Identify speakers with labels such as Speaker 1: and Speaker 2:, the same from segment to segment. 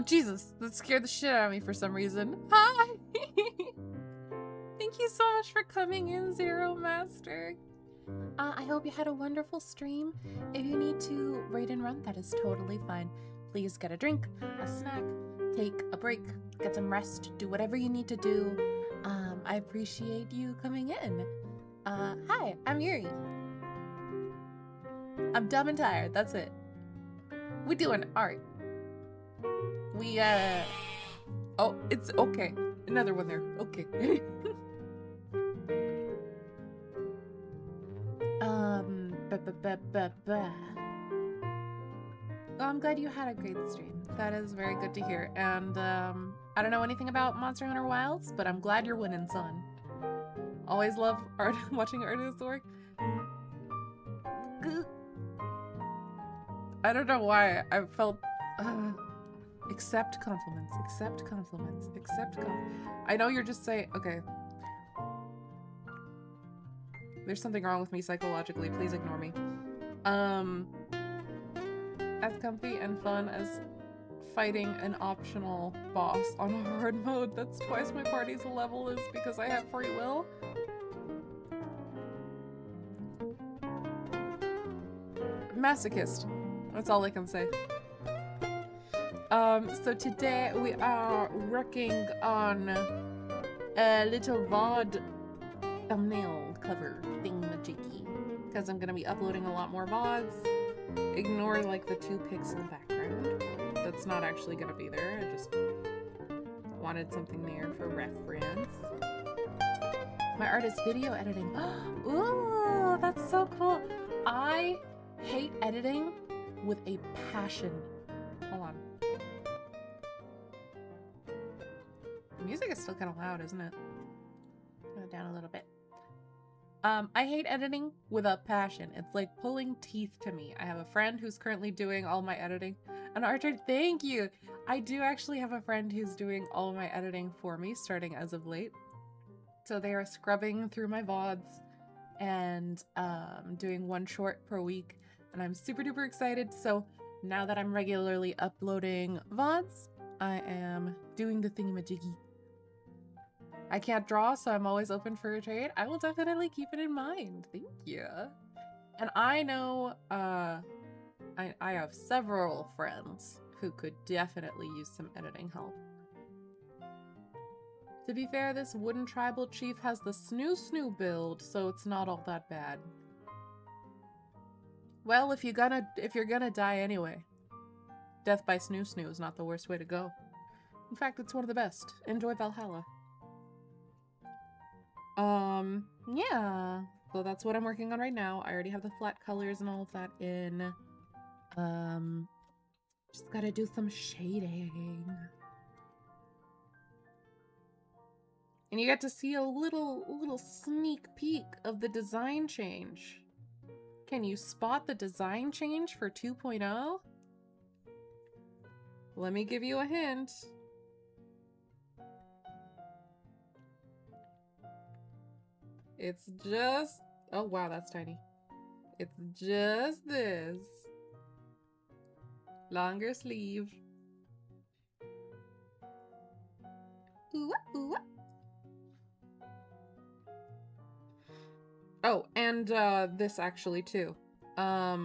Speaker 1: Oh, Jesus. That scared the shit out of me for some reason. Hi! Thank you so much for coming in, Zero Master. I hope you had a wonderful stream. If you need to raid and run, that is totally fine. Please get a drink, a snack, take a break, get some rest, do whatever you need to do. I appreciate you coming in. Hi, I'm Yuri. I'm dumb and tired, that's it. We're doing art. We, oh, it's okay. Another one there, okay. Well, I'm glad you had a great stream. That is very good to hear. And, I don't know anything about Monster Hunter Wilds, but I'm glad you're winning, son. Always love art watching artists work. I don't know why I felt... accept compliments, accept compliments, accept compliments. I know you're just saying... Okay. There's something wrong with me psychologically. Please ignore me. As comfy and fun as fighting an optional boss on hard mode. That's twice my party's level is because I have free will. Masochist. That's all I can say. So today we are working on a little VOD thumbnail cover thingamajiggy. Because I'm gonna be uploading a lot more VODs. Ignore like the 2 pixel background. That's not actually gonna be there. I just wanted something there for reference. My art is video editing. Ooh, that's so cool. I hate editing with a passion. Hold on. The music is still kind of loud, isn't it? Turn it down a little bit. I hate editing with a passion. It's like pulling teeth to me. I have a friend who's currently doing all my editing. And Archer, thank you! I do actually have a friend who's doing all my editing for me, starting as of late. So they are scrubbing through my VODs and doing 1 short per week. And I'm super duper excited. So now that I'm regularly uploading VODs, I am doing the thingamajiggy. I can't draw, so I'm always open for a trade. I will definitely keep it in mind. Thank you. And I know I have several friends who could definitely use some editing help. To be fair, this wooden tribal chief has the snoo build, so it's not all that bad. Well, if you're gonna die anyway, death by snoo is not the worst way to go. In fact, it's one of the best. Enjoy Valhalla. Yeah. So that's what I'm working on right now. I already have the flat colors and all of that in. Just gotta do some shading. And you get to see a little sneak peek of the design change. Can you spot the design change for 2.0? Let me give you a hint. It's just... Oh wow, that's tiny. It's just this. Longer sleeve. Ooh, ooh. Oh, and this actually too. I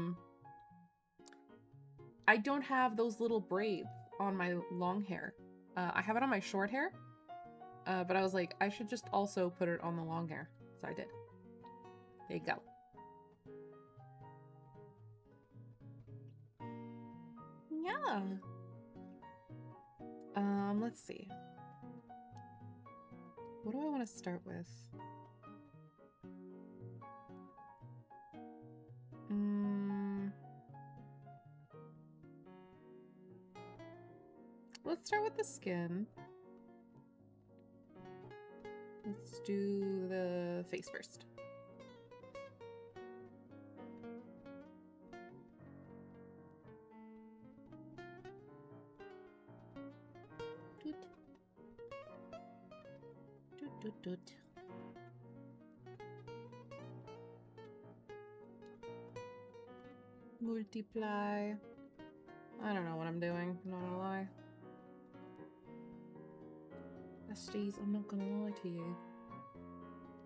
Speaker 1: don't have those little braids on my long hair. I have it on my short hair. But I was like, I should just also put it on the long hair. So I did. There you go. Yeah. Let's see. What do I want to start with? Let's start with the skin. Let's do the face first. Multiply. I don't know what I'm doing, I'm not gonna lie. Besties, I'm not gonna lie to you.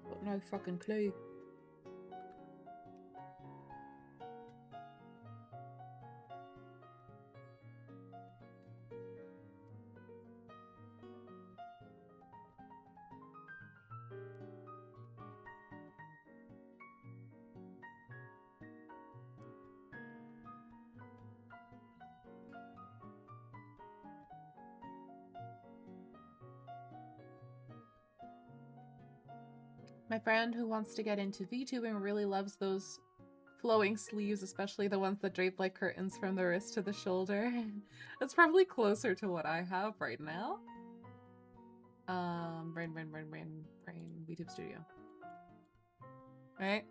Speaker 1: Got no fucking clue. My friend who wants to get into VTubing really loves those flowing sleeves, especially the ones that drape like curtains from the wrist to the shoulder. That's probably closer to what I have right now. Brain, VTube Studio. Right?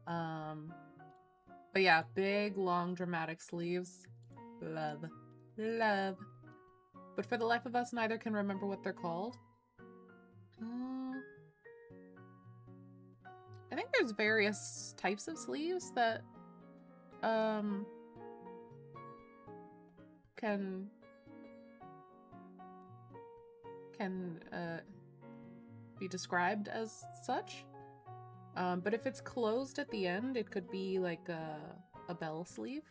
Speaker 1: But yeah, big, long, dramatic sleeves. Love. Love. But for the life of us, neither can remember what they're called. I think there's various types of sleeves that can be described as such. But if it's closed at the end, it could be like a bell sleeve.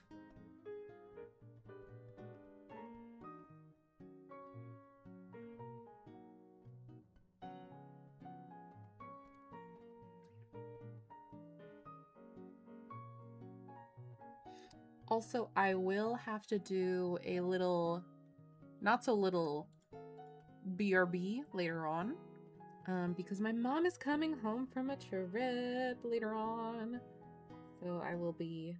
Speaker 1: Also, I will have to do a little, not so little, BRB later on, because my mom is coming home from a trip later on, so I will be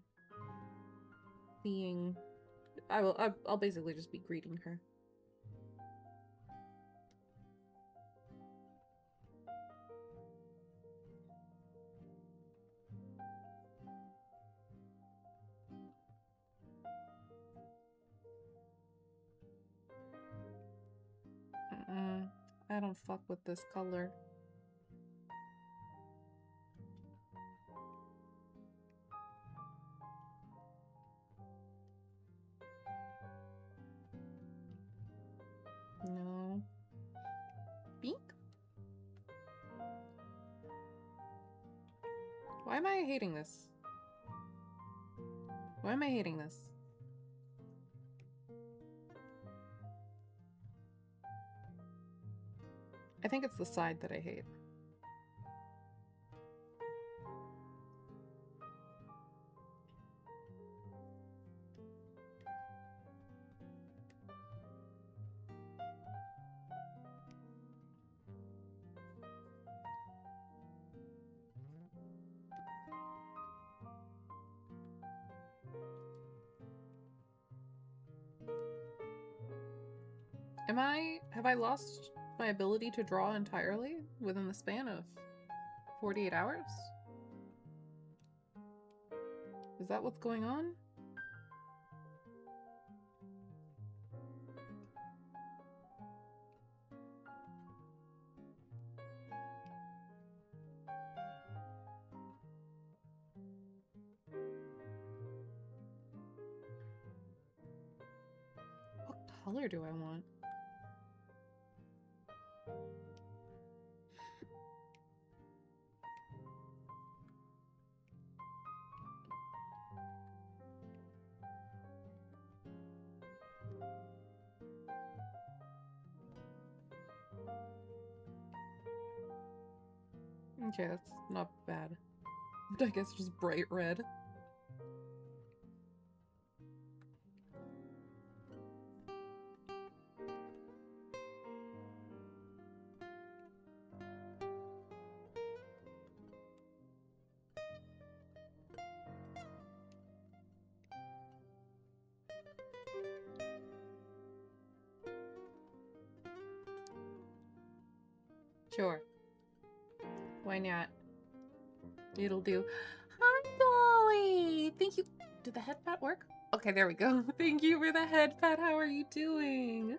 Speaker 1: seeing, I'll basically just be greeting her. I don't fuck with this color. No. Pink? Why am I hating this? Why am I hating this? I think it's the side that I hate. Have I lost my ability to draw entirely within the span of 48 hours? Is that what's going on? What color do I want? Okay, that's not bad. I guess just bright red. Sure. Why not? It'll do. Hi, Dolly! Thank you. Did the head pat work? Okay, there we go. Thank you for the head pat. How are you doing?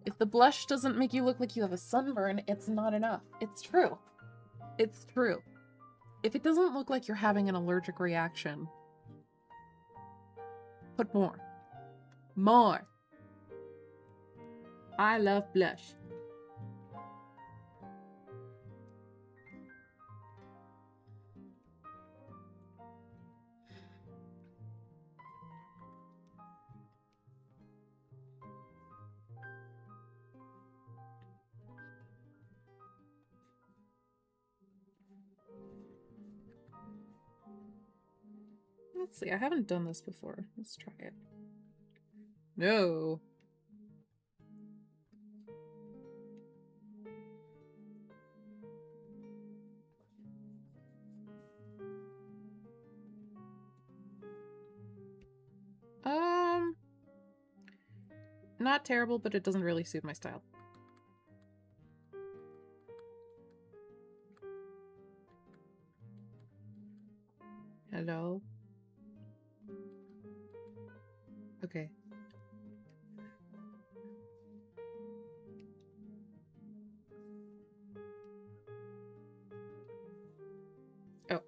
Speaker 1: If the blush doesn't make you look like you have a sunburn, it's not enough. It's true. It's true. If it doesn't look like you're having an allergic reaction, put more. More. I love blush. Let's see, I haven't done this before. Let's try it. No. Not terrible, but it doesn't really suit my style. Hello? Okay. Oh.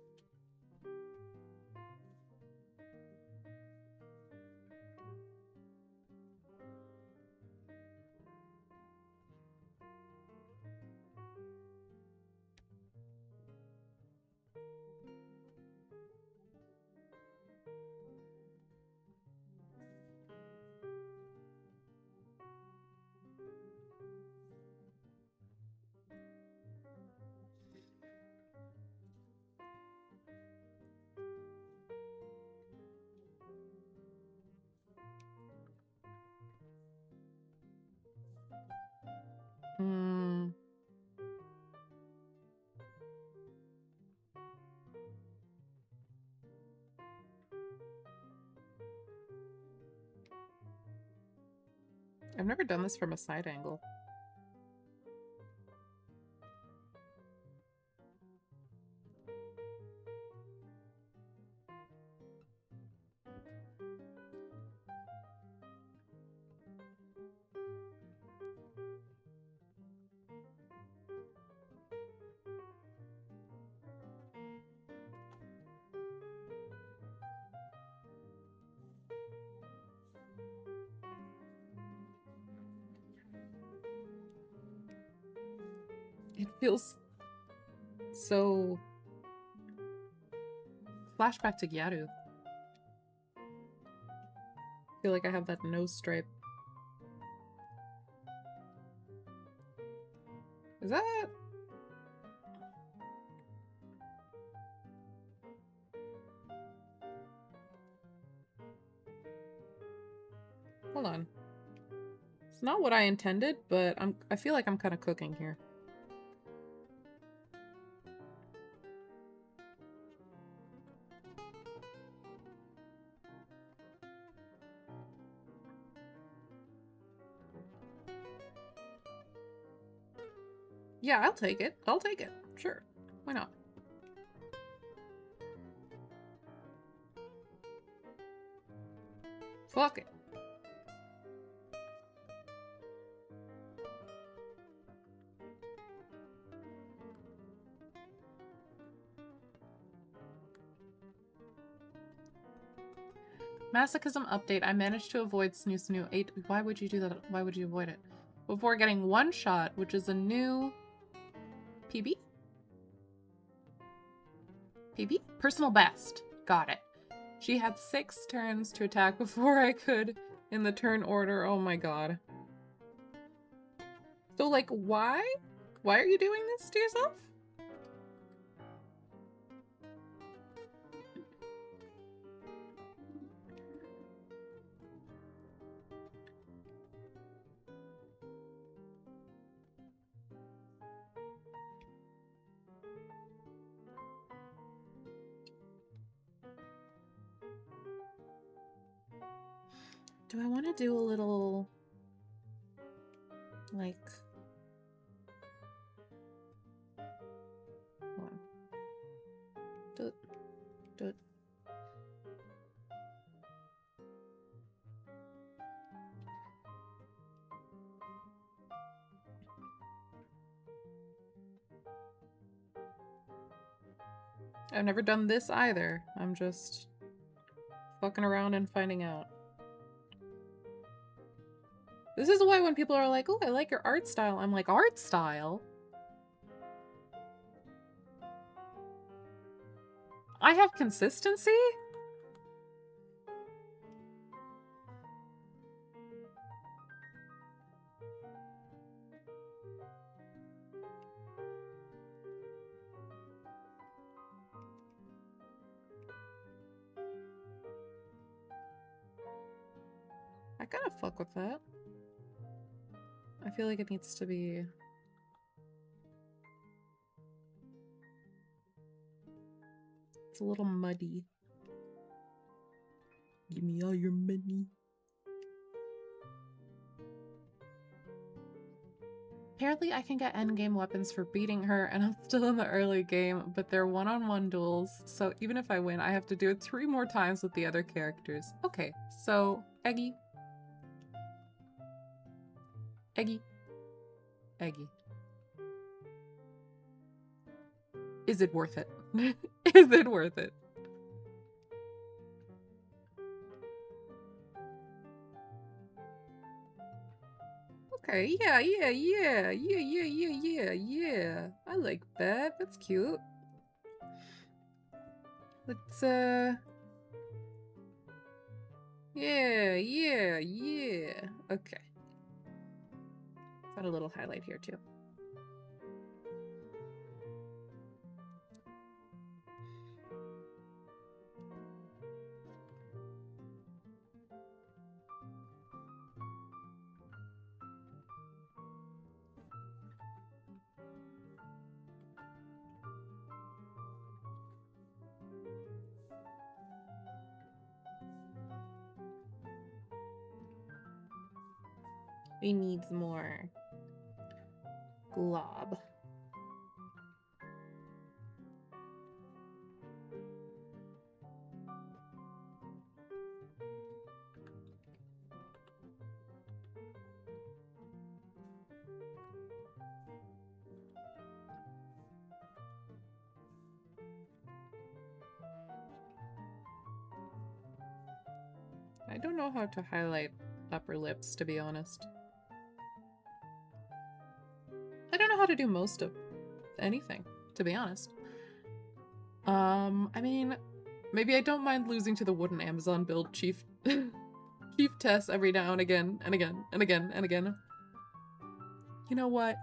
Speaker 1: I've never done this from a side angle. It feels so... Flashback to Gyaru. I feel like I have that nose stripe. Is that... Hold on. It's not what I intended, but I feel like I'm kind of cooking here. Yeah, I'll take it. I'll take it. Sure. Why not? Fuck it. Masochism update. I managed to avoid Snoo Snoo 8. Why would you do that? Why would you avoid it? Before getting one shot, which is a new PB? PB? Personal best. Got it. She had 6 turns to attack before I could in the turn order. Oh my god. So, like, why? Why are you doing this to yourself? Do I want to do a little, like, hold on. Do it. I've never done this either. I'm just fucking around and finding out. This is why when people are like, oh, I like your art style, I'm like, art style? I have consistency? I gotta fuck with that. I feel like it needs to be... It's a little muddy. Give me all your money. Apparently I can get endgame weapons for beating her, and I'm still in the early game, but they're one-on-one duels, so even if I win, I have to do it 3 more times with the other characters. Okay, so, Eggy. Eggy. Eggy. Is it worth it? Is it worth it? Okay, yeah. I like that. That's cute. Let's, yeah. Okay. Got a little highlight here, too. We need more glob. I don't know how to highlight upper lips, to be honest. I don't know how to do most of anything, to be honest. I mean, maybe I don't mind losing to the wooden Amazon build Chief Chief Tess every now and again, and again, and again, and again. You know what?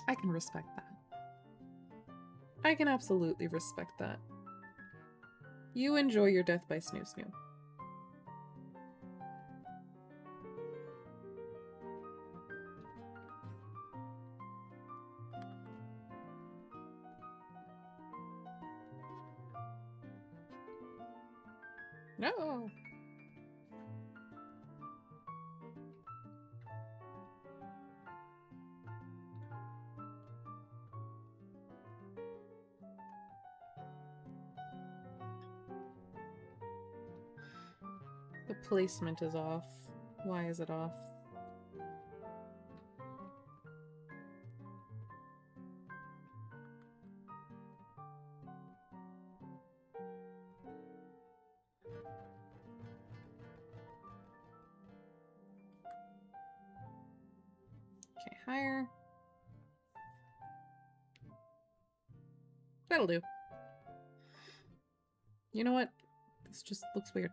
Speaker 1: I can respect that. I can absolutely respect that. You enjoy your death by Snoo Snoo. No. The placement is off. Why is it off? Okay, higher. That'll do. You know what? This just looks weird.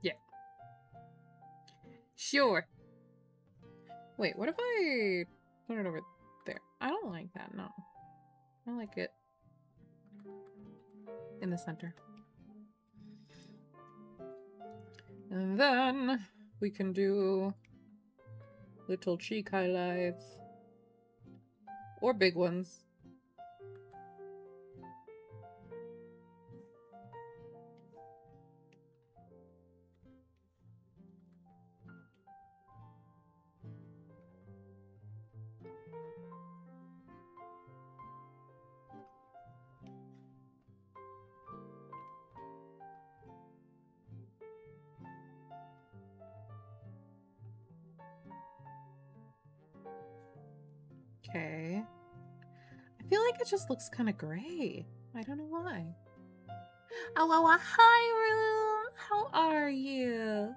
Speaker 1: Yeah. Sure. Wait, what if I put it over there? I don't like that, no. I like it in the center. And then we can do little cheek highlights. Or big ones. like it just looks kind of gray. I don't know why. Oh, hi, Rue. How are you?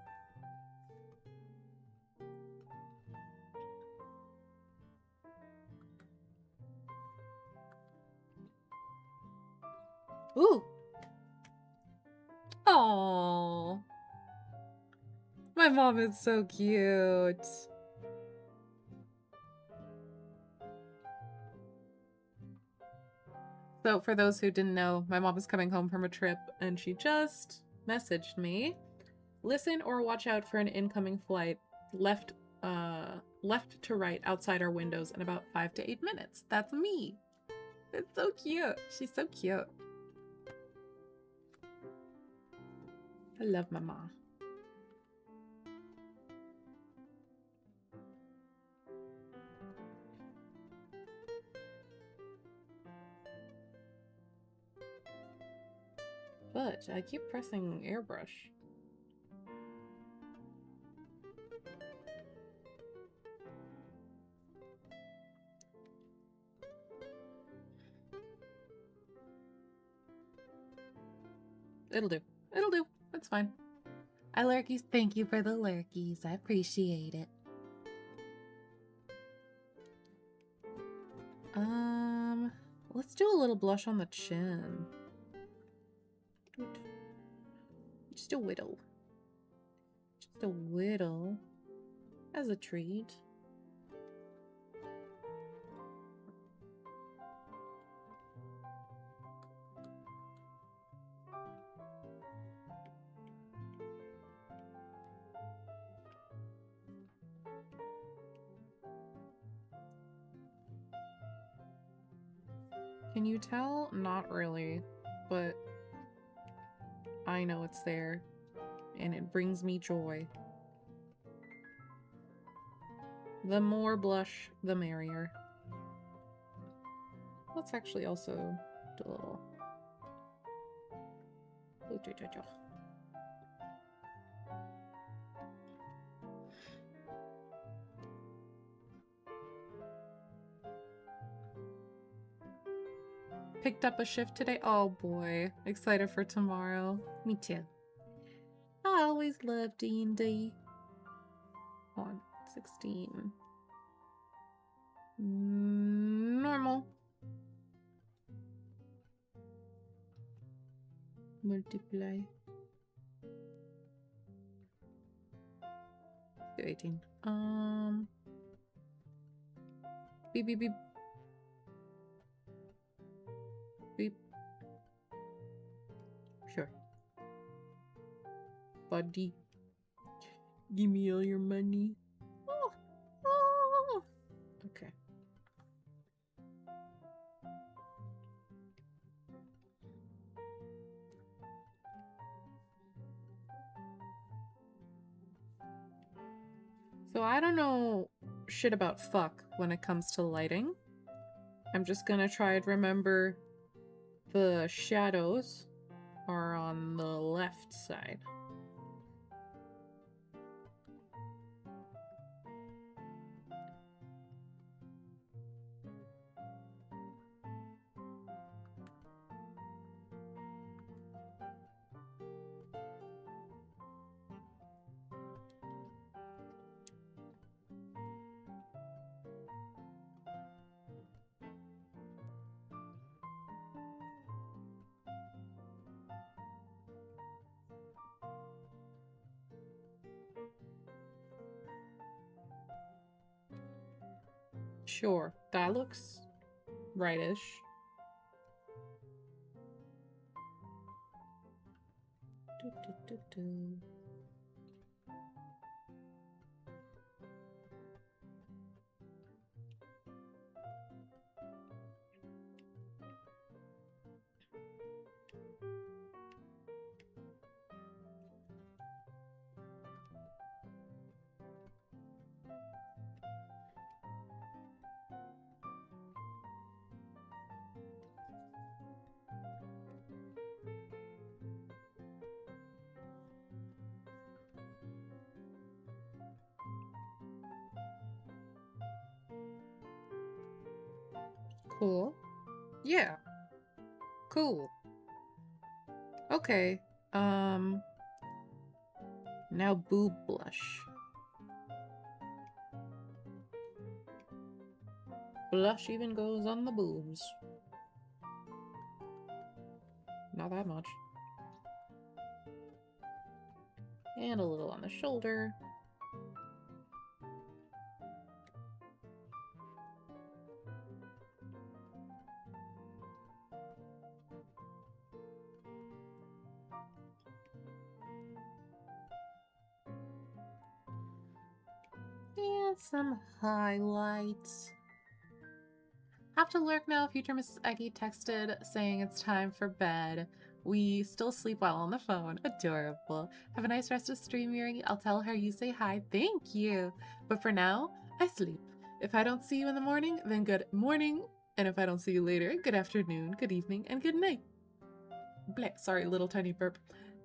Speaker 1: Ooh. Oh. My mom is so cute. So for those who didn't know, my mom is coming home from a trip and she just messaged me. Listen or watch out for an incoming flight left to right outside our windows in about 5 to 8 minutes. That's me. It's so cute. She's so cute. I love Mama. But I keep pressing airbrush. It'll do. It'll do. That's fine. Hi, lurkies. Thank you for the lurkies. I appreciate it. Let's do a little blush on the chin. Just a whittle. Just a whittle. As a treat. Can you tell? Not really, but I know it's there, and it brings me joy. The more blush, the merrier. Let's actually also do a little... Picked up a shift today. Oh boy. Excited for tomorrow. Me too. I always love D&D. On 16. Normal. Multiply. Do 18. Beep beep beep. Beep. Sure. Buddy. Give me all your money. Oh. Oh. Okay. So I don't know shit about fuck when it comes to lighting. I'm just gonna try and remember the shadows are on the left side. Sure, that looks rightish. Cool. Yeah. Cool. Okay. Now boob blush. Blush even goes on the boobs. Not that much. And a little on the shoulder. And some highlights. Have to lurk now. Future Mrs. Eggy texted saying it's time for bed. We still sleep while on the phone. Adorable. Have a nice rest of stream, Yuri. I'll tell her you say hi. Thank you. But for now, I sleep. If I don't see you in the morning, then good morning. And if I don't see you later, good afternoon, good evening, and good night. Bleh, sorry, little tiny burp.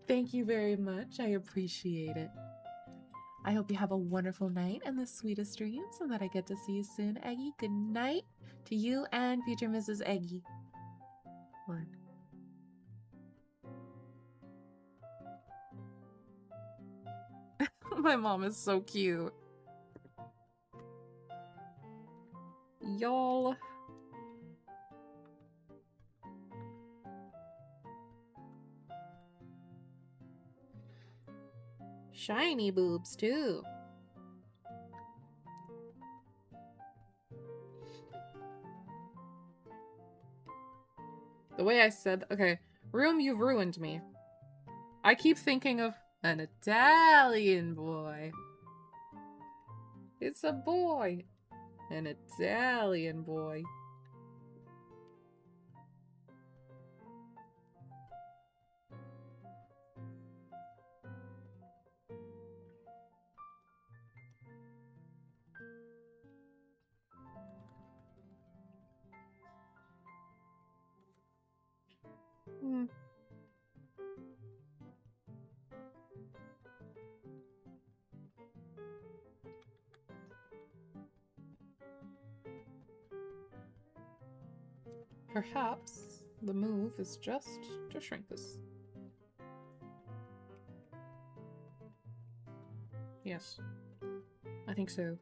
Speaker 1: Thank you very much. I appreciate it. I hope you have a wonderful night and the sweetest dreams, and that I get to see you soon, Eggy. Good night to you and future Mrs. Eggy. One. My mom is so cute. Y'all. Shiny boobs, too. The way I said... Okay. Room, you've ruined me. I keep thinking of an Italian boy. It's a boy. An Italian boy. Perhaps the move is just to shrink this. Yes. I think so.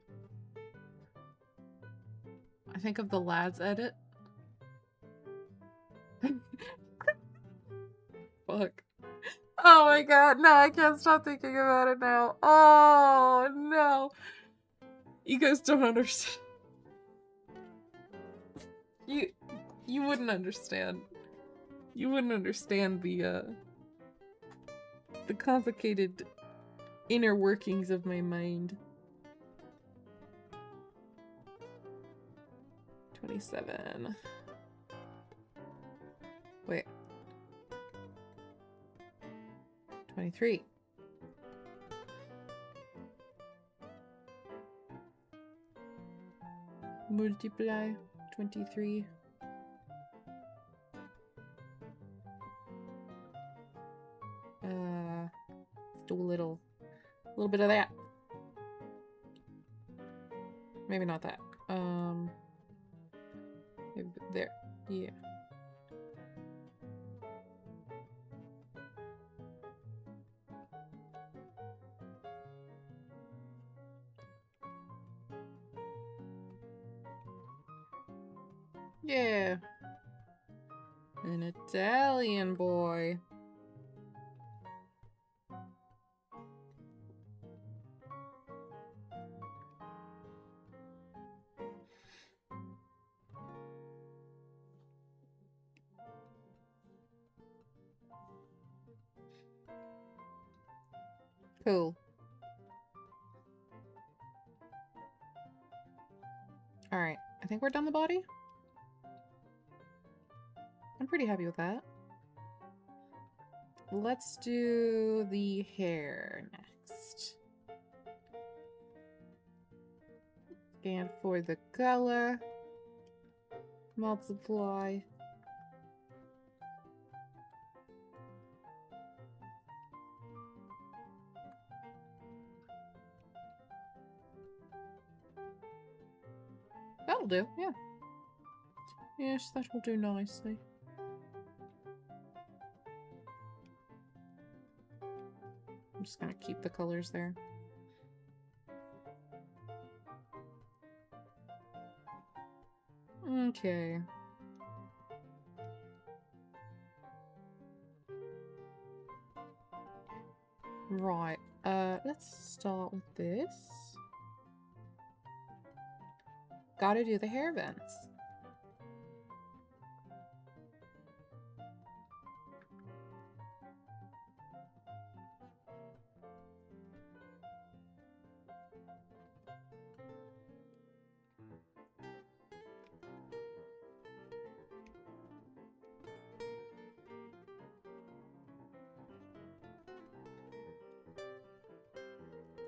Speaker 1: I think of the lads edit. Fuck. Oh my god, no, I can't stop thinking about it now. Oh no. You guys don't understand. You wouldn't understand. You wouldn't understand the complicated inner workings of my mind. 27. Wait. 23. Multiply 23. Let's do a little bit of that. Maybe not that. Maybe there. Yeah. Yeah. An Italian boy. Cool. Alright, I think we're done the body. I'm pretty happy with that. Let's do the hair next. Scan for the color. Multiply. That'll do, yeah. Yes, that will do nicely. I'm just gonna keep the colors there. Okay. Right. Let's start with this. Gotta do the hair vents.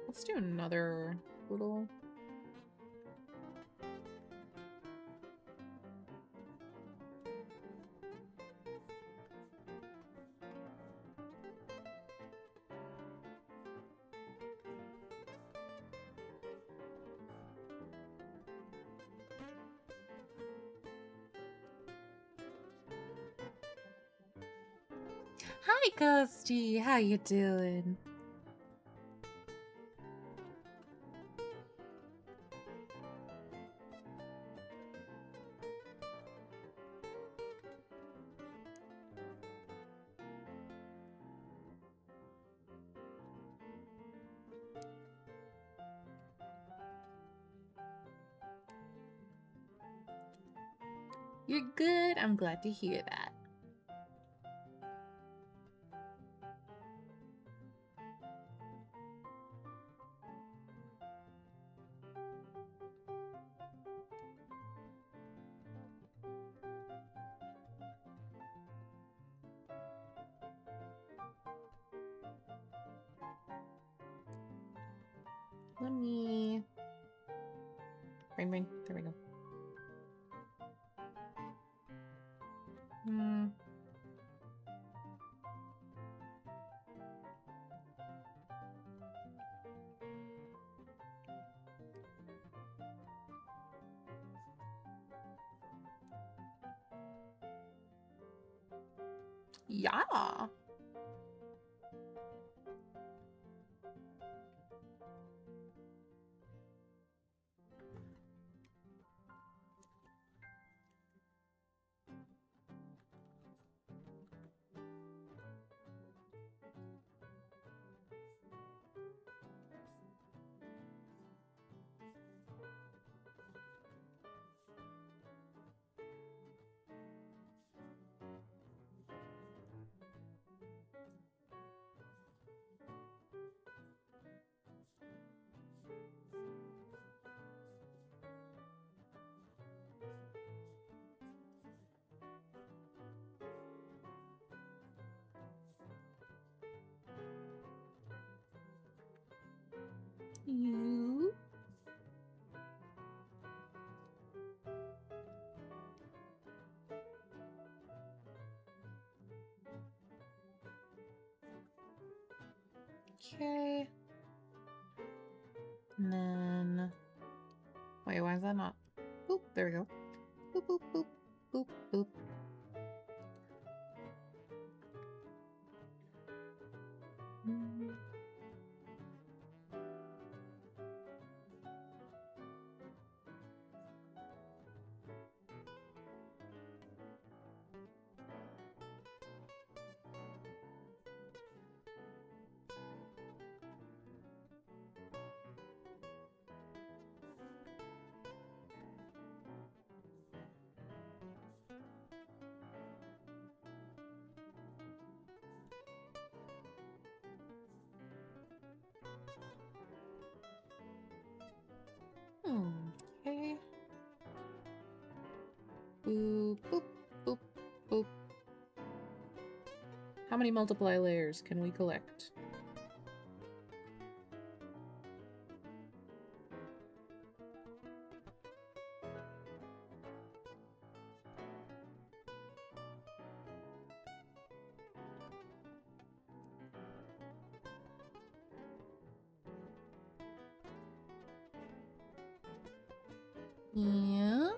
Speaker 1: Let's do another little... Hi, Ghosty. How you doing? You're good. I'm glad to hear that. Let me... Ring, ring. There we go. Yeah. You. Okay. And then... Wait, why is that not... Boop, there we go. Boop, boop, boop, boop, boop. Okay. Boop, boop, boop, boop. How many multiply layers can we collect? Yeah.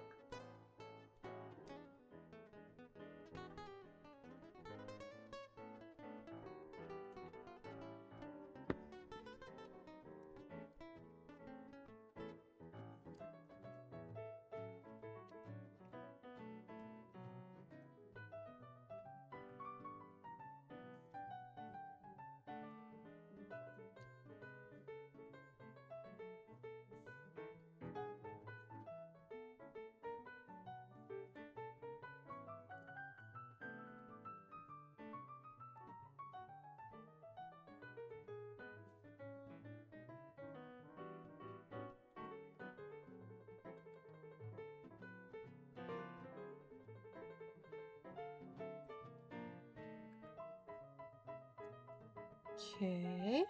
Speaker 1: Okay.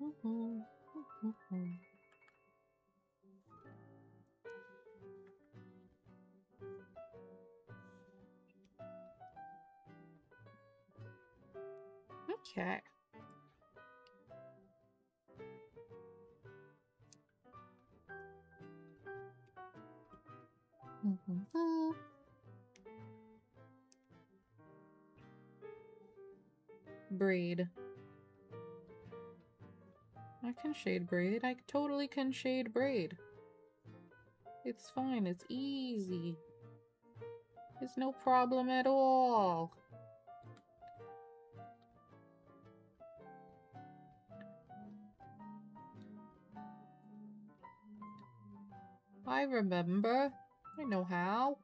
Speaker 1: Okay. Okay. Braid. I can shade braid. I totally can shade braid. It's fine. It's easy. It's no problem at all. I remember. I know how.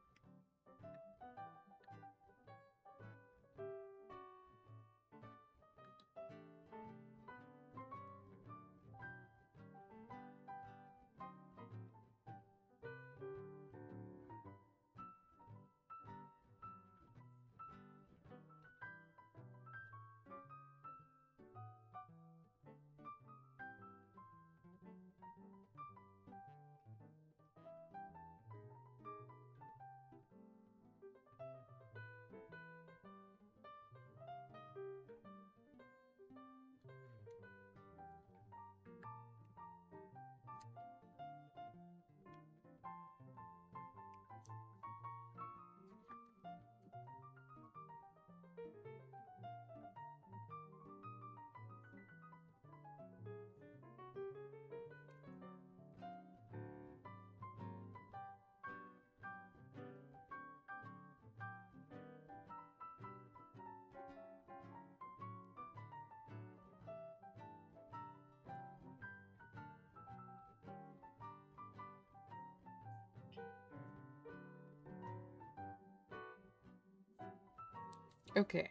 Speaker 1: Okay.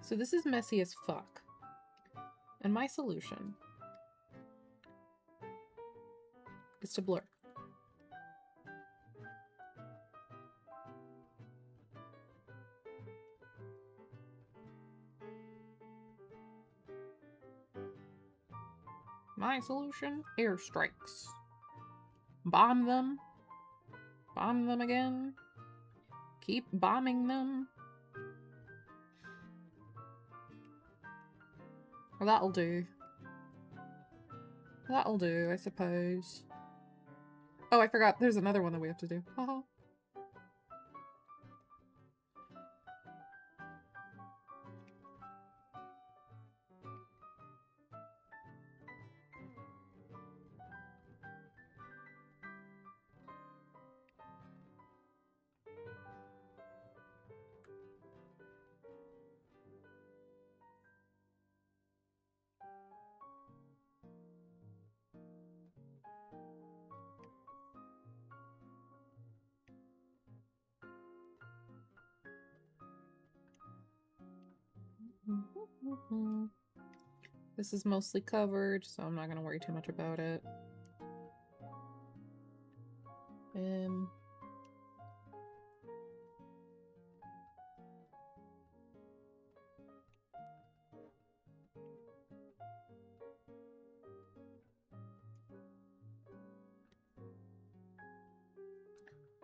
Speaker 1: So this is messy as fuck. And my solution is to blur. My solution? Airstrikes. Bomb them. Bomb them again. Keep bombing them. Well, that'll do. That'll do, I suppose. Oh, I forgot. There's another one that we have to do. Haha. This is mostly covered, so I'm not going to worry too much about it.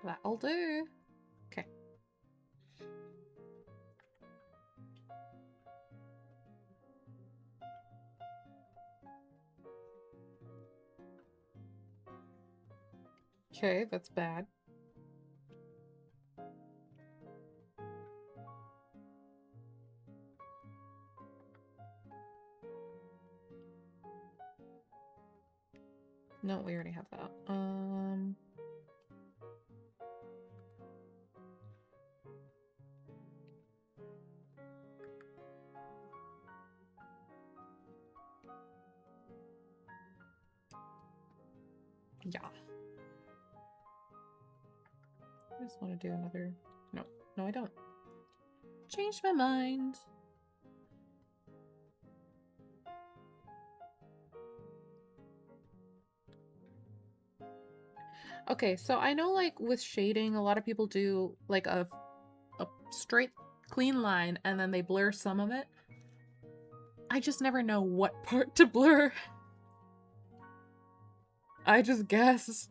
Speaker 1: That'll do. Okay. Okay, that's bad. No, we already have that. Yeah. I just want to do another... No. No, I don't. Changed my mind. Okay, so I know, like, with shading, a lot of people do, like, a straight, clean line, and then they blur some of it. I just never know what part to blur. I just guess.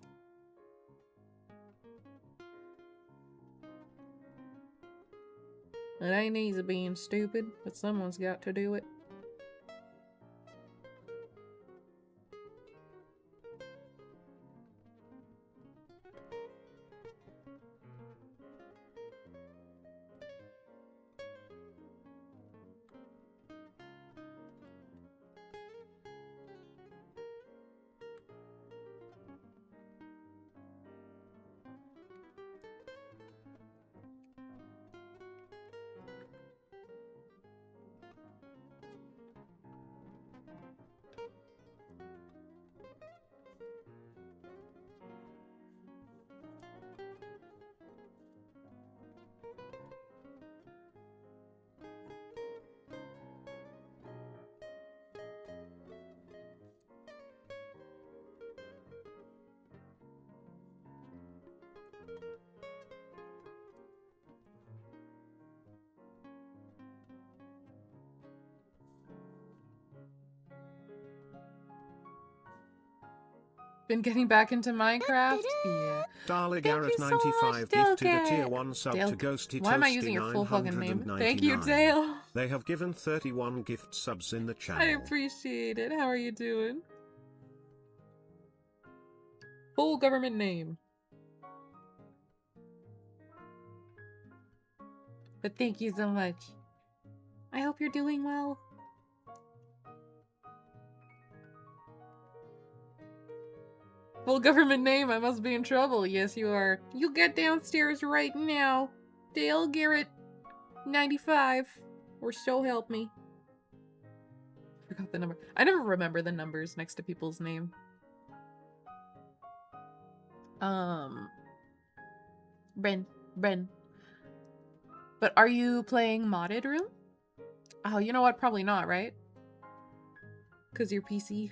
Speaker 1: It ain't easy being stupid, but someone's got to do it. Been getting back into Minecraft? Yeah.
Speaker 2: Darla
Speaker 1: Thank you
Speaker 2: Garrett
Speaker 1: so
Speaker 2: 95
Speaker 1: much,
Speaker 2: gifted a
Speaker 1: Dale
Speaker 2: tier 1 sub
Speaker 1: Dale.
Speaker 2: to Ghosty
Speaker 1: Why am I
Speaker 2: Toasty
Speaker 1: using your full fucking name?
Speaker 2: 999.
Speaker 1: Thank you, Dale.
Speaker 2: They have given 31 gift subs in the
Speaker 1: I
Speaker 2: channel.
Speaker 1: appreciate it. How are you doing? Full government name. But thank you so much. I hope you're doing well. Full government name, I must be in trouble. Yes, you are. You get downstairs right now. Dale Garrett, 95. Or so help me. Forgot the number. I never remember the numbers next to people's name. Bren. But are you playing modded room? Oh, you know what? Probably not, right? Because you're PC.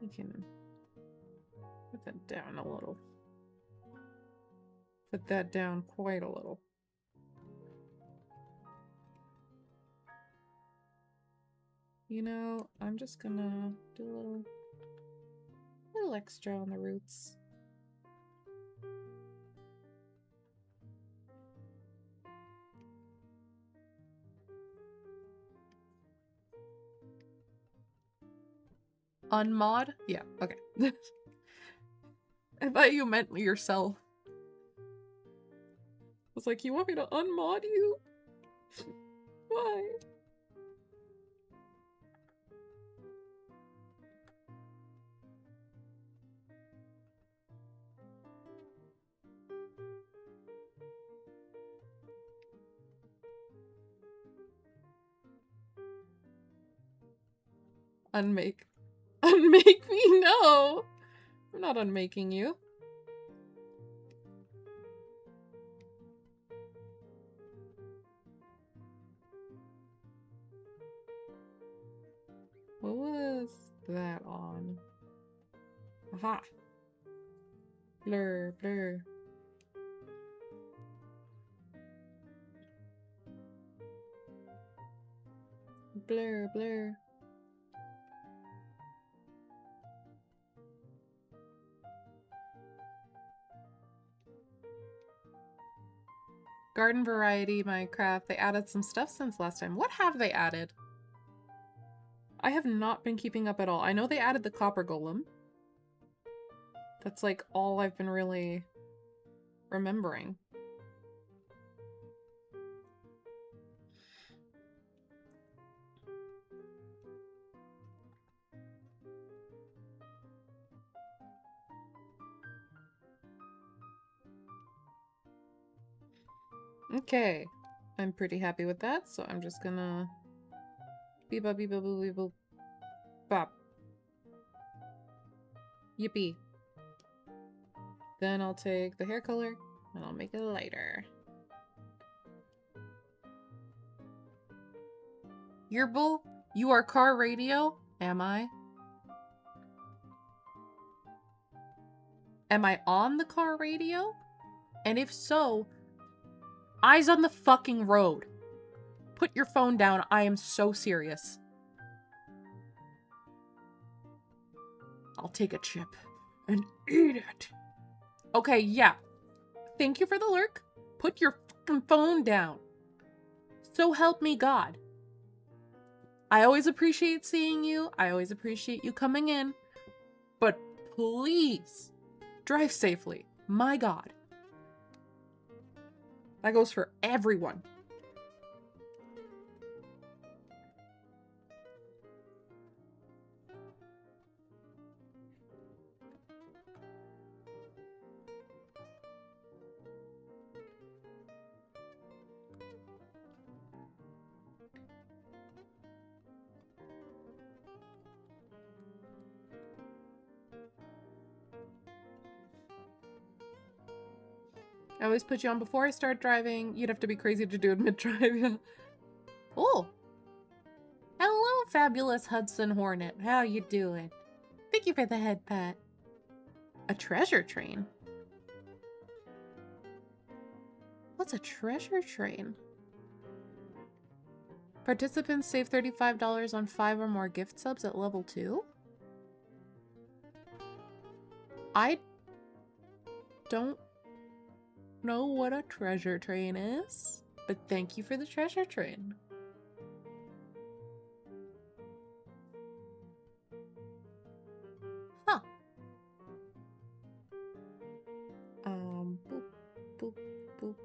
Speaker 1: You can put that down a little. Put that down quite a little. You know, I'm just gonna do a little extra on the roots. Unmod? Yeah, okay. I thought you meant yourself. I was like, you want me to unmod you? Why? Unmake. Unmake me? No! I'm not unmaking you. What was that on? Aha! Blur, blur. Blur, blur. Garden variety Minecraft. They added some stuff since last time. What have they added? I have not been keeping up at all. I know they added the copper golem. That's like all I've been really remembering. Okay. I'm pretty happy with that, so I'm just gonna... Beep bop beep bop beep bop bop. Yippee. Then I'll take the hair color and I'll make it lighter. Yearbull, you are car radio? Am I? Am I on the car radio? And if so, eyes on the fucking road. Put your phone down. I am so serious. I'll take a chip and eat it. Okay, yeah. Thank you for the lurk. Put your fucking phone down. So help me God. I always appreciate seeing you. I always appreciate you coming in. But please, drive safely. My God. That goes for everyone. I always put you on before I start driving. You'd have to be crazy to do it mid-drive. Oh. Hello, fabulous Hudson Hornet. How you doing? Thank you for the head pat. A treasure train? What's a treasure train? Participants save $35 on 5 or more gift subs at level 2? I don't know what a treasure train is, but thank you for the treasure train. Huh. Boop, boop, boop.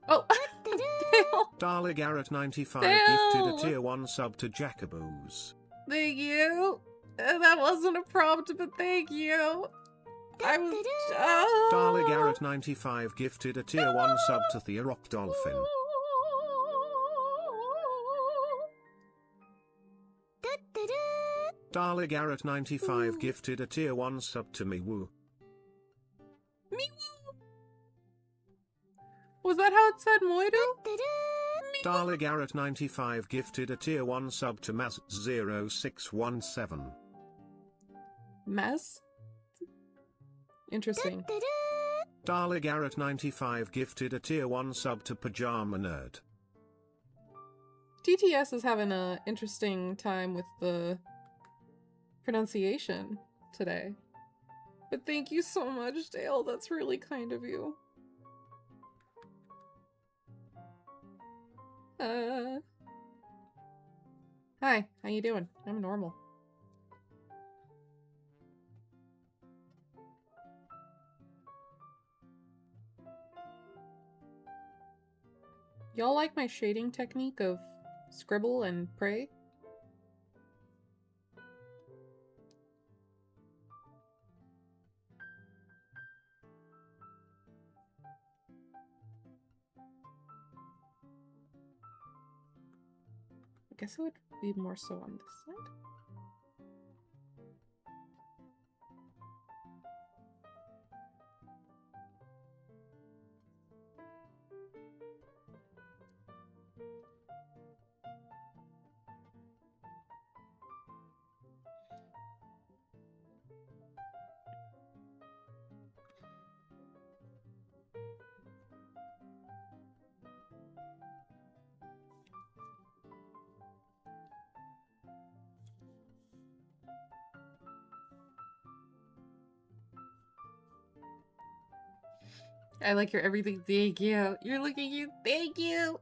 Speaker 1: Oh,
Speaker 2: Darla Garrett 95
Speaker 1: Dale.
Speaker 2: gifted a tier 1 sub to Jacoboos.
Speaker 1: Thank you. That wasn't a prompt, but thank you. I was...
Speaker 2: Darla Garrett 95 gifted a tier 1 sub to Theorop Dolphin. Darla Garrett 95 gifted a tier 1 sub to Miwoo.
Speaker 1: Was that how it said Moidu?
Speaker 2: Darla Garrett 95 gifted a tier 1 sub to Maz0617.
Speaker 1: Mess? Interesting.
Speaker 2: Darla Garrett 95 gifted a tier 1 sub to Pajama Nerd.
Speaker 1: TTS is having an interesting time with the pronunciation today. But thank you so much, Dale. That's really kind of you. Hi, how you doing? I'm normal. Y'all like my shading technique of scribble and pray? I guess it would be more so on this side. I like your everything. Thank you. You're looking cute. Thank you.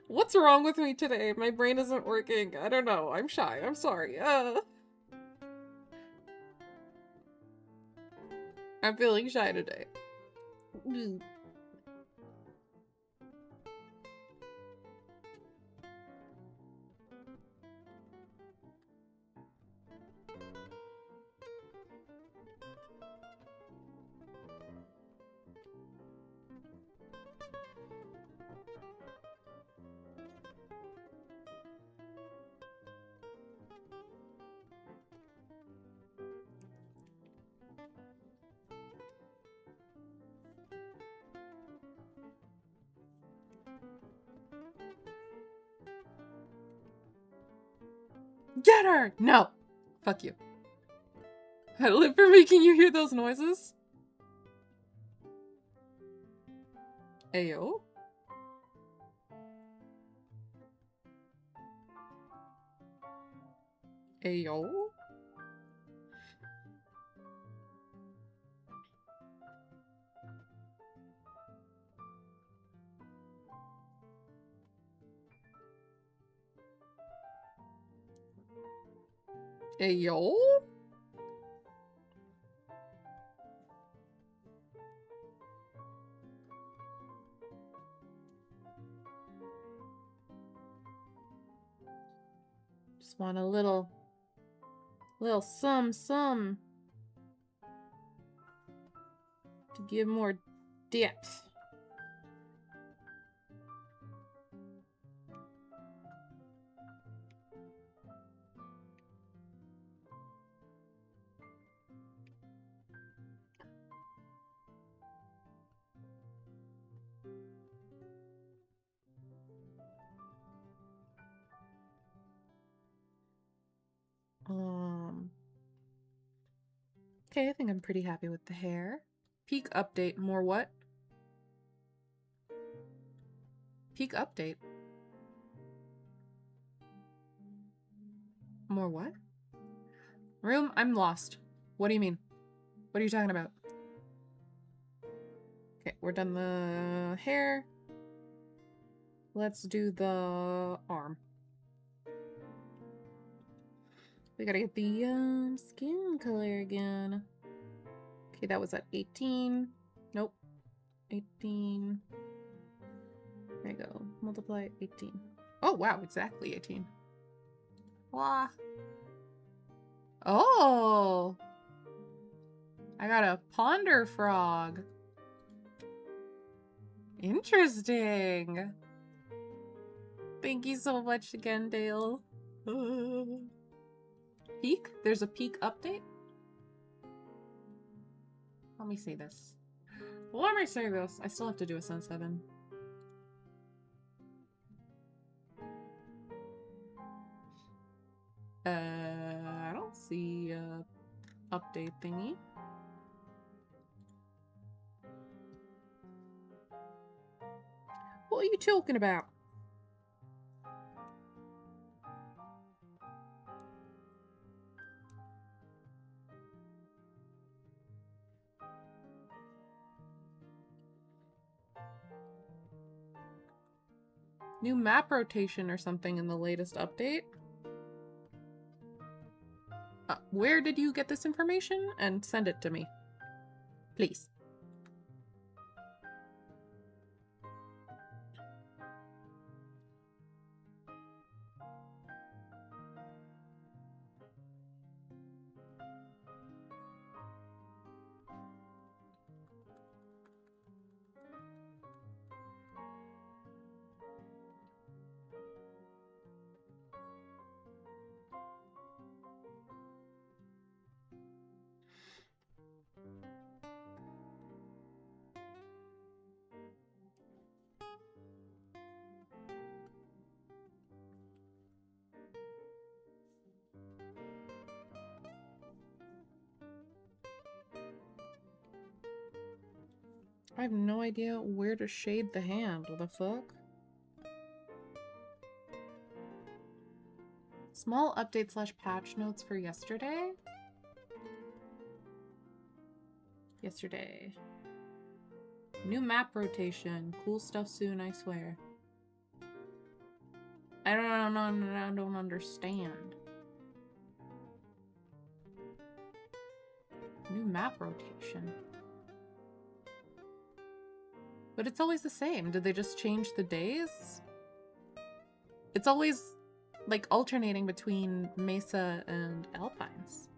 Speaker 1: What's wrong with me today? My brain isn't working. I don't know. I'm shy. I'm sorry. I'm feeling shy today. Get her! No! Fuck you. I live for making you hear those noises. Ayo. Ayo. Ayo. Just want a little some to give more depth. Okay, I think I'm pretty happy with the hair. Peak update. More what? Peak update. More what? Room, I'm lost. What do you mean? What are you talking about? Okay, we're done the hair. Let's do the arm. We gotta get the skin color again. Okay, that was at 18. Nope. 18. There you go. Multiply 18. Oh, wow, exactly 18. Wah. Oh! I got a ponder frog. Interesting. Thank you so much again, Dale. Peak? There's a peak update? Let me see this. Let me see this. I still have to do a Sun 7. I don't see a update thingy. What are you talking about? New map rotation or something in the latest update? Where did you get this information? And send it to me. Please. I have no idea where to shade the hand. What the fuck? Small update / patch notes for yesterday? Yesterday. New map rotation. Cool stuff soon, I swear. I don't understand. New map rotation. But it's always the same. Did they just change the days? It's always like alternating between Mesa and Alpines.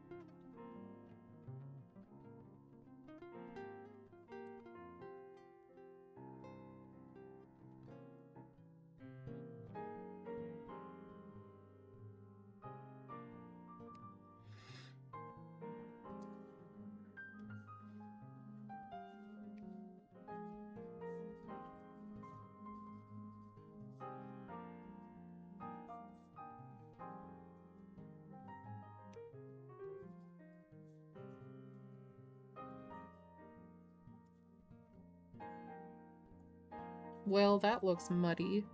Speaker 1: Well, that looks muddy.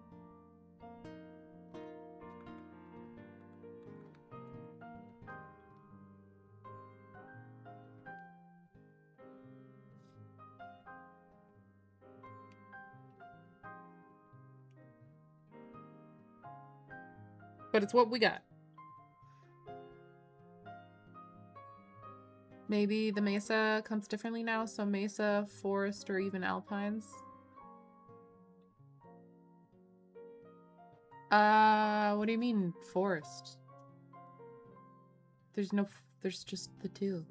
Speaker 1: But it's what we got. Maybe the Mesa comes differently now, so Mesa, Forest, or even Alpines. What do you mean, Forest? There's just the two.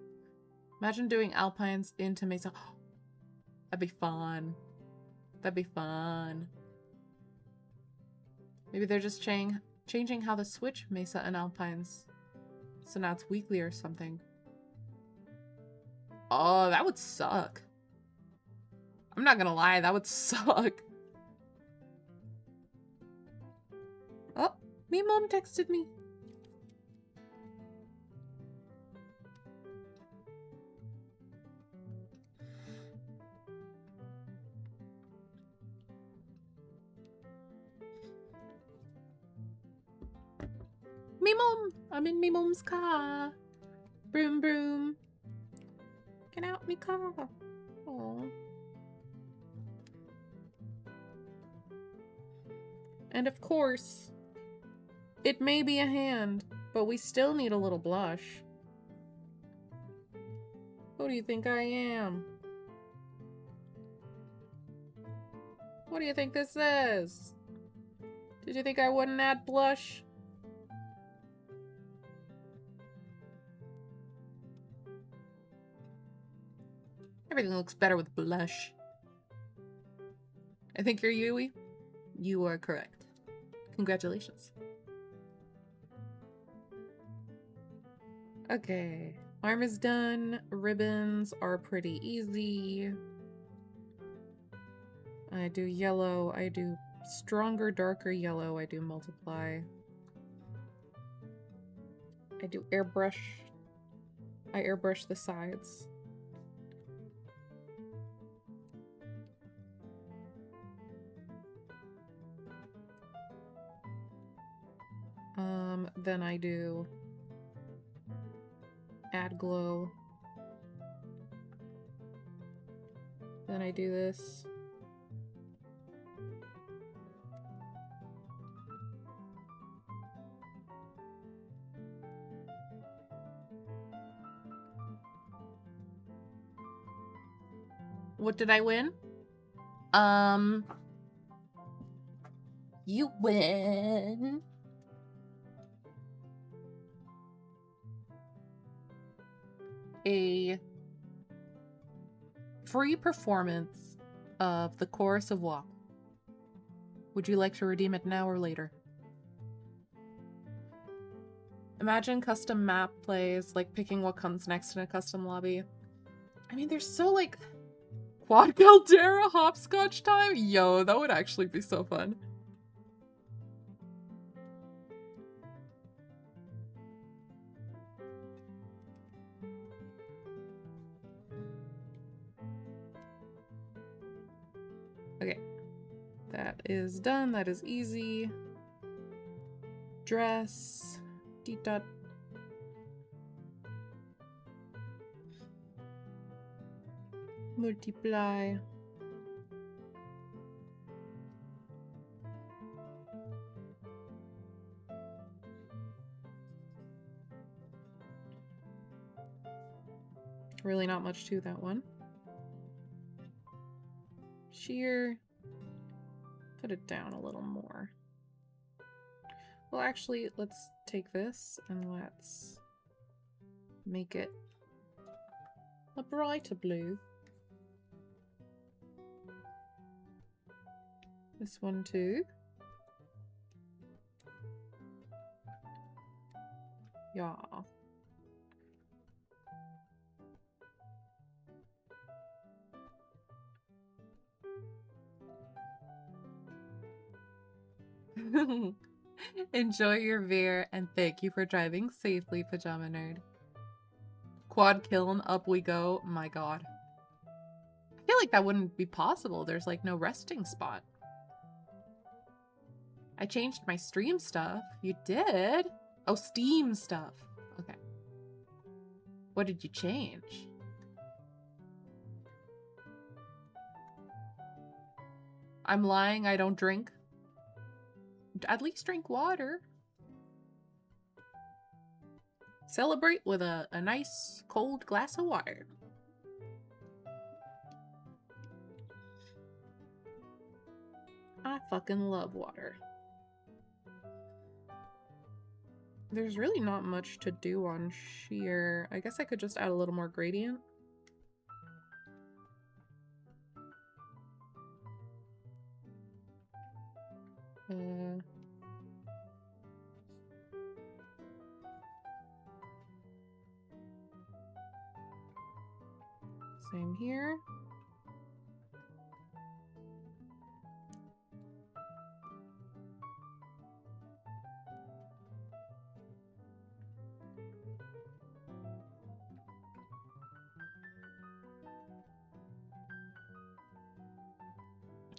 Speaker 1: Imagine doing Alpines into Mesa. That'd be fun. That'd be fun. Maybe they're just changing how they switch Mesa and Alpines. So now it's weekly or something. Oh, that would suck. I'm not gonna lie, that would suck. Oh, me mom texted me. Me mom! I'm in me mom's car. Broom broom. Get out me car. Aww. And of course, it may be a hand, but we still need a little blush. Who do you think I am? What do you think this is? Did you think I wouldn't add blush? Everything looks better with blush. I think you're Yui. You are correct. Congratulations. Okay. Arm is done. Ribbons are pretty easy. I do yellow. I do stronger, darker yellow. I do multiply. I do airbrush. I airbrush the sides. Then I do add glow. Then I do this. What did I win? You win. A free performance of the Chorus of WoP. Would you like to redeem it now or later? Imagine custom map plays, like picking what comes next in a custom lobby. I mean, they're so like Quad Caldera hopscotch time? Yo, that would actually be so fun. Okay. That is done. That is easy. Dress. Dot. Multiply. Really not much to that one. Sheer. Put it down a little more. Well, actually, let's take this and let's make it a brighter blue. This one too. Yeah. Enjoy your beer and thank you for driving safely, Pajama Nerd. Quad kiln, up we go. My god. I feel like that wouldn't be possible. There's like no resting spot. I changed my stream stuff. You did? Oh, Steam stuff. Okay. What did you change? I'm lying, I don't drink. At least drink water. Celebrate with a nice cold glass of water. I fucking love water. There's really not much to do on sheer. I guess I could just add a little more gradient. Same here.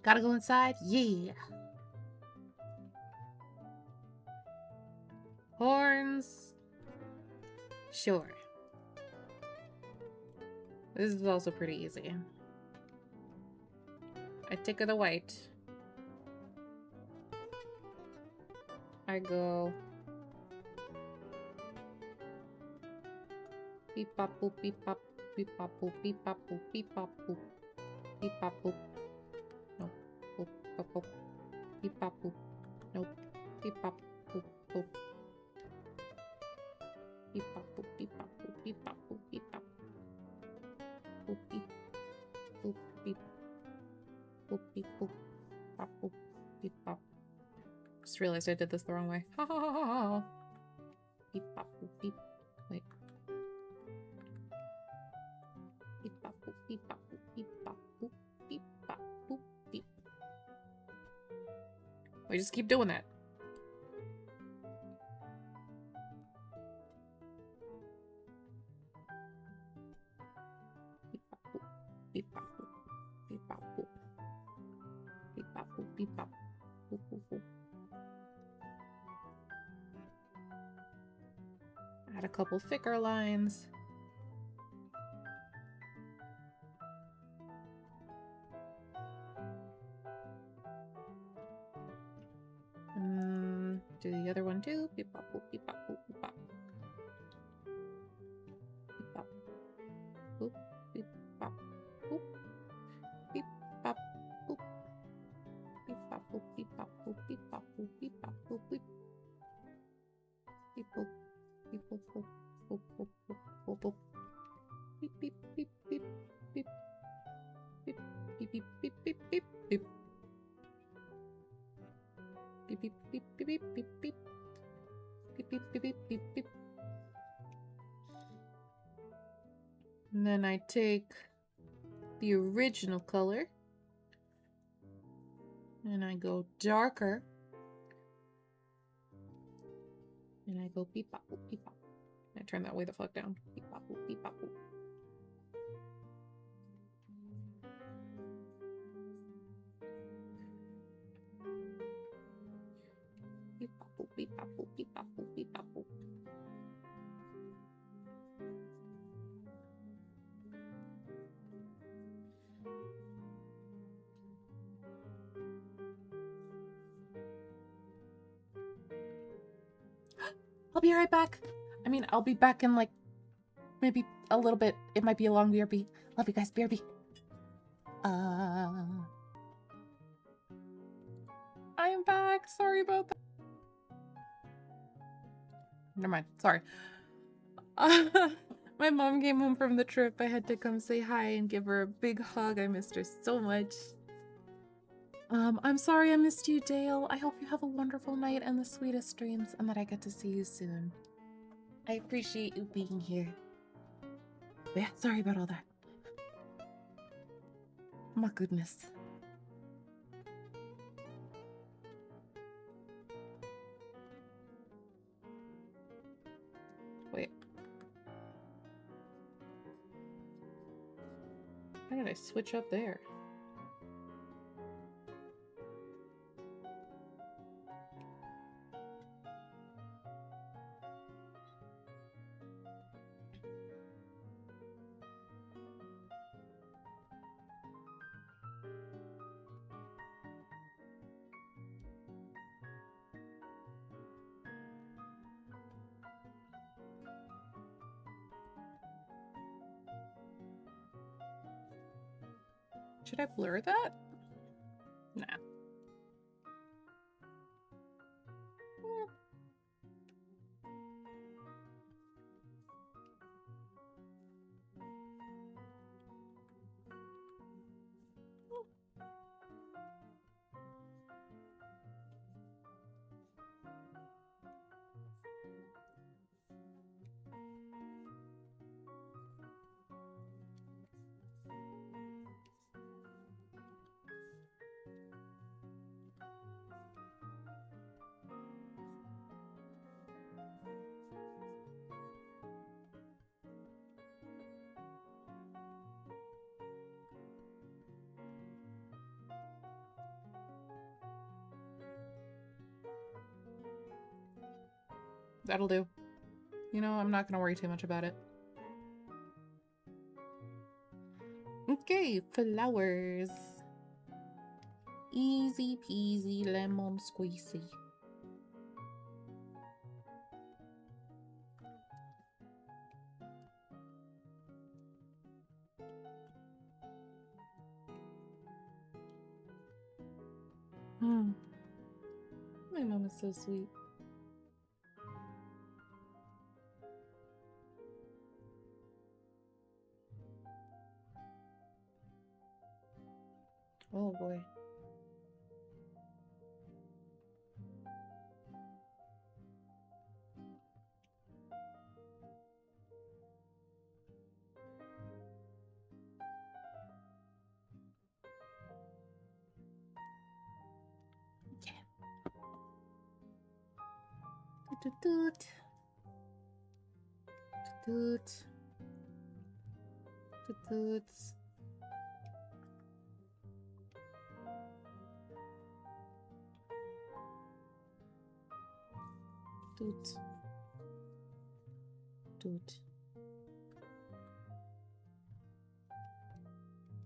Speaker 1: Gotta go inside? Yeah. Horns. Sure. This is also pretty easy. I take the white. I go beep pop boop beep pop boop beep pop boop beep pop boop beep pop boop. No. Boop pop boop beep pop boop. Nope. Beep pop boop boop. Beep pop boop beep pop boop beep pop boop beep pop. Boop beep boop beep boop beep boop pop boop beep pop. Just realized I did this the wrong way. Ha ha ha ha ha. Beep pop boop beep. Wait. Beep pop boop beep pop boop beep pop boop beep pop boop beep. We just keep doing that. Beep pop boop. Beep pop boop. Beep pop boop. Beep pop. Boop boop boop. Add a couple thicker lines. Do the other one too. Beep pop boop. Beep pop boop. Beep pop. Beep pop. Boop. Beep pop. Boop. Beep pop. Boop. Beep pop boop. Beep pop boop. Beep pop boop. Beep pop boop. Beep. Beep boop. Beep boop boop. Boop boop boop boop boop. Beep beep beep beep beep. Beep beep beep beep beep beep beep. Beep beep beep beep beep beep beep. Beep beep beep beep beep beep. And then I take the original color and I go darker. And I go beep pop boop beep pop. I turn that way the fuck down. Beep pop boop beep pop boop. Beep pop boop beep pop boop beep pop boop beep pop boop. I'll be right back. I mean, I'll be back in like maybe a little bit. It might be a long BRB. Love you guys, BRB. back. Sorry about that. Never mind. Sorry. My mom came home from the trip. I had to come say hi and give her a big hug. I missed her so much. I'm sorry I missed you, Dale. I hope you have a wonderful night and the sweetest dreams, and that I get to see you soon. I appreciate you being here. But yeah, sorry about all that. My goodness. Wait. How did I switch up there? Should I blur that? Nah. That'll do. You know, I'm not gonna worry too much about it. Okay, flowers. Easy peasy lemon squeezy. My mom is so sweet. Oh boy. Yeah. Toot toot. Toot. Toot toots. Toot. Toot.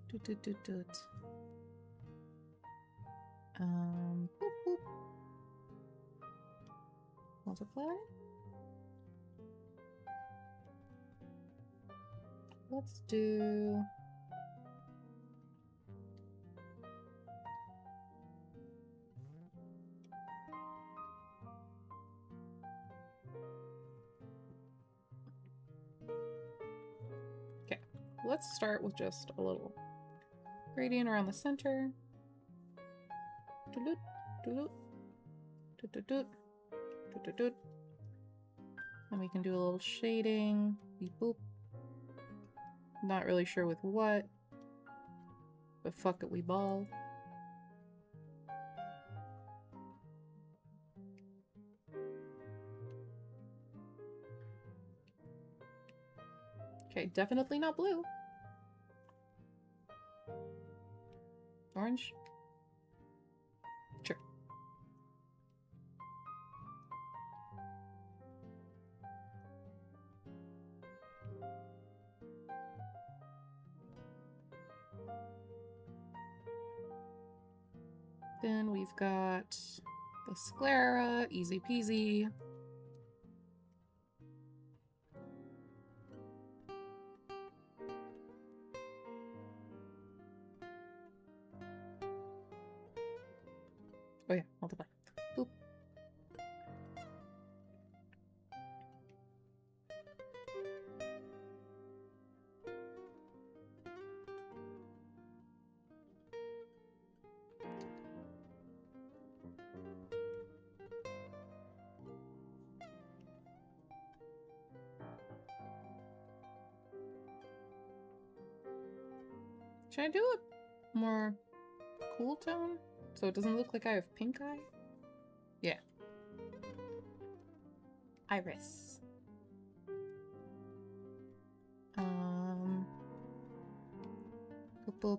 Speaker 1: Toot toot toot toot. Boop boop. Multiply. Let's do okay. Let's start with just a little gradient around the center. Doot doot doot doot doot doot doot. And we can do a little shading. Beep boop. Not really sure with what, but fuck it, we ball. Okay, definitely not blue. Orange? Sure. Then we've got the sclera, easy peasy. Oh yeah, multiply. Should I do a more cool tone so it doesn't look like I have pink eye? Yeah. Iris. Boop boop.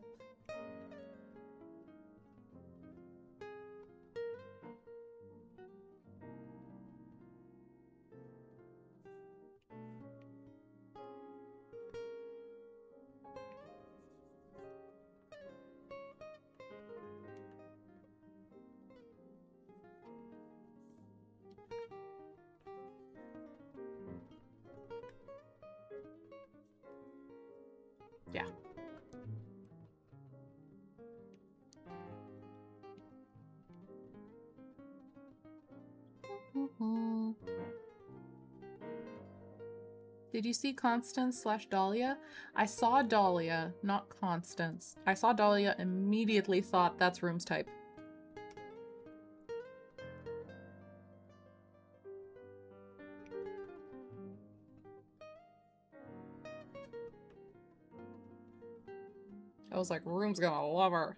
Speaker 1: Yeah. Did you see Constance / Dahlia? I saw Dahlia, not Constance. I saw Dahlia, immediately thought that's Room's type. I was like, Room's gonna love her.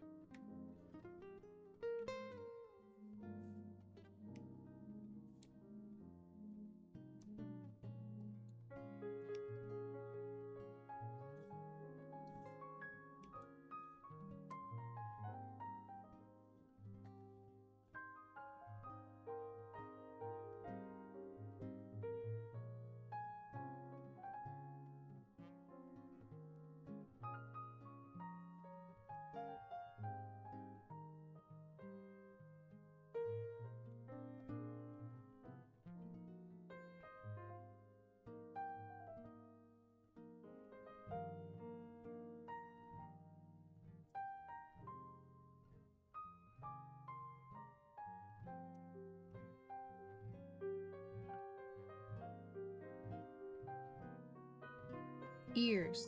Speaker 1: Ears.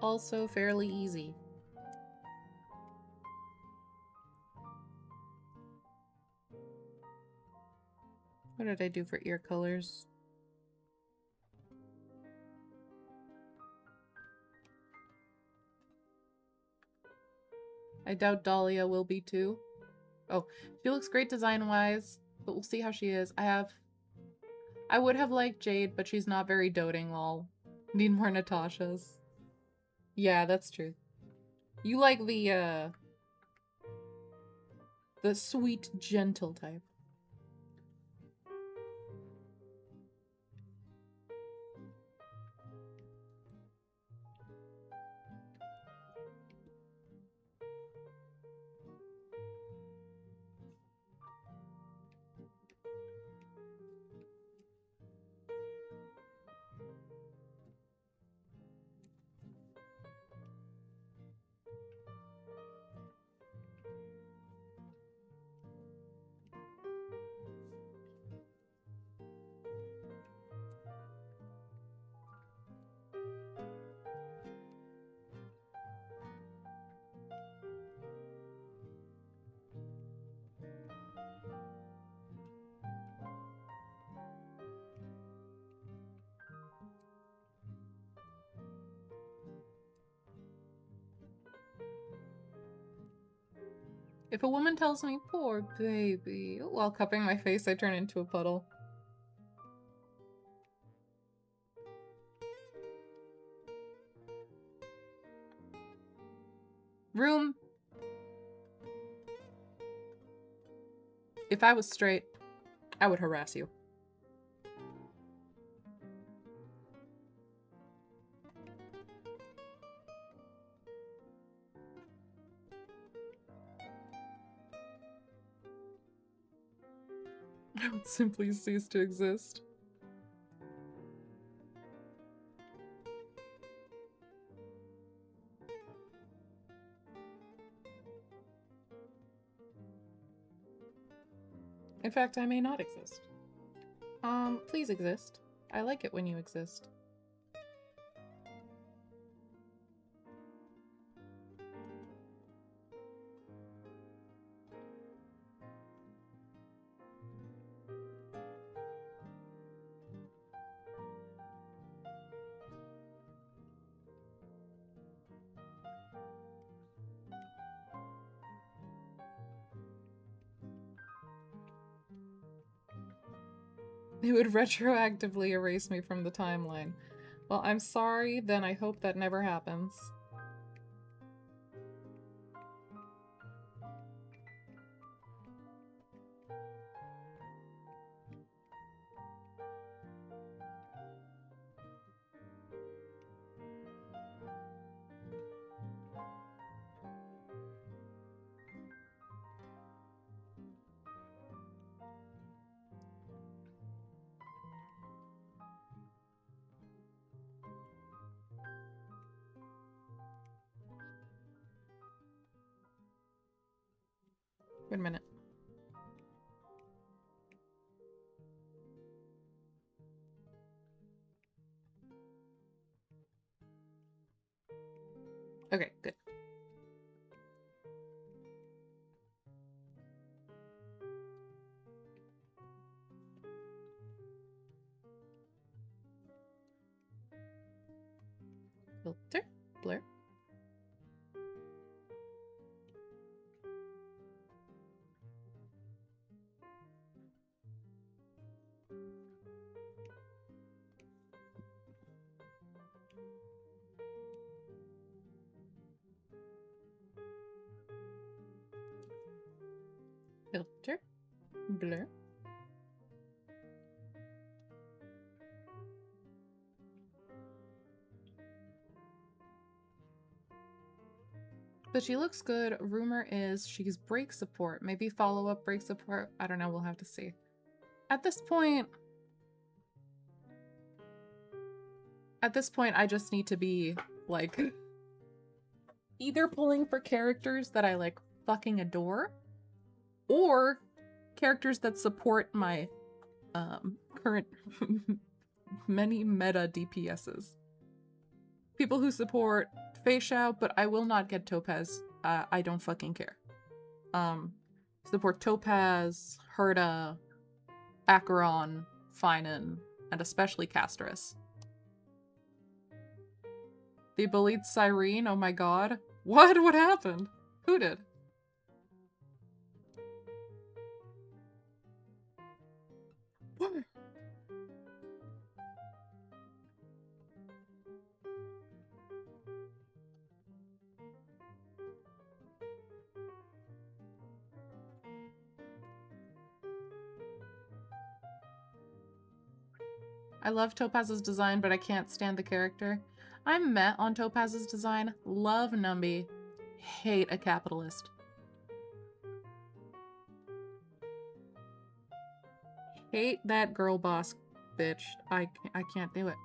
Speaker 1: Also fairly easy. What did I do for ear colors? I doubt Dahlia will be too. Oh, she looks great design-wise, but we'll see how she is. I would have liked Jade, but she's not very doting, lol. Need more Natashas. Yeah, that's true. You like the sweet, gentle type. If a woman tells me, poor baby, while cupping my face, I turn into a puddle. Room. If I was straight, I would harass you. I would simply cease to exist. In fact, I may not exist. Please exist. I like it when you exist.
Speaker 3: It would retroactively erase me from the timeline. Well, I'm sorry, then I hope that never happens. Wait a minute. Okay, good. Filter, blur. Filter, blur. But she looks good. Rumor is she's break support. Maybe follow-up break support. I don't know. We'll have to see. At this point, I just need to be, like, either pulling for characters that I, like, fucking adore, or characters that support my, current many meta DPSs. People who support Feishao, but I will not get Topaz. I don't fucking care. Support Topaz, Herta, Acheron, Finan, and especially Castris. They bullied Cyrene? Oh my god. What? What happened? Who did? What? I love Topaz's design, but I can't stand the character. I'm met on Topaz's design. Love Numby. Hate a capitalist. Hate that girl boss bitch. I can't do it.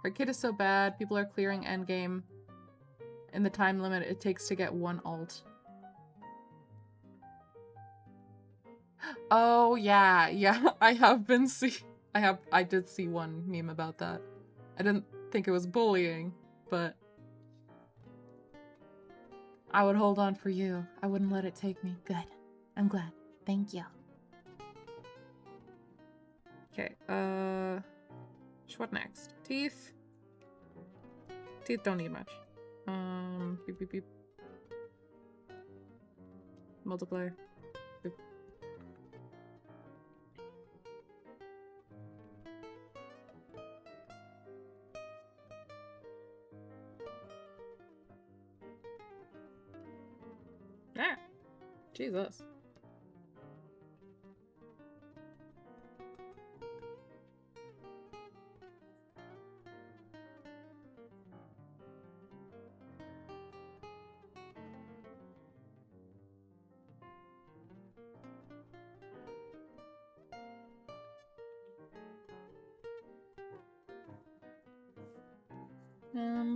Speaker 3: Her kit is so bad. People are clearing endgame in the time limit it takes to get one alt. Oh yeah, yeah. I did see one meme about that. I didn't think it was bullying, but I would hold on for you. I wouldn't let it take me. Good. I'm glad. Thank you. Okay, what next? Teeth? Teeth don't need much. Beep beep beep. Multiplier. Beep. Ah! Jesus.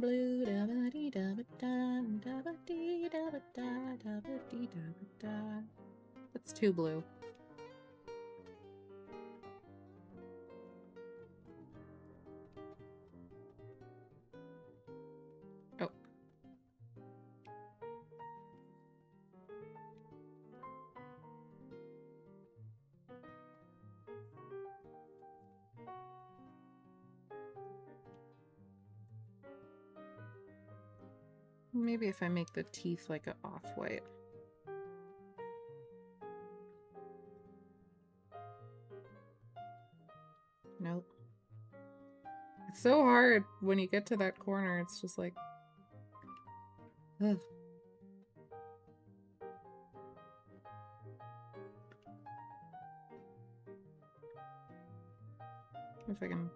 Speaker 3: Blue da ba dee da ba da dee da ba dee da ba da. That's too blue. Oh. Maybe if I make the teeth like an off-white. Nope. It's so hard when you get to that corner. It's just like... Ugh. If I can...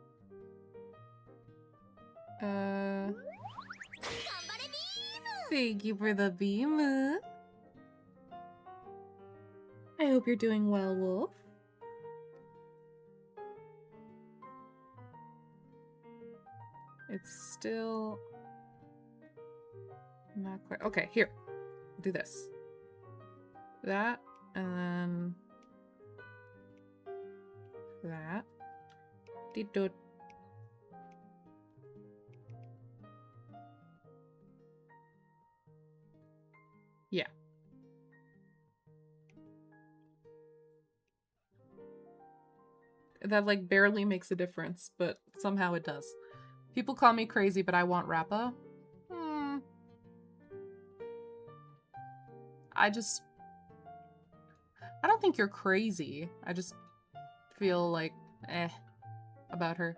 Speaker 3: Thank you for the beam. I hope you're doing well, Wolf. It's still not quite. Okay, here. Do this. That, and then that. Dee-doot. Yeah. That, like, barely makes a difference, but somehow it does. People call me crazy, but I want Rappa. I don't think you're crazy. I just feel like, about her.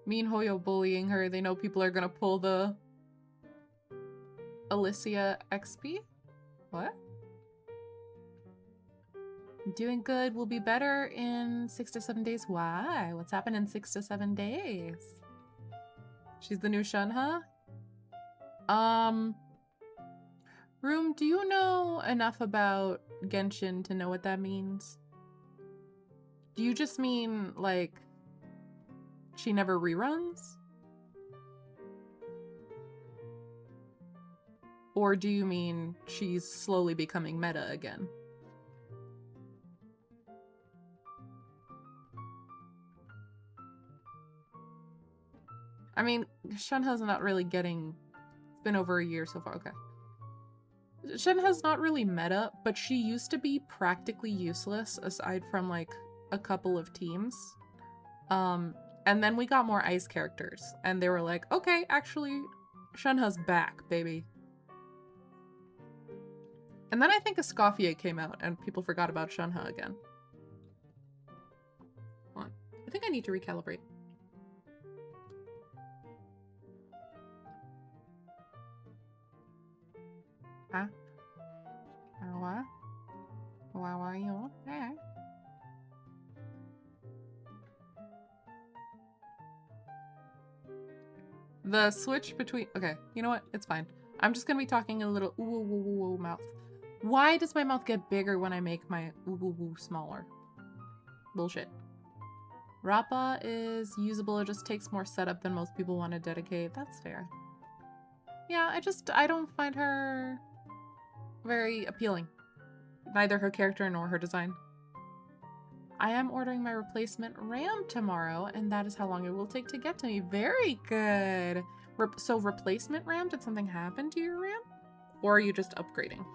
Speaker 3: Me and Hoyo bullying her. They know people are gonna pull the Alicia XP? What? Doing good. We'll be better in 6 to 7 days. Why? What's happened in 6 to 7 days? She's the new Shunha? Room, do you know enough about Genshin to know what that means? Do you just mean, like, she never reruns? Or do you mean she's slowly becoming meta again? I mean, Shunha's not really getting... It's been over a year so far, okay. Shunha's not really meta, but she used to be practically useless aside from, like, a couple of teams. And then we got more ice characters, and they were like, okay, actually, Shunha's back, baby. And then I think Escoffier came out, and people forgot about Shunha again. Hold on. I think I need to recalibrate. Huh? What? Why are you there? The switch between... Okay, you know what? It's fine. I'm just gonna be talking a little ooh mouth. Why does my mouth get bigger when I make my ooh smaller? Bullshit. Rappa is usable. It just takes more setup than most people want to dedicate. That's fair. Yeah, I don't find her very appealing. Neither her character nor her design. I am ordering my replacement RAM tomorrow, and that is how long it will take to get to me. Very good. So replacement RAM? Did something happen to your RAM? Or are you just upgrading?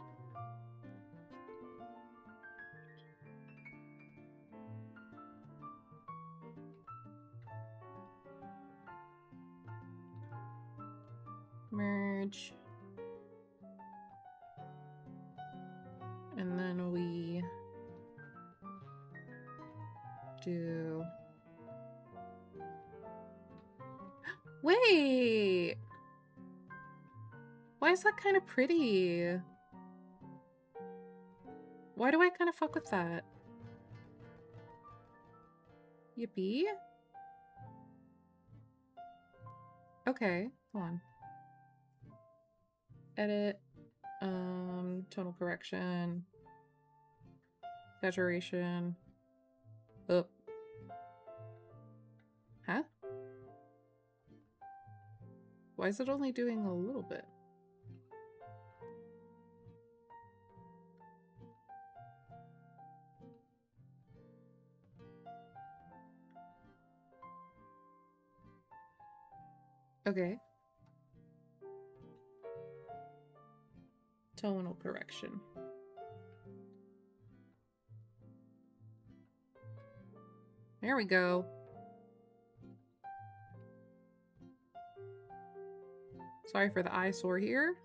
Speaker 3: Merge. And then we do... Wait! Why is that kind of pretty? Why do I kind of fuck with that? Yippee? Okay, hold on. Edit. Tonal correction. Saturation. Up. Huh? Why is it only doing a little bit? Okay. Tonal correction. There we go. Sorry for the eyesore here.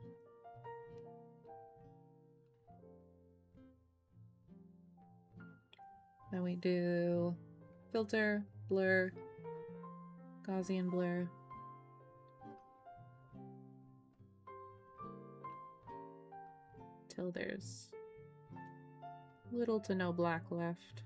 Speaker 1: Then we do filter, blur, Gaussian blur. Till there's little to no black left.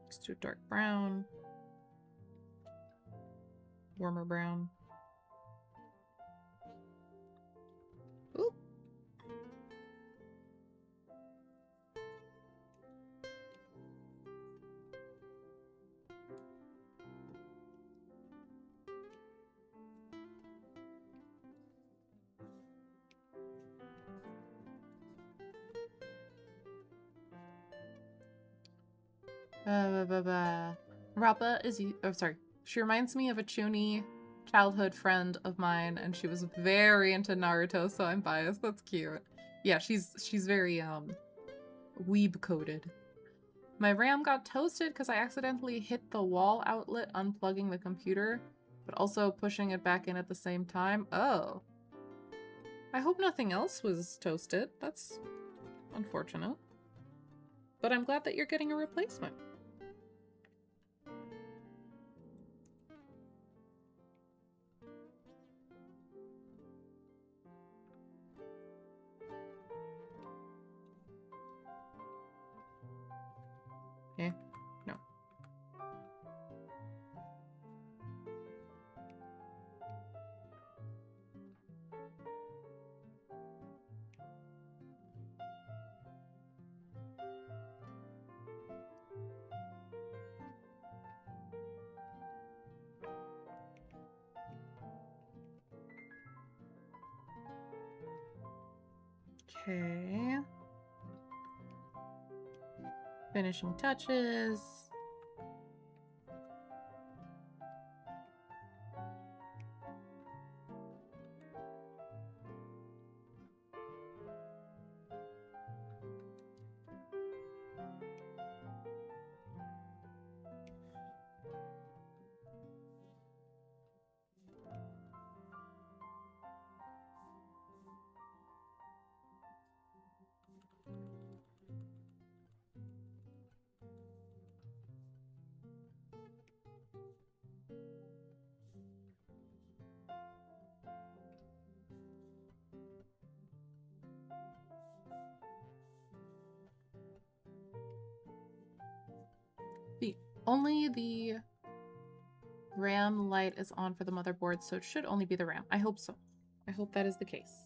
Speaker 1: Let's do dark brown. Warmer brown. Ooh. Rappa is oh sorry. She reminds me of a Chuni childhood friend of mine, and she was very into Naruto, so I'm biased. That's cute. Yeah, she's very weeb coded. My RAM got toasted because I accidentally hit the wall outlet unplugging the computer, but also pushing it back in at the same time. Oh. I hope nothing else was toasted. That's unfortunate. But I'm glad that you're getting a replacement. Okay. No. Okay. Finishing touches. Only the RAM light is on for the motherboard, so it should only be the RAM. I hope so. I hope that is the case.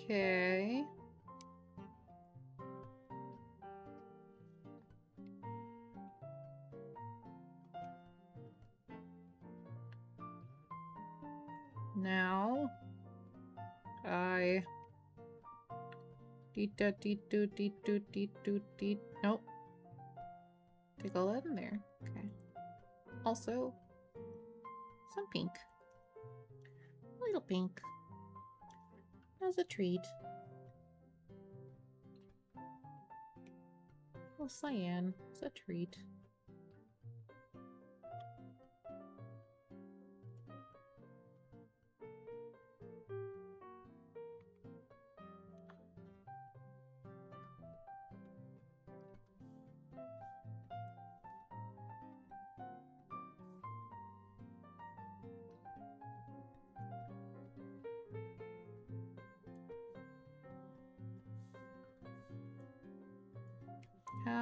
Speaker 1: Okay. Now I nope. Take all that in there. Okay. Also, some pink. A little pink. As a treat. Oh, cyan. It's a treat.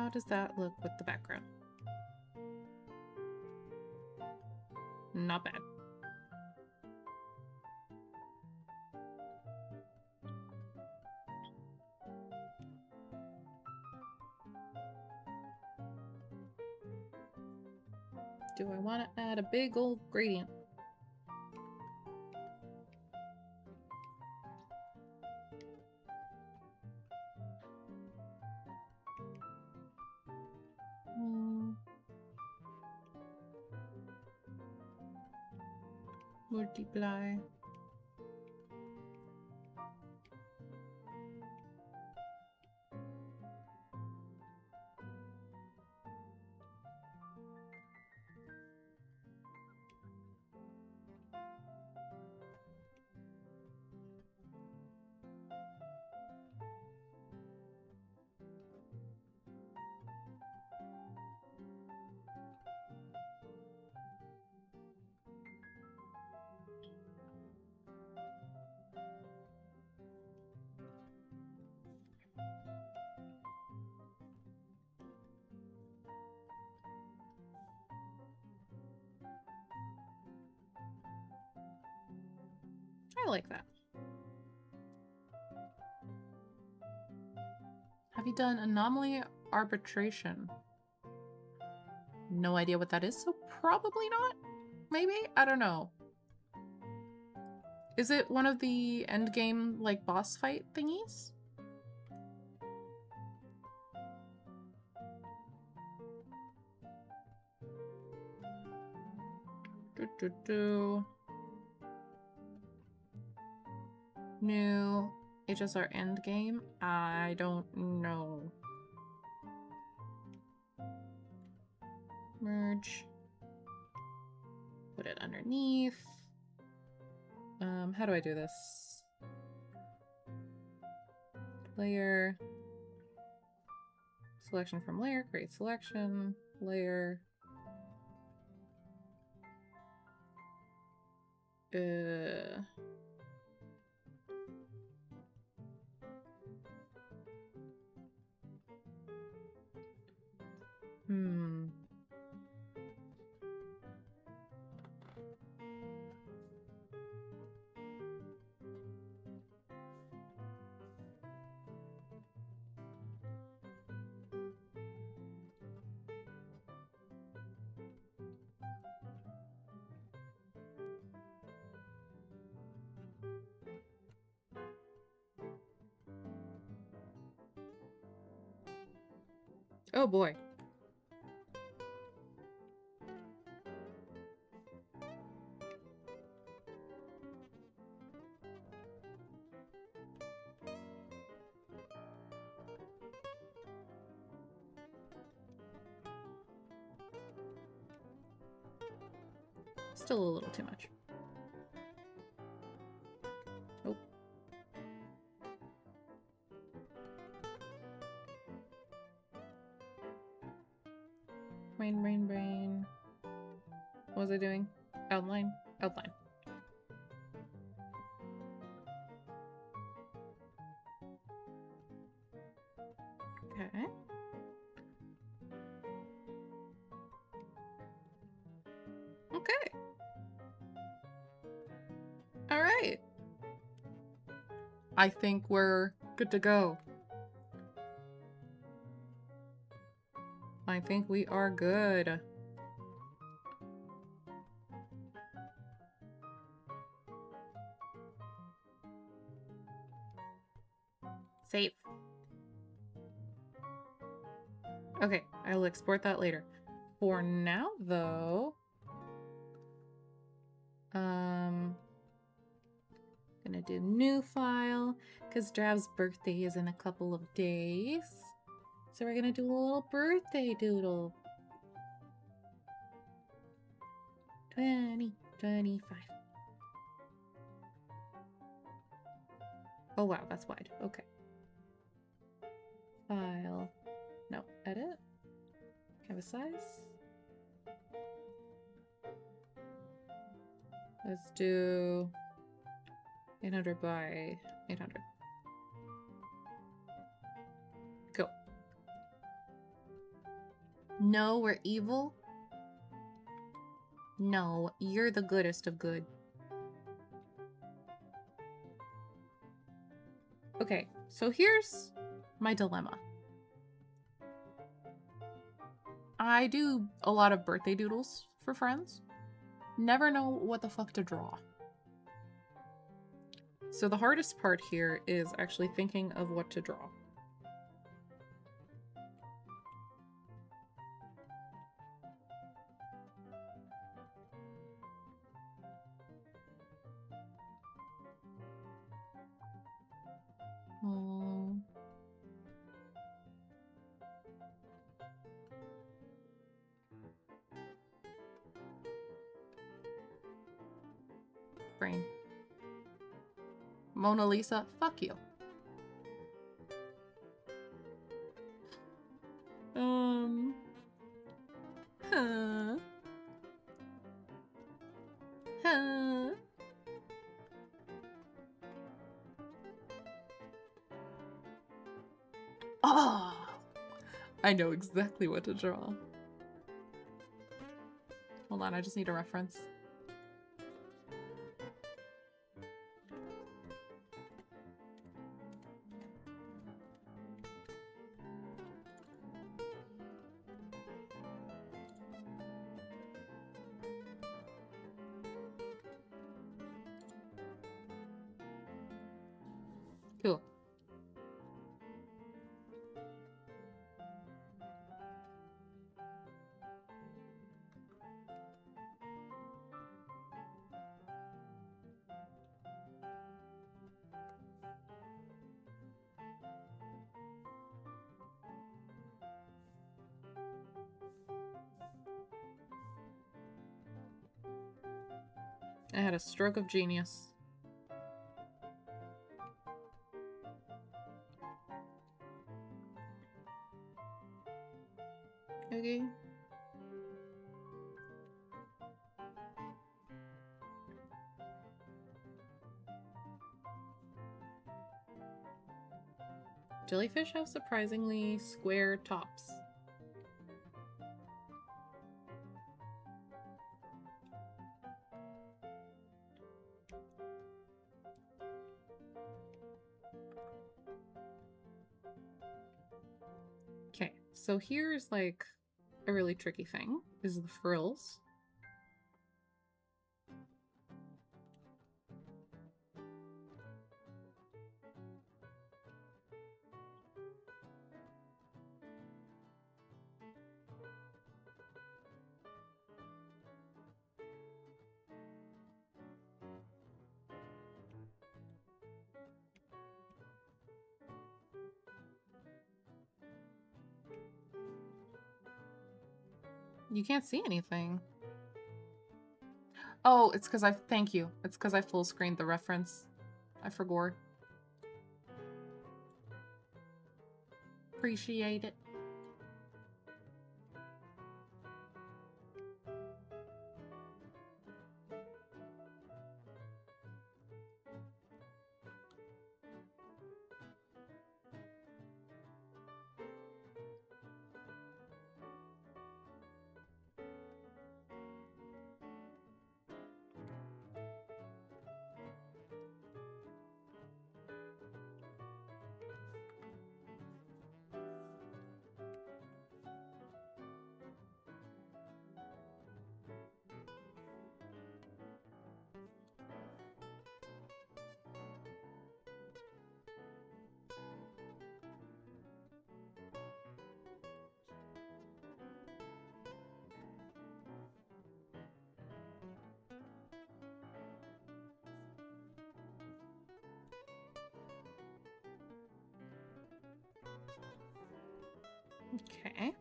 Speaker 1: How does that look with the background? Not bad. Do I want to add a big old gradient? Multiply. I like that. Have you done anomaly arbitration? No idea what that is, so probably not. Maybe? I don't know. Is it one of the endgame, like, boss fight thingies? New HSR endgame? I don't know. Merge. Put it underneath. How do I do this? Layer. Selection from layer. Create selection. Layer. Oh boy. Still a little too much. Oh. Brain. What was I doing? Outline. Okay. Okay. All right. I think we're good to go. I think we are good. Save. Okay, I will export that later. For now, though, gonna do new file because Drav's birthday is in a couple of days. So we're gonna do a little birthday doodle. 2025. Oh wow, that's wide. Okay. File. No, edit. Canvas size. Let's do 800 by 800. Go. No, we're evil? No, you're the goodest of good. Okay, so here's my dilemma. I do a lot of birthday doodles for friends. Never know what the fuck to draw. So the hardest part here is actually thinking of what to draw. Brain. Mona Lisa, fuck you. Huh. Huh. Oh, I know exactly what to draw. Hold on, I just need a reference. Cool. I had a stroke of genius. Okay. Jellyfish have surprisingly square tops. Okay, so here's like a really tricky thing, is the frills. You can't see anything. Oh, it's because thank you. It's because I full screened the reference. I forgot. Appreciate it. Okay.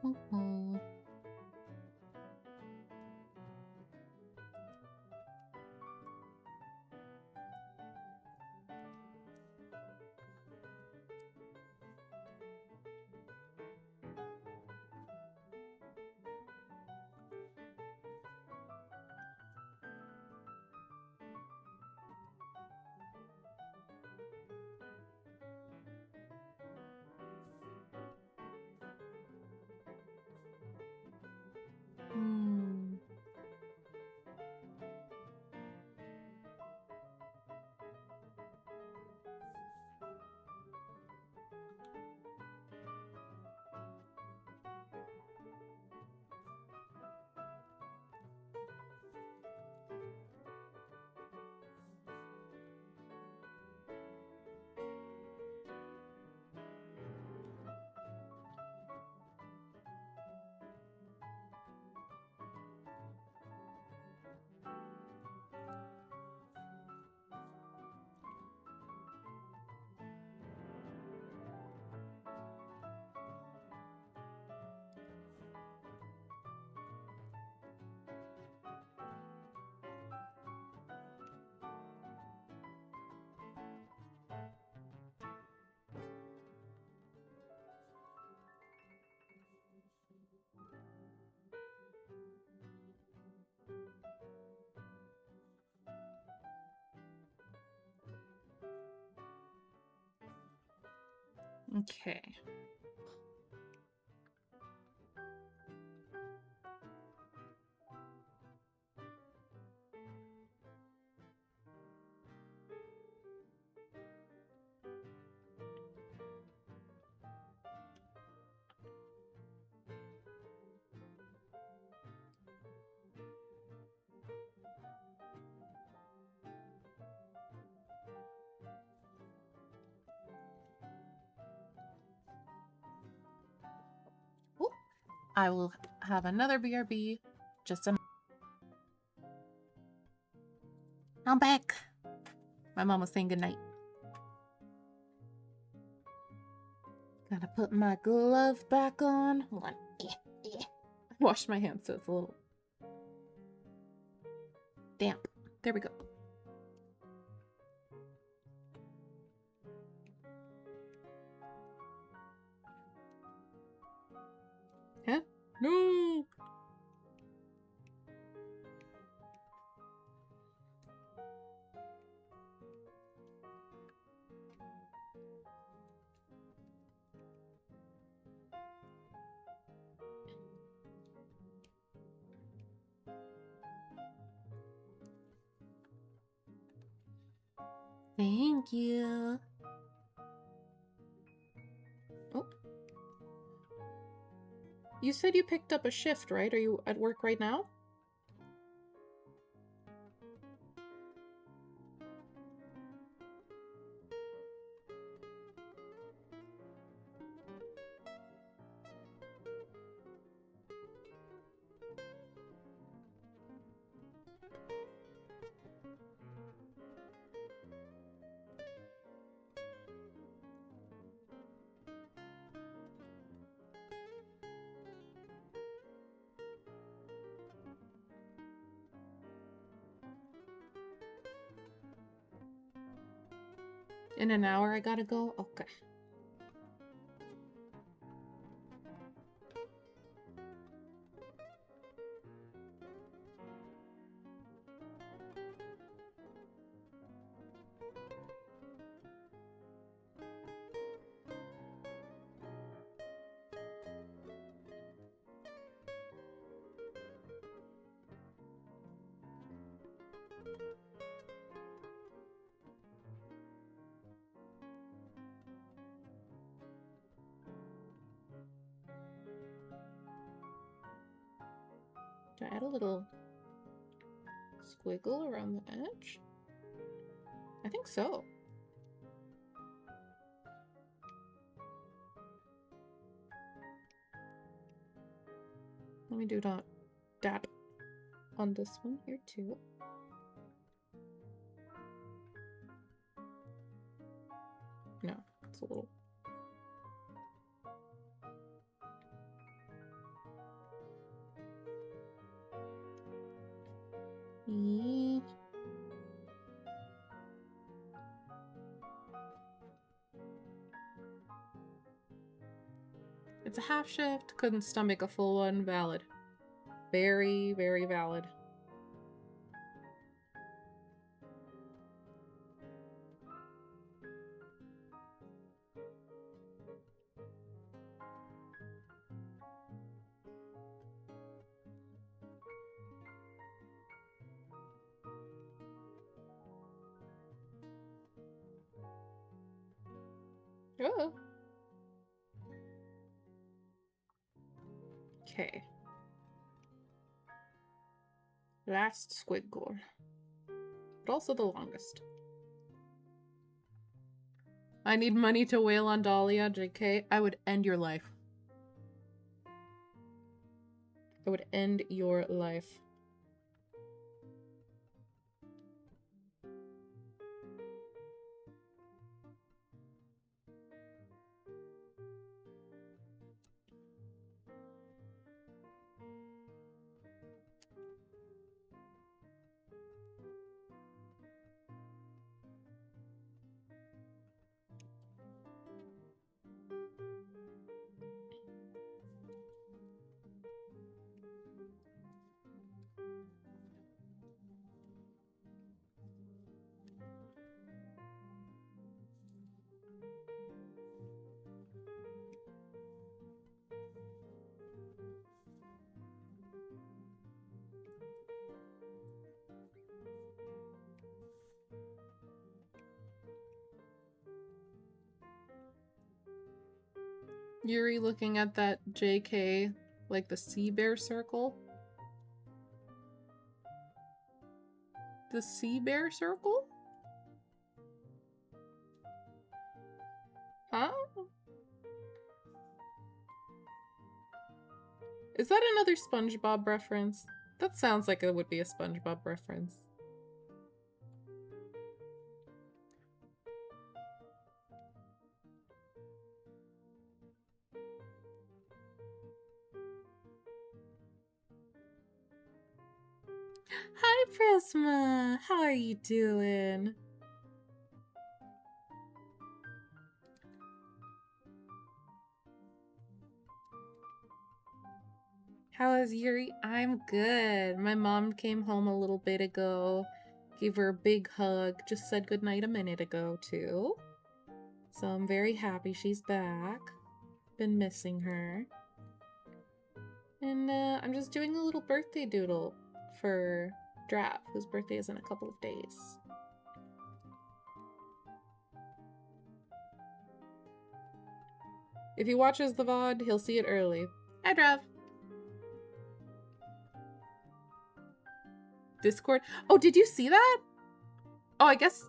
Speaker 3: Mm-hmm. Hmm. Okay. Ooh. I will have another BRB. Just a. I'm back. My mom was saying goodnight. Gotta put my glove back on. Hold on. Wash my hands so it's a little damp. There we go. Huh? No! Thank you. Oh. You said you picked up a shift, right? Are you at work right now? In an hour I gotta go? Okay. Do I add a little squiggle around the edge? I think so. Let me do that on this one here too. No, it's a little. It's a half shift. Couldn't stomach a full one. Valid. Very, very valid. Oh. Okay. Last squiggle. But also the longest. I need money to wail on Dahlia, JK. I would end your life. I would end your life. Yuri looking at that JK, like the sea bear circle. The sea bear circle? Huh? Is that another SpongeBob reference? That sounds like it would be a SpongeBob reference. Hi, Prisma! How are you doing? How is Yuri? I'm good. My mom came home a little bit ago. Gave her a big hug. Just said goodnight a minute ago, too. So I'm very happy she's back. Been missing her. And I'm just doing a little birthday doodle for Drav, whose birthday is in a couple of days. If he watches the VOD, he'll see it early. Hi, Drav. Discord. Oh, did you see that? Oh, I guess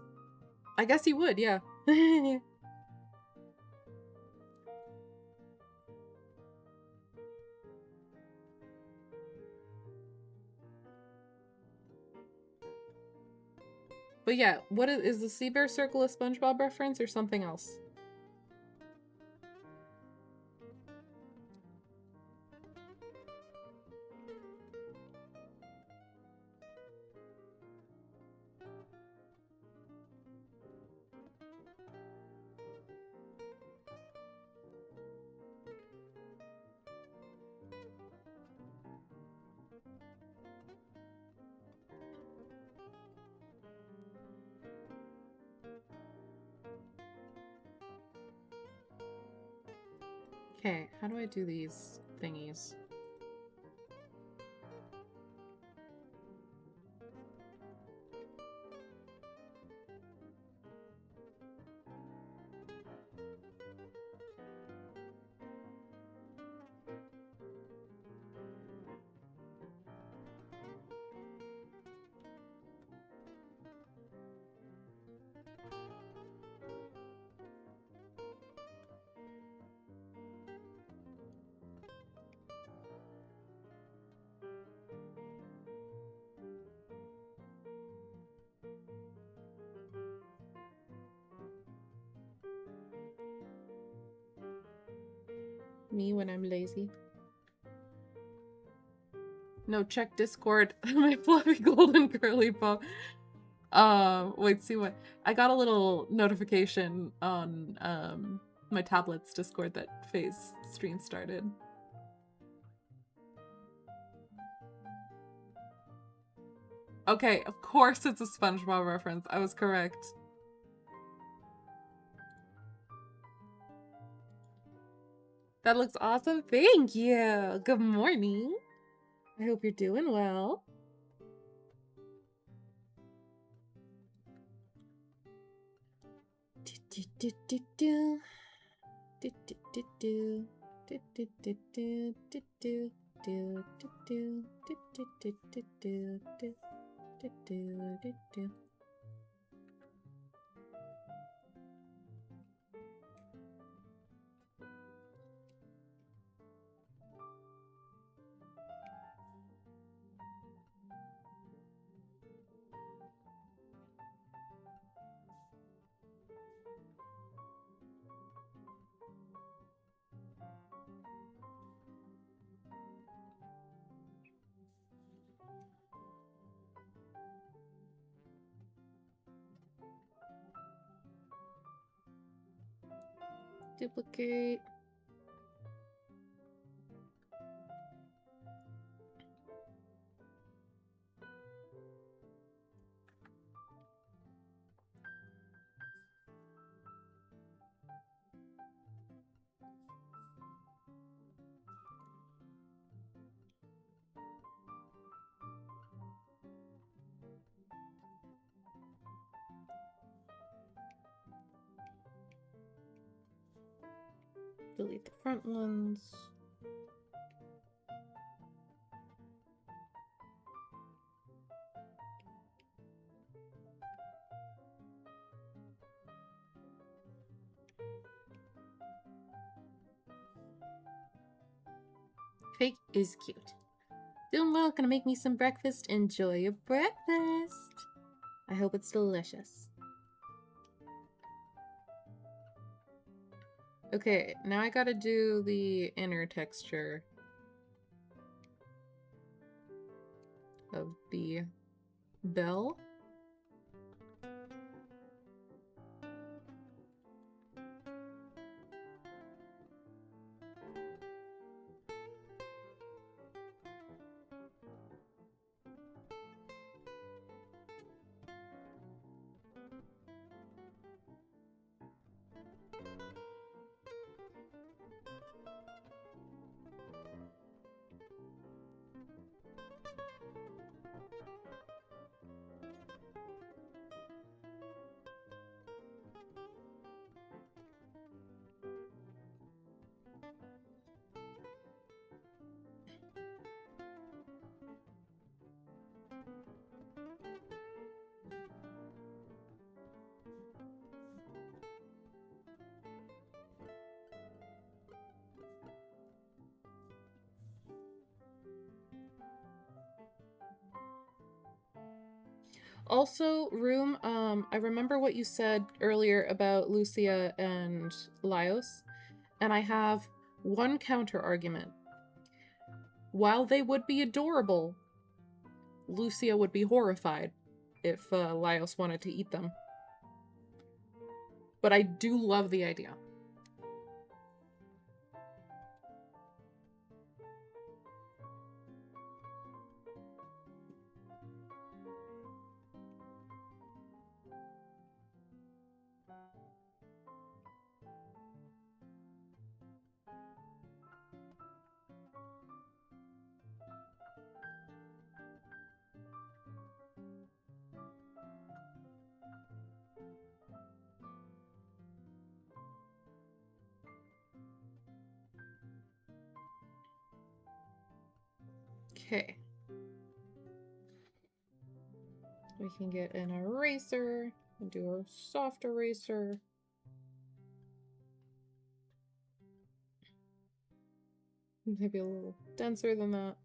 Speaker 3: you would, yeah. But yeah, what is the Sea Bear Circle a SpongeBob reference or something else? Okay, how do I do these thingies? Me when I'm lazy. No, check Discord. My fluffy golden curly paw. Wait, see what? I got a little notification on my tablet's Discord that Faye's stream started. Okay, of course it's a SpongeBob reference. I was correct. That looks awesome. Thank you. Good morning. I hope you're doing well. Duplicate. Delete the front ones. Fake is cute. Doing well, gonna make me some breakfast. Enjoy your breakfast. I hope it's delicious. Okay, now I gotta do the inner texture of the bell. Also, Room, I remember what you said earlier about Lucia and Laios, and I have one counter argument. While they would be adorable, Lucia would be horrified if Laios wanted to eat them. But I do love the idea. Okay. We can get an eraser and do a soft eraser. Maybe a little denser than that.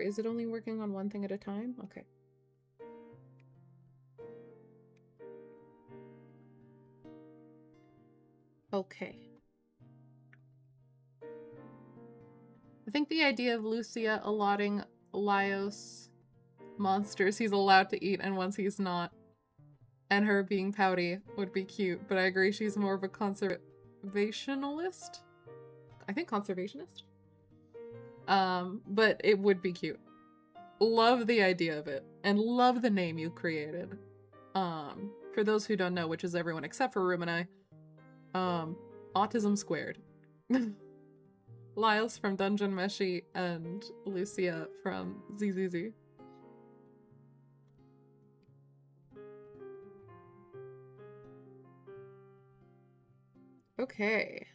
Speaker 3: Is it only working on one thing at a time? Okay. Okay. I think the idea of Lucia allotting Laios monsters he's allowed to eat and ones he's not. And her being pouty would be cute, but I agree she's more of a conservationalist? I think conservationist? But it would be cute. Love the idea of it, and love the name you created. For those who don't know, which is everyone except for Room and I, Autism Squared. Lyles from Dungeon Meshi and Lucia from ZZZ. Okay.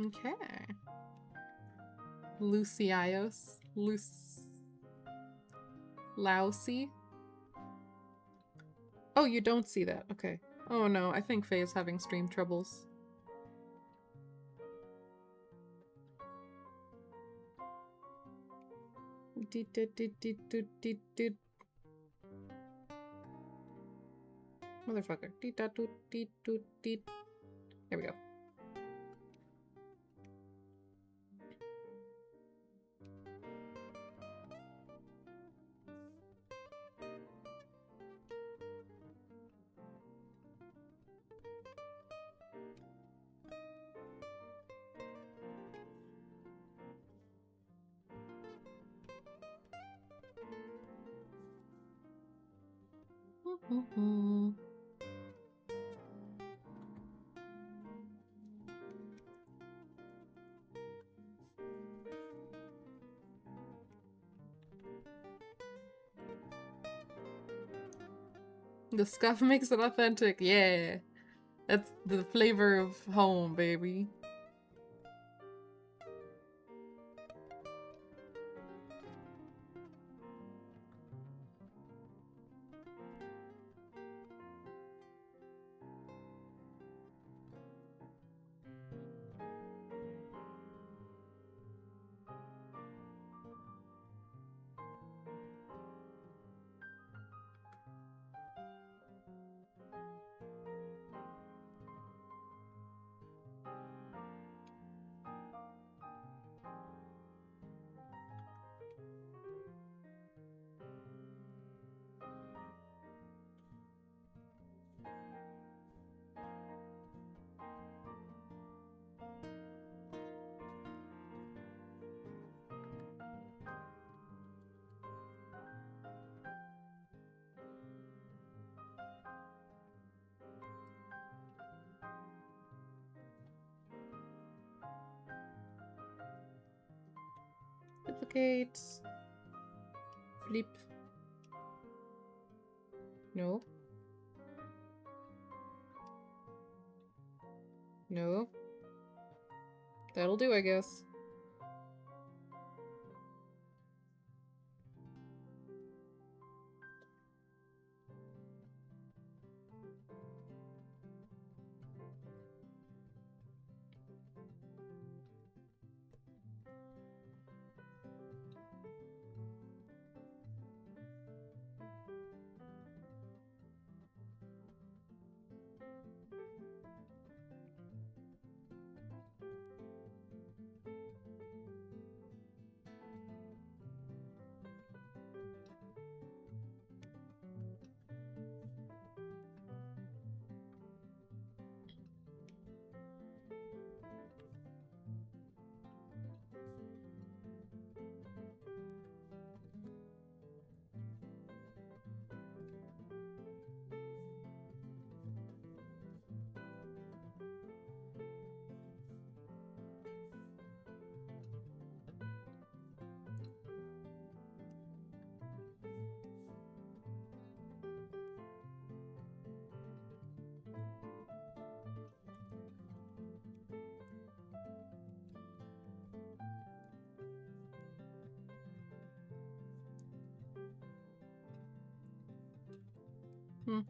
Speaker 3: Okay. Luciaios. Lousy. Oh, you don't see that. Okay. Oh no, I think Faye's having stream troubles. Motherfucker. There we go. The scuff makes it authentic. Yeah. That's the flavor of home, baby. Duplicate. Flip. No. No. That'll do, I guess. Hmm.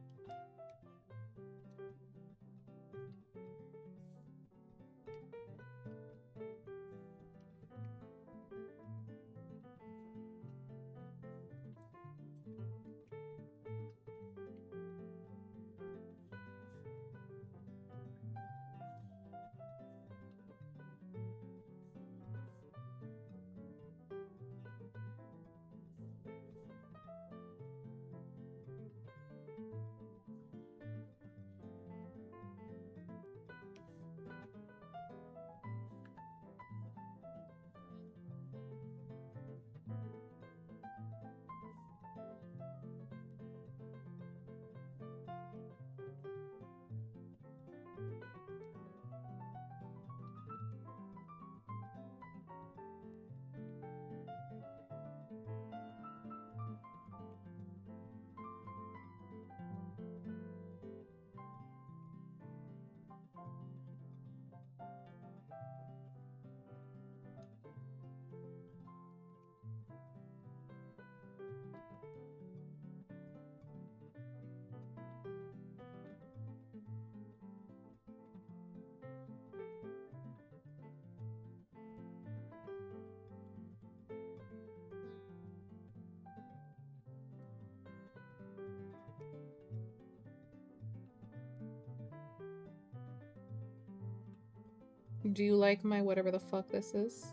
Speaker 3: Do you like my whatever the fuck this is?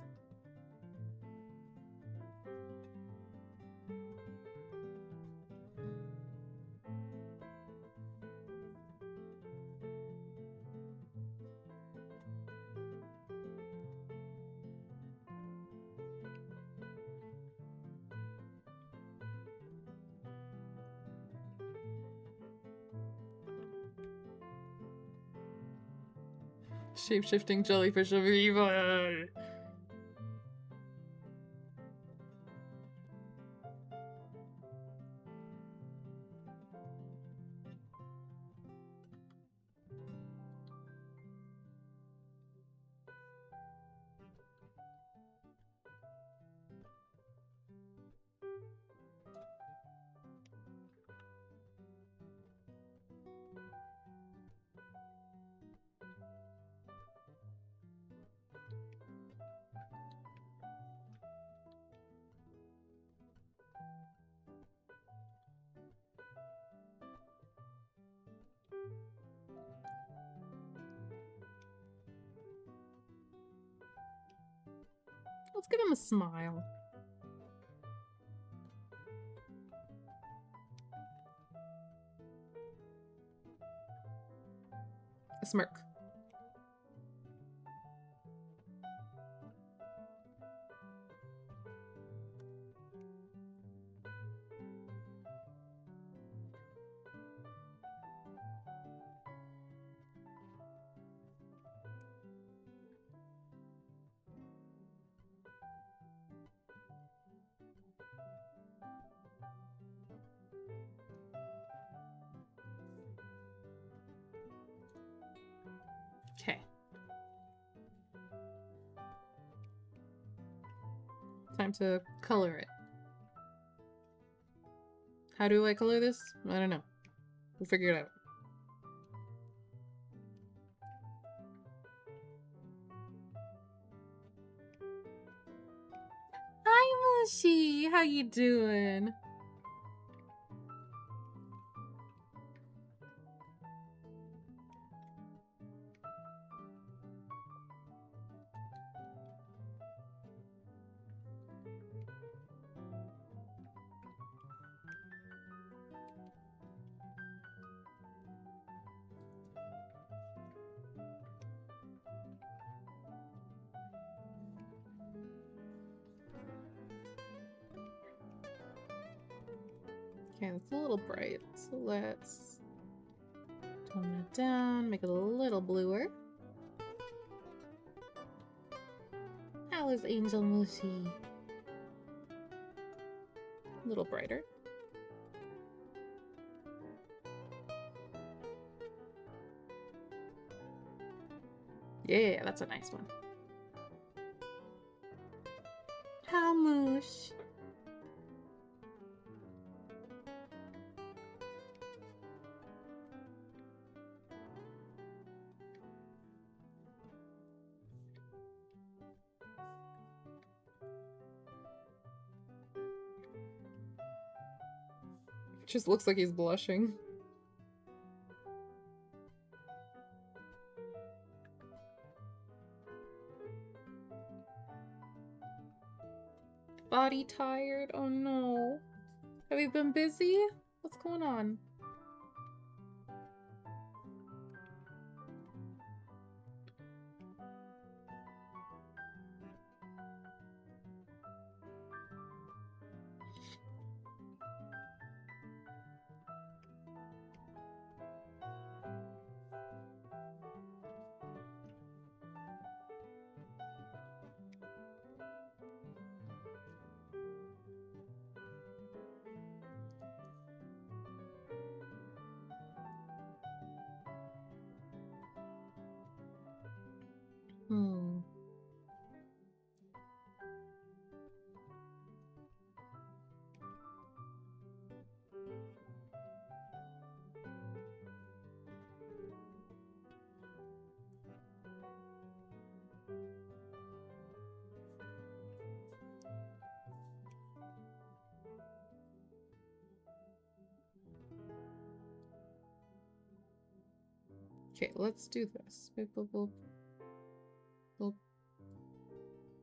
Speaker 3: Shape-shifting jellyfish of evil. Let's give him a smile. A smirk. Okay. Time to color it. How do I color this? I don't know. We'll figure it out. Hi, Mushy. How you doing? Okay, that's a little bright, so let's tone it down, make it a little bluer. How is Angel Mushy? A little brighter. Yeah, that's a nice one. How Moosh? Just looks like he's blushing. Body tired? Oh no. Have you been busy? What's going on? Okay, let's do this. Boop, boop, boop. Boop.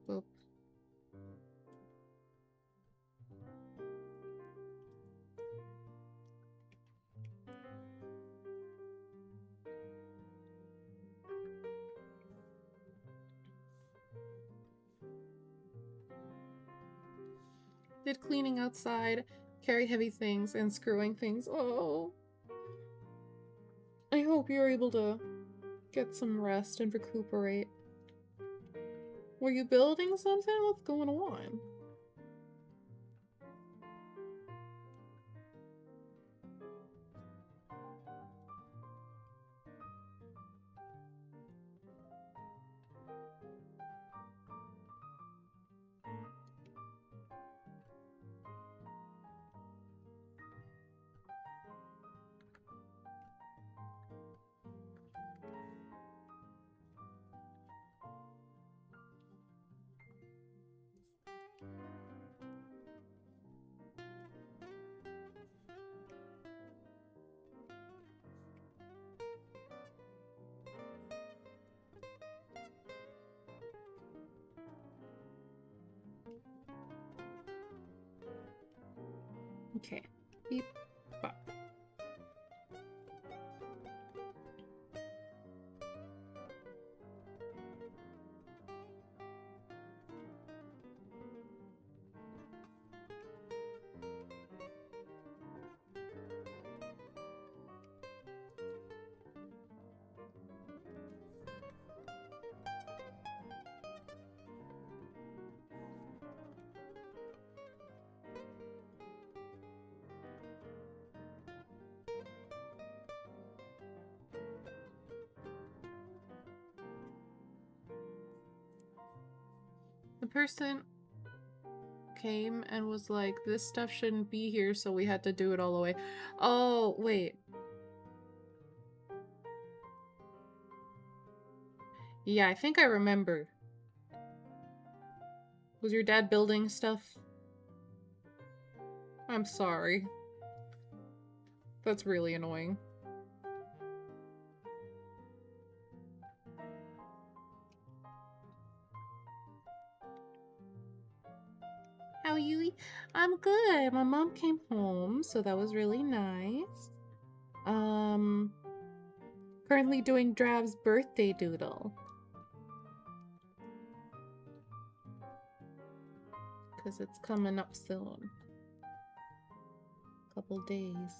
Speaker 3: Boop. Did cleaning outside, carry heavy things, and screwing things. Oh. I hope you're able to get some rest and recuperate. Were you building something? What's going on? Okay. Beep. Bop. The person came and was like, this stuff shouldn't be here, so we had to do it all the way. Oh, wait. Yeah, I think I remember. Was your dad building stuff? I'm sorry. That's really annoying. How are you? I'm good. My mom came home, so that was really nice. Currently doing Drav's birthday doodle. Because it's coming up soon. Couple days.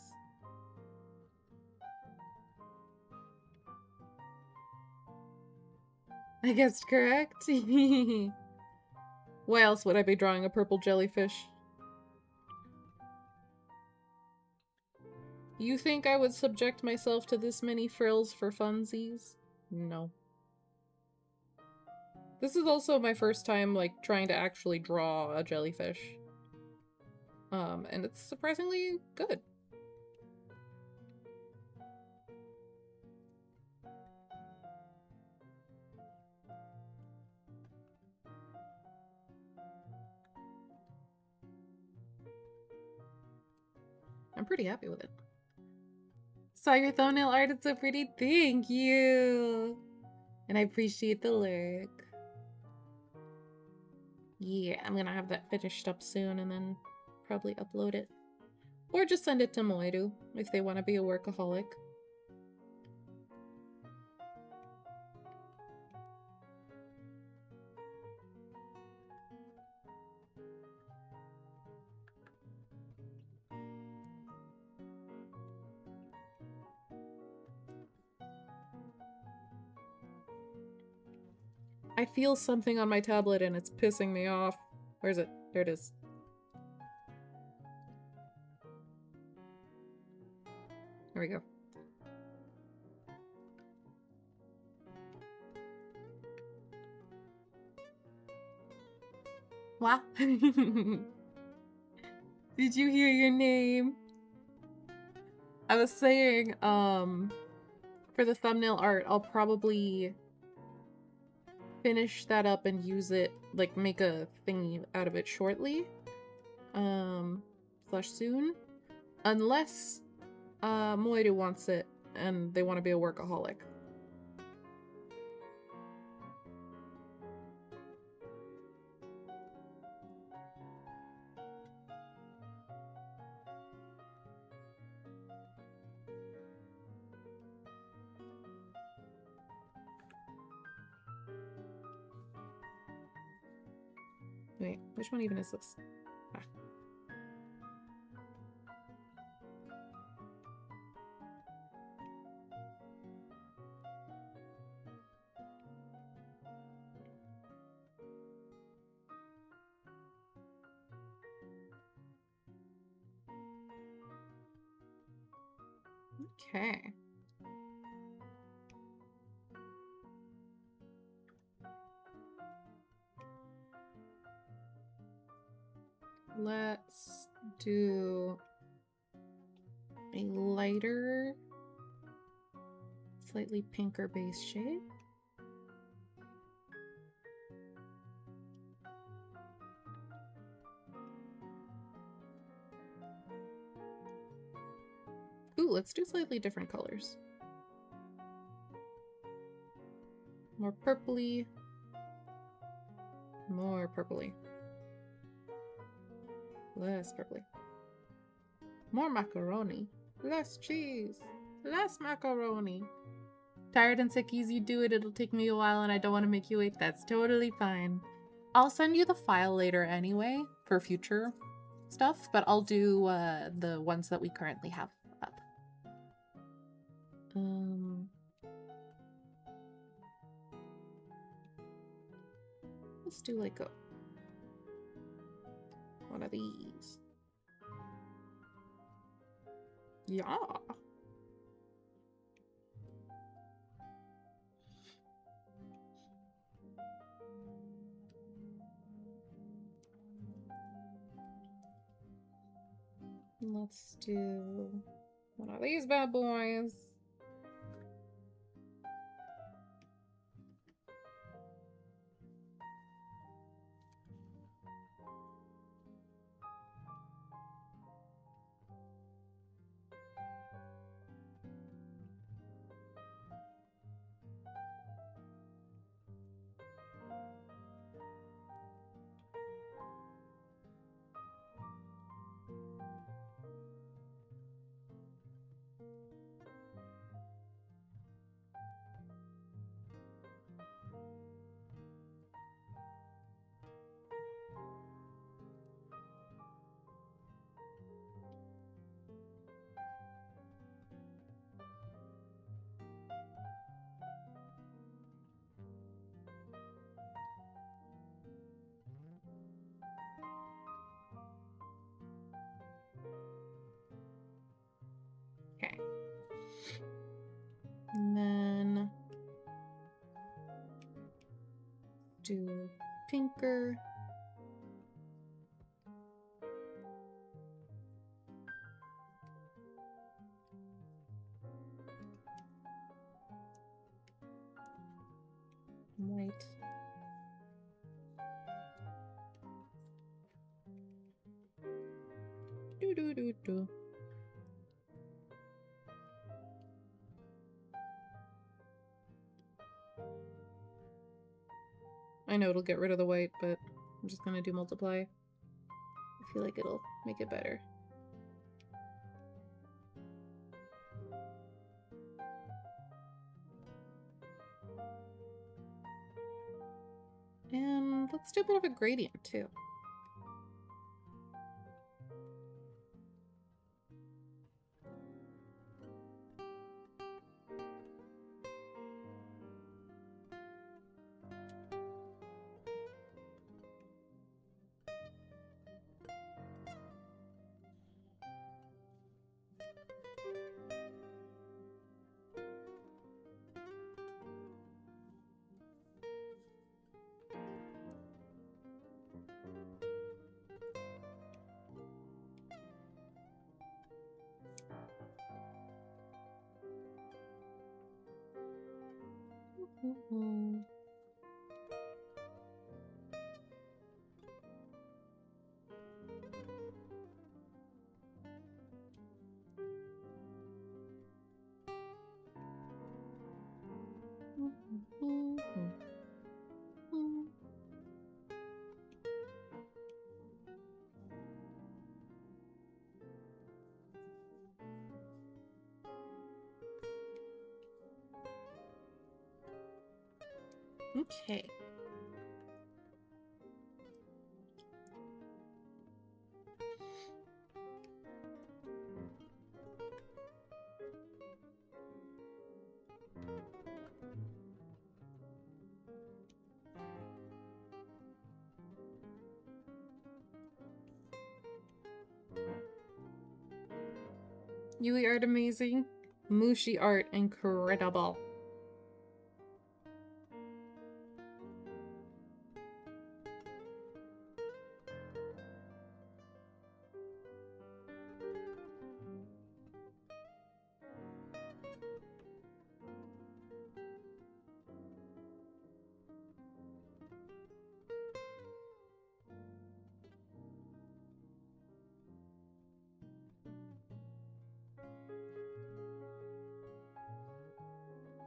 Speaker 3: I guessed correct. Why else would I be drawing a purple jellyfish? You think I would subject myself to this many frills for funsies? No. This is also my first time, like, trying to actually draw a jellyfish. And it's surprisingly good. I'm pretty happy with it. Saw your thumbnail art, it's so pretty. Thank you. And I appreciate the lurk. Yeah, I'm gonna have that finished up soon and then probably upload it. Or just send it to Moiru if they want to be a workaholic. I feel something on my tablet and it's pissing me off. Where is it? There it is. There we go. Wow. Did you hear your name? I was saying, for the thumbnail art, I'll probably finish that up and use it, like make a thingy out of it shortly. Slash soon. Unless, Moiru wants it and they want to be a workaholic. Wait, which one even is this? Ah. Okay. Let's do a lighter, slightly pinker base shade. Ooh, let's do slightly different colors. More purpley. More purpley. Less purpley. More macaroni. Less cheese. Less macaroni. Tired and sick, easy, do it. It'll take me a while and I don't want to make you wait. That's totally fine. I'll send you the file later anyway for future stuff, but I'll do the ones that we currently have up. Let's do like one of these. Yeah. Let's do one of these bad boys. Okay. And then do pinker. White. Do do do do. know it'll get rid of the white, but I'm just gonna do multiply. I feel like it'll make it better. And let's do a bit of a gradient too. Mm-hmm. Okay. Yui art amazing. Mushi art incredible.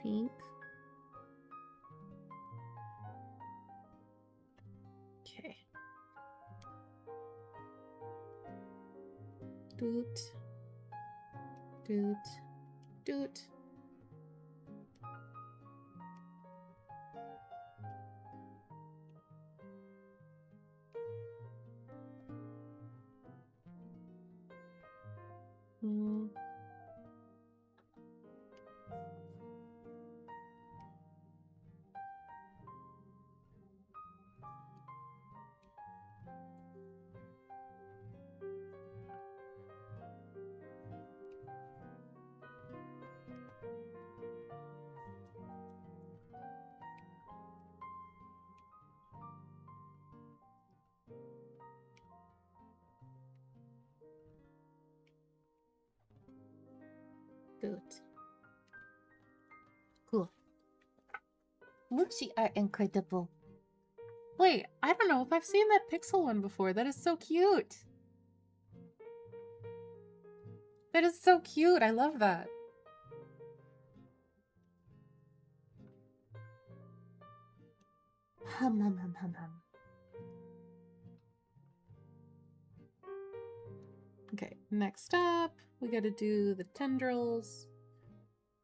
Speaker 3: Pink. Okay. Doot. Doot. Doot. Hmm. Good. Cool. Mushi art incredible. Wait, I don't know if I've seen that pixel one before. That is so cute. That is so cute. I love that. Hum hum hum hum hum. Okay, next up, we gotta do the tendrils,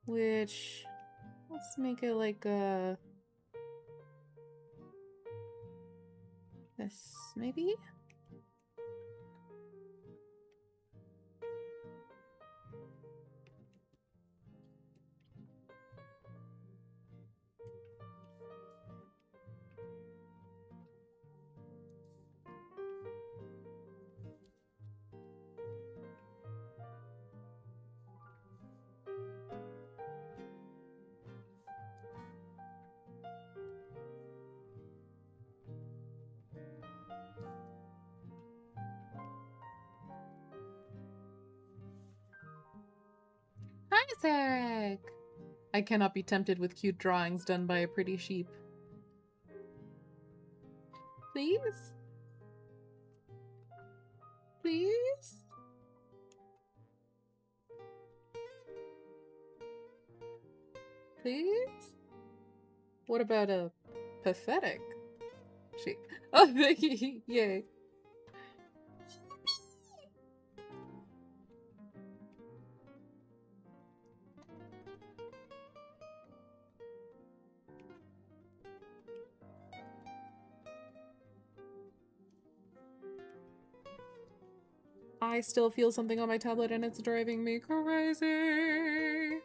Speaker 3: which, let's make it like a, this, maybe? Hi, Zarek! I cannot be tempted with cute drawings done by a pretty sheep. Please? Please? Please? What about a pathetic?
Speaker 1: She. Oh, yay. I still feel something on my tablet and it's driving me crazy.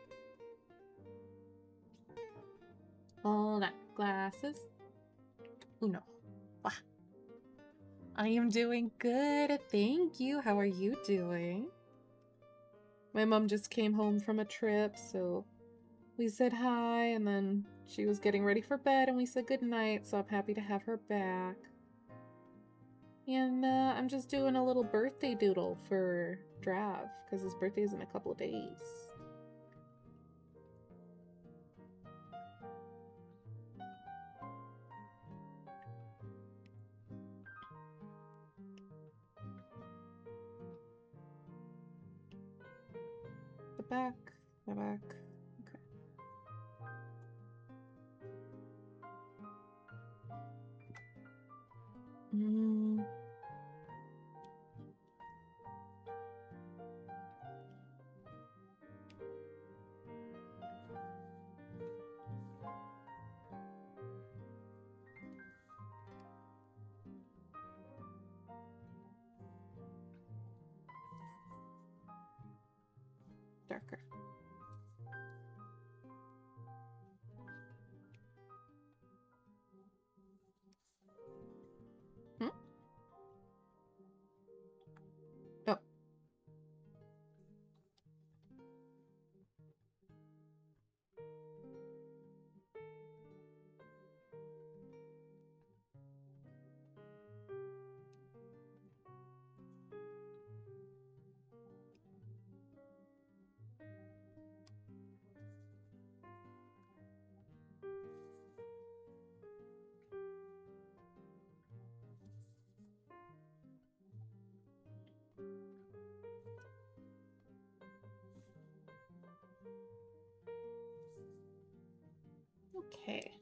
Speaker 1: Hold on. Glasses. Uno. Wah. I am doing good. Thank you. How are you doing? My mom just came home from a trip, so we said hi, and then she was getting ready for bed, and we said goodnight, so I'm happy to have her back. And I'm just doing a little birthday doodle for Drav, because his birthday's in a couple of days. The back. Okay. Darker. Hmm? Oh. Okay.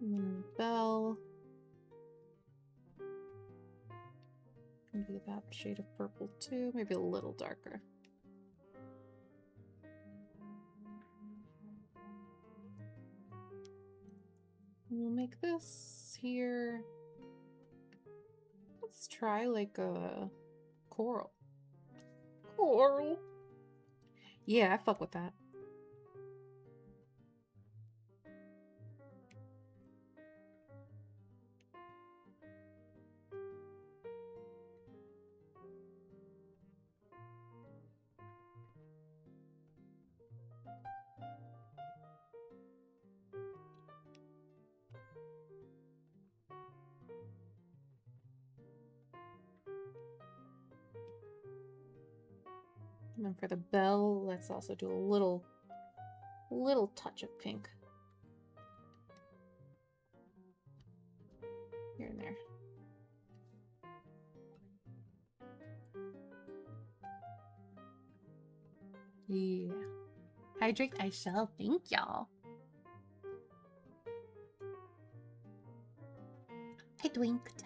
Speaker 1: And then bell. Maybe that shade of purple too. Maybe a little darker. We'll make this here. Let's try like a coral. Coral. Yeah, I fuck with that. And then for the bell, let's also do a little touch of pink. Here and there. Yeah. Hydrate I shall. Thank y'all. I twinked.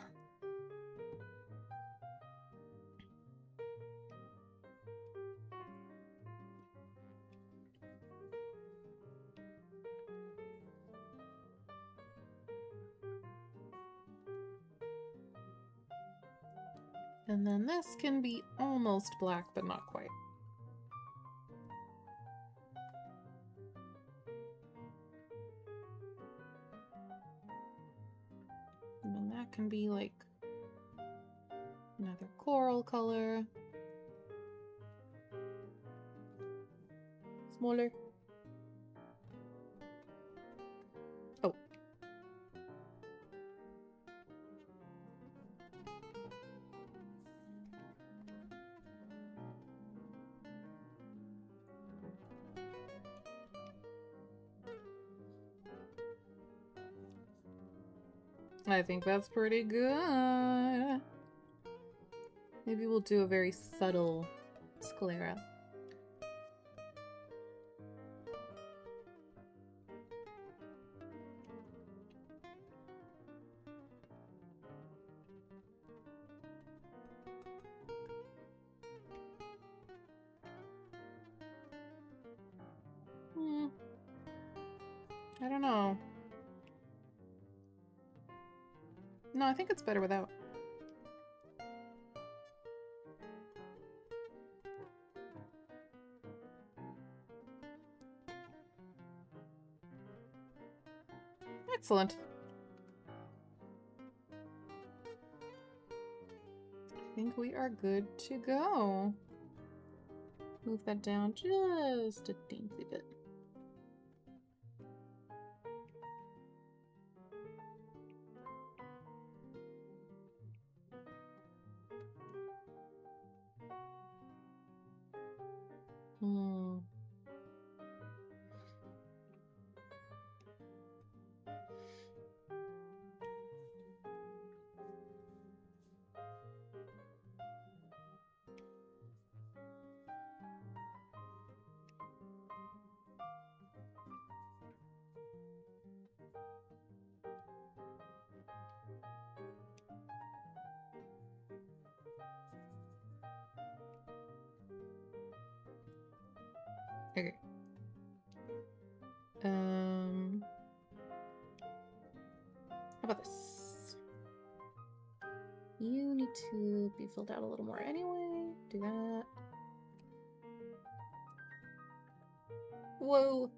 Speaker 1: And then this can be almost black, but not quite. And then that can be like another coral color. Smaller. Oh. I think that's pretty good. Maybe we'll do a very subtle sclera.
Speaker 3: know. No, I think it's better without. Excellent. I think we are good to go. Move that down just a teensy bit. Hmm. Okay. How about this? You need to be filled out a little more anyway. Do that. Whoa.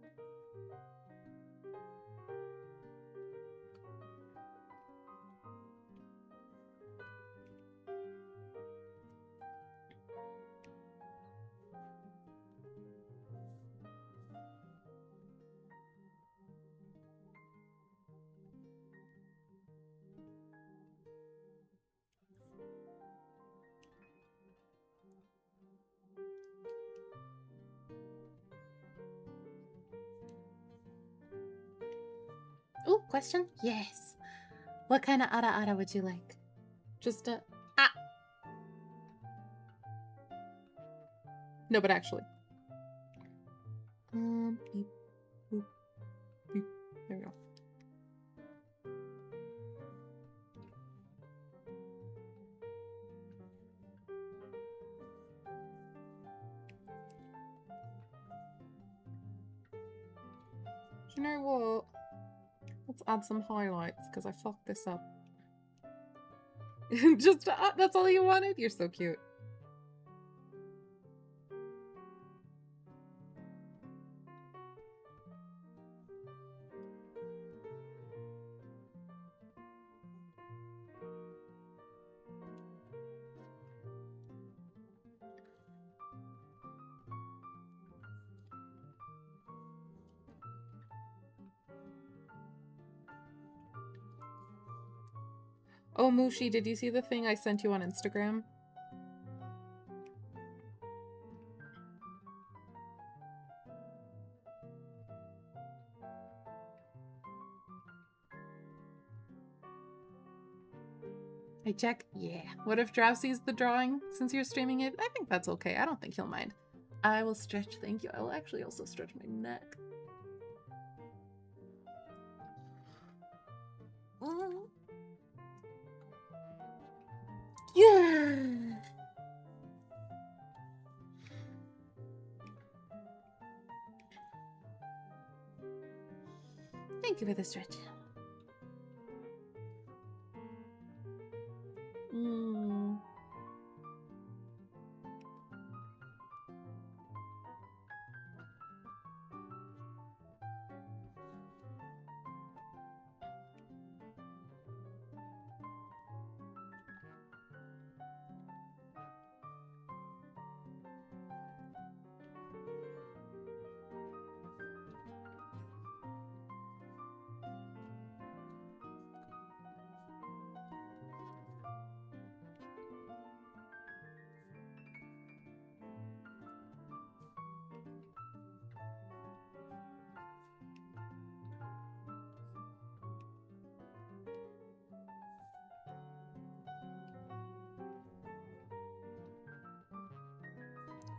Speaker 3: Ooh, question? Yes. What kind of ara would you like? Just a... Ah! No, but actually. Beep, boop, beep. There we go. Do you know what? Let's add some highlights, because I fucked this up. Just, that's all you wanted? You're so cute. Oh, Mushi, did you see the thing I sent you on Instagram? I check? Yeah. What if Drav sees the drawing since you're streaming it? I think that's okay. I don't think he'll mind. I will stretch. Thank you. I will actually also stretch my neck. Yeah. Thank you for the stretch.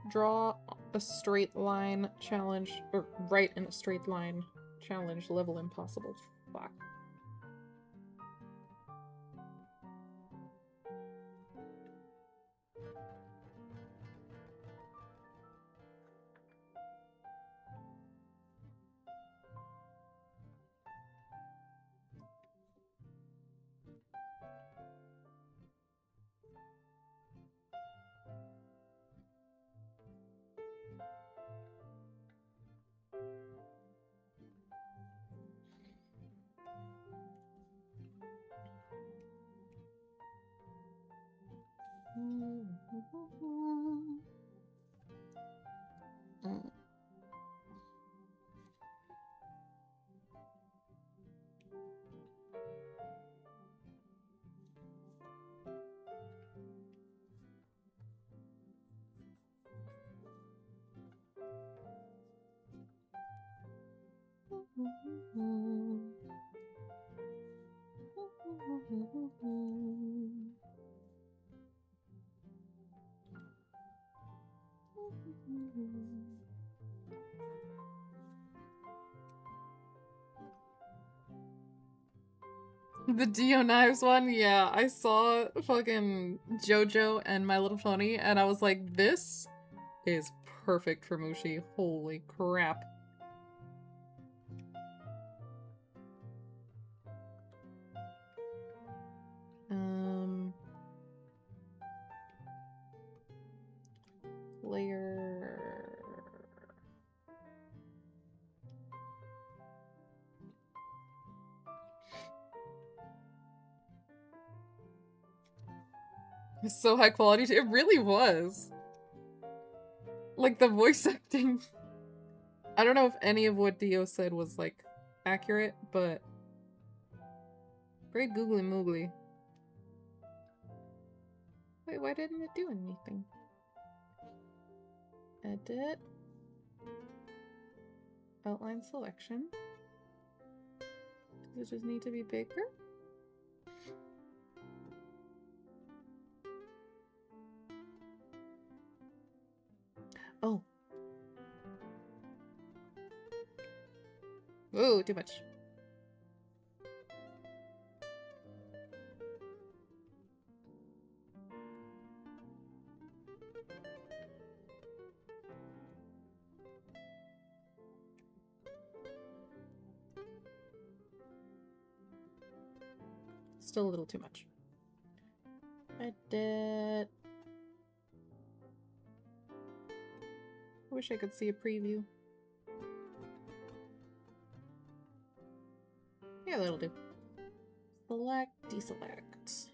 Speaker 3: Draw a straight line challenge, or write in a straight line challenge level impossible. Fuck. The Dio Knives one? Yeah, I saw fucking JoJo and My Little Pony, and I was like, this is perfect for Mushi. Holy crap. Layer... It's so high quality. It really was. Like, the voice acting. I don't know if any of what Dio said was, like, accurate, but... Great googly moogly. Wait, why didn't it do anything? Edit. Outline selection. Does it just need to be bigger? Oh. Ooh, too much. Still a little too much. Edit. I wish I could see a preview. Yeah, that'll do. Select, deselect.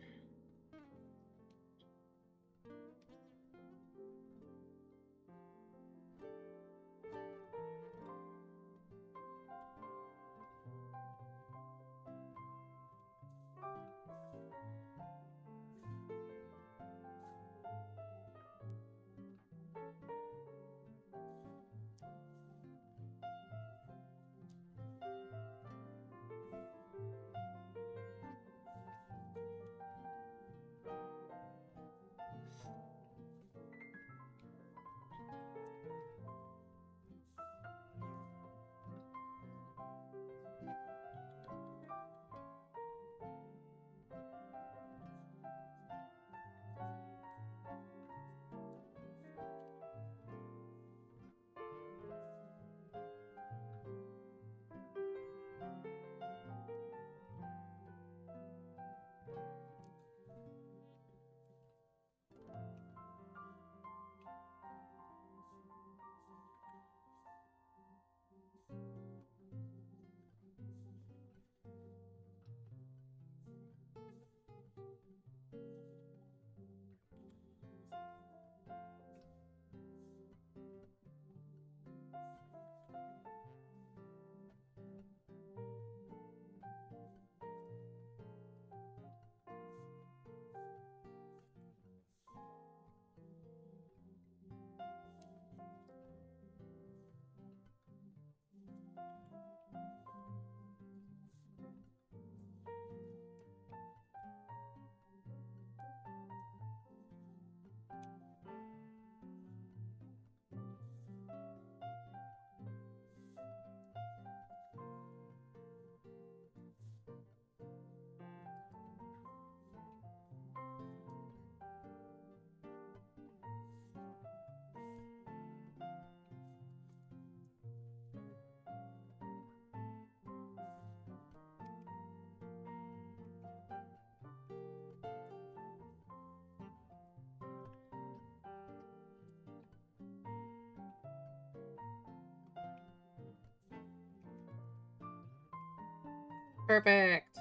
Speaker 3: Perfect.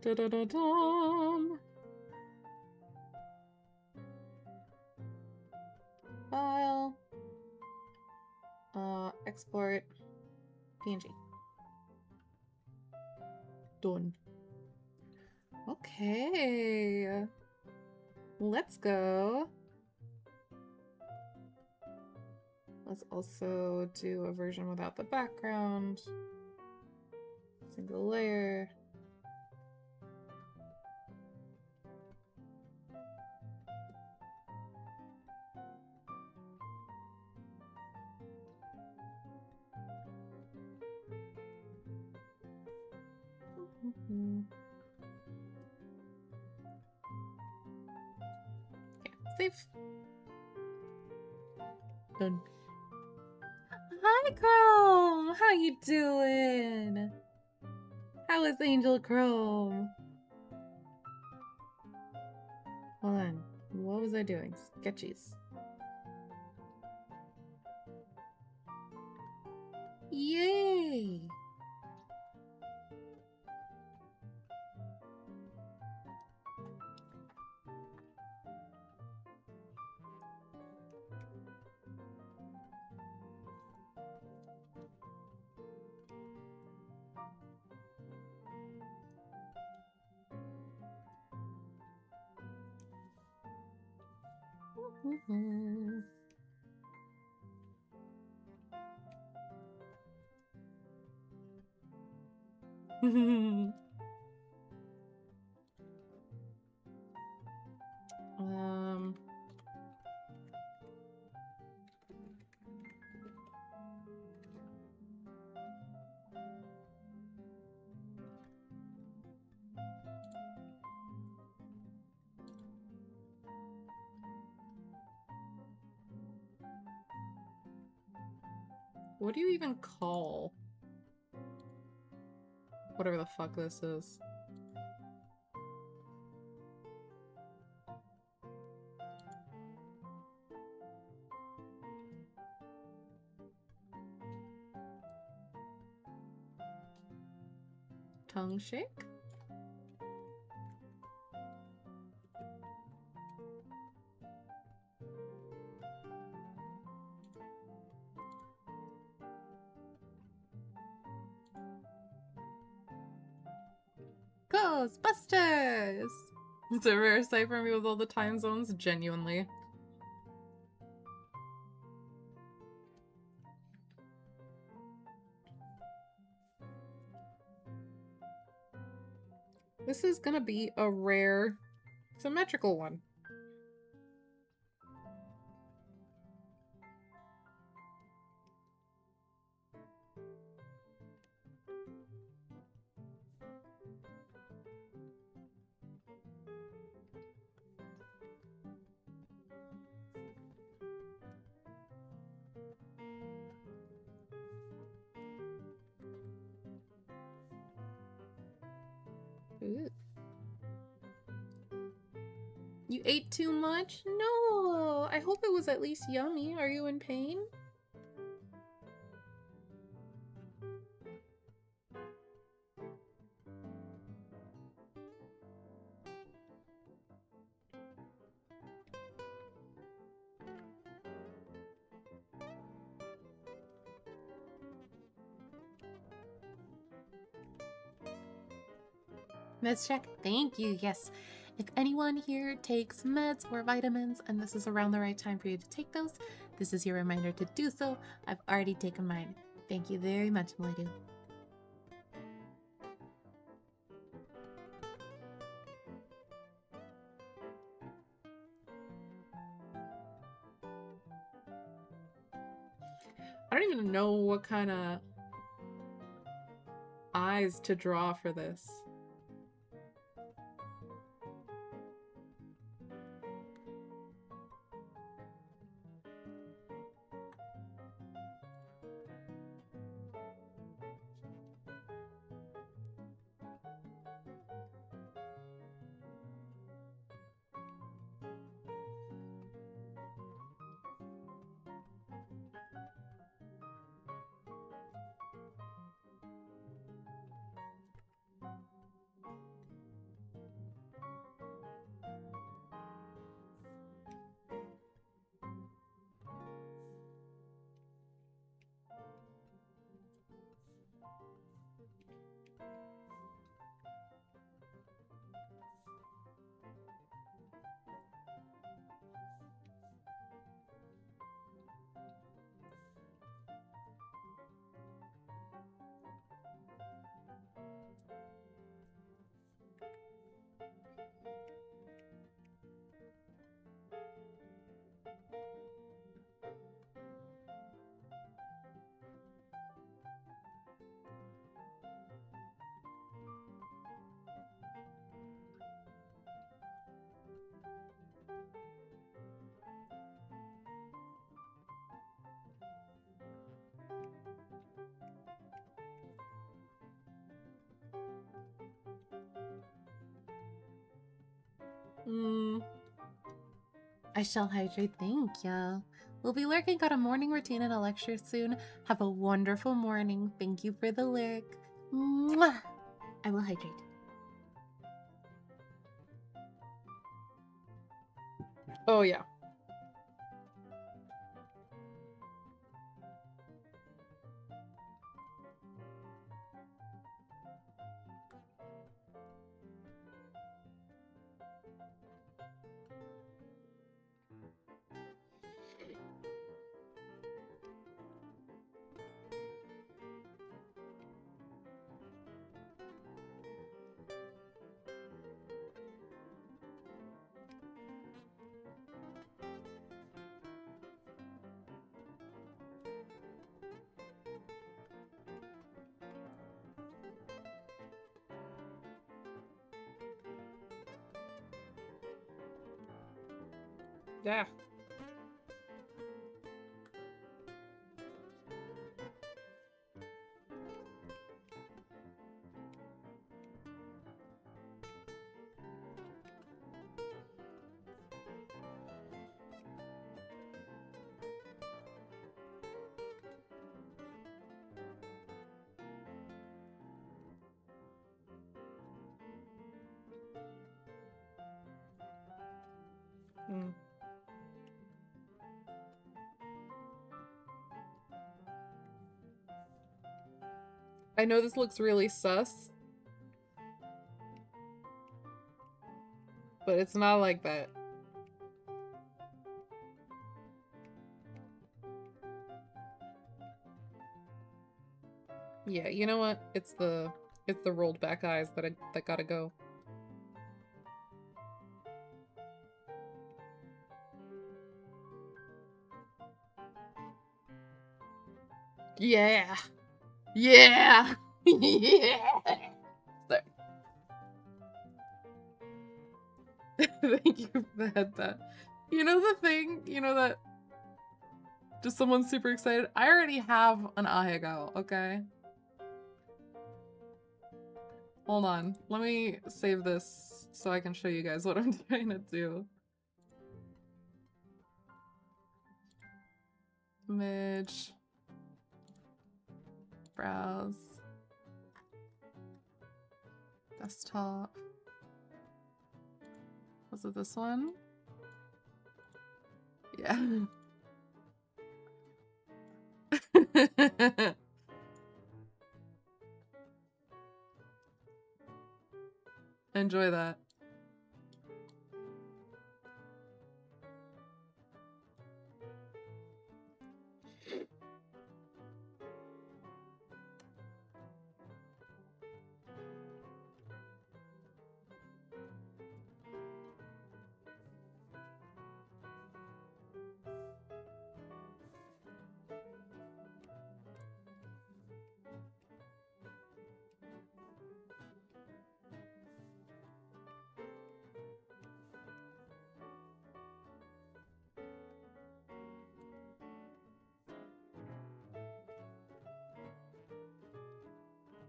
Speaker 3: Da-da-da-dum. File. Export PNG. Done. Okay. Let's go. Let's also do a version without the background. Single layer. Okay, save. Done. Hi, Chrome! How you doing? How is Angel Chrome? Hold on. What was I doing? Sketchies. Yay! um what do you even call whatever the fuck this is? Tongue shake? Ghostbusters! It's a rare sight for me with all the time zones, genuinely. This is gonna be a rare symmetrical one. Ooh. You ate too much? No! I hope it was at least yummy. Are you in pain? Meds check. Thank you. Yes. If anyone here takes meds or vitamins and this is around the right time for you to take those, this is your reminder to do so. I've already taken mine. Thank you very much, Milady. I don't even know what kind of eyes to draw for this.
Speaker 1: I shall hydrate, thank ya. We'll be lurking on a morning routine and a lecture soon. Have a wonderful morning. Thank you for the lurk. Mwah! I will hydrate.
Speaker 3: Oh, yeah. Yeah. Mm. I know this looks really sus, but it's not like that. Yeah, you know what? It's the rolled back eyes that gotta go. Yeah. Yeah. Yeah. Sorry. Thank you for the head pat. You know the thing, you know that just someone's super excited. I already have an ahegao, okay? Hold on. Let me save this so I can show you guys what I'm trying to do. Image. Browse. Desktop. Was it this one? Yeah. Enjoy that.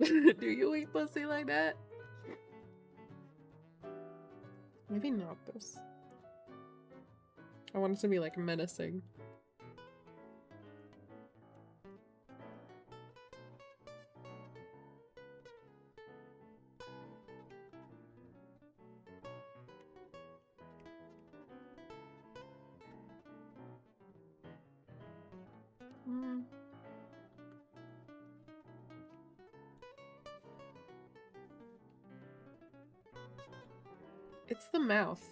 Speaker 3: Do you eat pussy like that? Maybe not this. I want it to be like menacing. Mm. It's the mouth.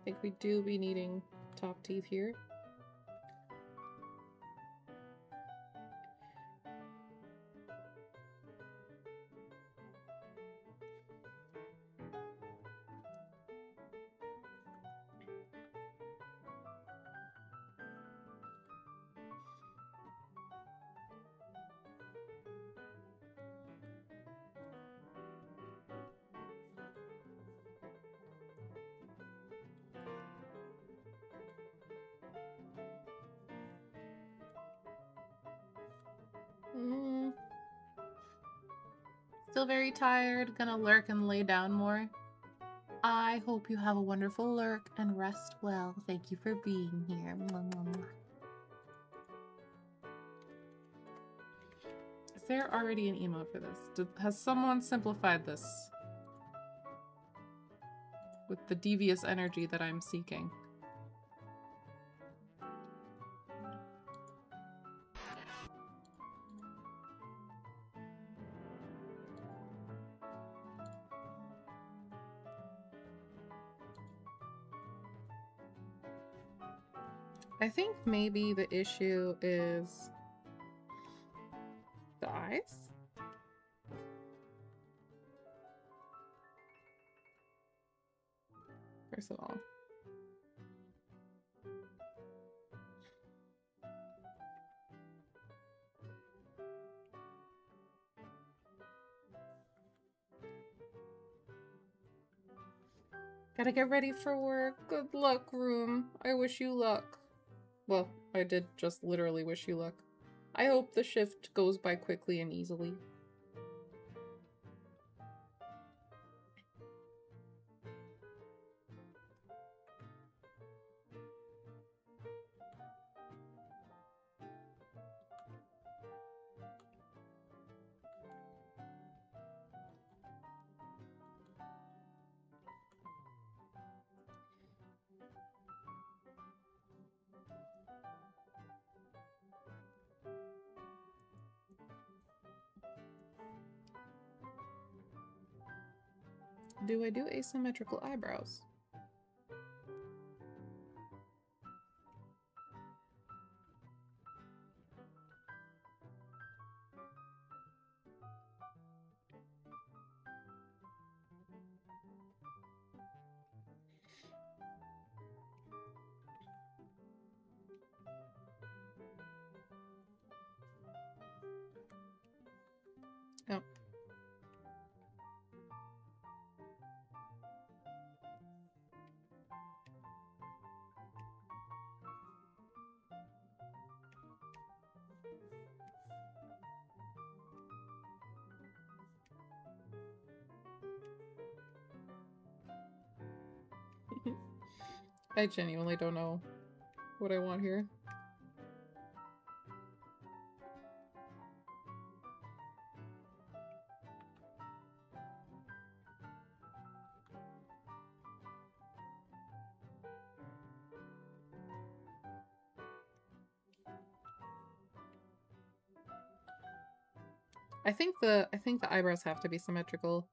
Speaker 3: think we do be needing top teeth here. Still very tired, gonna lurk and lay down more. I hope you have a wonderful lurk and rest well. Thank you for being here. Mwah, mwah, mwah. Is there already an emote for this? Has someone simplified this with the devious energy that I'm seeking? I think maybe the issue is the eyes? First of all. Gotta get ready for work. Good luck, room. I wish you luck. Well, I did just literally wish you luck. I hope the shift goes by quickly and easily. Do I do asymmetrical eyebrows? Oh. I genuinely don't know what I want here. I think the eyebrows have to be symmetrical.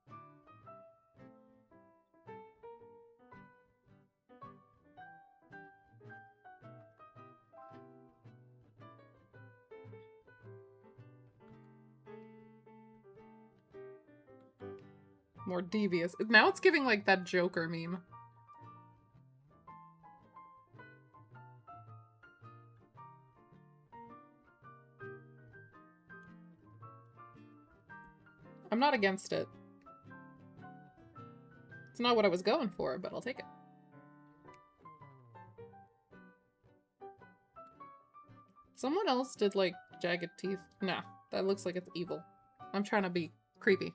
Speaker 3: More devious. Now it's giving like that Joker meme. I'm not against it. It's not what I was going for, but I'll take it. Someone else did like jagged teeth. Nah, that looks like it's evil. I'm trying to be creepy.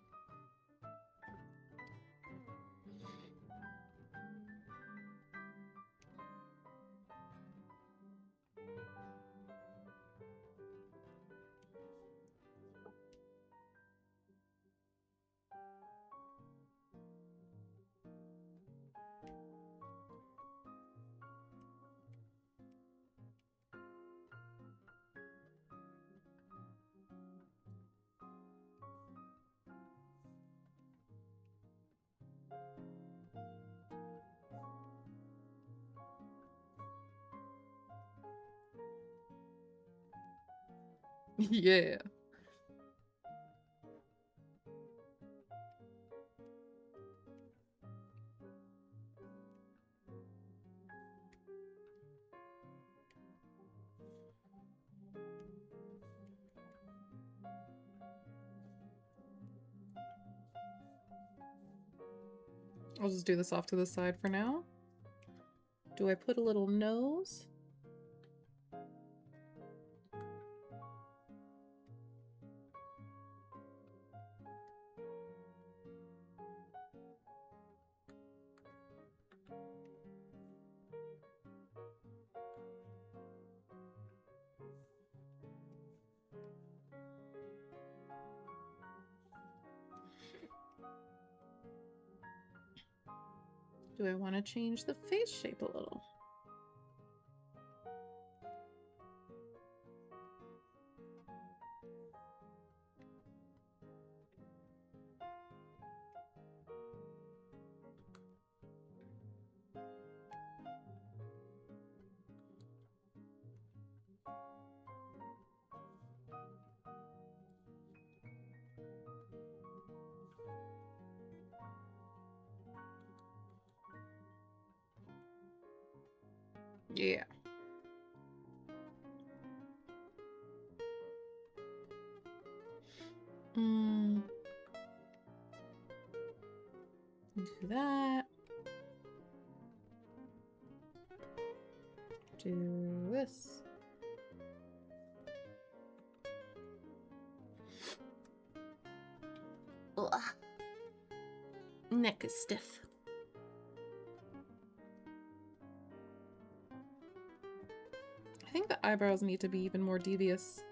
Speaker 3: Yeah. I'll just do this off to the side for now. Do I put a little nose? Do I want to change the face shape a little? Yeah. Do that. Do this. Ugh. Neck is stiff. I think the eyebrows need to be even more devious.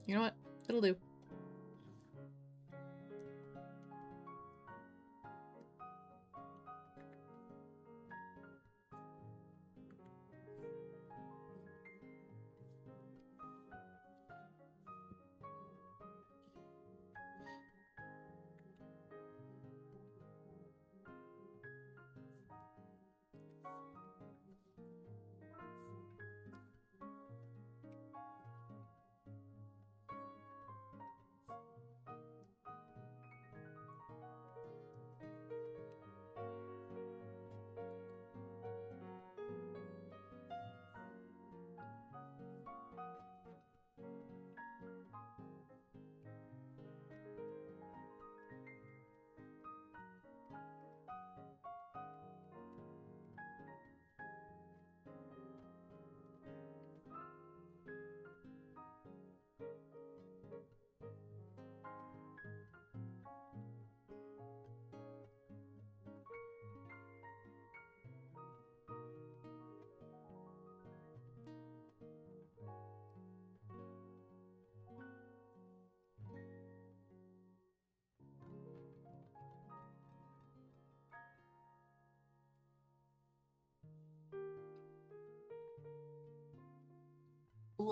Speaker 3: You know what? It'll do.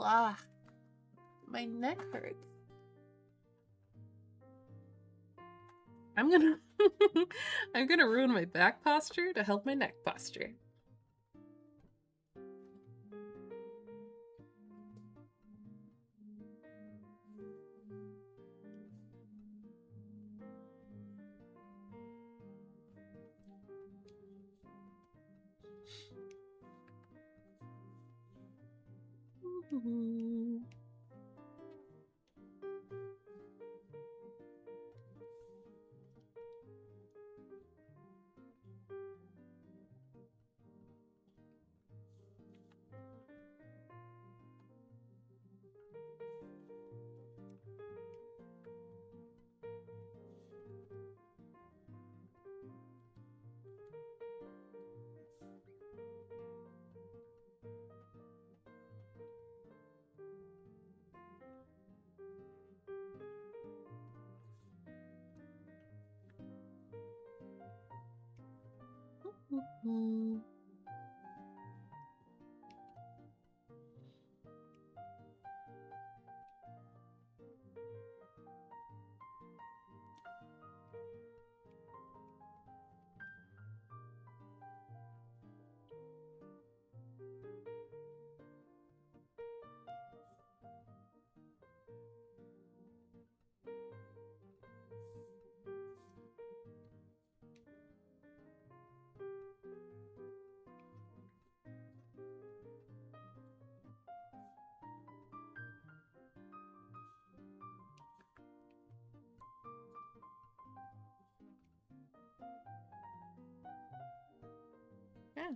Speaker 3: Ah, my neck hurts. I'm gonna I'm gonna ruin my back posture to help my neck posture. Hmm. Yeah.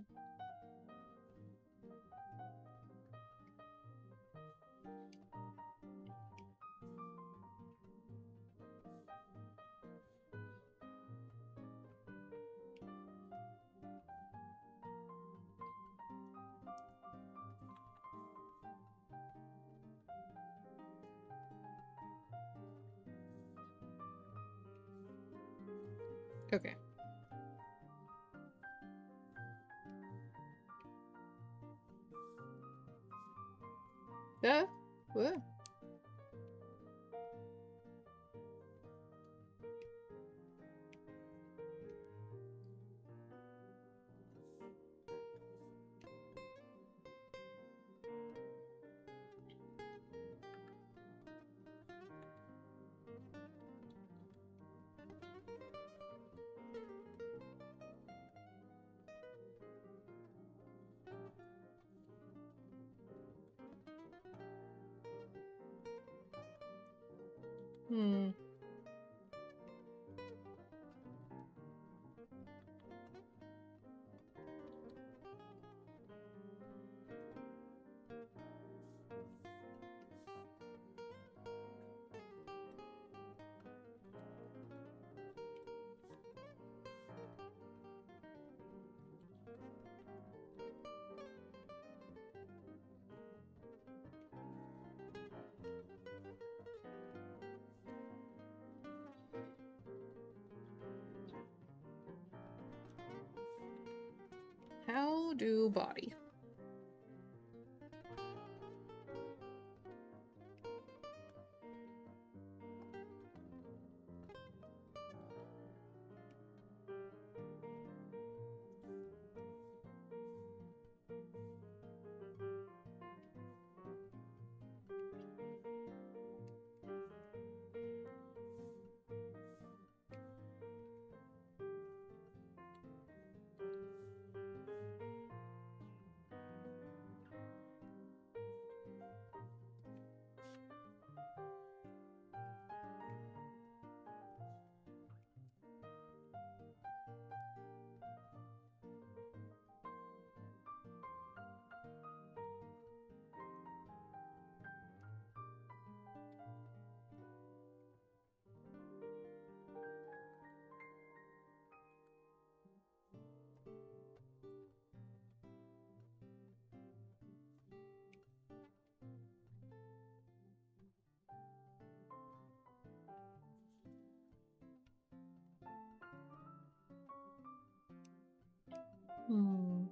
Speaker 3: Okay. Yeah. What? Hmm. How do body? Hmm.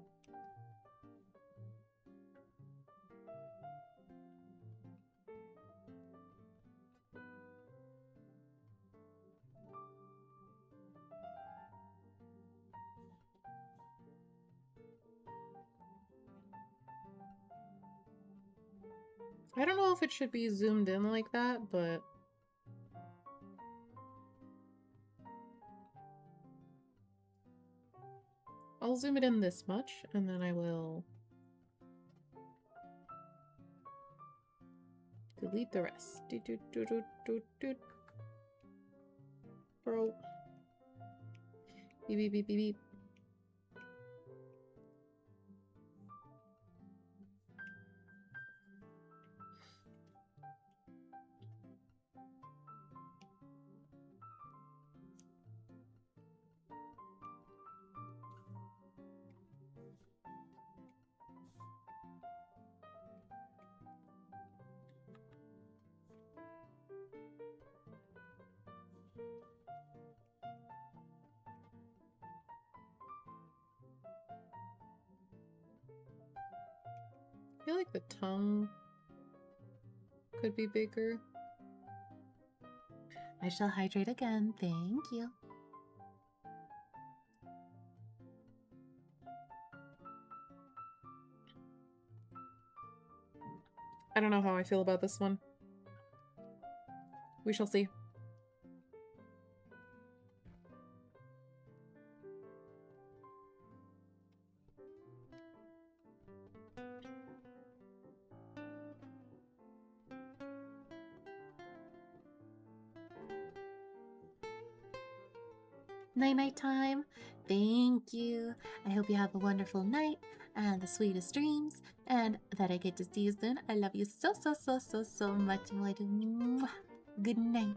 Speaker 3: I don't know if it should be zoomed in like that, but I'll zoom it in this much, and then I will delete the rest. Doot, doot, doot, doot, doot, doot. Bro. Beep, beep, beep, beep, beep. feel like the tongue could be bigger.
Speaker 1: I shall hydrate again. Thank you.
Speaker 3: I don't know how I feel about this one. We shall see.
Speaker 1: Night-night time. Thank you. I hope you have a wonderful night and the sweetest dreams, and that I get to see you soon. I love you so, so, so, so, so much. Mwah. Good night.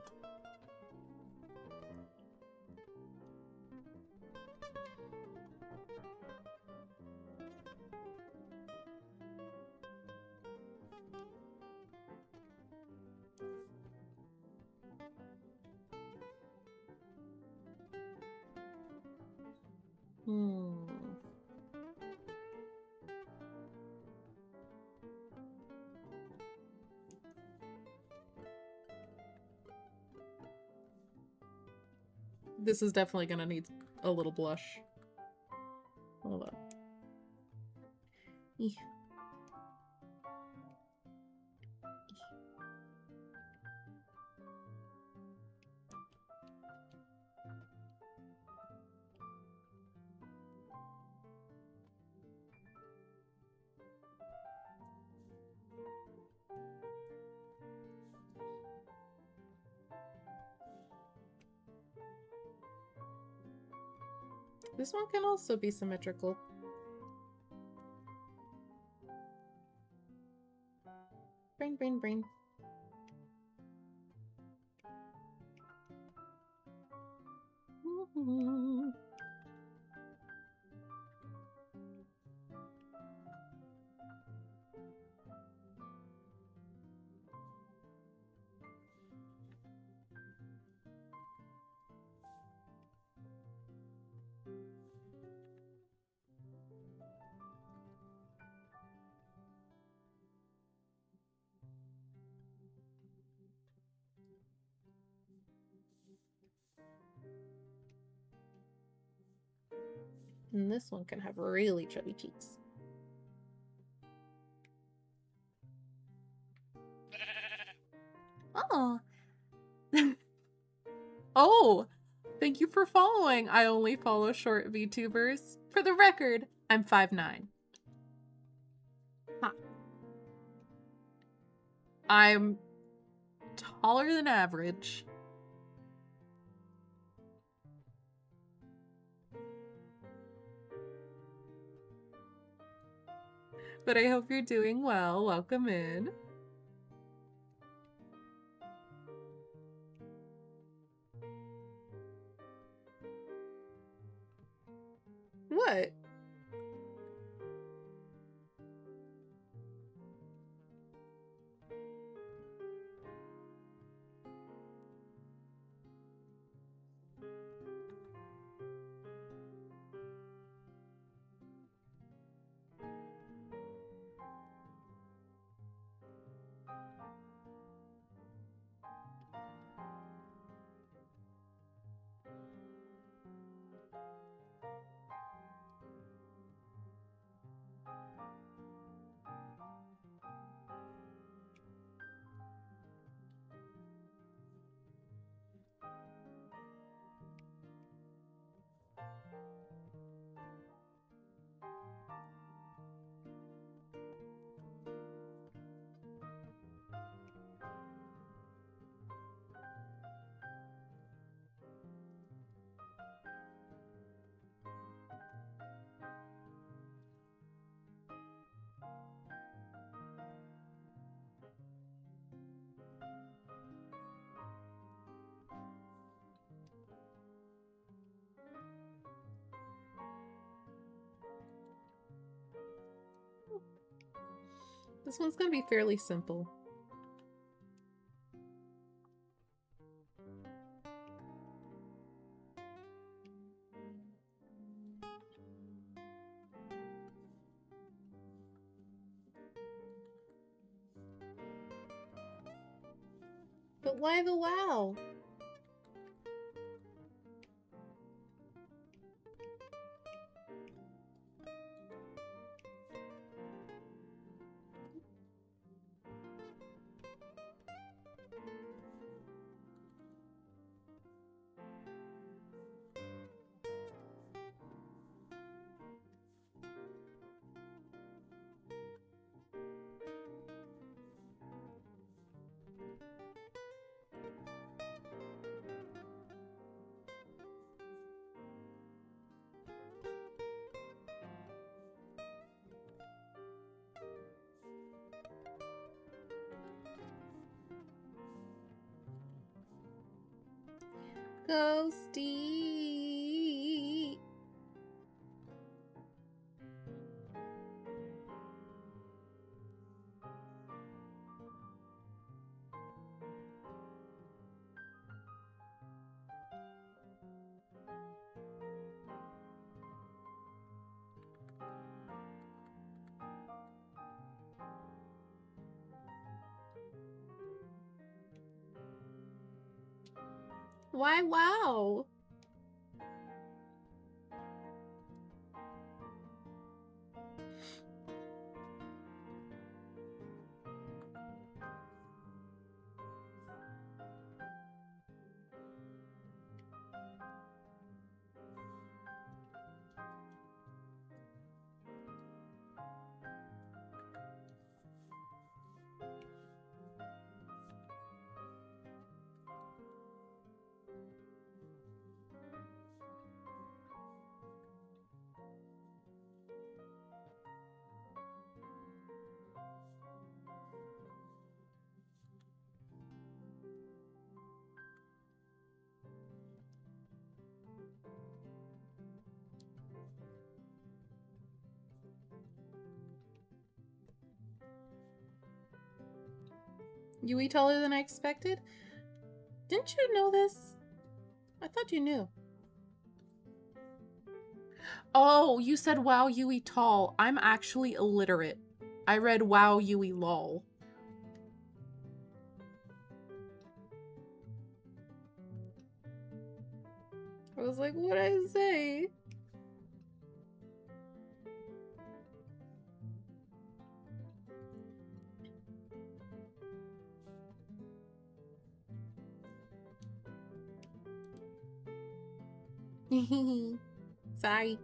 Speaker 3: This is definitely gonna need a little blush. Hold on.
Speaker 1: Eeh.
Speaker 3: This one can also be symmetrical. Brain. And this one can have really chubby cheeks.
Speaker 1: Oh.
Speaker 3: Oh! Thank you for following. I only follow short VTubers. For the record, I'm 5'9".
Speaker 1: Huh.
Speaker 3: I'm taller than average. But I hope you're doing well. Welcome in. What? This one's gonna be fairly simple.
Speaker 1: Why the wow? Ghosty. Why wow? Yui taller than I expected? Didn't you know this? I thought you knew. Oh, you said wow Yui tall. I'm actually illiterate. I read wow Yui lol. I was like, what'd I say? Sorry.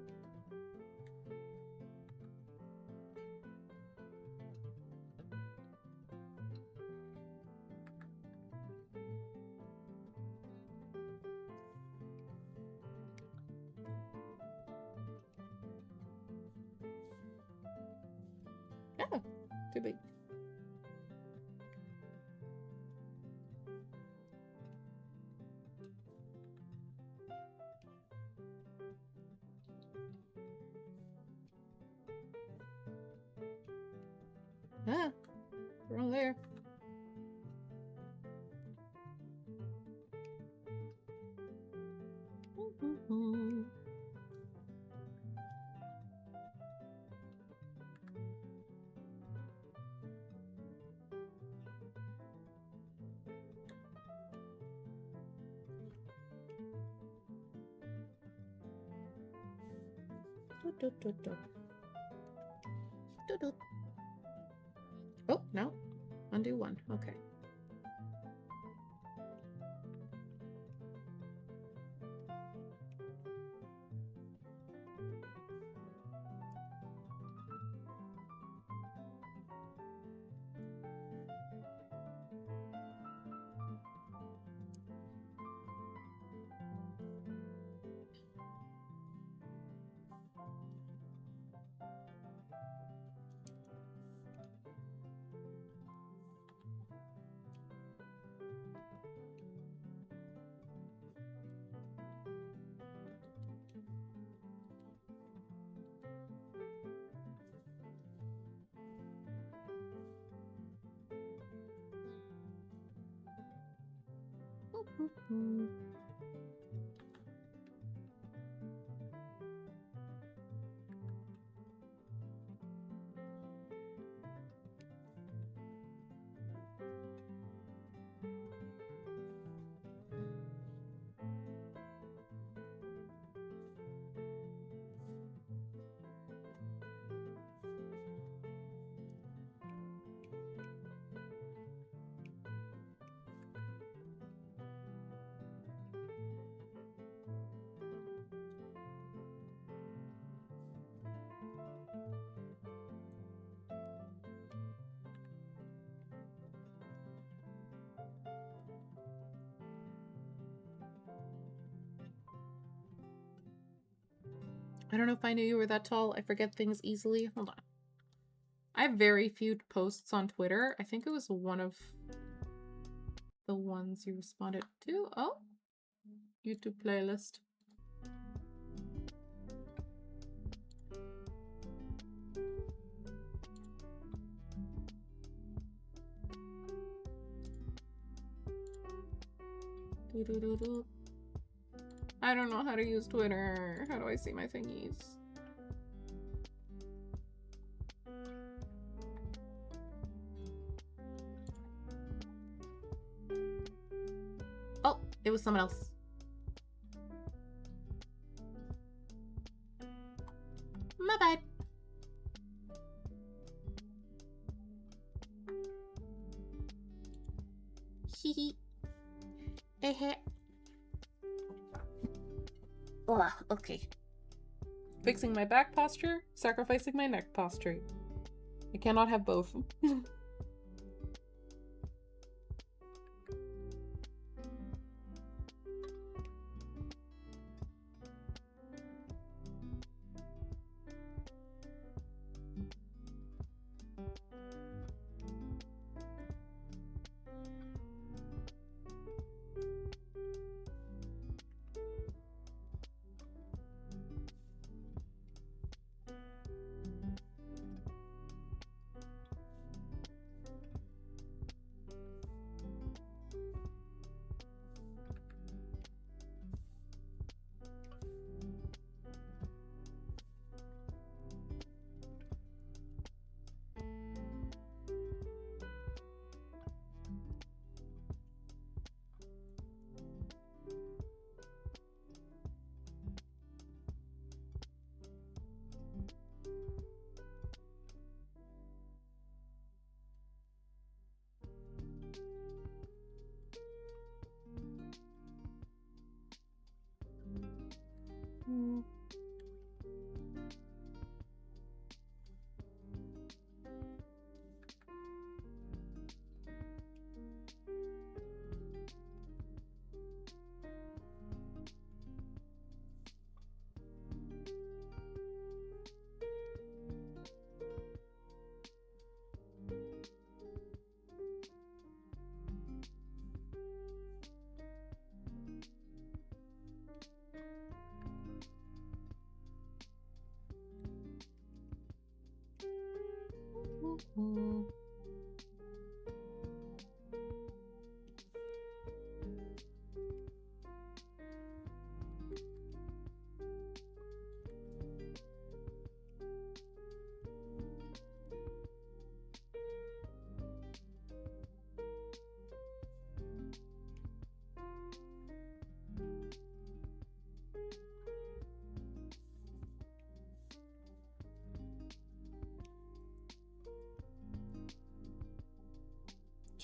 Speaker 1: Oh, too big. Ah, wrong there. Oh, no. Undo one. Okay.
Speaker 3: I don't know if I knew you were that tall. I forget things easily. Hold on. I have very few posts on Twitter. I think it was one of the ones you responded to. Oh, YouTube playlist. Doo-doo-doo-doo. I don't know how to use Twitter. How do I see my thingies? Oh, it was someone else. My bad. Hee hee. Oh, okay. Fixing my back posture, sacrificing my neck posture. I cannot have both.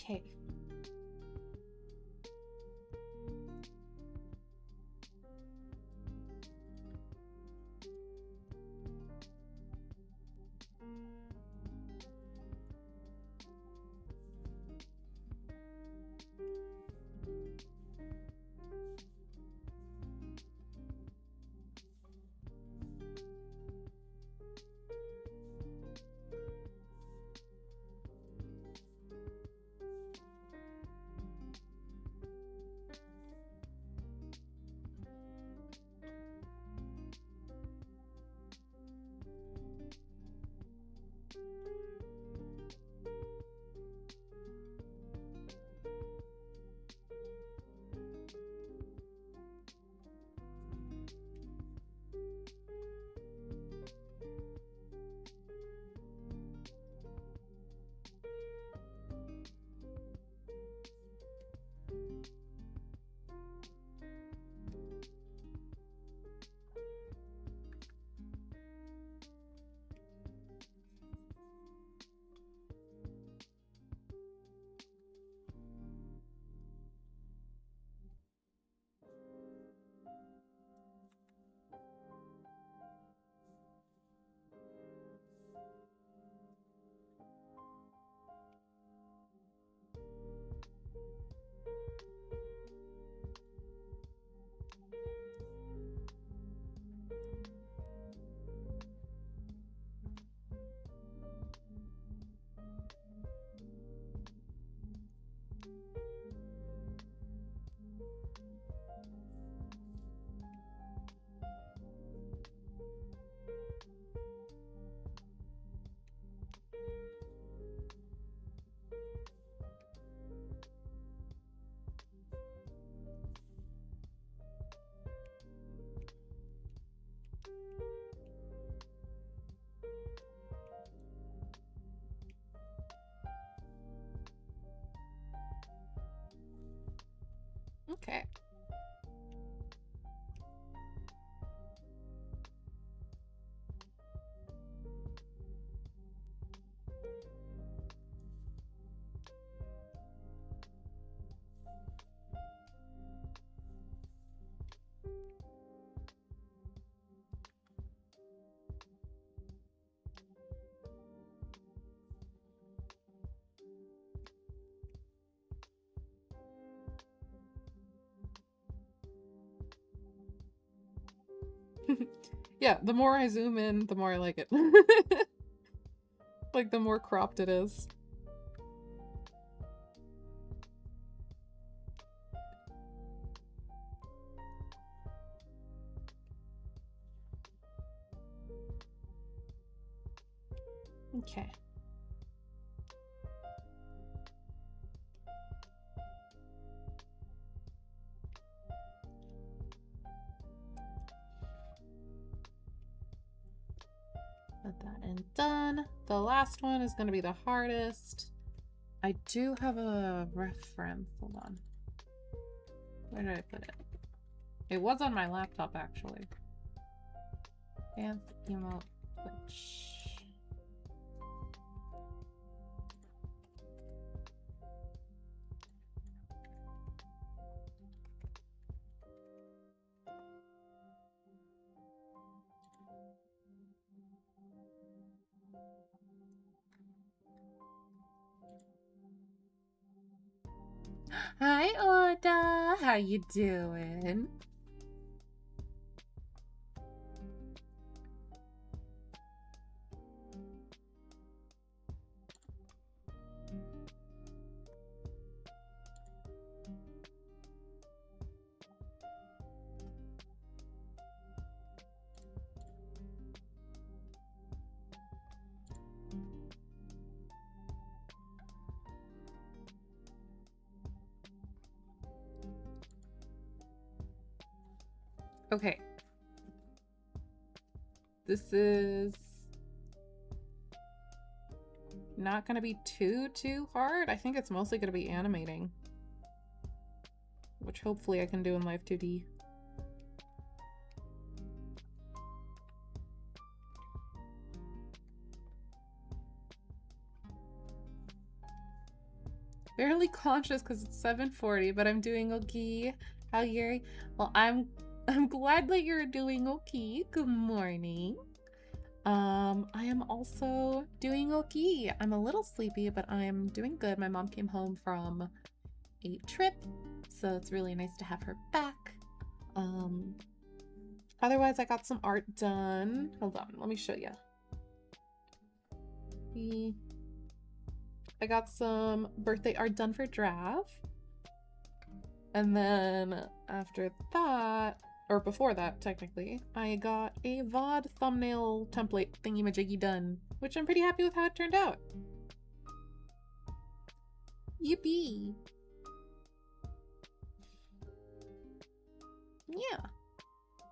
Speaker 3: Okay.
Speaker 1: Okay. Yeah, the more I zoom in, the more I like it. Like, the more cropped it is. Okay. Put that in done. The last one is going to be the hardest. I do have a reference. Hold on. Where did I put it? It was on my laptop, actually. Dance emote Twitch. Hi, Oda. How you doing? Okay. This is not gonna be too hard. I think it's mostly gonna be animating, which hopefully I can do in Live 2D. Barely conscious because it's 7:40, but I'm doing okay. How Yuri? Well, I'm glad that you're doing okay. Good morning. I am also doing okay. I'm a little sleepy, but I'm doing good. My mom came home from a trip, so it's really nice to have her back. Otherwise I got some art done. Hold on, let me show you. I got some birthday art done for Drav. And then after that, or before that technically, I got a VOD thumbnail template thingy-majiggy done, which I'm pretty happy with how it turned out. Yippee! Yeah.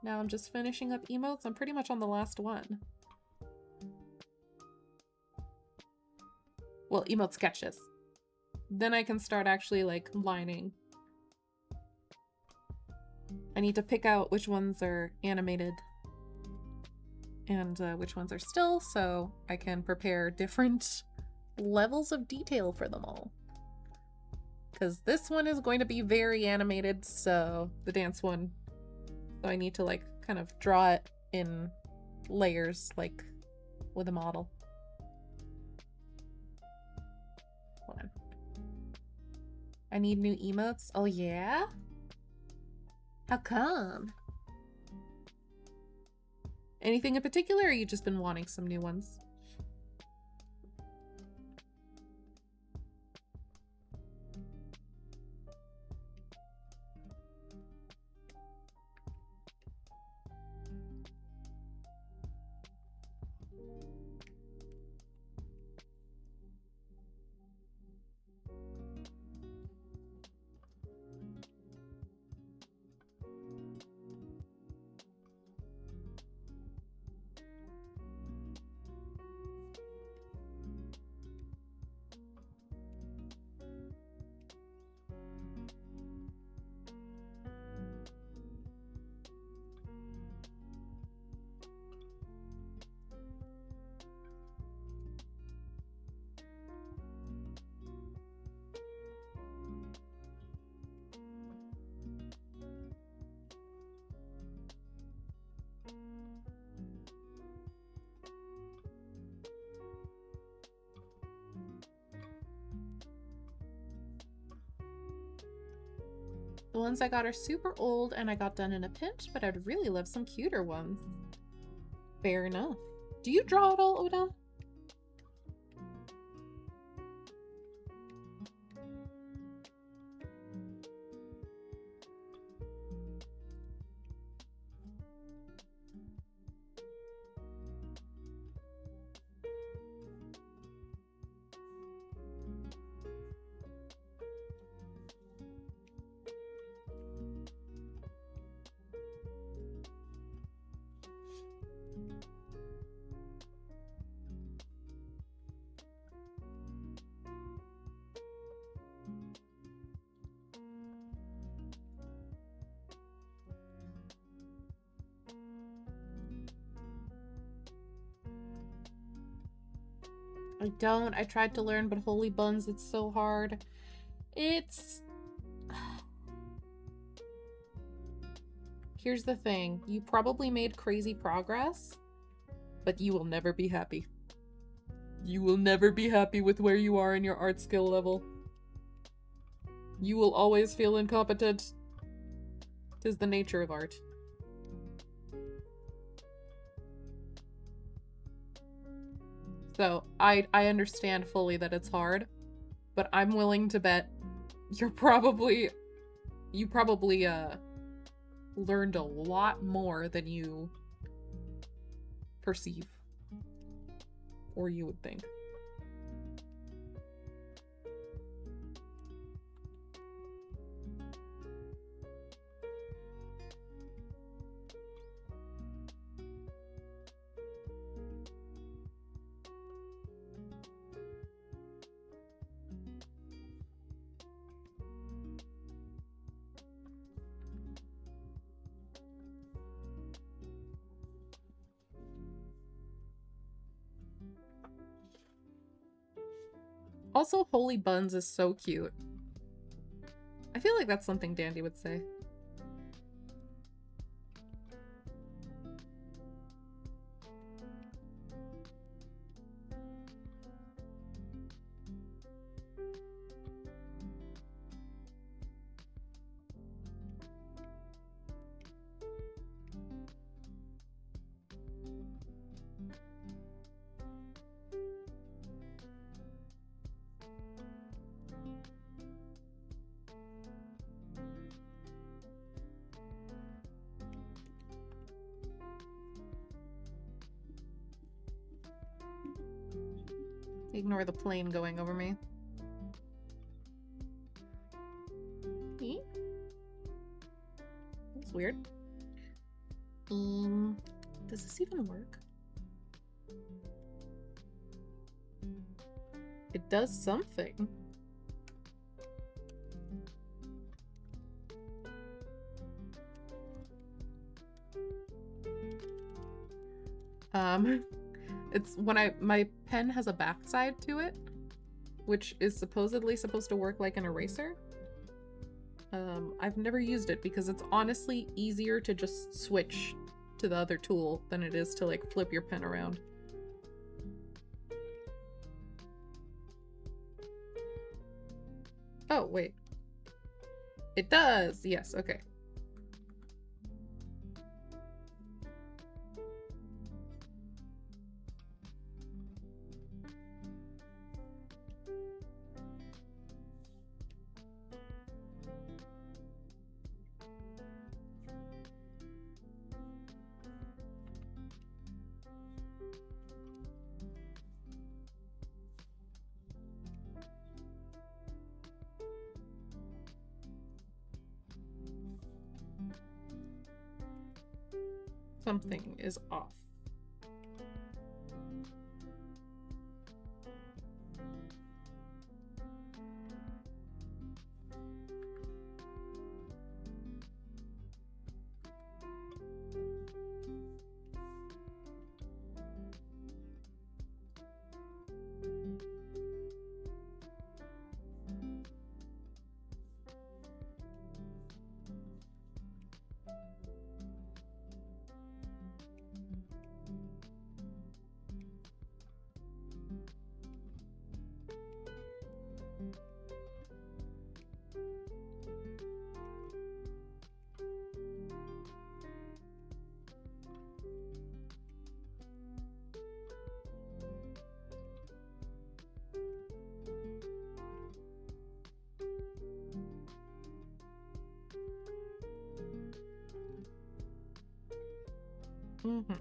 Speaker 1: Now I'm just finishing up emotes. I'm pretty much on the last one. Well, emote sketches. Then I can start actually like lining. I need to pick out which ones are animated and which ones are still, so I can prepare different levels of detail for them all. Because this one is going to be very animated, so the dance one. So I need to like kind of draw it in layers, like with a model. Hold on. I need new emotes. Oh yeah? How come? Anything in particular, or you just been wanting some new ones? The ones I got are super old and I got done in a pinch, but I'd really love some cuter ones. Fair enough. Do you draw at all, Odell? I don't. I tried to learn, but holy buns, it's so hard. It's... Here's the thing. You probably made crazy progress, but you will never be happy. You will never be happy with where you are in your art skill level. You will always feel incompetent. 'Tis the nature of art. So, I understand fully that it's hard, but I'm willing to bet you probably learned a lot more than you perceive. Or you would think. Also, holy buns is so cute. I feel like that's something Dandy would say. Ignore the plane going over me. Eek. That's weird. Does this even work? It does something. It's when my pen has a backside to it, which is supposedly supposed to work like an eraser. I've never used it because it's honestly easier to just switch to the other tool than it is to like flip your pen around. Oh, wait. It does! Yes, okay. Something is off.
Speaker 3: Mm-hmm.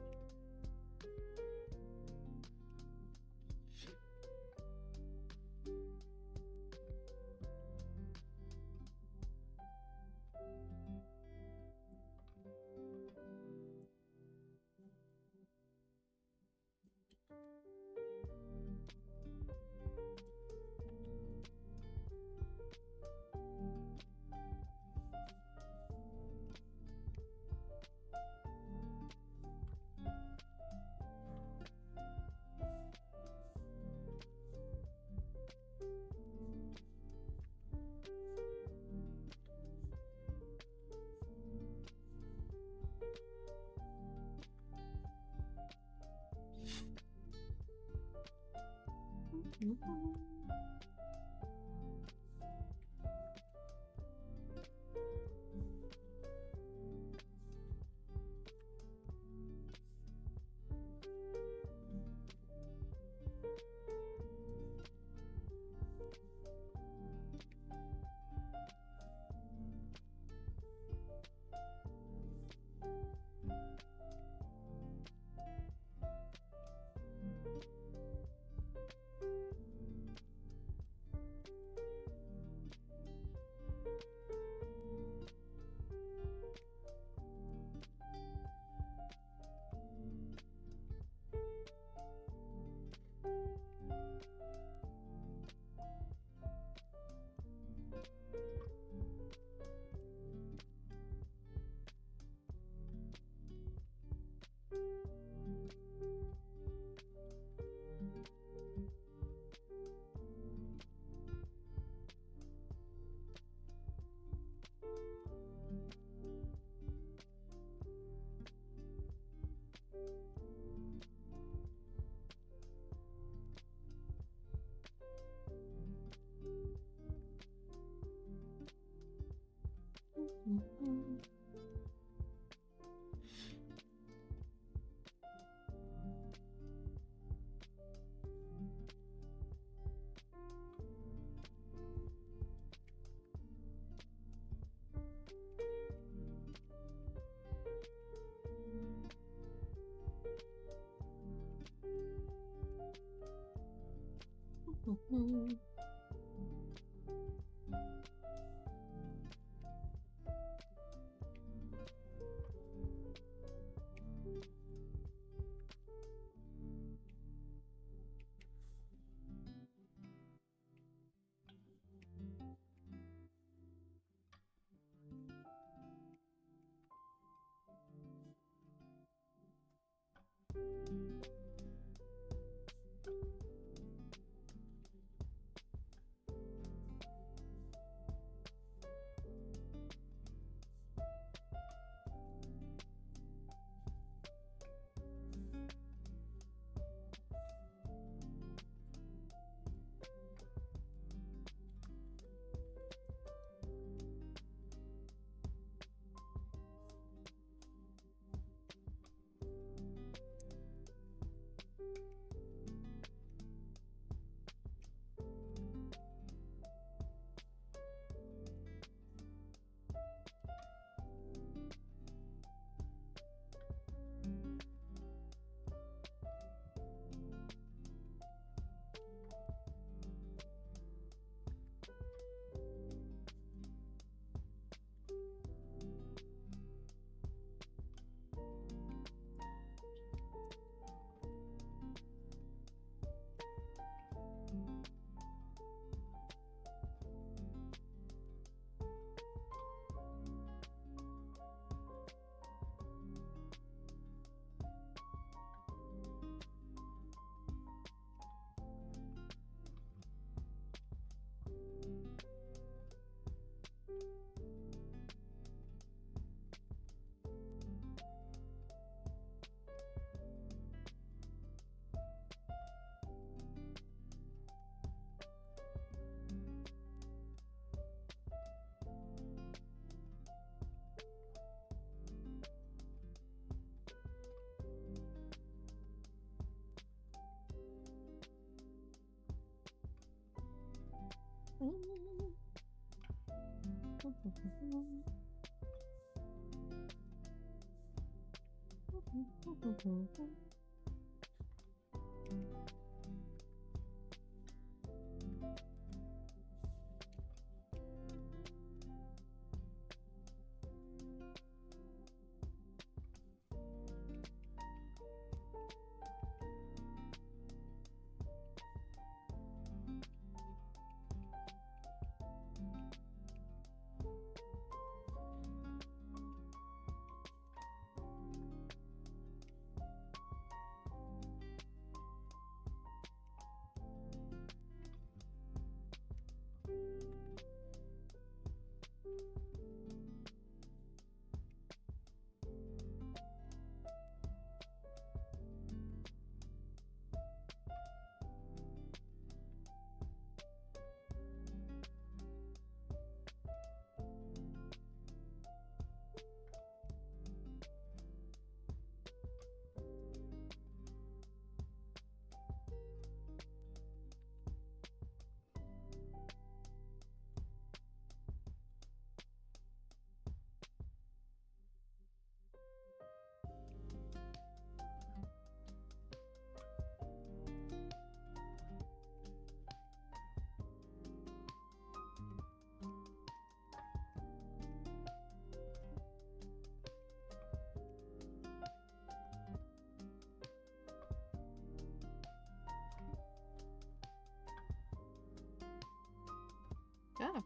Speaker 1: Yeah.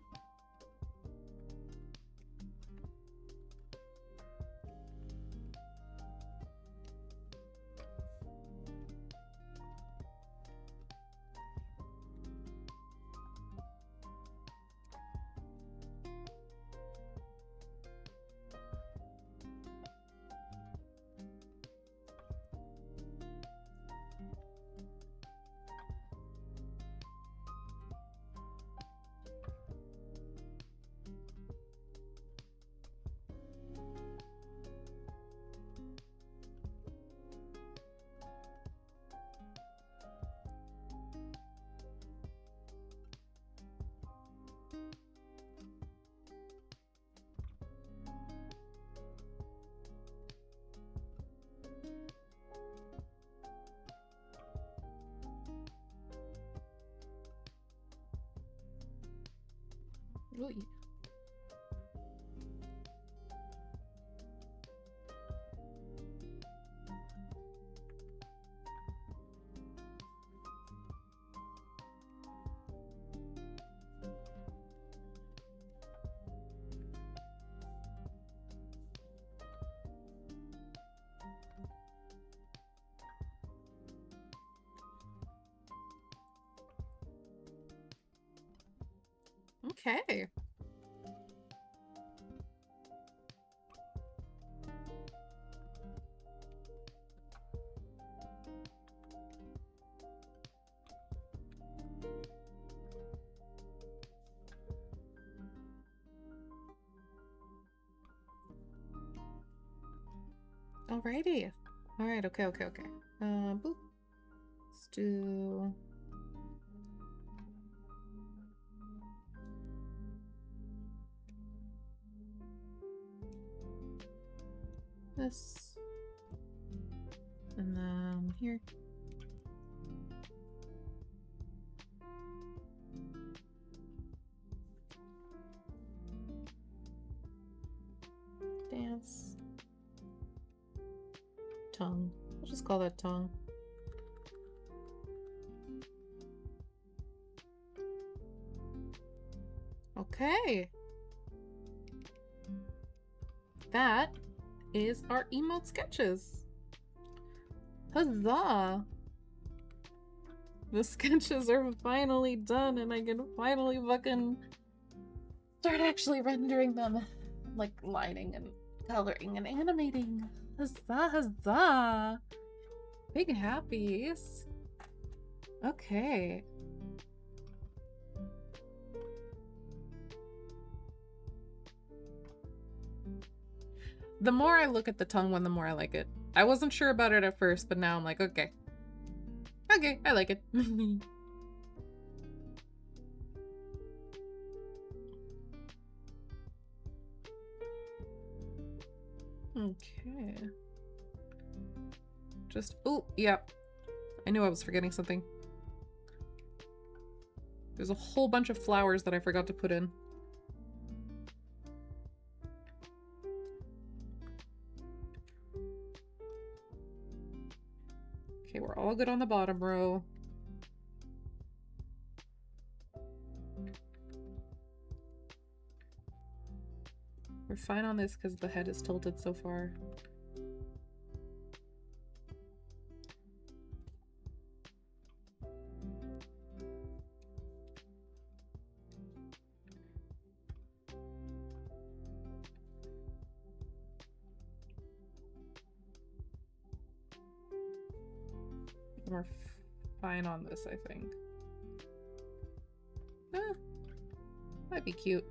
Speaker 1: Really? Okay. Alrighty. Alright, okay. Boop. Let's do... this. And then here. Dance. Tongue. I'll just call that tongue. Okay. That is our emote sketches. Huzzah! The sketches are finally done and I can finally fucking start actually rendering them. Like lining and coloring and animating. Huzzah, huzzah! Big happies. Okay. The more I look at the tongue one, the more I like it. I wasn't sure about it at first, but now I'm like, okay. Okay, I like it. Okay.
Speaker 3: Just, oh, yep. I knew I was forgetting something. There's a whole bunch of flowers that I forgot to put in. Okay, we're all good on the bottom row. We're fine on this because the head is tilted so far. We're fine on this, I think. Might be cute.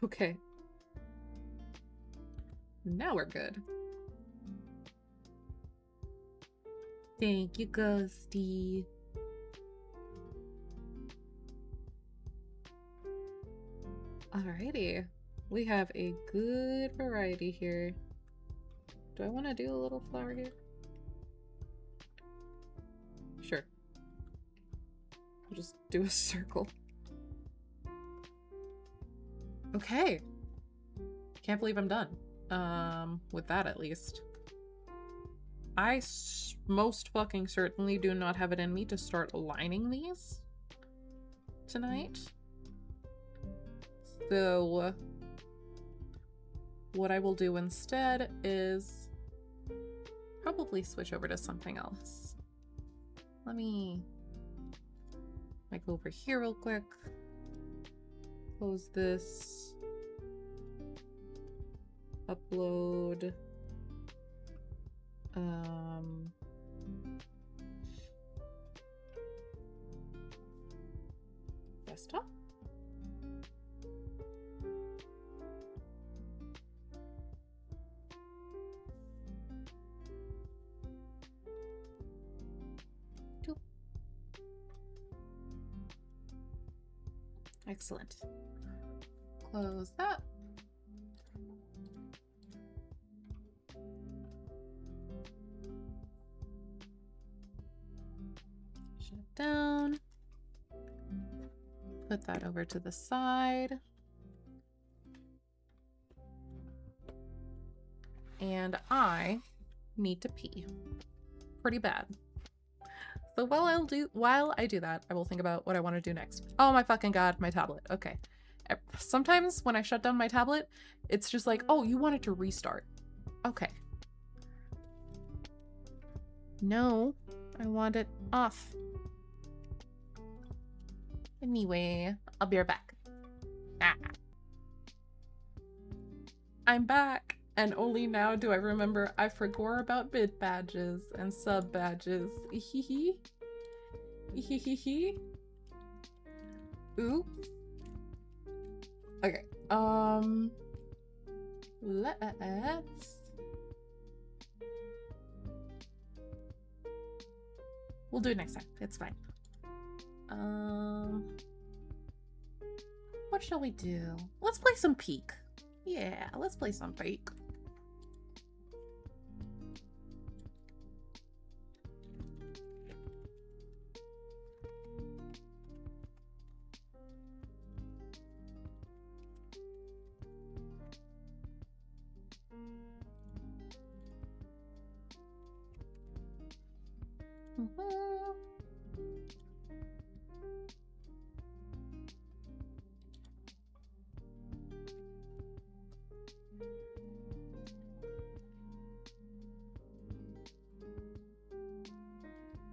Speaker 3: Okay. Now we're good. Thank you, Ghosty. Alrighty. We have a good variety here. Do I want to do a little flower here? Sure. I'll just do a circle. Okay. Can't believe I'm done. With that at least. I most fucking certainly do not have it in me to start aligning these tonight. So what I will do instead is probably switch over to something else. Let me go over here real quick. Close this. Upload. Desktop. Excellent. Close that. Shut it down. Put that over to the side. And I need to pee. Pretty bad. So while I do that, I will think about what I want to do next. Oh my fucking god, my tablet. Okay. Sometimes when I shut down my tablet, it's just like, oh, you want it to restart. Okay. No, I want it off. Anyway, I'll be right back. Ah. I'm back. And only now do I remember I forgot about bid badges and sub badges. Ehehe. Ehehe. Oops. Okay. Let's. We'll do it next time. It's fine. What shall we do? Let's play some Peek. Yeah, let's play some Peek.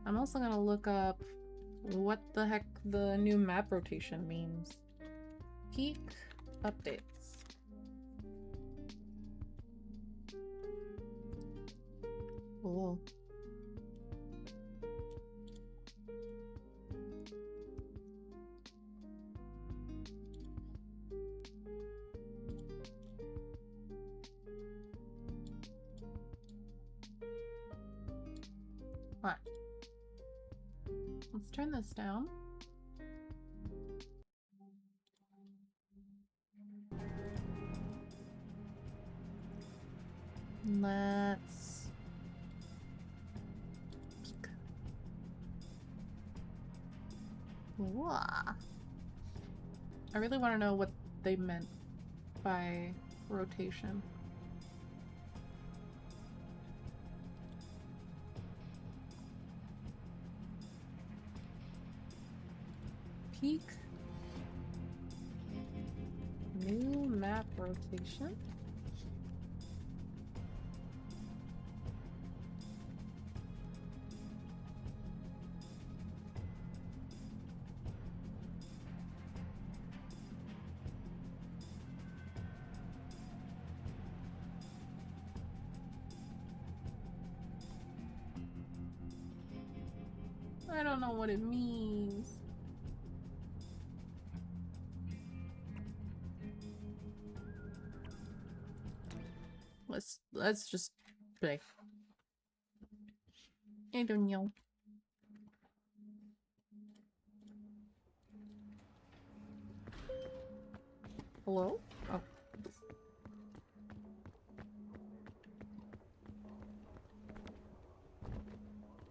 Speaker 3: I'm also gonna look up what the heck the new map rotation means. Peek updates. Oh. What? Let's turn this down.
Speaker 1: Let's peek. Wah. I really want to know what they meant by rotation. Peak. New map rotation. I don't know what it means. Let's just play. I don't know. Hello? Oh.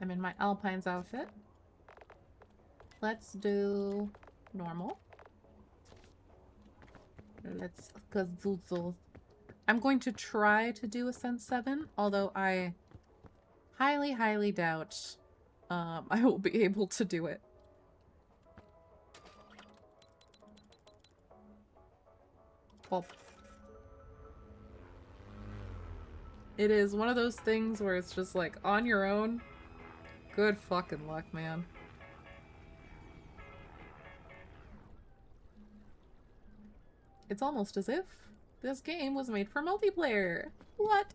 Speaker 1: I'm in my Alpine's outfit. Let's do normal. Let's kazoozle. I'm going to try to do Ascent 7, although I highly, highly doubt I will be able to do it. Well, it is one of those things where it's just like on your own. Good fucking luck, man. It's almost as if this game was made for multiplayer. What?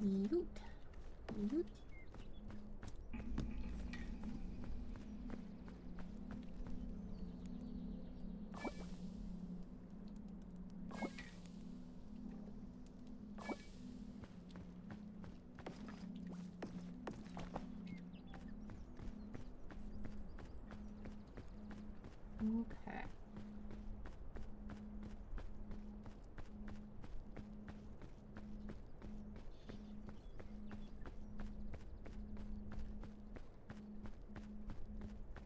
Speaker 1: Loot. Loot. Okay.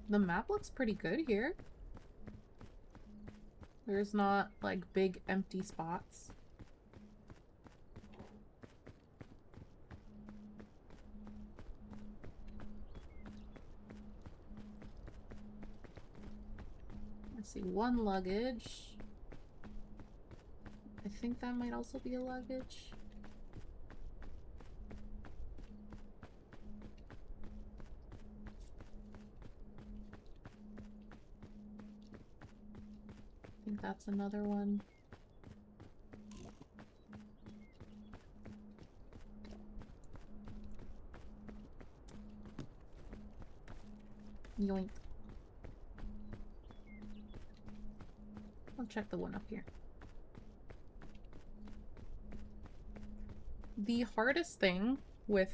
Speaker 1: The map looks pretty good here. There's not like big empty spots. I see one luggage. I think that might also be a luggage. I think that's another one. Yoink. I'll check the one up here. The hardest thing with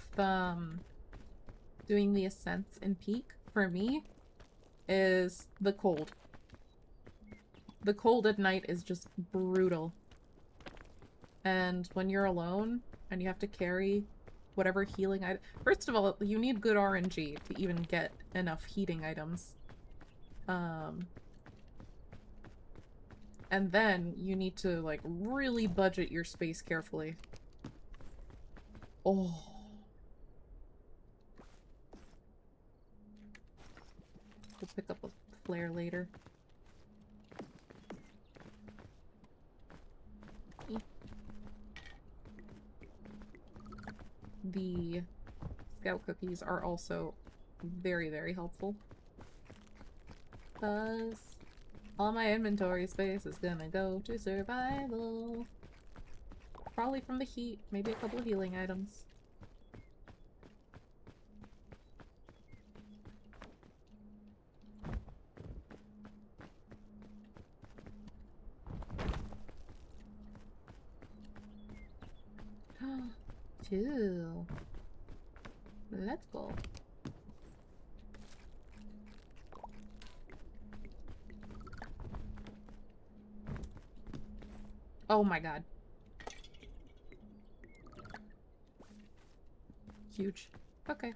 Speaker 1: doing the ascents in Peak for me is the cold. The cold at night is just brutal. And when you're alone and you have to carry whatever healing item. First of all, you need good RNG to even get enough heating items. And then you need to like really budget your space carefully. Oh. We'll pick up a flare later. The scout cookies are also very, very helpful. Because all my inventory space is gonna go to survival. Probably from the heat, maybe a couple of healing items. Two. Let's go. Oh my god. Huge. Okay.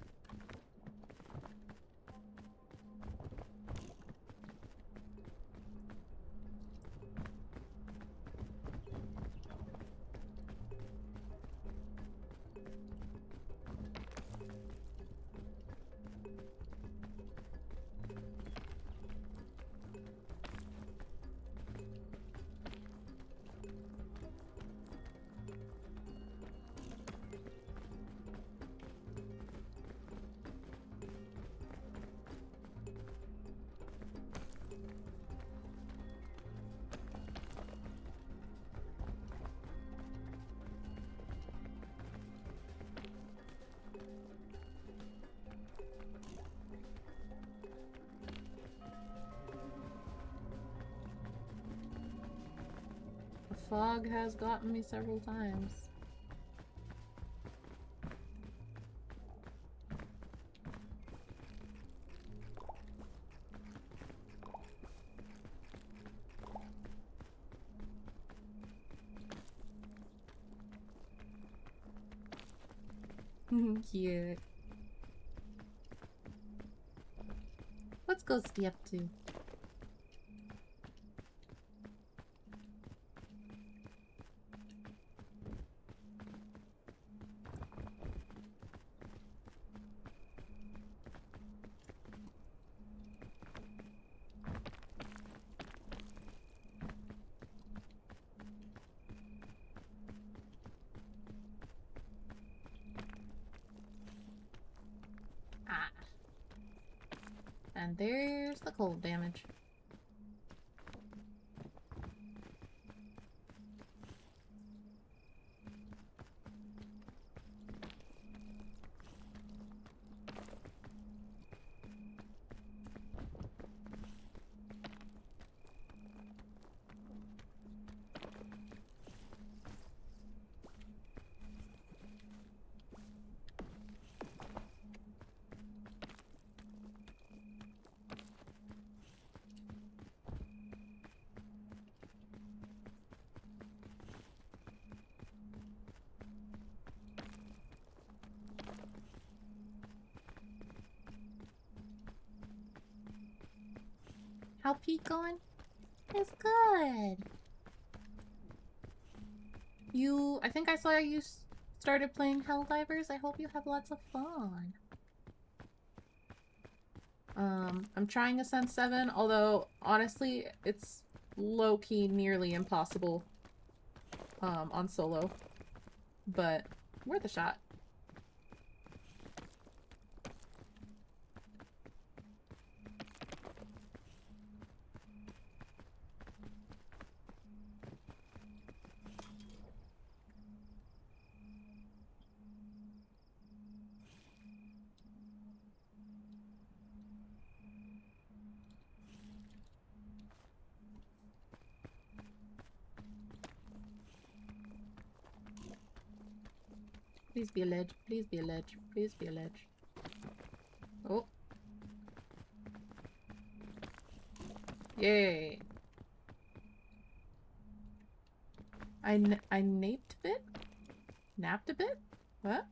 Speaker 1: The fog has gotten me several times. Cute. What's Ghosty up to? Ah. And there's the cold damage. How Pete going? It's good. I think I saw you started playing Helldivers. I hope you have lots of fun. I'm trying Ascent 7, although honestly, it's low-key nearly impossible on solo. But worth a shot. Please be a ledge. Please be a ledge. Please be a ledge. Oh. Yay. I naped a bit? Napped a bit? What?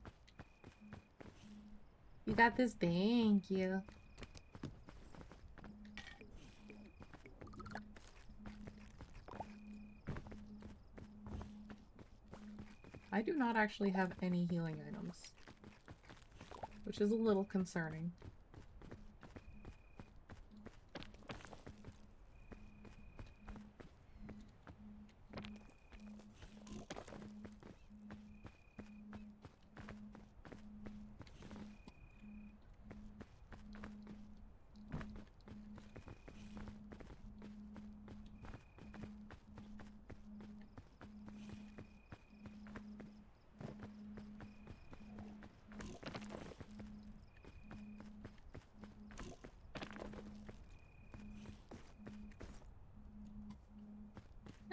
Speaker 1: You got this? Thank you. I do not actually have any healing items, which is a little concerning.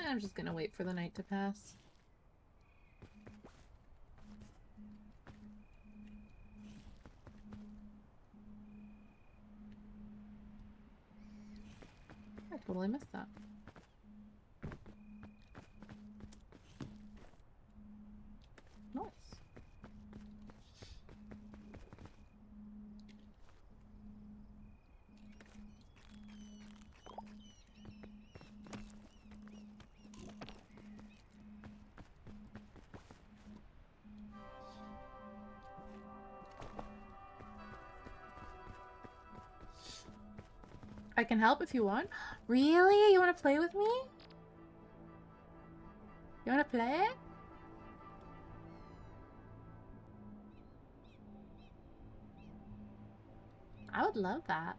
Speaker 1: I'm just gonna wait for the night to pass. I totally missed that. I can help if you want. Really? You want to play with me? You want to play? I would love that.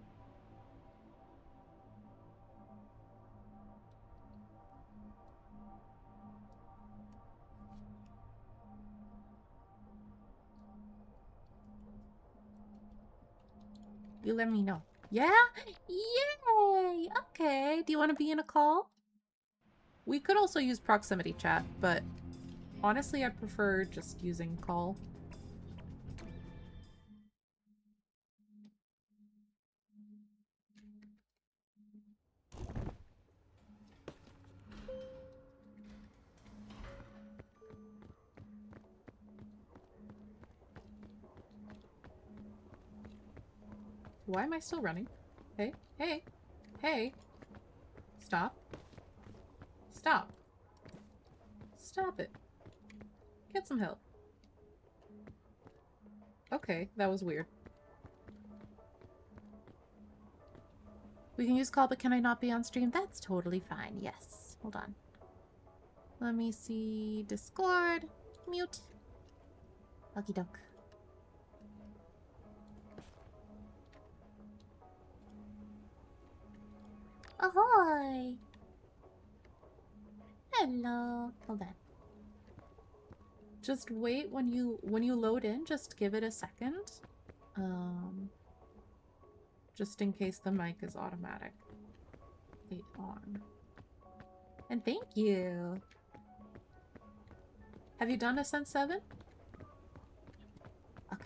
Speaker 1: You let me know. Yeah? Yay! Okay. Do you want to be in a call? We could also use proximity chat, but honestly, I prefer just using call. Why am I still running? Hey, hey, hey. Stop. Stop. Stop it. Get some help. Okay, that was weird. We can use call, but can I not be on stream? That's totally fine. Yes. Hold on. Let me see. Discord. Mute. Okie doke. Ahoy! Hello. Hold on. Just wait when you load in, just give it a second. Just in case the mic is automatically on. And thank you. Have you done Ascent 7? Okay.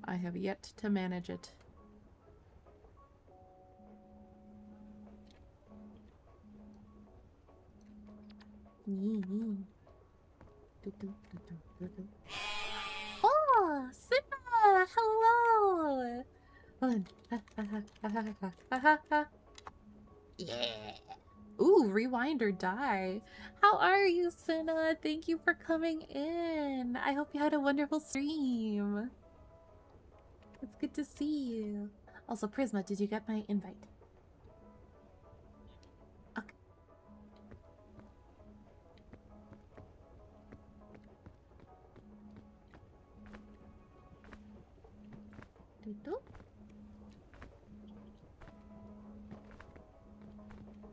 Speaker 1: I have yet to manage it. Oh, Simba! Hello! Hold on. Yeah. Ooh, rewind or die. How are you, Senna? Thank you for coming in. I hope you had a wonderful stream. It's good to see you. Also, Prisma, did you get my invite? Okay.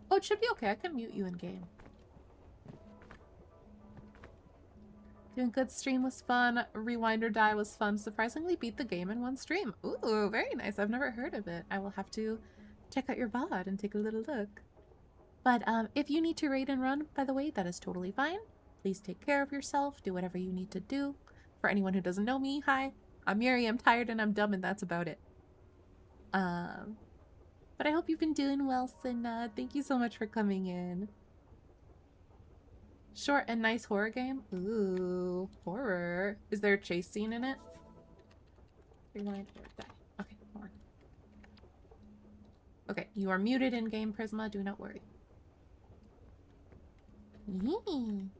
Speaker 1: Oh, it should be okay. I can mute you in game. Doing good. Stream was fun. Rewind or die was fun. Surprisingly beat the game in one stream. Ooh, very nice. I've never heard of it. I will have to check out your VOD and take a little look. But if you need to raid and run, by the way, that is totally fine. Please take care of yourself. Do whatever you need to do. For anyone who doesn't know me, hi. I'm Yuri. I'm tired and I'm dumb, and that's about it. But I hope you've been doing well, Sinna. Thank you so much for coming in. Short and nice horror game? Ooh, horror. Is there a chase scene in it? Rewind or die. Okay, hold on. Okay, you are muted in game, Prisma. Do not worry. Yee.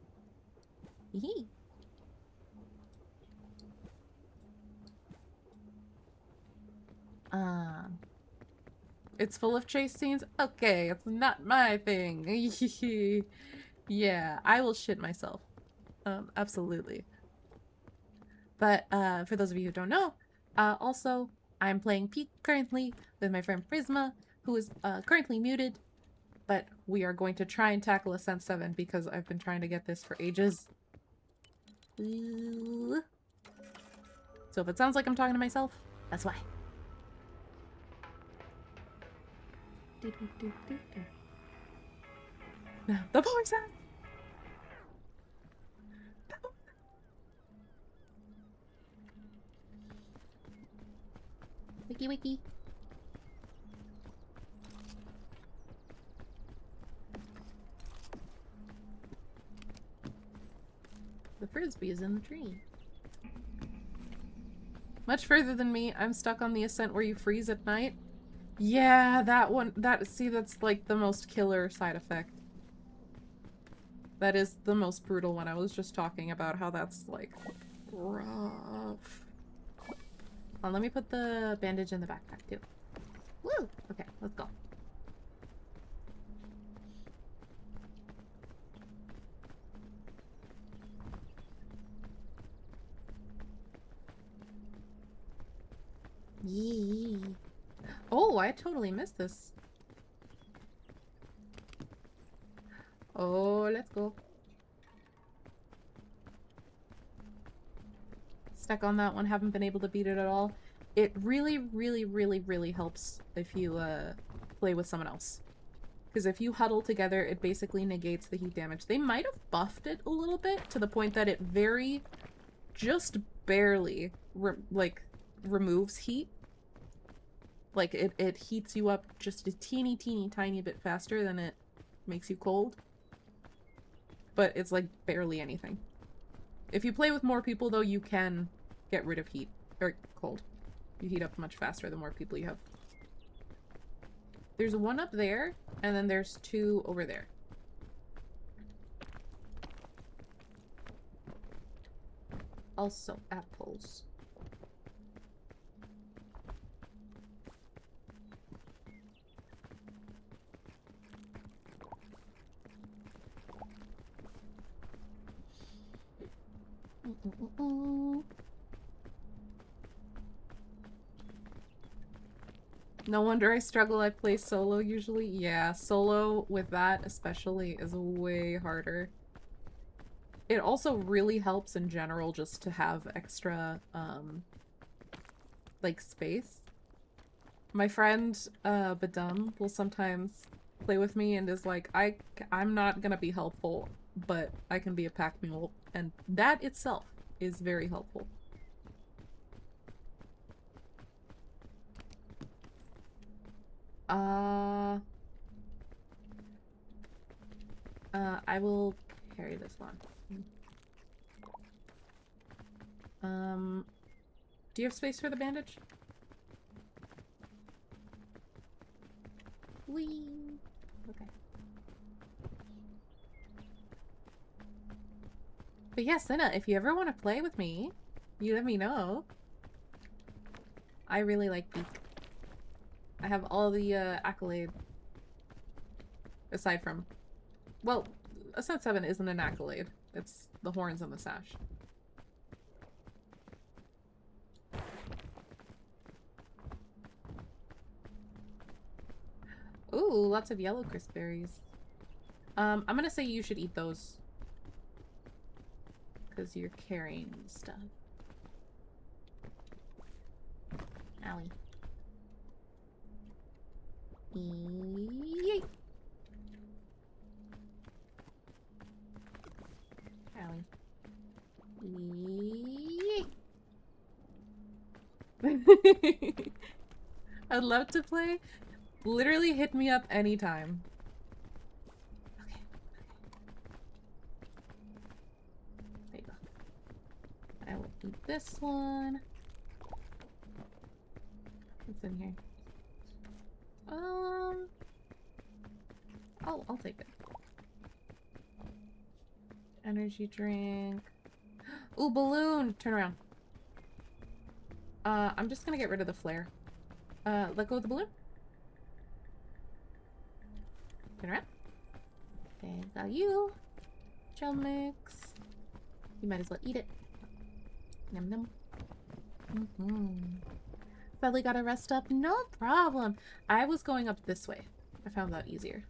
Speaker 1: Yee. It's full of chase scenes? Okay, it's not my thing. Yeah, I will shit myself. Absolutely. But for those of you who don't know, also, I'm playing Peak currently with my friend Prisma, who is currently muted, but we are going to try and tackle Ascent 7 because I've been trying to get this for ages. Ooh. So if it sounds like I'm talking to myself, that's why. The voice out. Wiki wiki. The frisbee is in the tree. Much further than me. I'm stuck on the ascent where you freeze at night. Yeah, that one. See, that's like the most killer side effect.
Speaker 3: That is the most brutal one. I was just talking about how that's, like, rough. Oh, let me put the bandage in the backpack, too. Woo! Okay, let's go. Yee. Oh, I totally missed this. Oh, let's go. Stuck on that one, haven't been able to beat it at all. It really, really, really, really helps if you play with someone else. Because if you huddle together, it basically negates the heat damage. They might have buffed it a little bit to the point that it just barely, removes heat. Like, it heats you up just a teeny tiny bit faster than it makes you cold. But it's, like, barely anything. If you play with more people, though, you can get rid of heat. Or cold. You heat up much faster the more people you have. There's one up there, and then there's two over there. Also, apples. No wonder I struggle. I play solo usually. Yeah, solo with that especially is way harder. It also really helps in general just to have extra, like, space. My friend, Badum, will sometimes play with me and is like, I'm not gonna be helpful, but I can be a pack mule, and that itself is very helpful. I will carry this one. Do you have space for the bandage? Whee! Okay. But yeah, Senna, if you ever want to play with me, you let me know. I really like Beak. I have all the accolade. Aside from... Well, Ascent 7 isn't an accolade. It's the horns and the sash. Ooh, lots of yellow crisp berries. I'm gonna say you should eat those. Because you're carrying stuff. Owie. Yeet. Owie. Yeet. I'd love to play. Literally hit me up anytime. Okay. There you go. I will eat this one. What's in here? I'll take it. Energy drink. Ooh, balloon! Turn around. I'm just gonna get rid of the flare. Let go of the balloon. Turn around. There's got you. Chum mix. You might as well eat it. Num num. Probably gotta rest up. No problem. I was going up this way. I found that easier.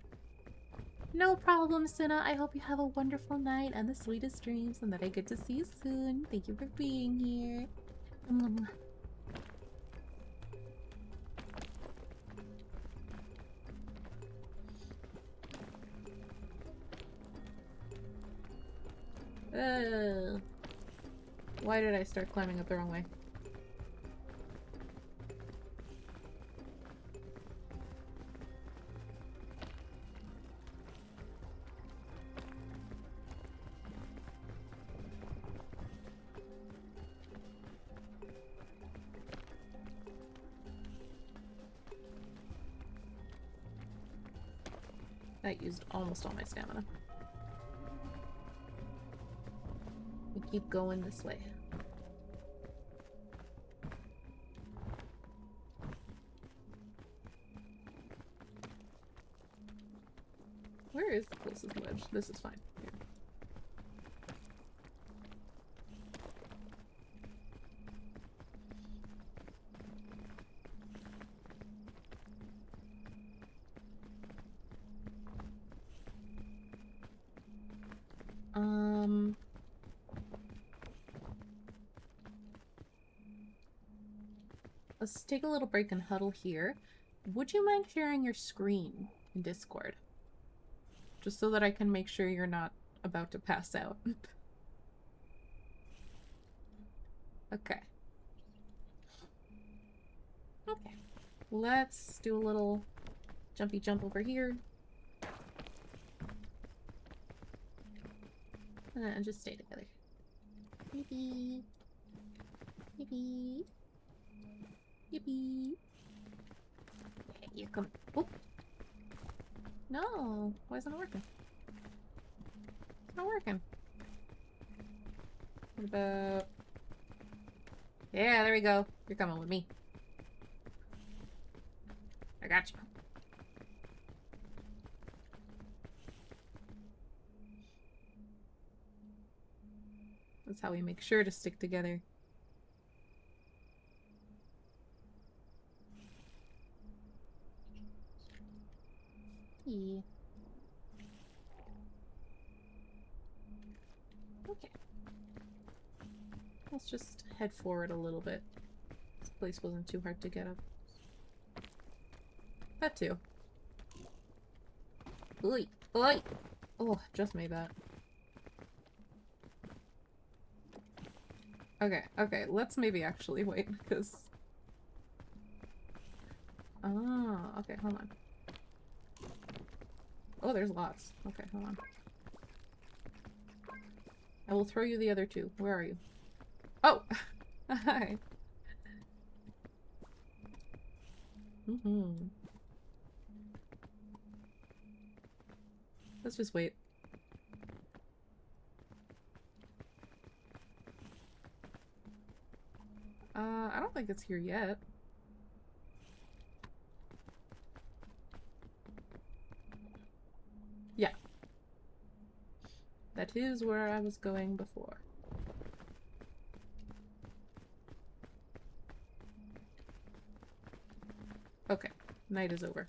Speaker 3: No problem, Cinna. I hope you have a wonderful night and the sweetest dreams and that I get to see you soon. Thank you for being here. Why did I start climbing up the wrong way? That used almost all my stamina.
Speaker 1: keep going this way. Where is the closest ledge? This is fine. Here. Let's take a little break and huddle here. Would you mind sharing your screen in Discord? Just so that I can make sure you're not about to pass out. Okay. Okay. Let's do a little jumpy jump over here. And just stay together. Yippee. Yippee. Yippee. Yeah, you come. Oh. No. Why isn't it working? It's not working. What about... Yeah, there we go. You're coming with me. I got you. That's how we make sure to stick together. Yeah. Okay. Let's just head forward a little bit. This place wasn't too hard to get up. That too. Oi! Oi! Oh, just made that. Okay, okay, let's maybe actually wait, because... Ah, okay, hold on. Oh, there's lots. Okay, hold on. I will throw you the other two. Where are you? Oh! Hi! Mm-hmm. Let's just wait. I don't think it's here yet. Yeah. That is where I was going before. Okay. Night is over.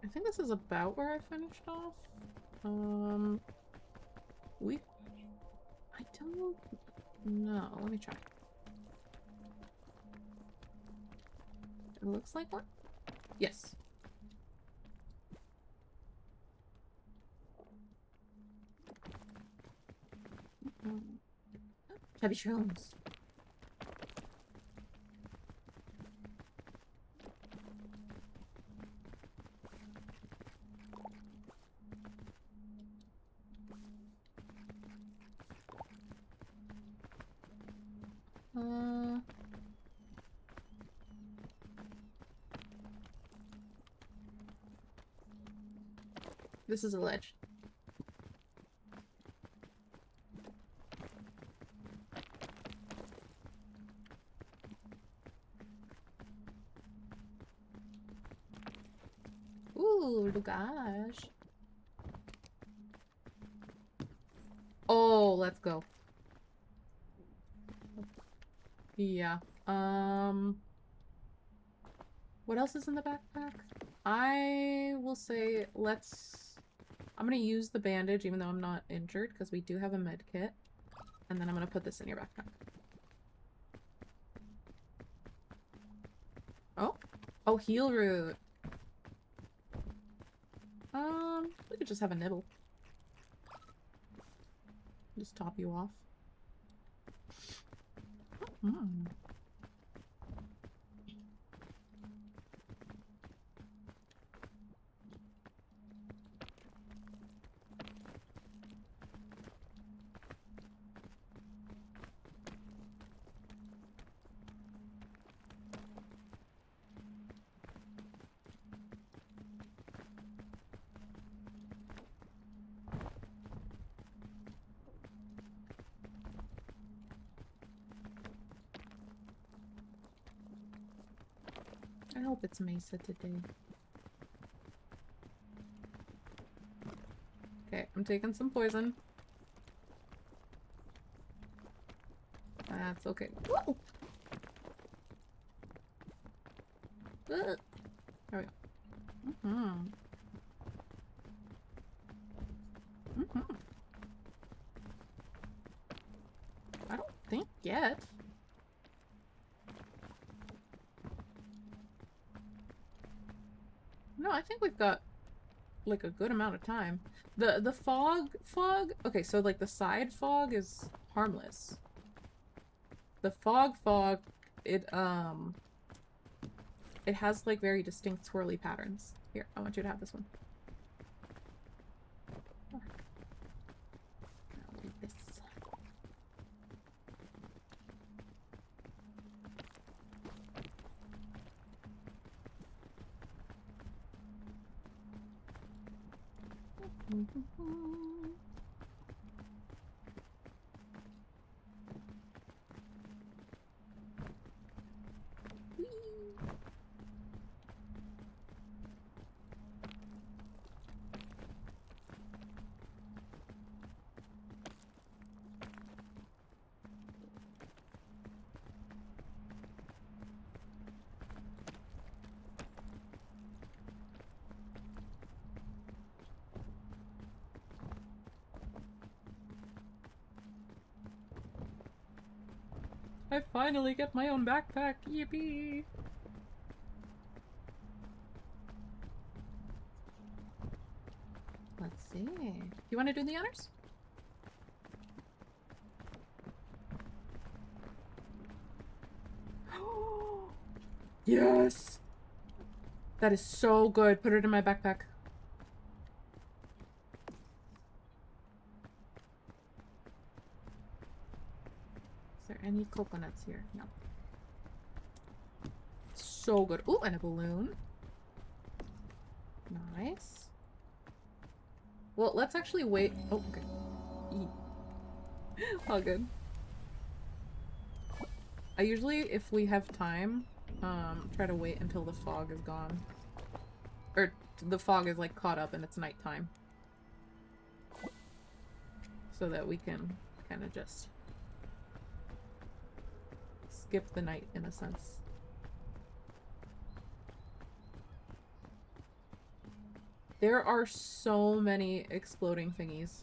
Speaker 1: I think this is about where I finished off. I don't know. Let me try. It looks like one? Yes. Chubby shrooms. This is a ledge. Ooh, gosh. Oh, let's go. Yeah. What else is in the backpack? I will say I'm gonna use the bandage even though I'm not injured because we do have a med kit. And then I'm gonna put this in your backpack. Oh. Oh, heal root. We could just have a nibble. Just top you off. Mm. I hope it's Mesa today. Okay, I'm taking some poison. That's okay. Whoa! There we go. Mm-hmm. Mm-hmm. I don't think yet. No, I think we've got like a good amount of time. The fog, okay, so like the side fog is harmless. The fog, it has like very distinct swirly patterns. Here, I want you to have this one. Oh. I'll do this. I finally get my own backpack. Yippee! Let's see. You want to do the honors? Yes! That is so good. Put it in my backpack. Is there any coconuts here? No. So good. Ooh, and a balloon. Nice. Well, let's actually wait. Oh, okay. All good. I usually, if we have time, try to wait until the fog is gone. Or the fog is like caught up and it's nighttime. So that we can kind of just skip the night in a sense. There are so many exploding thingies.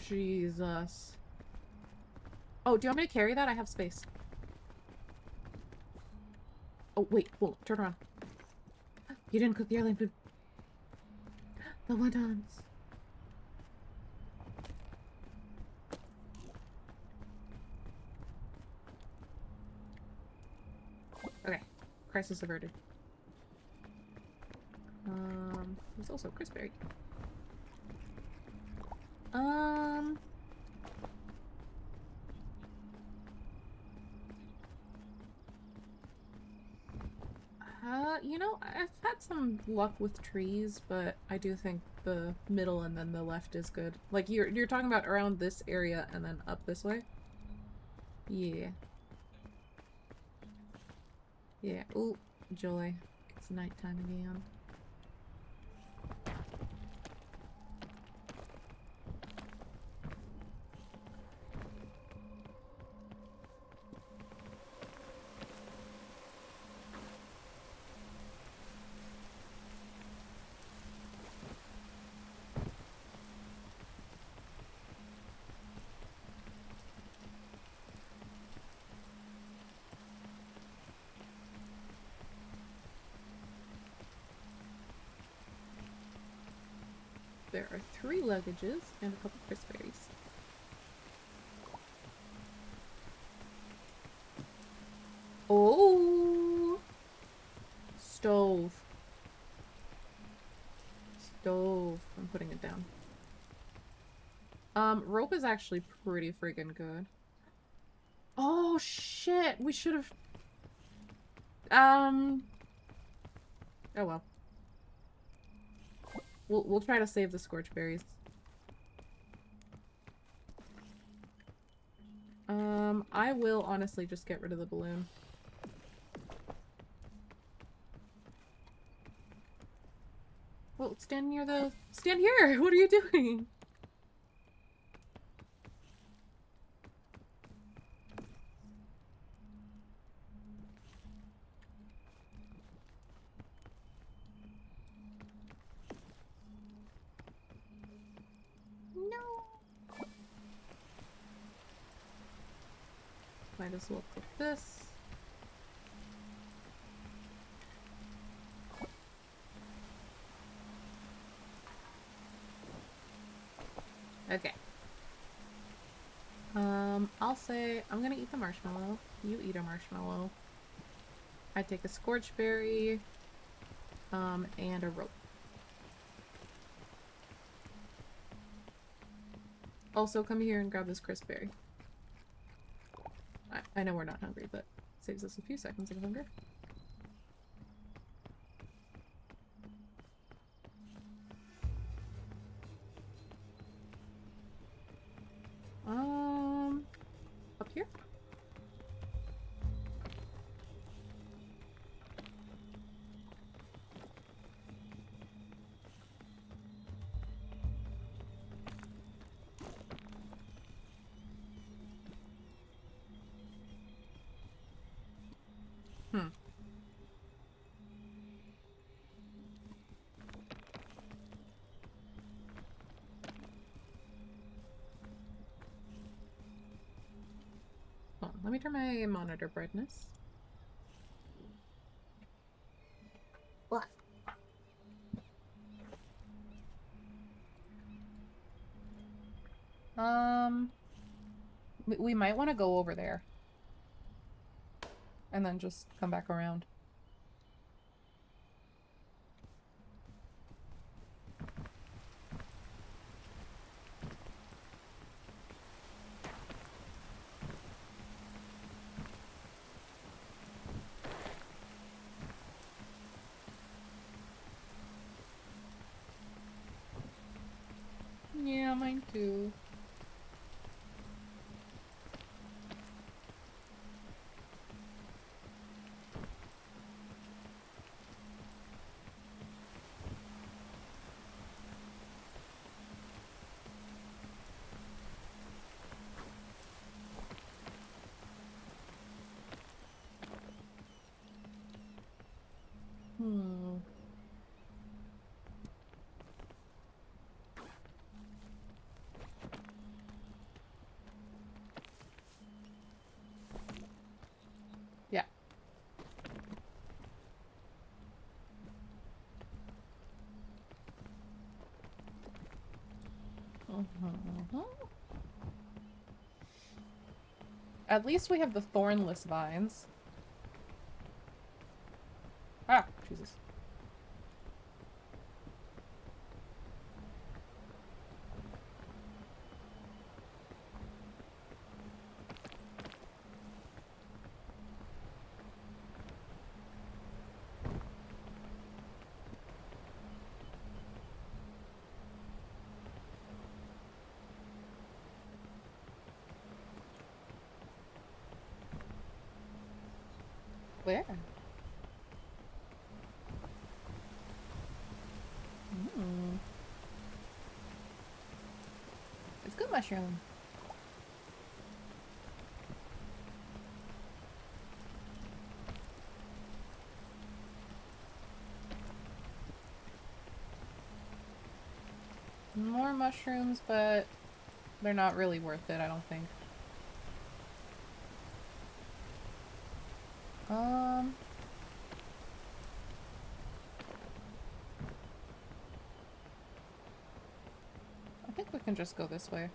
Speaker 1: Jesus. Oh, do you want me to carry that? I have space. Oh, wait. Whoa, turn around. You didn't cook the airline food. The wontons. Okay. Crisis averted. There's also a crispberry. You know, I've had some luck with trees, but I do think the middle and then the left is good. Like, you're talking about around this area and then up this way? Yeah. Yeah. Ooh, joy. It's nighttime again.
Speaker 3: There are 3 luggages and a couple crispberries. Oh! Stove. Stove. I'm putting it down. Rope is actually pretty friggin' good. Oh, shit! We should have... Oh well. We'll try to save the scorch berries. I will honestly just get rid of the balloon. Well, stand near the... Stand here! What are you doing? No! Might as well cook this. Okay. I'll say I'm gonna eat the marshmallow. You eat a marshmallow. I take a scorch berry, and a rope. Also, come here and grab this crisp berry. I know we're not hungry, but saves us a few seconds of hunger. Up here? Hold on, let me turn my monitor brightness. What? We might want to go over there. And then just come back around. Yeah, mine too. Yeah. At least we have the thornless vines. Ah, Jesus. Where? It's good mushroom. More mushrooms, but they're not really worth it, I don't think. we can just go this way.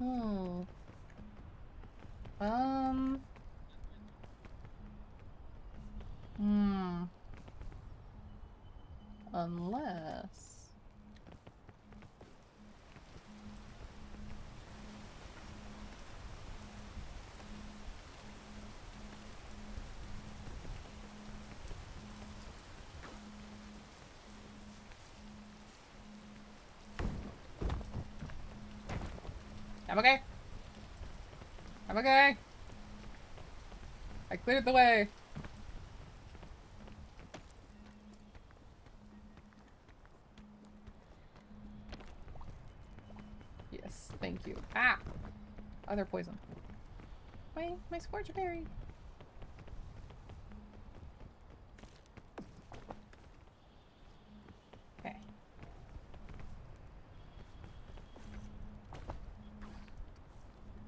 Speaker 3: Oh. Unless... I'm okay. I'm okay. I cleared the way. Yes, thank you. Ah! Other poison. My scorch berry. Okay.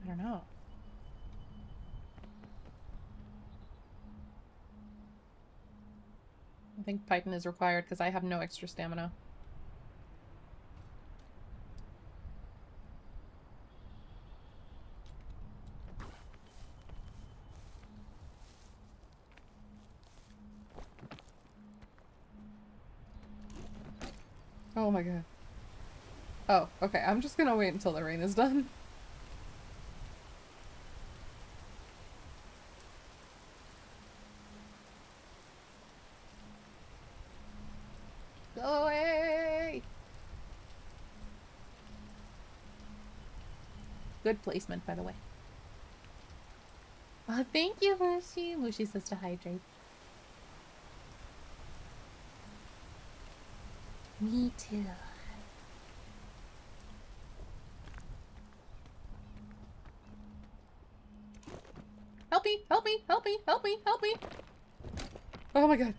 Speaker 3: I don't know. I think Python is required because I have no extra stamina. Oh my god. Oh, okay. I'm just gonna wait until the rain is done. Go away! Good placement, by the way. Oh, thank you, Mushi. Mushi says to hydrate. Me too. Help me! Help me! Help me! Help me! Help me! Oh my god.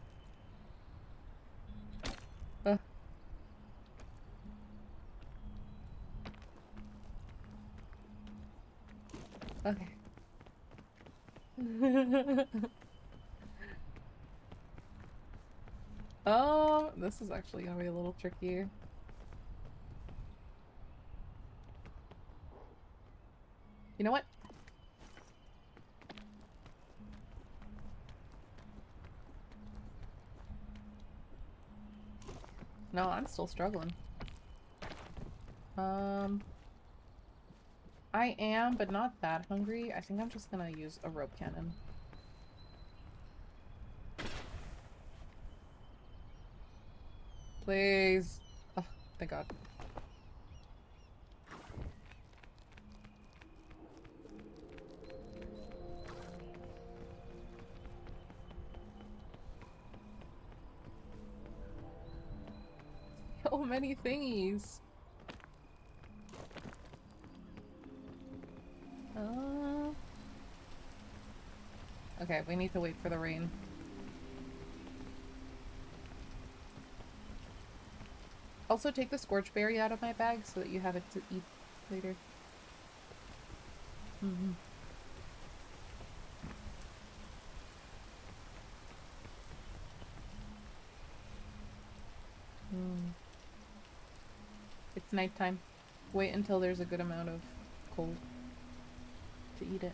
Speaker 3: Okay. Oh, this is actually gonna be a little tricky. You know what? No, I'm still struggling. I am, but not that hungry. I think I'm just gonna use a rope cannon. Please. Oh, thank God. So many thingies. Okay, we need to wait for the rain. Also, take the scorch berry out of my bag so that you have it to eat later. Mm-hmm. It's nighttime. Wait until there's a good amount of cold to eat it.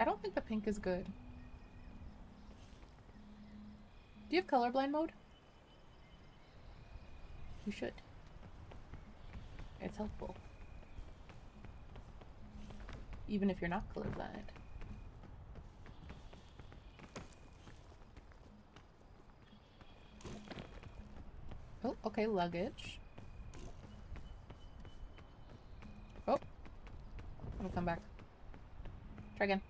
Speaker 3: I don't think the pink is good. Do you have colorblind mode? You should.
Speaker 1: It's helpful. Even if you're not colorblind. Oh, okay, luggage. Oh. It'll come back. Try again.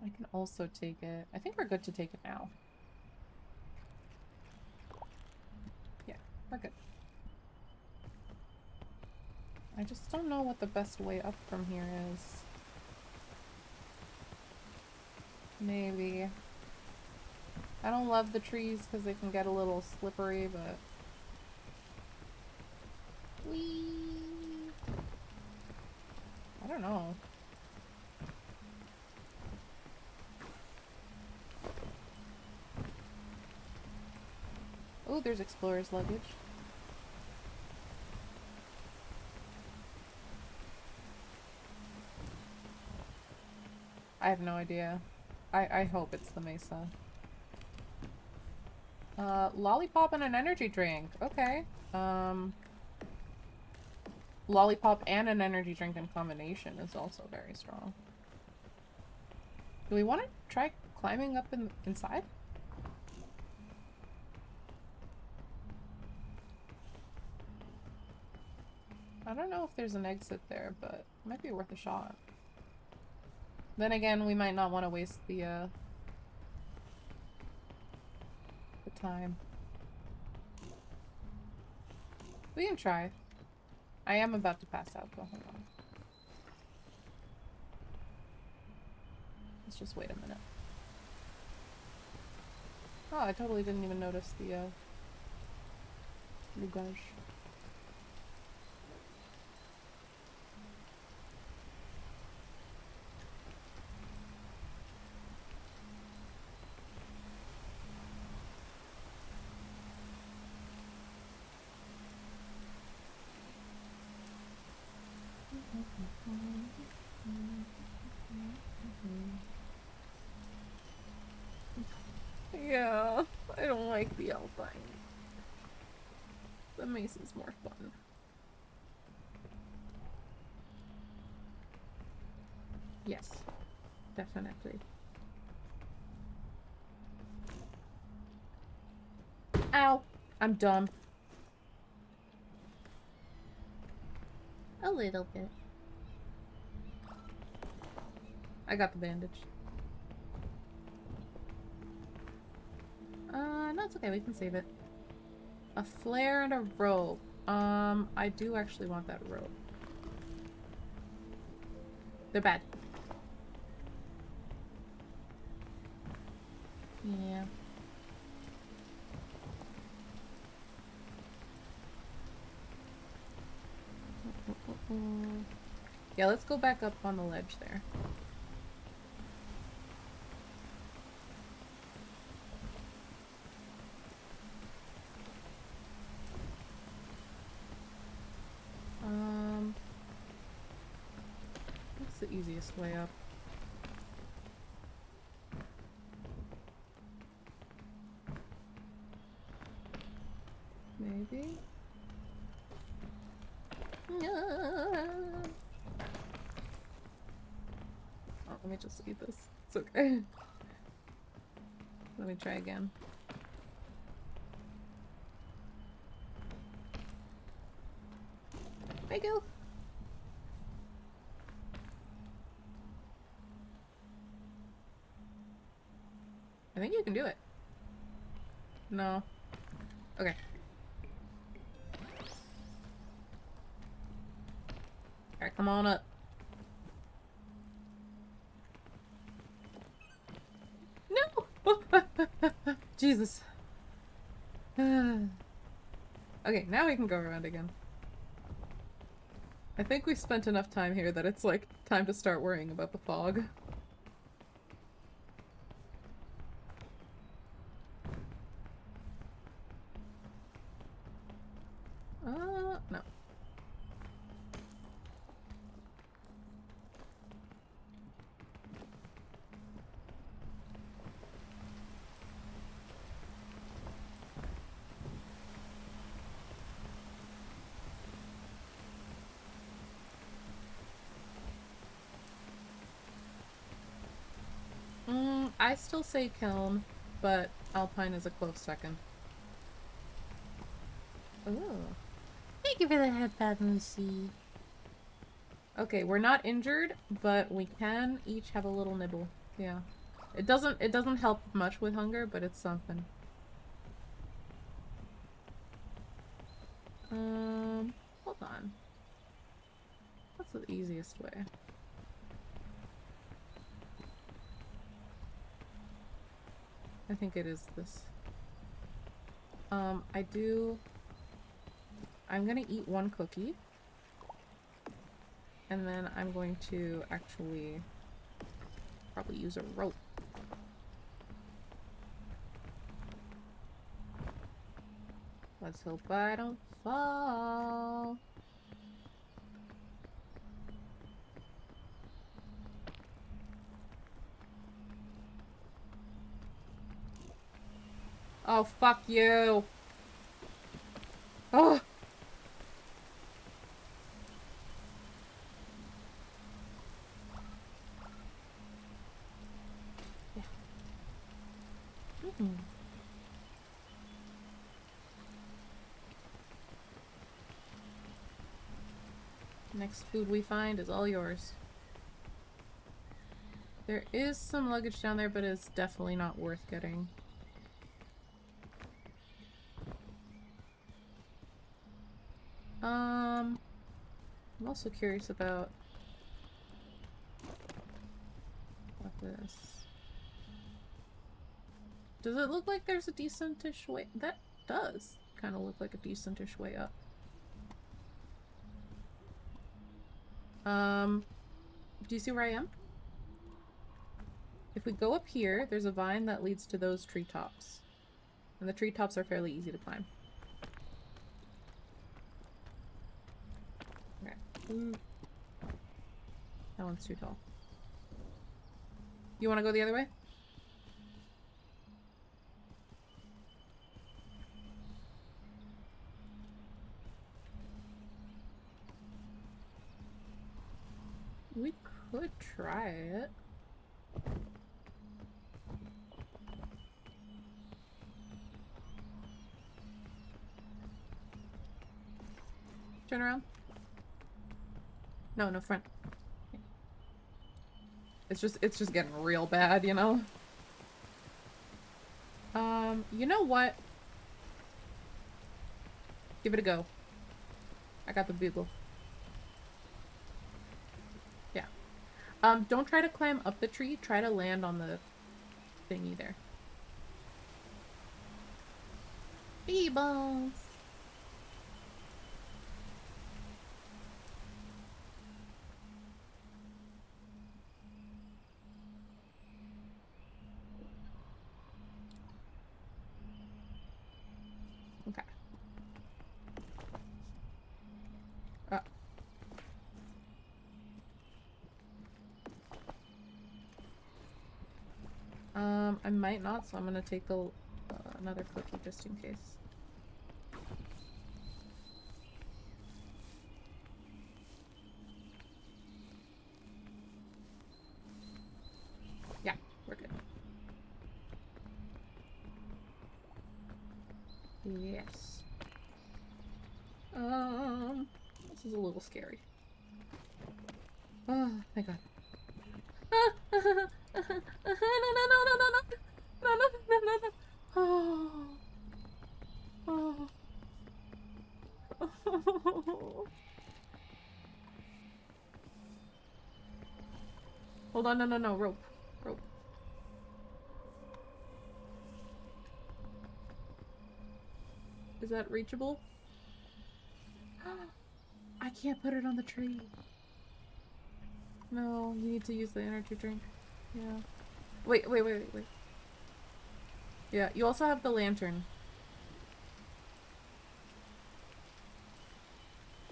Speaker 1: I can also take it. I think we're good to take it now. Yeah, we're good. I just don't know what the best way up from here is. Maybe. I don't love the trees because they can get a little slippery, but... Whee! I don't know. Oh, there's explorer's luggage. I have no idea. I hope it's the mesa. Lollipop and an energy drink. Okay. Lollipop and an energy drink in combination is also very strong. Do we want to try climbing up inside? I don't know if there's an exit there, but it might be worth a shot. Then again, we might not want to waste the time. We can try. I am about to pass out, though. Hold on. Let's just wait a minute. Oh, I totally didn't even notice the luggage. Yeah, I don't like the alpine. The mace is more fun. Yes, definitely. Ow! I'm dumb. A little bit. I got the bandage. No, it's okay. We can save it. A flare and a rope. I do actually want that rope. They're bad. Yeah. Yeah, let's go back up on the ledge there. What's the easiest way up? Maybe? Oh, let me just eat this. It's okay. Let me try again. There you go. I think you can do it. No. Okay. Alright, come on up. No! Jesus. Okay, now we can go around again. I think we've spent enough time here that it's like time to start worrying about the fog. No.
Speaker 3: I still say kiln, but alpine is a close second. Oh. Thank you for the headpad, Lucy. Okay, we're not injured, but we can each have a little nibble. Yeah. It doesn't help much with hunger, but it's something. Hold on. What's the easiest way? I think it is this. I'm gonna eat one cookie. And then I'm going to actually probably use a rope. Let's hope I don't fall. Oh, fuck you. Oh. Yeah. Mm-hmm. Next food we find is all yours. There is some luggage down there, but it's definitely not worth getting. I'm also curious about what this. Does it look like there's a decentish way? That does kind of look like a decentish way up. Do you see where I am? If we go up here, there's a vine that leads to those treetops. And the treetops are fairly easy to climb. Okay. Ooh. That one's too tall. You want to go the other way? We could try it. Turn around. No, no front. It's just getting real bad, you know? You know what? Give it a go. I got the bugle. Yeah. Don't try to climb up the tree. Try to land on the thingy there. Bee balls. Okay. I might not, so I'm gonna take the another cookie just in case. Yeah, we're good. Yes. This is a little scary. Oh, thank God. No, no, no, no, no, no, no, no, no, no, no. Oh. Oh. Hold on, no, no, no, rope. Rope. Is that reachable? I can't put it on the tree. No, you need to use the energy drink. Yeah. Wait. Yeah, you also have the lantern.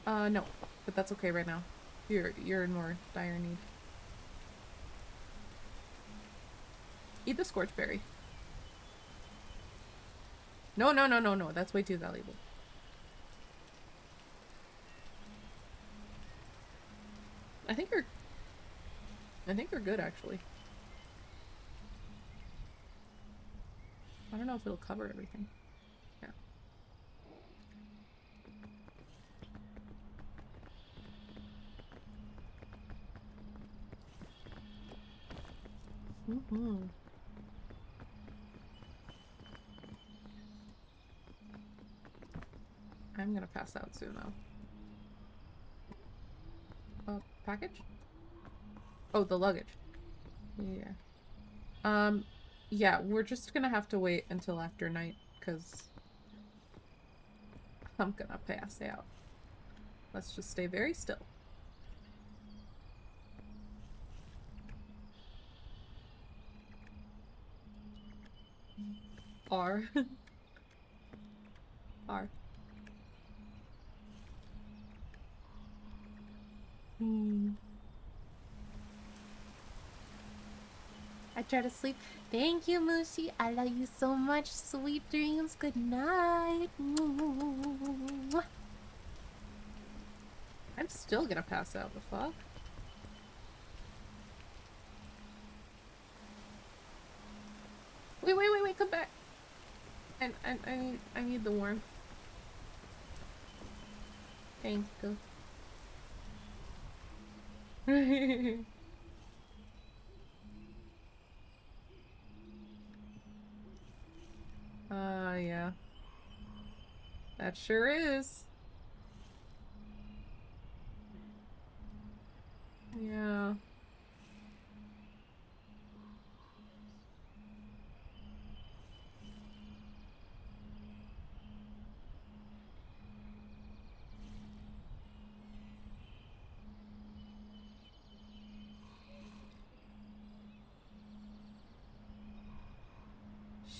Speaker 3: No. But that's okay right now. You're in more dire need. Eat the scorch berry. No, no, no, no, no. That's way too valuable. I think you're good, actually.
Speaker 1: I don't know if it'll cover everything. Yeah. Mm-hmm. I'm gonna pass out soon, though. Package? Oh, the luggage. Yeah. Yeah, we're just gonna have to wait until after night, because I'm gonna pass out. Let's just stay very still. R. R. I try to sleep. Thank you, Mushi. I love you so much. Sweet dreams. Good night. I'm still gonna pass out. The fuck? Wait, come back. I need the warmth. Thank you. Yeah. That sure is. Yeah.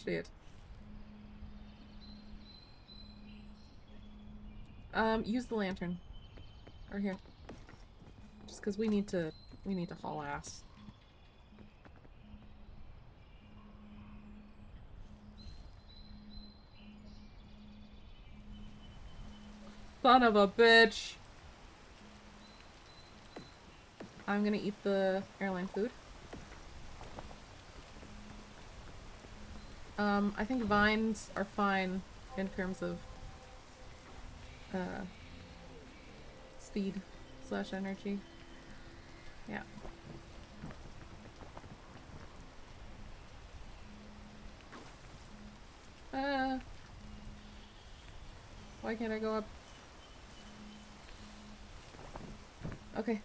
Speaker 1: Shit. Use the lantern. Or here. Just because we need to haul ass. Son of a bitch! I'm gonna eat the airline food. I think vines are fine in terms of speed / energy. Yeah. Why can't I go up? Okay.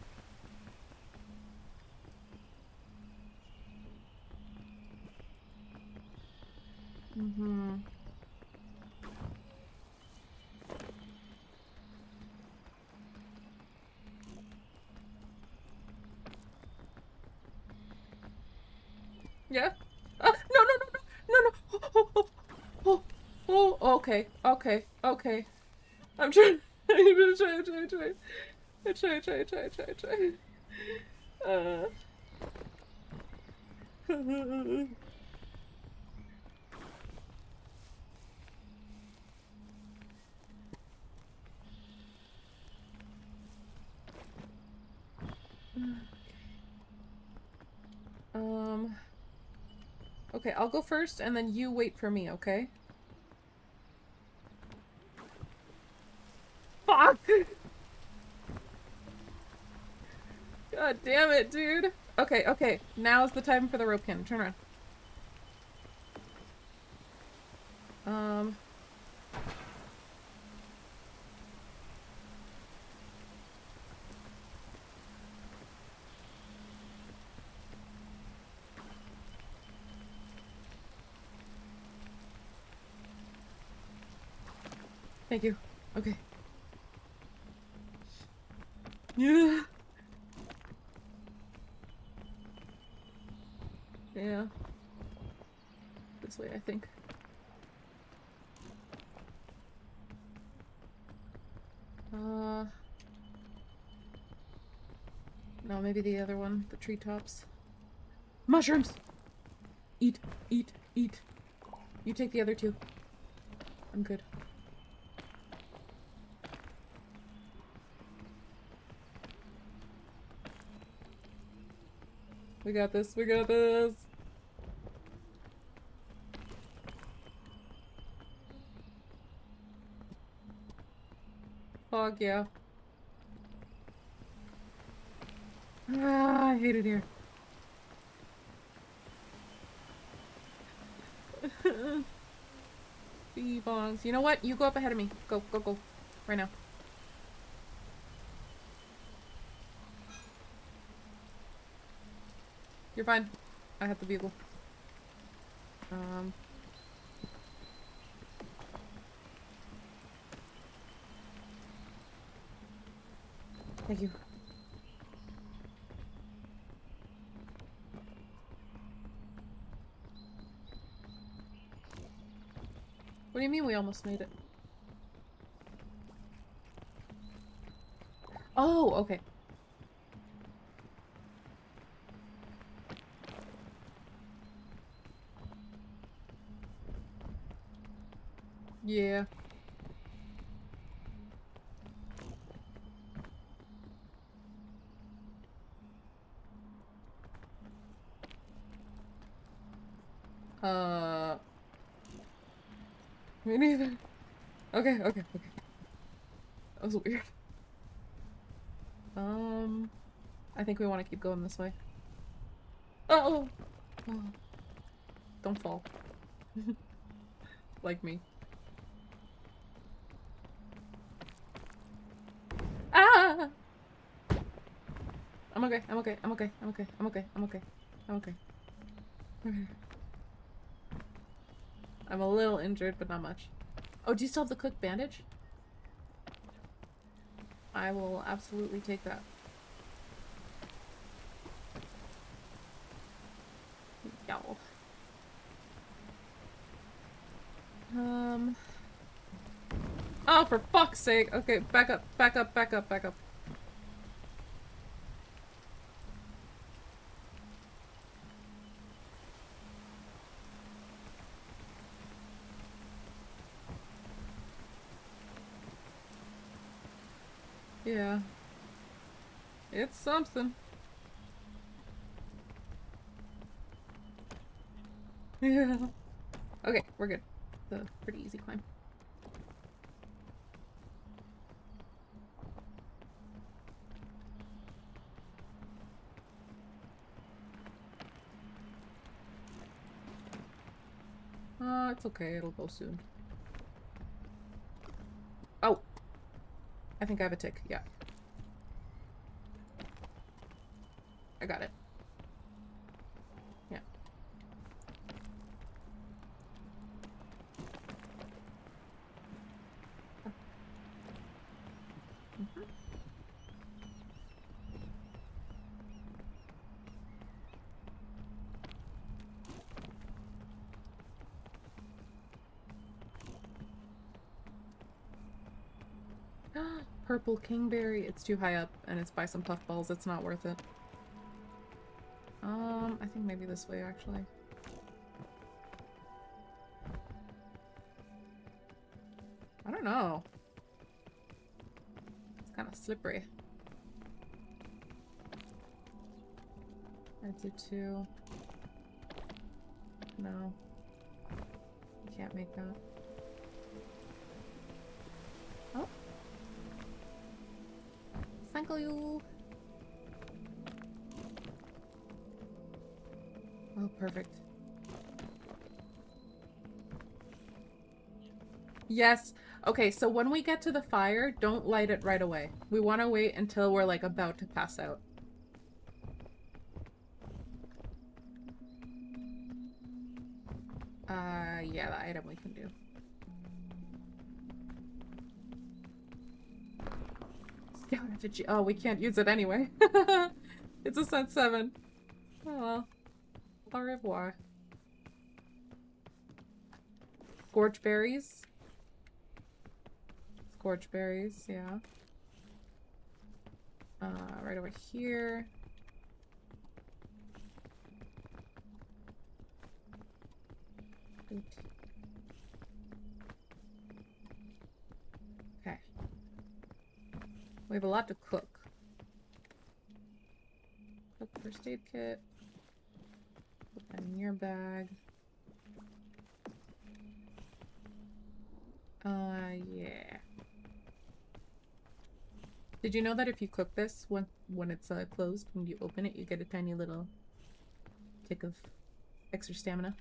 Speaker 1: Mm-hmm. Yeah? No, okay, okay. I'm trying. I'm trying. I try. Okay, I'll go first and then you wait for me, okay? Fuck! God damn it, dude. Okay. Now's the time for the rope cannon. Turn around. Thank you. Okay. Yeah. Yeah. This way, I think. No, maybe the other one. The treetops. Mushrooms! Eat. You take the other two. I'm good. We got this.
Speaker 3: Fog, yeah. Ah, I hate it here. Bee-bongs. You know what? You go up ahead of me. Go, go, go. Right now. You're fine. I have the vehicle. Thank you. What do you mean we almost made it? Oh, okay. Yeah. Me neither. Okay, okay, okay. That was weird. I think we want to keep going this way. Oh! Oh. Don't fall. Like me. Ah! I'm okay, I'm okay, I'm okay, I'm okay, I'm okay, I'm okay, I'm okay. I'm a little injured, but not much. Oh, do you still have the cook bandage? I will absolutely take that. Yow. Oh, for fuck's sake! Okay, back up, back up, back up, back up. Yeah. It's something. Yeah. Okay, we're good. It's a pretty easy climb. It's okay, it'll go soon. Oh! I think I have a tick, yeah. I got it. Yeah. Mm-hmm. Purple kingberry. It's too high up and it's by some puffballs. It's not worth it. I think maybe this way actually. I don't know. It's kind of slippery. I do too. No. You can't make that. Oh. Thank you. Oh, perfect. Yes. Okay, so when we get to the fire, don't light it right away. We want to wait until we're like about to pass out. Yeah, the item we can do. Scout effigy. Oh, we can't use it anyway. It's a set 7. Oh well. Au revoir. Scorch berries. Scorch berries, yeah. Right over here. Okay. We have a lot to cook. Cook first aid kit. Put that in your bag. Yeah.
Speaker 1: Did you know that if you cook this when it's closed, when you open it, you get a tiny little tick of extra stamina?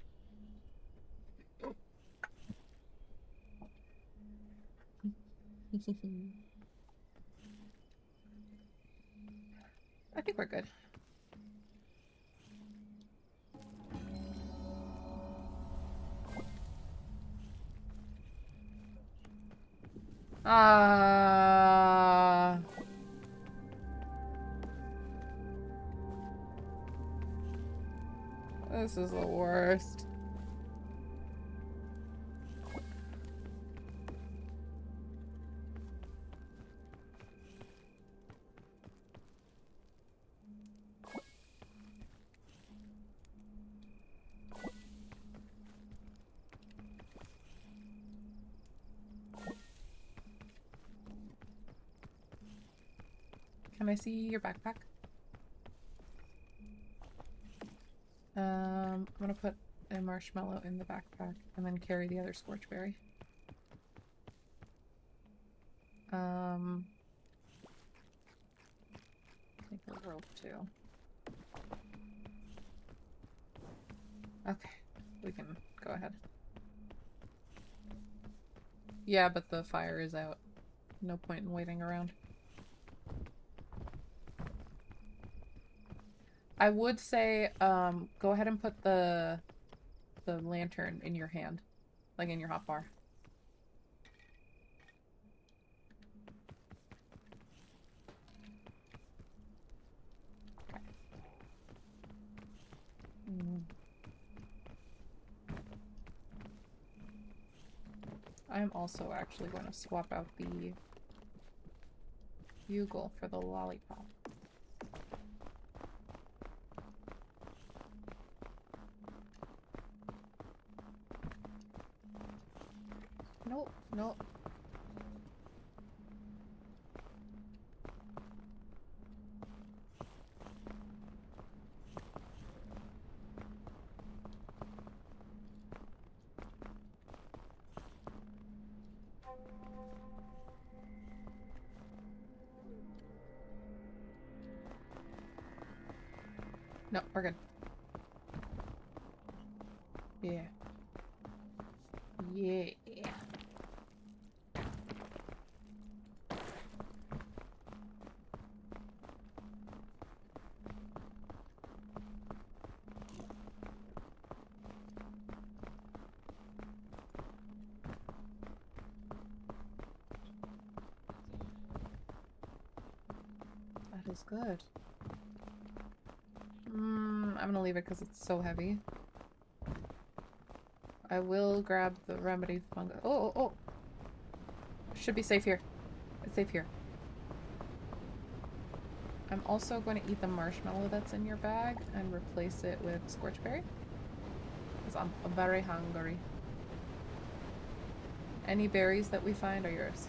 Speaker 1: I think we're good. This is the worst. Can I see your backpack? I'm gonna put a marshmallow in the backpack and then carry the other scorchberry. Take a rope too. Okay, we can go ahead. Yeah, but the fire is out. No point in waiting around. I would say, go ahead and put the lantern in your hand. Like in your hotbar. Okay. I'm also actually going to swap out the bugle for the lollipop. Nope, nope. No, we're good. Yeah. Yeah. That is good. I'm gonna leave it because it's so heavy. I will grab the remedy fungus. Oh, oh, oh! Should be safe here. It's safe here. I'm also going to eat the marshmallow that's in your bag and replace it with scorchberry. Because I'm very hungry. Any berries that we find are yours.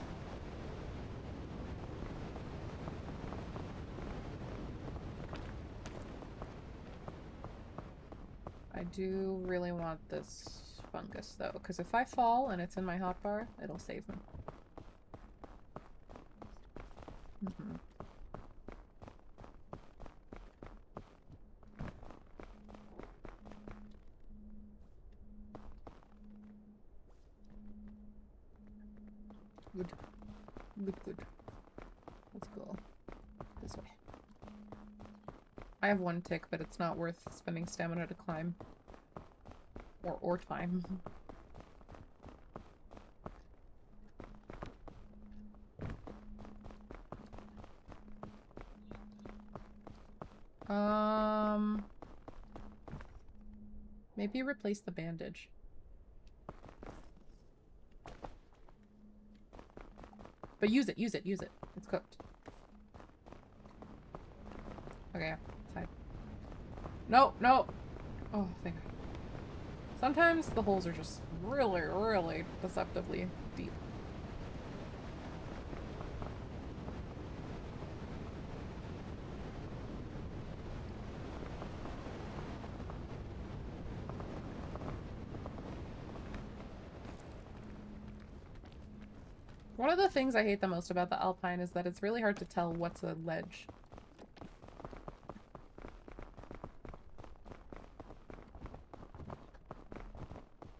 Speaker 1: I do really want this fungus though, because if I fall and it's in my hotbar, it'll save me. Good. Good, good. Let's go this way. I have one tick, but it's not worth spending stamina to climb. Or time. Maybe replace the bandage. But use it, use it, use it. It's cooked. Okay, yeah, it's fine. No, no! Oh, thank God. Sometimes the holes are just really, really deceptively deep. One of the things I hate the most about the Alpine is that it's really hard to tell what's a ledge.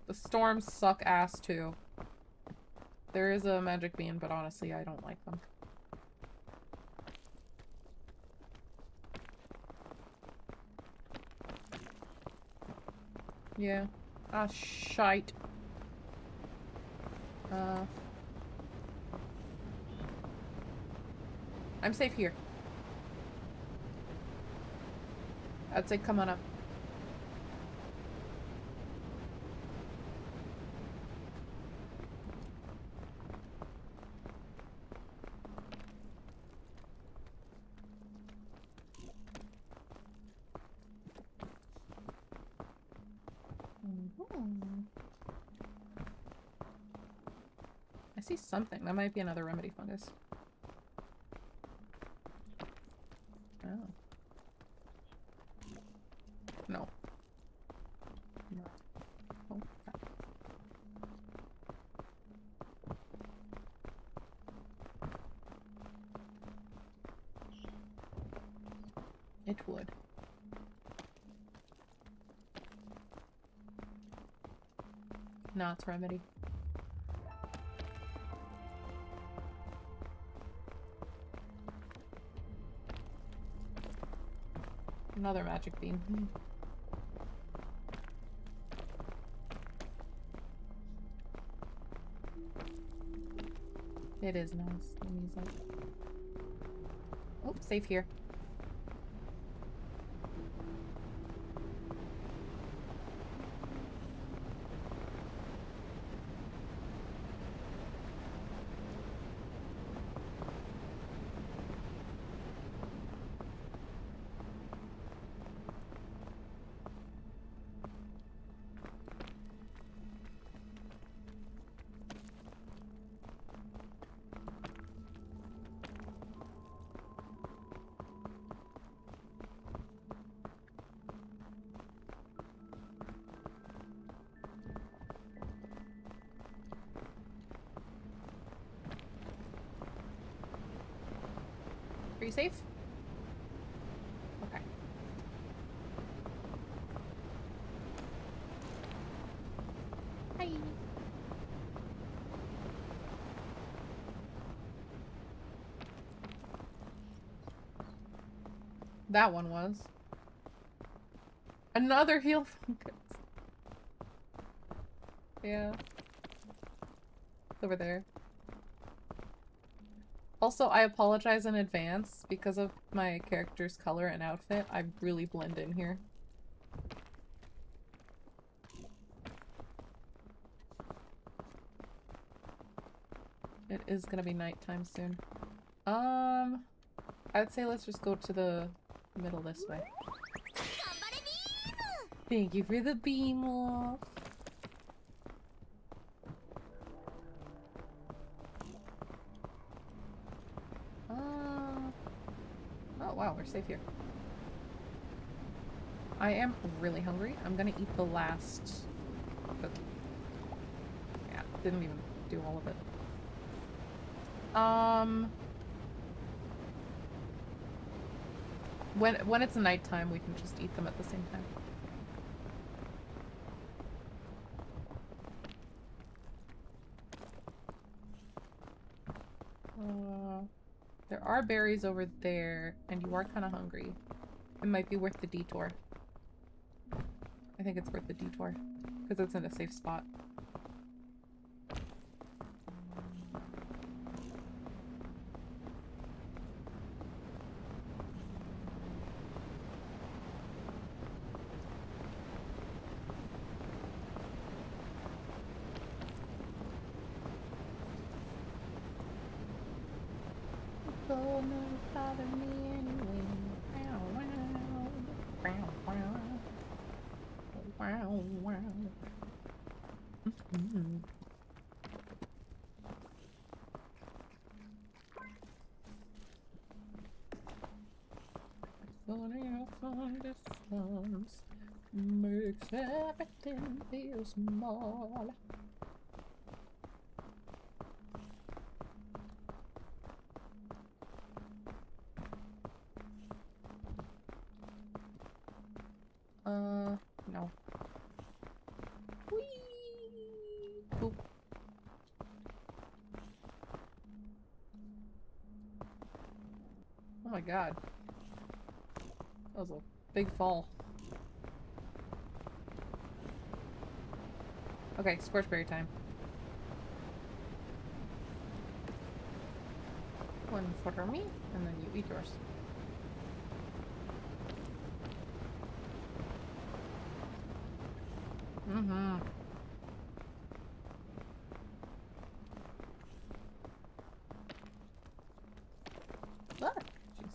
Speaker 1: The storms suck ass too. There is a magic bean, but honestly, I don't like them. Yeah. Ah, shite. I'm safe here. I'd say come on up. I see something. That might be another remedy fungus. Oh. No. No. Oh, crap. It would. No, it's remedy. Another magic bean. It is nice. The music. Oh, safe here. Are you safe? Okay. Hi. That one was. Another heal fungus. Yeah. It's over there. Also, I apologize in advance. Because of my character's color and outfit, I really blend in here. It is gonna be nighttime soon. I'd say let's just go to the middle this way. Thank you for the beam wolf. Oh wow, we're safe here. I am really hungry. I'm gonna eat the last cookie. Yeah, didn't even do all of it. When it's nighttime, we can just eat them at the same time. There are berries over there, and you are kind of hungry. It might be worth the detour. I think it's worth the detour, because it's in a safe spot. Makes everything feel small.
Speaker 3: my god. That was a big fall. Okay, scorchberry time. One for me, and then you eat yours. Mm-hmm. Ah, jeez.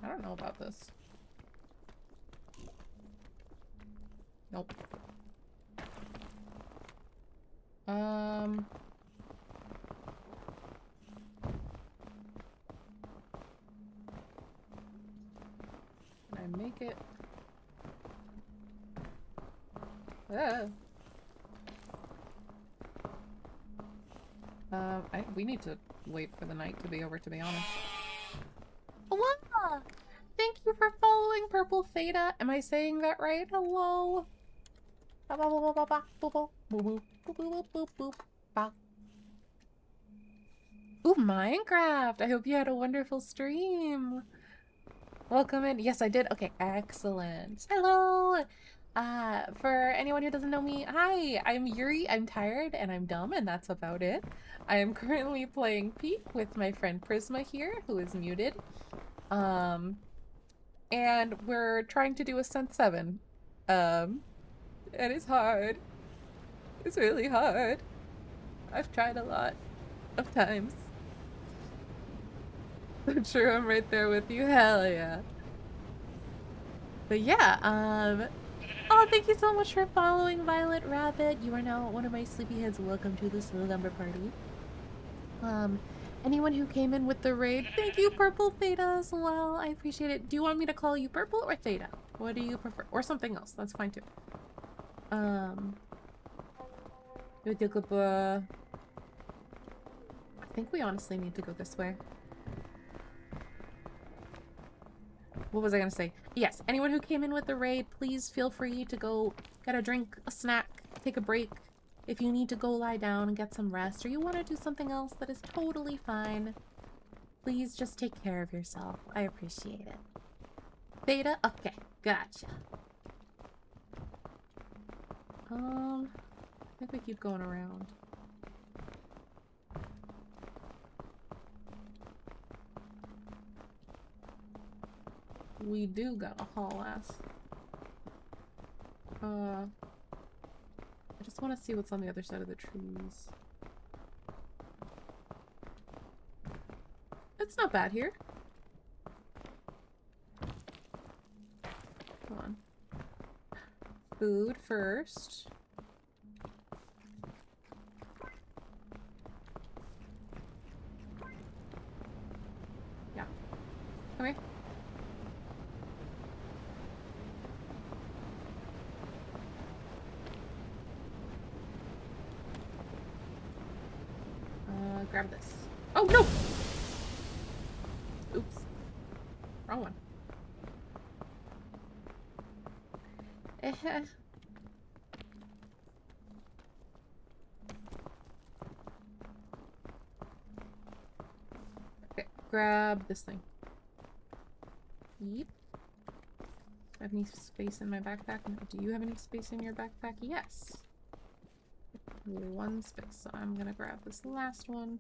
Speaker 3: I don't know about this. Nope. Can I make it? We need to wait for the night to be over, to be honest. Hello! Thank you for following Purple Theta. Am I saying that right? Hello? Ooh, Minecraft! I hope you had a wonderful stream. Welcome in. Yes, I did. Okay, excellent. Hello! For anyone who doesn't know me, hi, I'm Yuri, I'm tired, and I'm dumb, and that's about it. I am currently playing Peak with my friend Prisma here, who is muted. And we're trying to do Ascent 7. And it's hard. It's really hard. I've tried a lot of times. I'm sure I'm right there with you. Hell yeah. But yeah, oh, thank you so much for following Violet Rabbit. You are now one of my sleepyheads. Welcome to the slumber party. Anyone who came in with the raid, thank you, Purple Theta, as well. I appreciate it. Do you want me to call you Purple or Theta? What do you prefer? Or something else. That's fine too. I think we honestly need to go this way. What was I gonna say? Yes, anyone who came in with the raid, please feel free to go get a drink, a snack, take a break. If you need to go lie down and get some rest, or you want to do something else, that is totally fine. Please just take care of yourself. I appreciate it. Theta? Okay, gotcha. I think we keep going around. We do got a haul ass. I just want to see what's on the other side of the trees. It's not bad here. Come on. Food first. Yeah. Come here. Grab this. Oh, no! Oops. Wrong one. Okay, grab this thing. Yeep. Have any space in my backpack? No. Do you have any space in your backpack? Yes. One space, so I'm gonna grab this last one.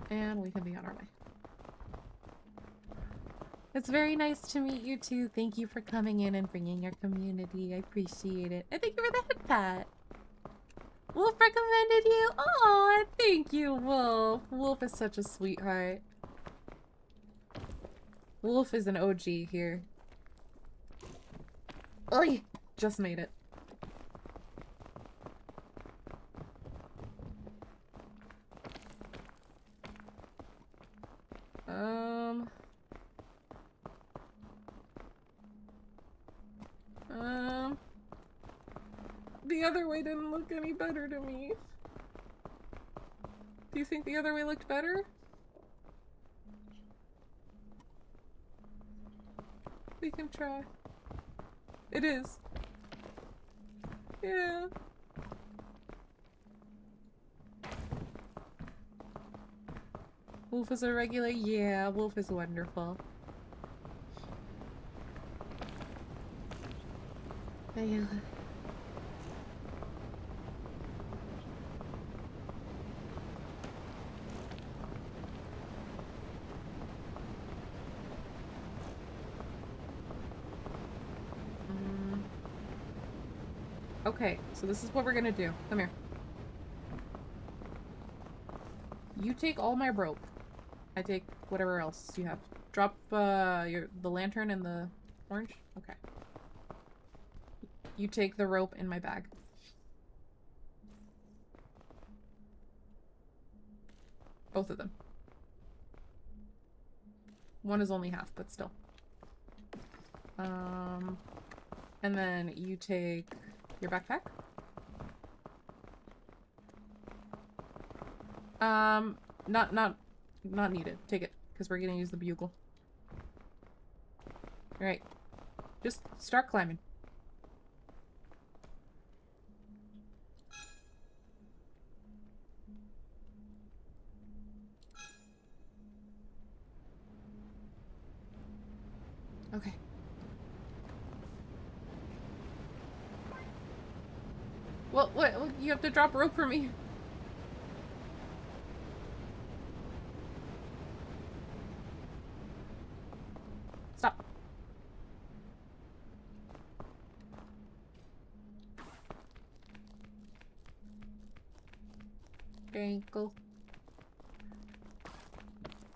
Speaker 3: And we can be on our way. It's very nice to meet you too. Thank you for coming in and bringing your community. I appreciate it. And thank you for the head pat. Wolf recommended you. Oh, thank you, Wolf. Wolf is such a sweetheart. Wolf is an OG here. Oi! Just made it. The other way didn't look any better to me. Do you think the other way looked better? We can try. It is. Yeah.
Speaker 1: Wolf is a regular? Yeah, Wolf is wonderful. Yeah. Okay, so this is what we're gonna do. Come here. You take all my rope. I take whatever else you have. Drop the lantern and the orange. Okay. You take the rope in my bag. Both of them. One is only half, but still. And then you take your backpack. Not needed. Take it, because we're gonna use the bugle. Alright. Just start climbing. Okay. Well, what? You have to drop rope for me. Stop. Ankle.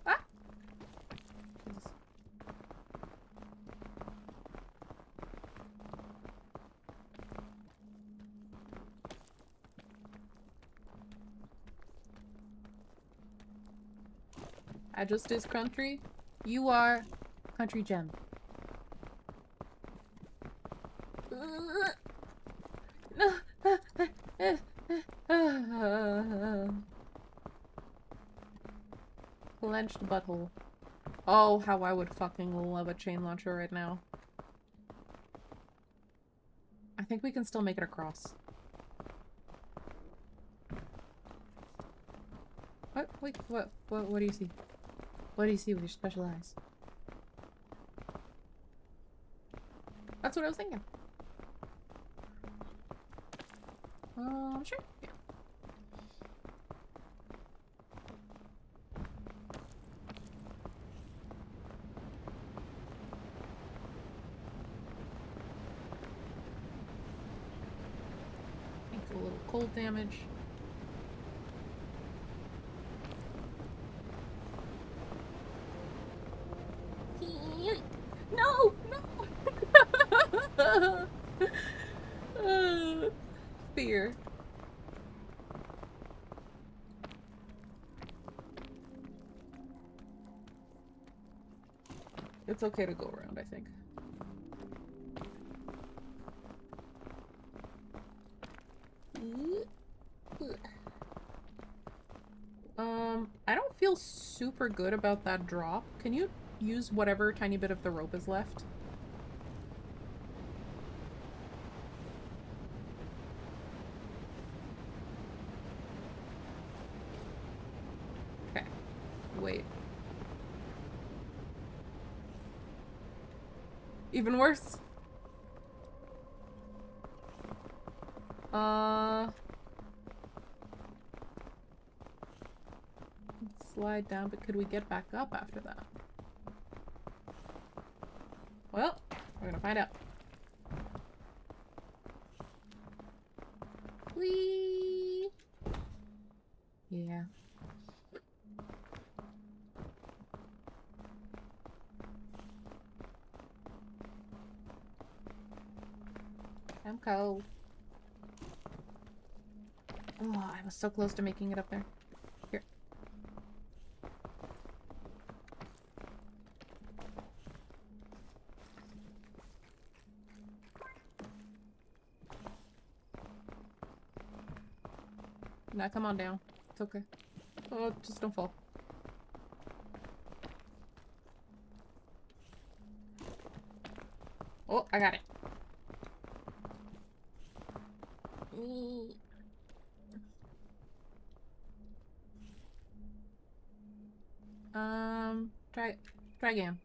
Speaker 1: Ah! Jesus. I just is country. You are country gem. Clenched butthole. Oh, how I would fucking love a chain launcher right now. I think we can still make it across. What? Wait, what do you see? What do you see with your special eyes? That's what I was thinking. Sure. Yeah. Takes a little cold damage. No! No! Fear. It's okay to go around, I think. I don't feel super good about that drop. Can you use whatever tiny bit of the rope is left? Okay. Wait. Even worse? Slide down, but could we get back up after that? Well, we're gonna find out. Whee! Yeah. I'm cold. Oh, I was so close to making it up there. Here. Now come on down. It's okay. Oh, just don't fall. Oh, I got it. Try again.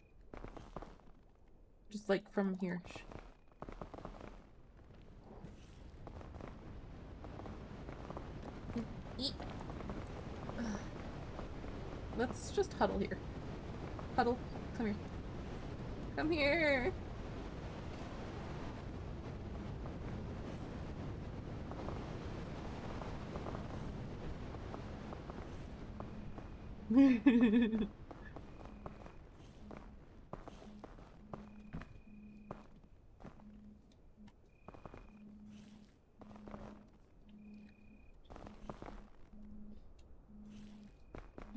Speaker 1: Just like from here. Let's just huddle here. Huddle, come here. Come here.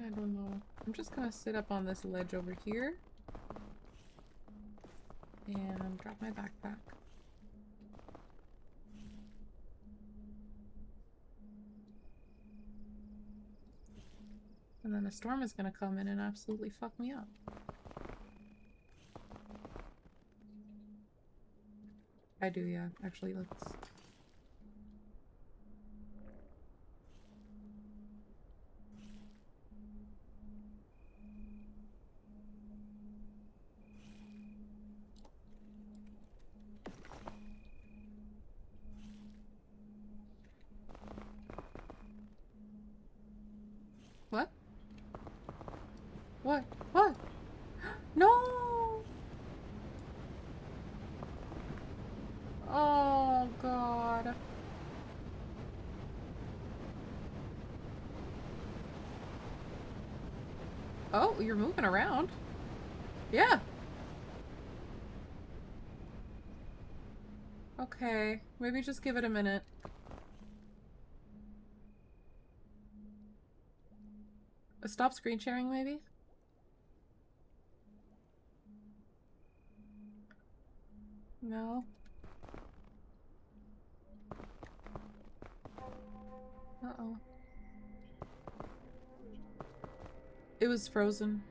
Speaker 1: I don't know. I'm just gonna sit up on this ledge over here and drop my backpack. And then a storm is gonna come in and absolutely fuck me up. I do, yeah. Actually, let's... What? What? What? No! Oh, God. Oh, you're moving around. Yeah. Okay. Maybe just give it a minute. Stop screen sharing, maybe? No. Uh-oh. It was frozen.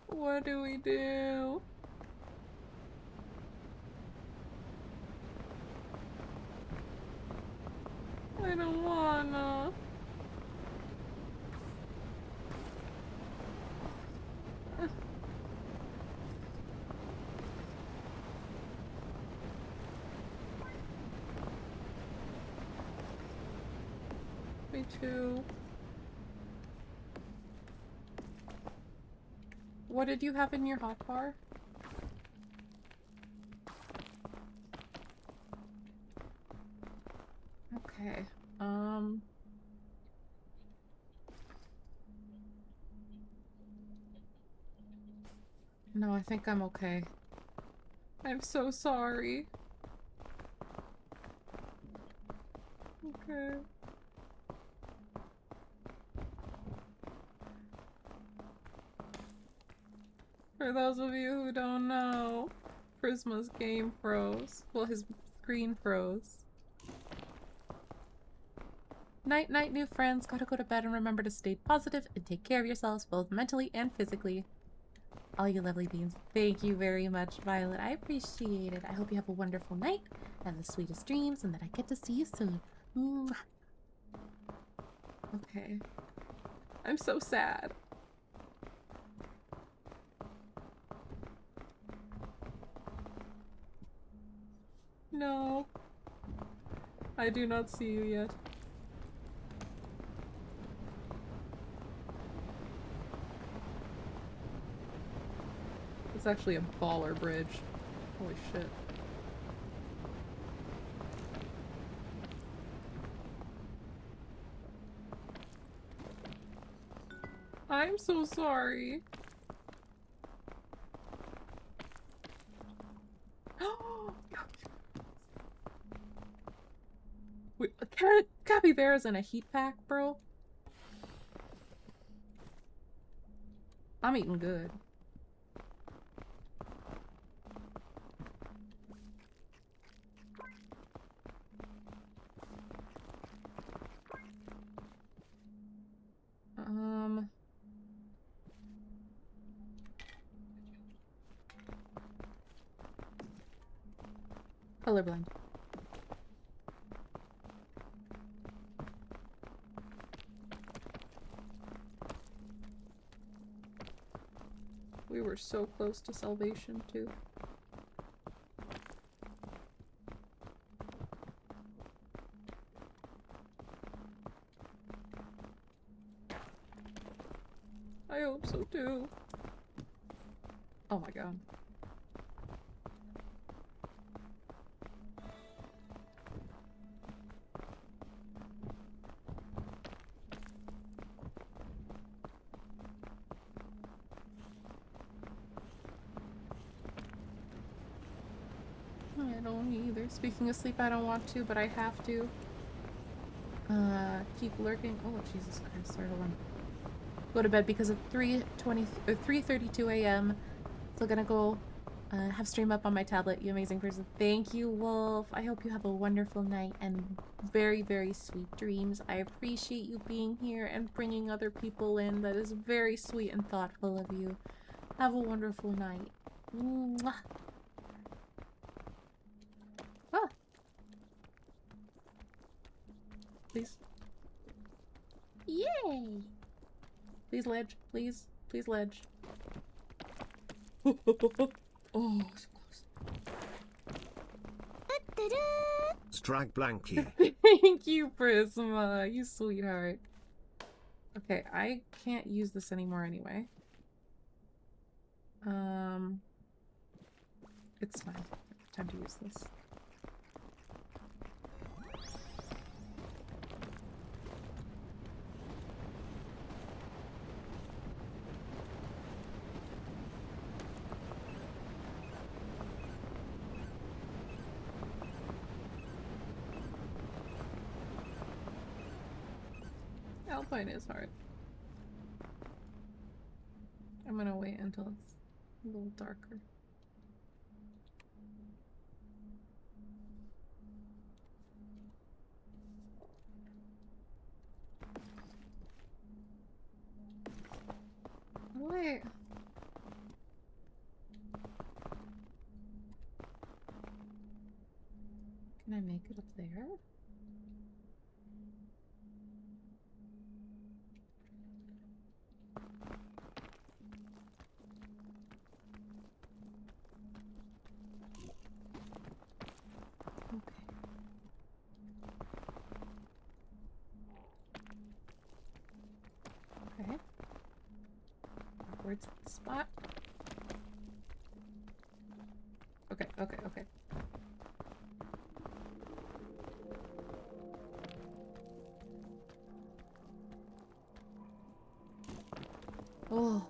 Speaker 1: What do we do? I don't wanna. Me too. What did you have in your hot bar? Okay. No, I think I'm okay. I'm so sorry. Okay. For those of you who don't know, Prisma's game froze. Well, his screen froze. Night, night, new friends. Gotta go to bed and remember to stay positive and take care of yourselves both mentally and physically. All you lovely beans. Thank you very much, Violet. I appreciate it. I hope you have a wonderful night and the sweetest dreams and that I get to see you soon. Ooh. Okay. I'm so sad. No. I do not see you yet. It's actually a baller bridge. Holy shit. I'm so sorry. Wait, capybara's in a heat pack, bro? I'm eating good. Colorblind.
Speaker 3: We were so close to salvation, too. I hope so, too. Oh my god. I don't either. Speaking of sleep, I don't want to, but I have to. Keep lurking. Oh, Jesus Christ. Sorry, hold on. Go to bed because of 3:32 a.m. Still gonna go have stream up on my tablet. You amazing person. Thank you, Wolf. I hope you have a wonderful night and very, very sweet dreams. I appreciate you being here and bringing other people in. That is very sweet and thoughtful of you. Have a wonderful night. Mwah. Ah. Please. Yay! Please ledge. Please. Please ledge. Oh, so close.
Speaker 2: Strag Blanky.
Speaker 3: Thank you, Prisma. You sweetheart. Okay, I can't use this anymore anyway. It's fine. Time to use this. Alpine is hard. I'm gonna wait until it's a little darker. Wait. Can I make it up there? Okay. Where's the spot? Okay, okay, okay. Oh.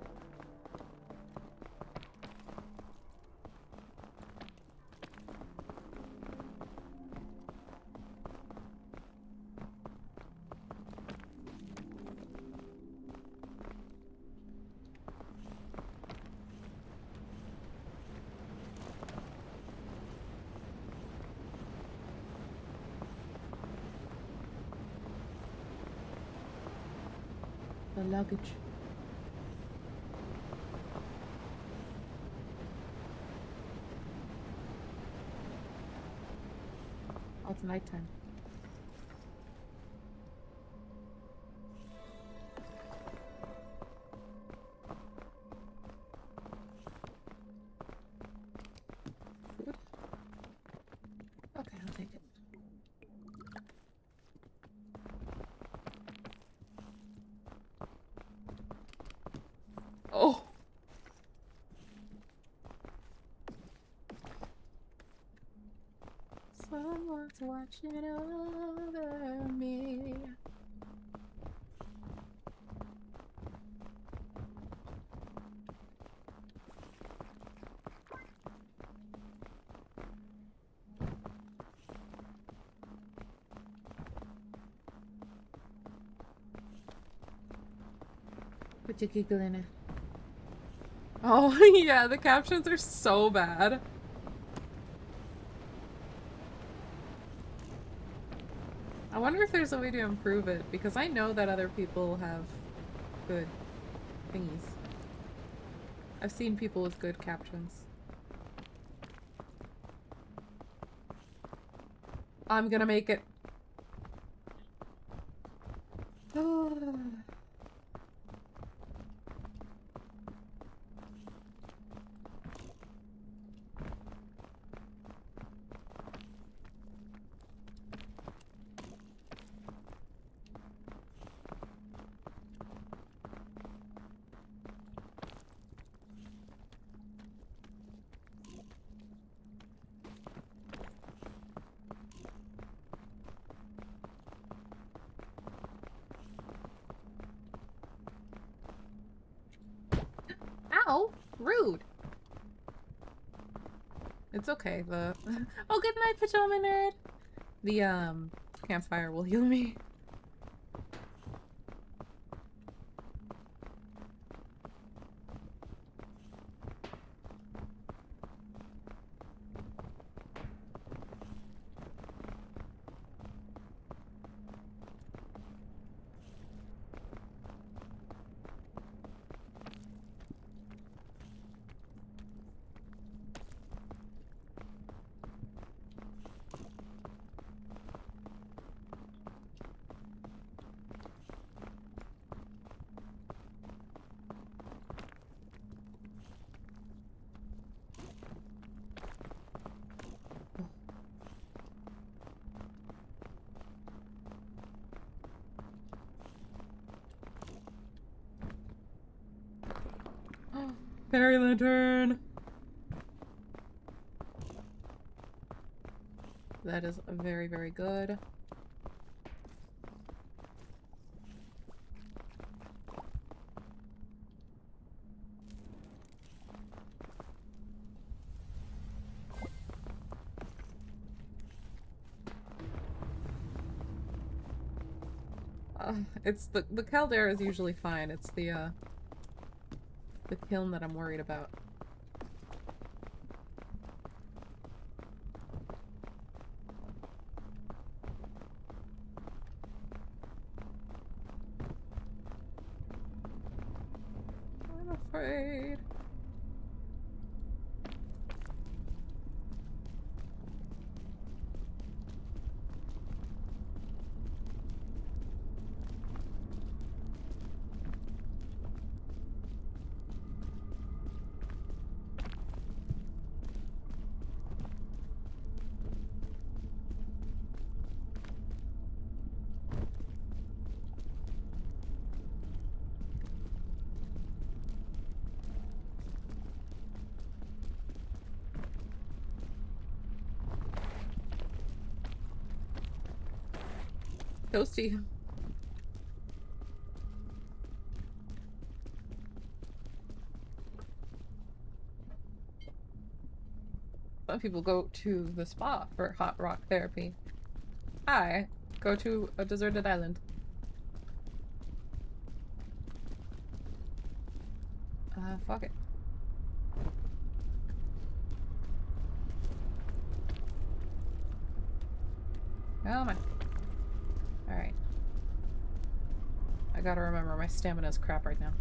Speaker 3: The luggage. Oh, it's nighttime. Food? Okay, I'll take it. Oh! Someone's watching over me. What you giggling at? Oh, yeah, the captions are so bad. I wonder if there's a way to improve it, because I know that other people have good thingies. I've seen people with good captions. I'm gonna make it.
Speaker 1: Ow! Rude. It's okay. The oh, good night, pajama nerd. The campfire will heal me. Fairy lantern. That is very, very good. It's the caldera is usually fine. It's the kiln that I'm worried about. I'm afraid. Toasty. Some people go to the spa for hot rock therapy. I go to a deserted island. Fuck it. Come on. Alright. I gotta remember my stamina is crap right now.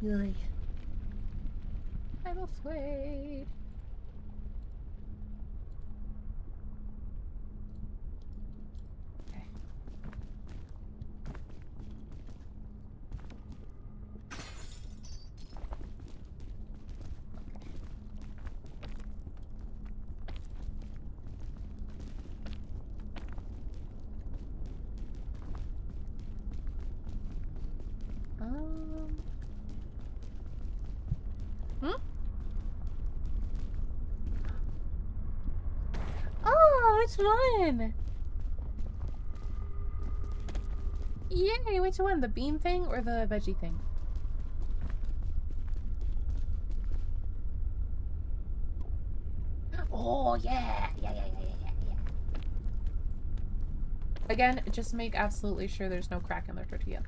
Speaker 1: Yay. I'm afraid. Okay. Oh, which one? Yay, which one? The bean thing or the veggie thing? Oh, yeah. Yeah. Again, just make absolutely sure there's no crack in their tortilla.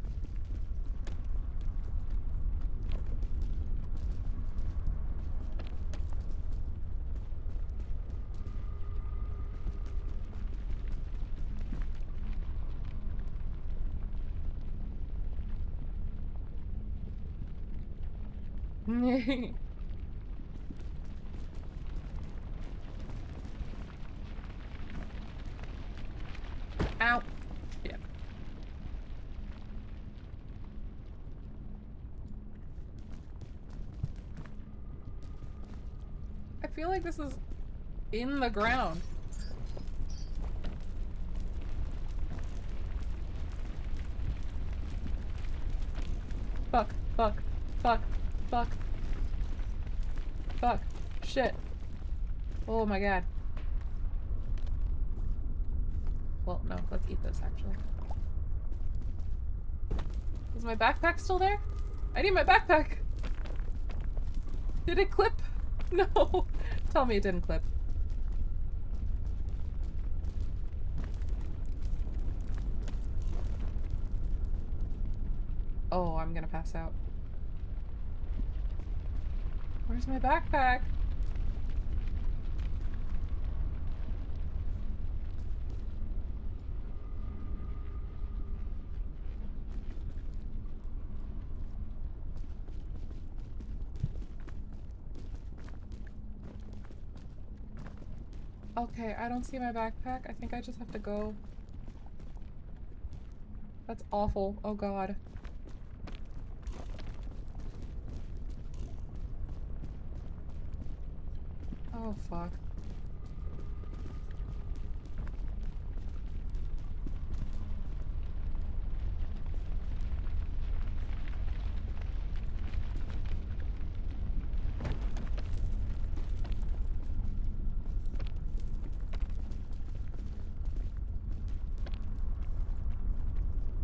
Speaker 1: Ow. Yeah.
Speaker 3: feel like this is in the ground. Fuck, fuck, fuck, fuck. Fuck. Shit. Oh my god. Well, no, let's eat this actually. Is my backpack still there? I need my backpack! Did it clip? No! Tell me it didn't clip. Oh, I'm gonna pass out. Where's my backpack? Okay, I don't see my backpack. I think I just have to go. That's awful. Oh god. Oh fuck.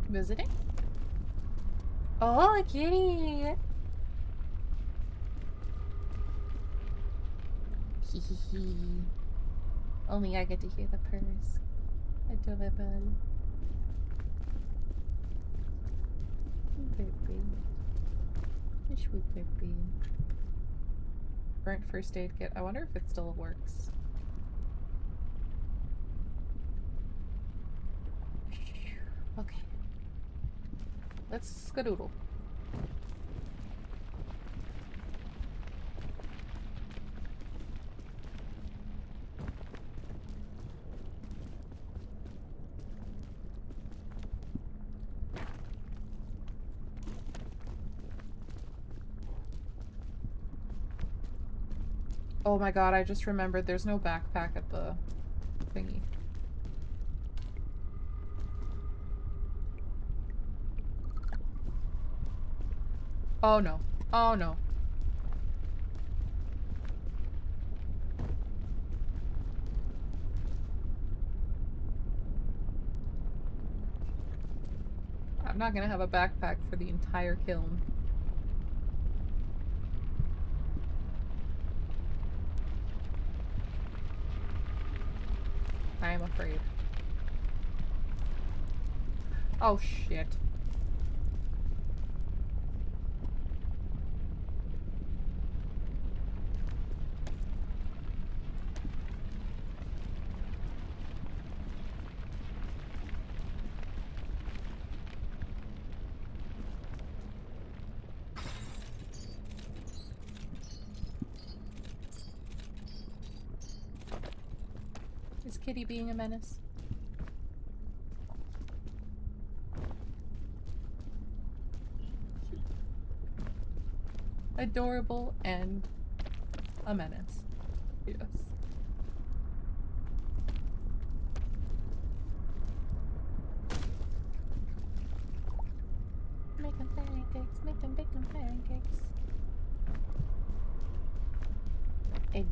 Speaker 3: Visiting? Oh, a kitty! Hee hee hee. Only I get to hear the purrs. Adorable. Baby. Sweet baby. Burnt first aid kit. I wonder if it still works. Okay. Let's skadoodle. Oh my god, I just remembered there's no backpack at the thingy. Oh no. Oh no. I'm not gonna have a backpack for the entire kiln. I am afraid. Oh shit. Is Kitty being a menace? Adorable and a menace. Yes. Make them pancakes, make them bacon pancakes. Egg.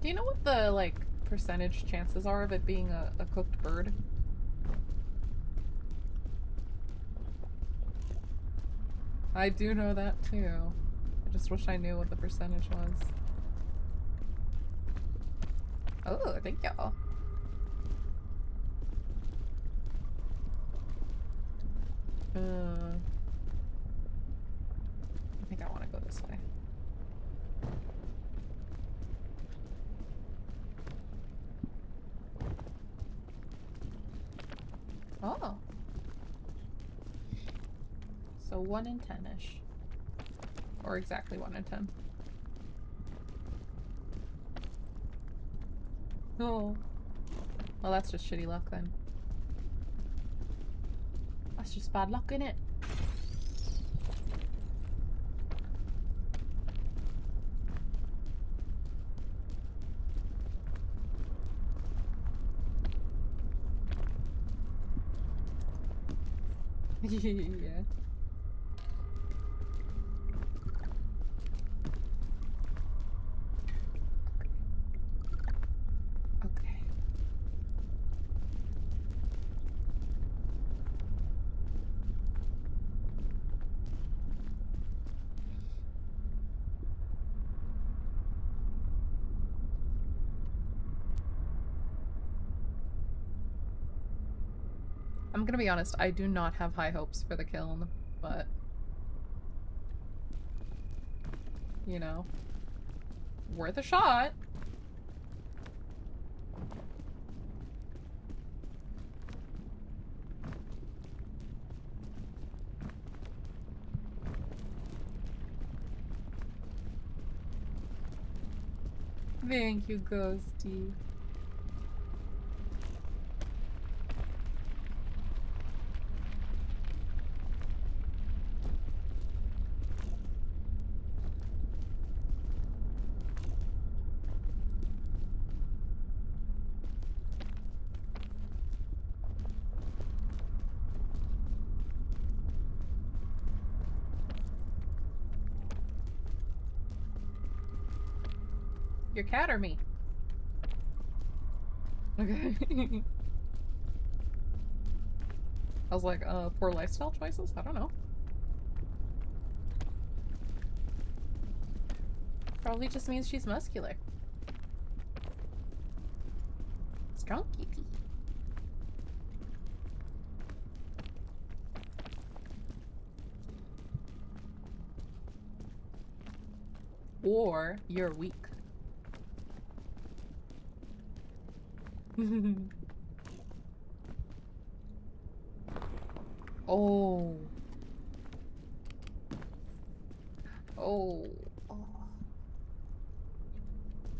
Speaker 3: Do you know what the, like, percentage chances are of it being a cooked bird? I do know that too. I just wish I knew what the percentage was. Oh, thank y'all. I think I want to go this way. Oh. So 1 in 10-ish. Or exactly 1 in 10. Oh. Well, that's just shitty luck then. That's just bad luck, innit? Yeah. Okay. I'm gonna be honest, I do not have high hopes for the kiln, but you know, worth a shot. Thank you, Ghosty. Your cat or me? Okay. I was like, poor lifestyle choices? I don't know. Probably just means she's muscular. Strong kitty. Or you're weak. Oh. Oh. Oh.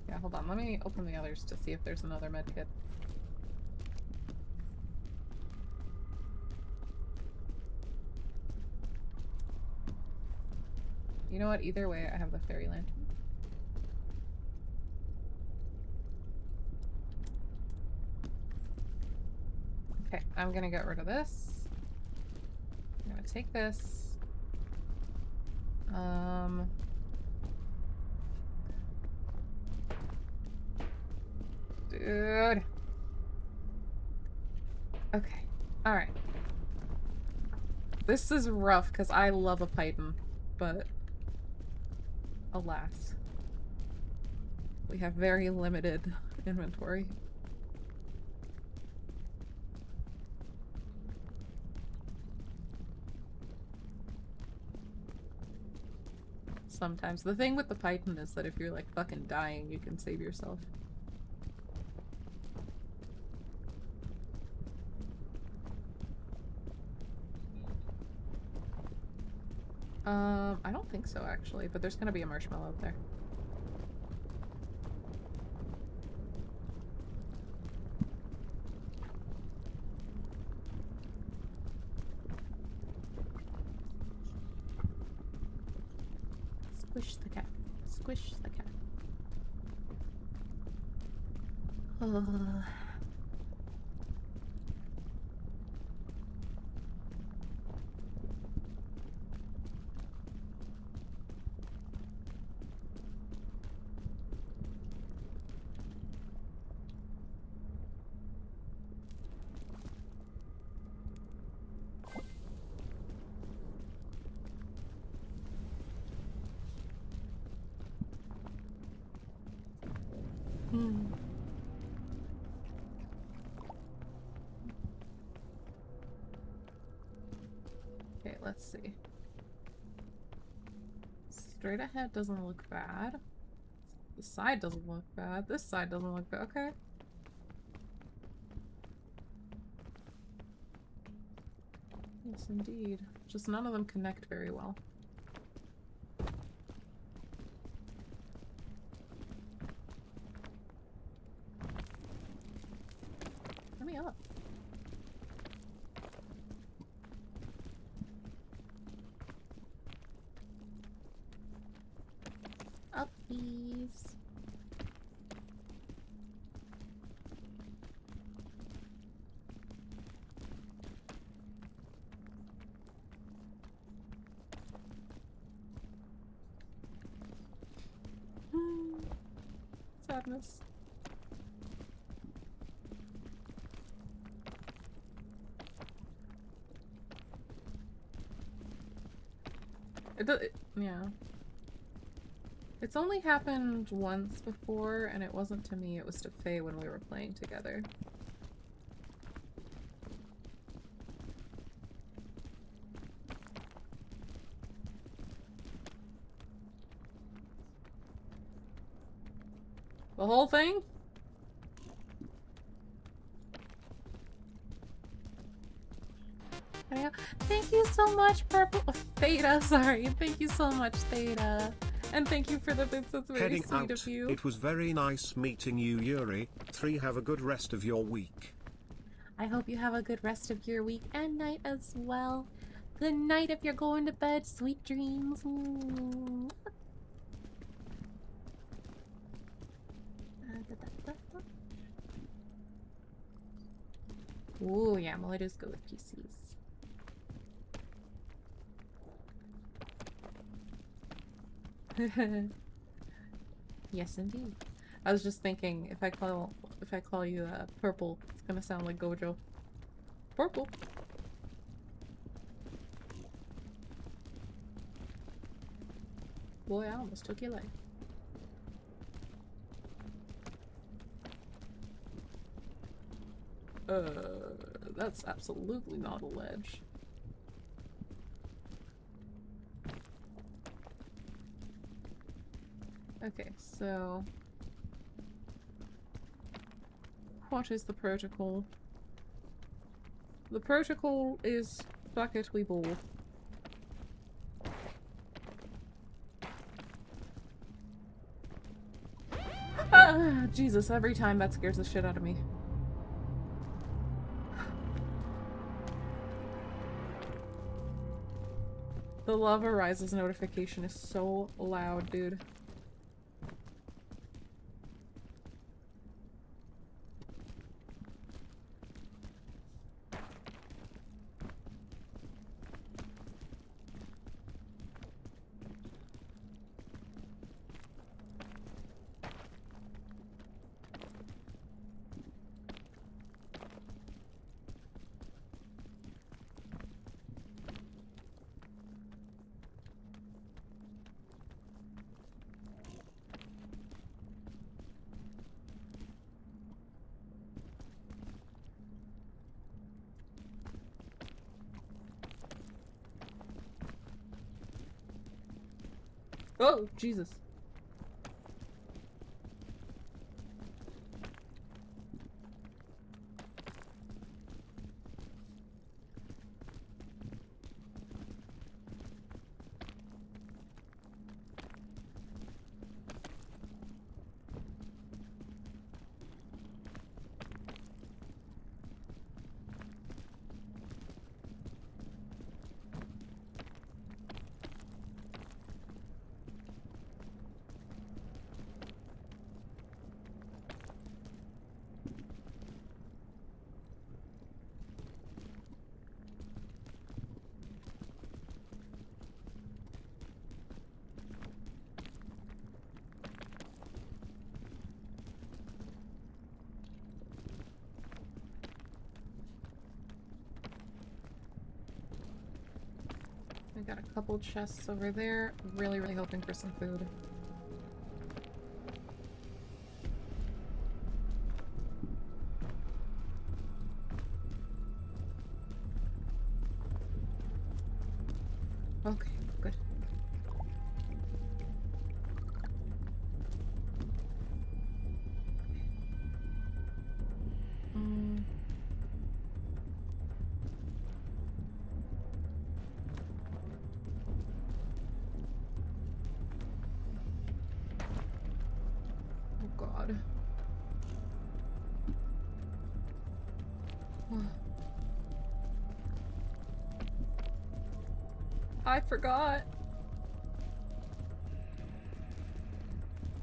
Speaker 3: Yeah, hold on. Let me open the others to see if there's another med kit. You know what? Either way, I have the fairy lantern. Okay, I'm gonna get rid of this. I'm gonna take this. Dude. Okay. Alright. This is rough because I love a python, but alas. We have very limited inventory. Sometimes. The thing with the python is that if you're like fucking dying, you can save yourself. I don't think so actually, but there's gonna be a marshmallow out there. Squish the cat. Squish the cat. Okay, let's see. Straight ahead doesn't look bad. The side doesn't look bad. This side doesn't look bad. Okay. Yes, indeed. Just none of them connect very well. Let me up. Uppies. sadness. Yeah. It's only happened once before, and it wasn't to me, it was to Faye when we were playing together. The whole thing? Thank you so much, Purple Theta, sorry. Thank you so much, Theta. And thank you for the bits, that's very
Speaker 2: Heading
Speaker 3: sweet
Speaker 2: out,
Speaker 3: of you.
Speaker 2: it was very nice meeting you, Yuri. 3 Have a good rest of your week.
Speaker 3: I hope you have a good rest of your week and night as well. Good night if you're going to bed. Sweet dreams. Ooh. Ooh, yeah, Moloters go with PCs. Yes, indeed. I was just thinking, if I call you Purple, it's gonna sound like Gojo. Purple. Boy, I almost took your life. That's absolutely not a ledge. Okay, so... what is the protocol? The protocol is bucket we ball. Ah, Jesus, every time that scares the shit out of me. The Lava Rises notification is so loud, dude. Oh, Jesus. I got a couple chests over there. Really, really hoping for some food. Okay, good. Oh God. I forgot.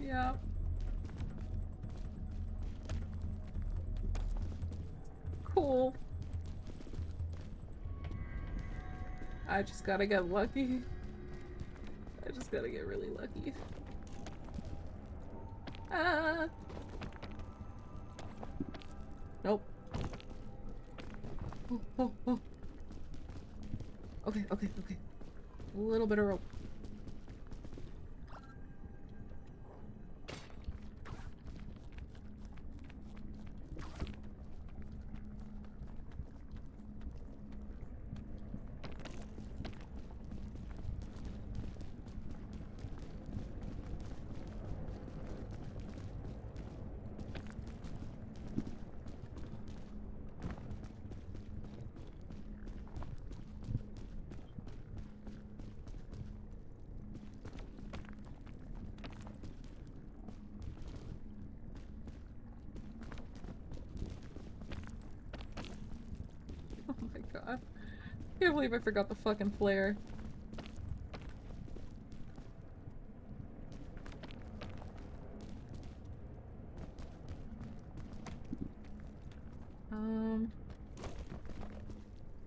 Speaker 3: Yeah. Cool. I just gotta get lucky. I just gotta get really lucky. Ah! Oh, oh, oh. Okay, okay, okay. A little bit of rope. Oh my god. I can't believe I forgot the fucking flare.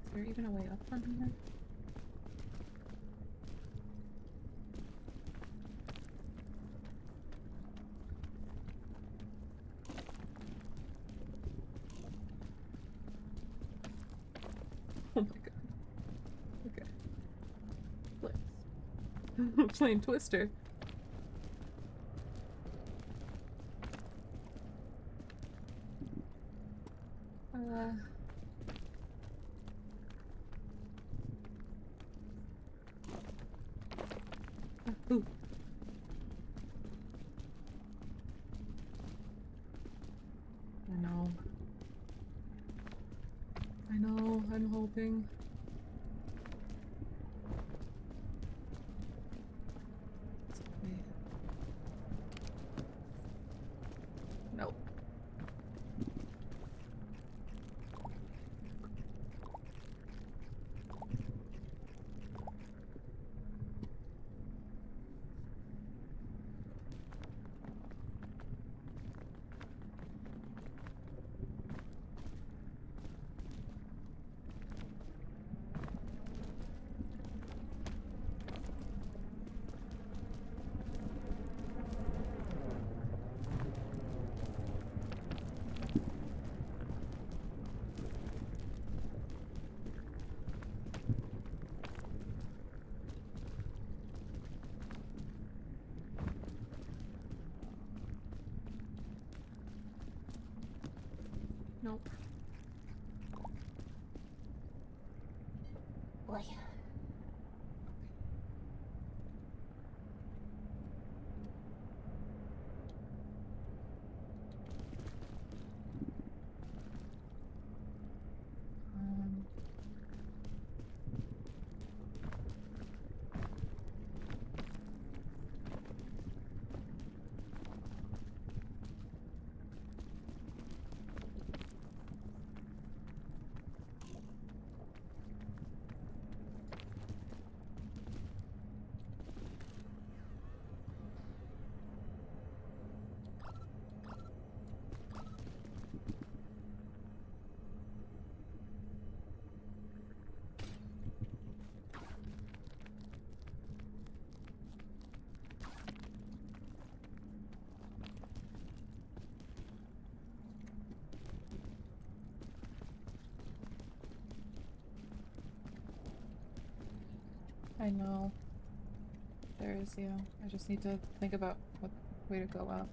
Speaker 3: Is there even a way up from here? Oh my god. Okay. Let's. Playing Twister. Ooh. I know. I know, I'm hoping. Wait. Nope. Nope.
Speaker 1: Boy. I know. There is, yeah. I just need to think about what way to go up.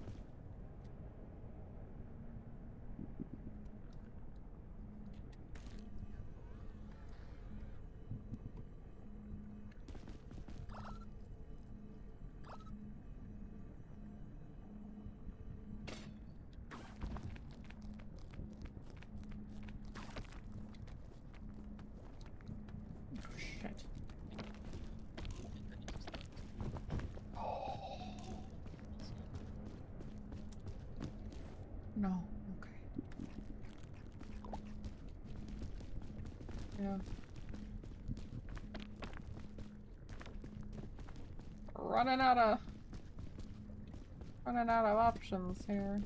Speaker 1: Oh, shit. No. Okay. Yeah. Running out of options here.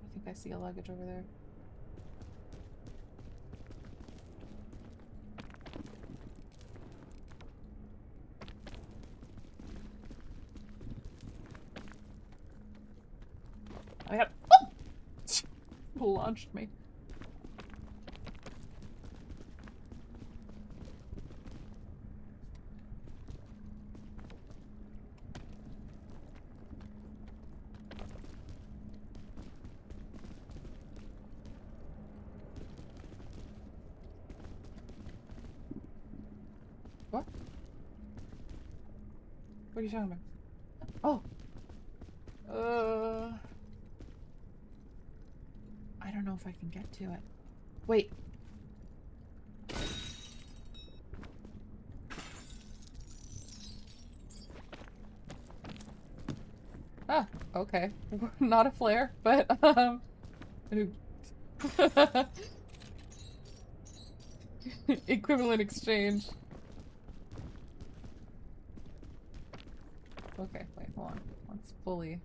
Speaker 1: I think I see a luggage over there. I got. Oh! Launched me. What? What are you talking about? Oh! I don't know if I can get to it. Wait. Ah, okay. Not a flare, but, equivalent exchange. Okay, wait, hold on. Let's fully...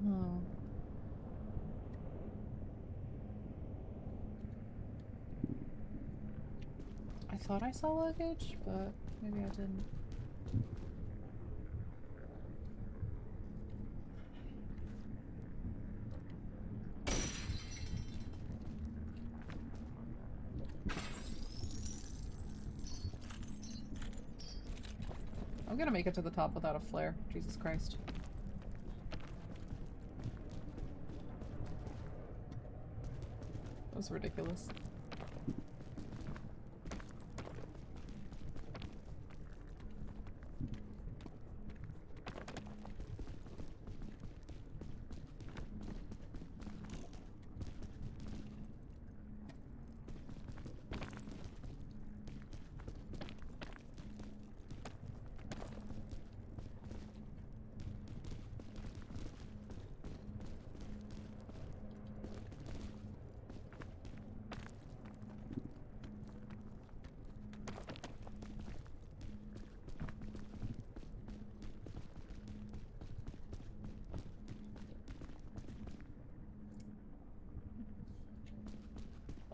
Speaker 1: Oh. I thought I saw luggage, but maybe I didn't. I'm gonna make it to the top without a flare. Jesus Christ. That was ridiculous.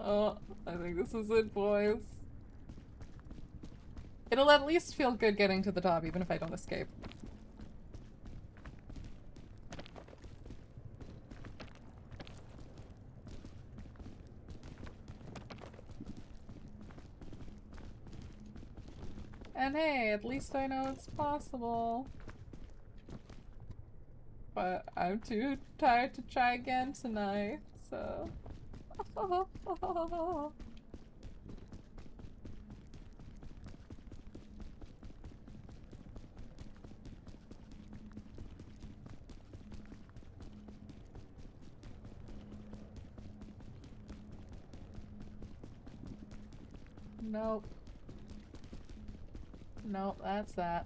Speaker 1: Oh, I think this is it, boys. It'll at least feel good getting to the top, even if I don't escape. And hey, at least I know it's possible. But I'm too tired to try again tonight, so... Nope. Nope, that's that.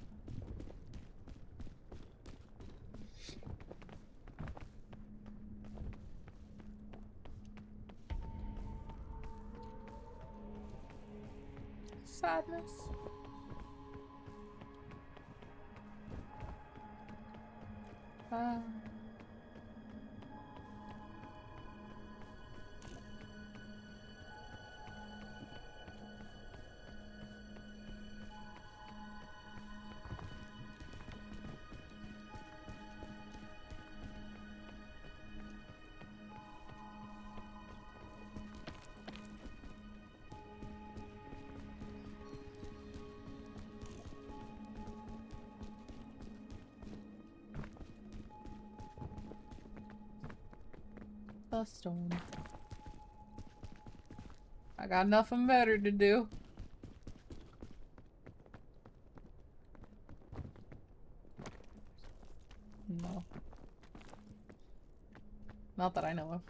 Speaker 1: Sadness. The stone. I got nothing better to do. No. Not that I know of.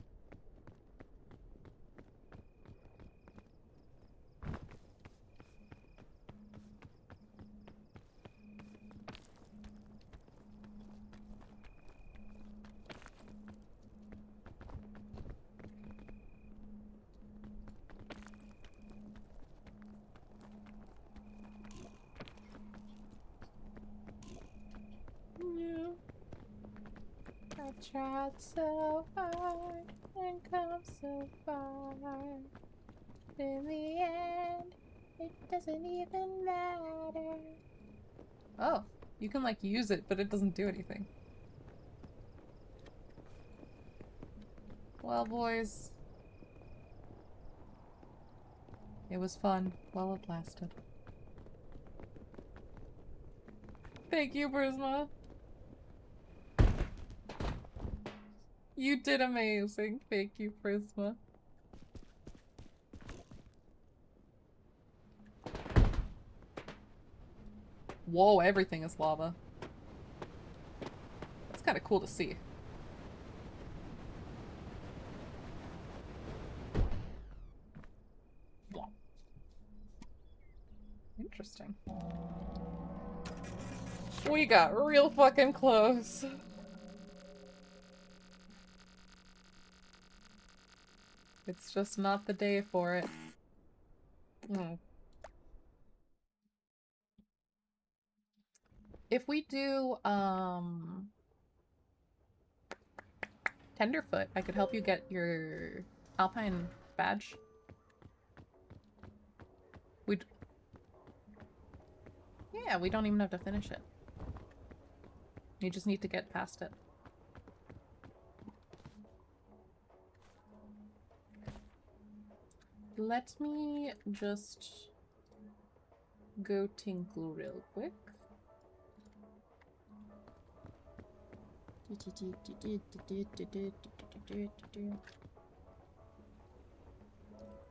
Speaker 1: Yeah. Tried so hard and come so far. In the end, it doesn't even matter. Oh, you can like use it, but it doesn't do anything. Well, boys. It was fun while it lasted. Thank you, Prisma. You did amazing. Thank you, Prisma. Whoa, everything is lava. That's kind of cool to see. Wow. Interesting. We got real fucking close. It's just not the day for it. If we do, Tenderfoot, I could help you get your Alpine badge. Yeah, we don't even have to finish it. You just need to get past it. Let me just go tinkle real quick.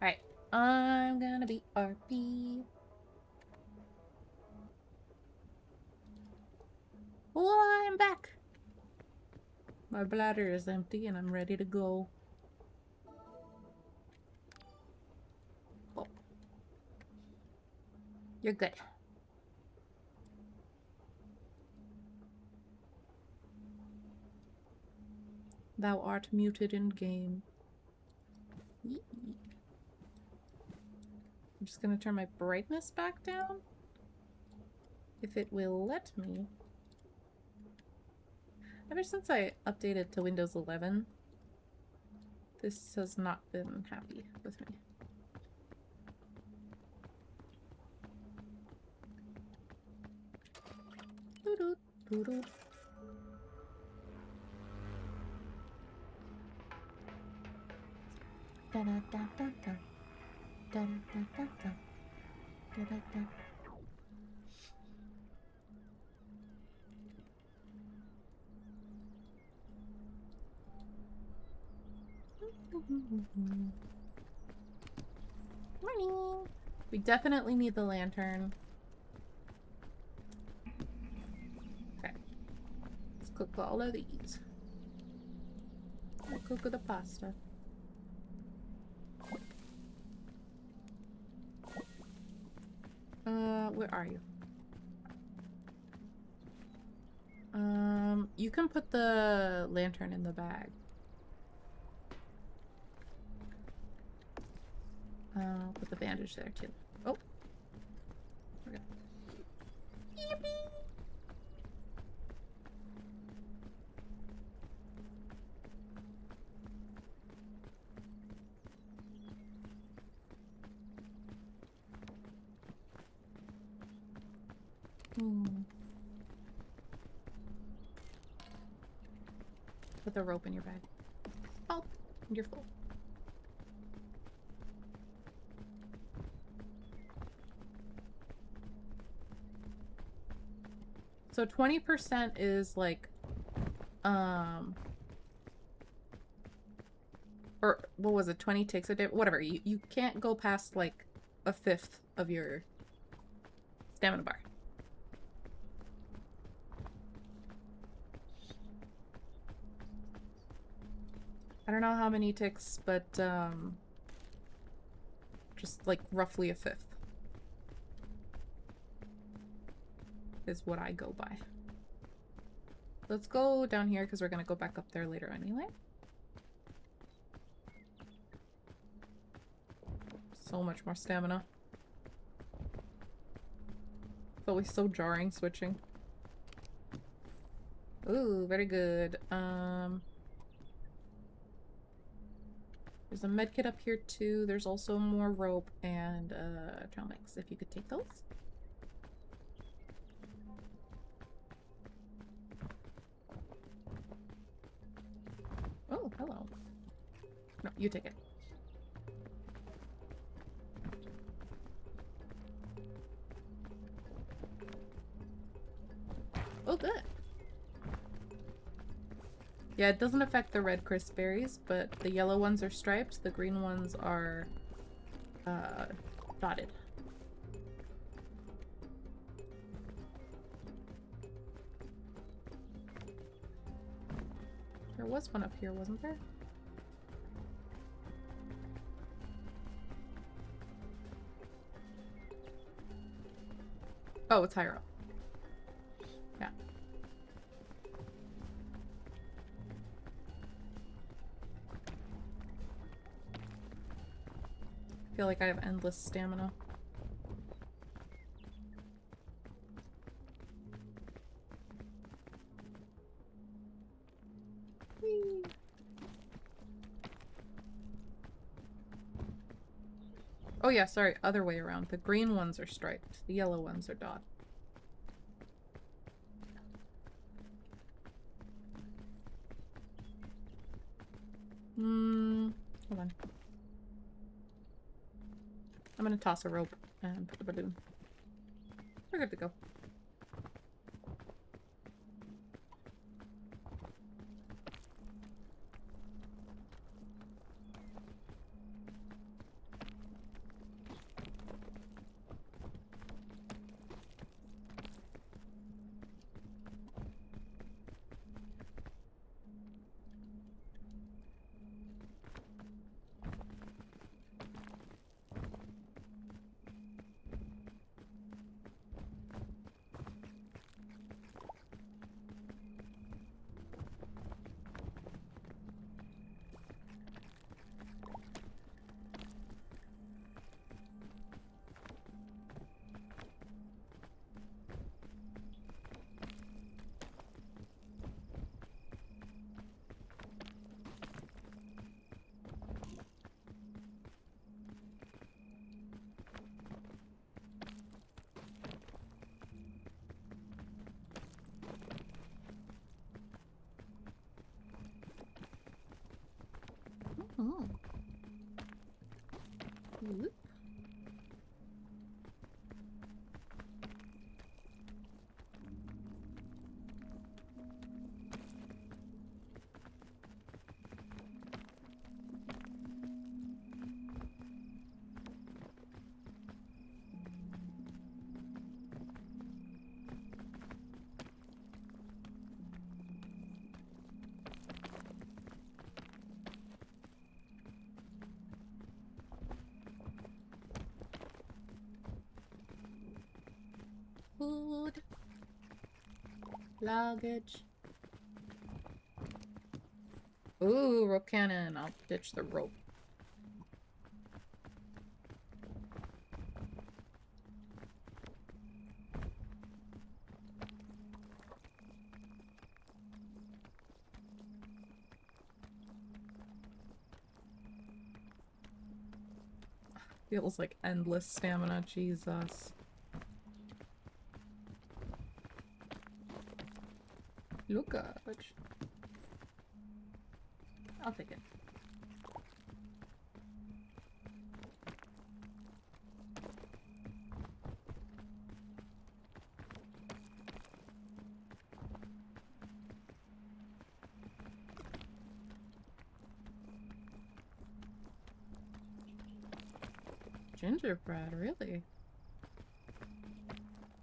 Speaker 1: Alright, I'm gonna be RP. Oh, I'm back! My bladder is empty and I'm ready to go. Oh. You're good. Thou art muted in game. Yee. I'm just gonna turn my brightness back down. If it will let me. Ever since I updated to Windows 11, this has not been happy with me. Doo-doo, doo-doo. Da-da-da-da-da. Da-da-da-da-da. Da-da-da. Morning! We definitely need the lantern. Okay. Let's cook all of these. I'll cook the pasta. Where are you? You can put the lantern in the bag. Put the bandage there too. Oh. Okay. Yippee! Put the rope in your bag. Oh, you're full. So 20% is like, or what was it? 20 takes a day. Whatever. You can't go past like a fifth of your stamina bar. I don't know how many ticks, but just like roughly a fifth is what I go by. Let's go down here because we're gonna go back up there later anyway. So much more stamina. It's always so jarring switching. Ooh, very good. There's a medkit up here too. There's also more rope and trail mix. If you could take those. Oh, hello. No, you take it. Oh, good. Yeah, it doesn't affect the red crisp berries, but the yellow ones are striped, the green ones are dotted. There was one up here, wasn't there? Oh, it's higher up. Yeah. I feel like I have endless stamina. Whee! Oh yeah, sorry, other way around. The green ones are striped, the yellow ones are dotted. Hold on. I'm gonna toss a rope and put the balloon. We're good to go. Oh. Whoop. Food. Luggage. Ooh, rope cannon. I'll ditch the rope. Feels like endless stamina, Jesus. Luggage. I'll take it. Gingerbread, really?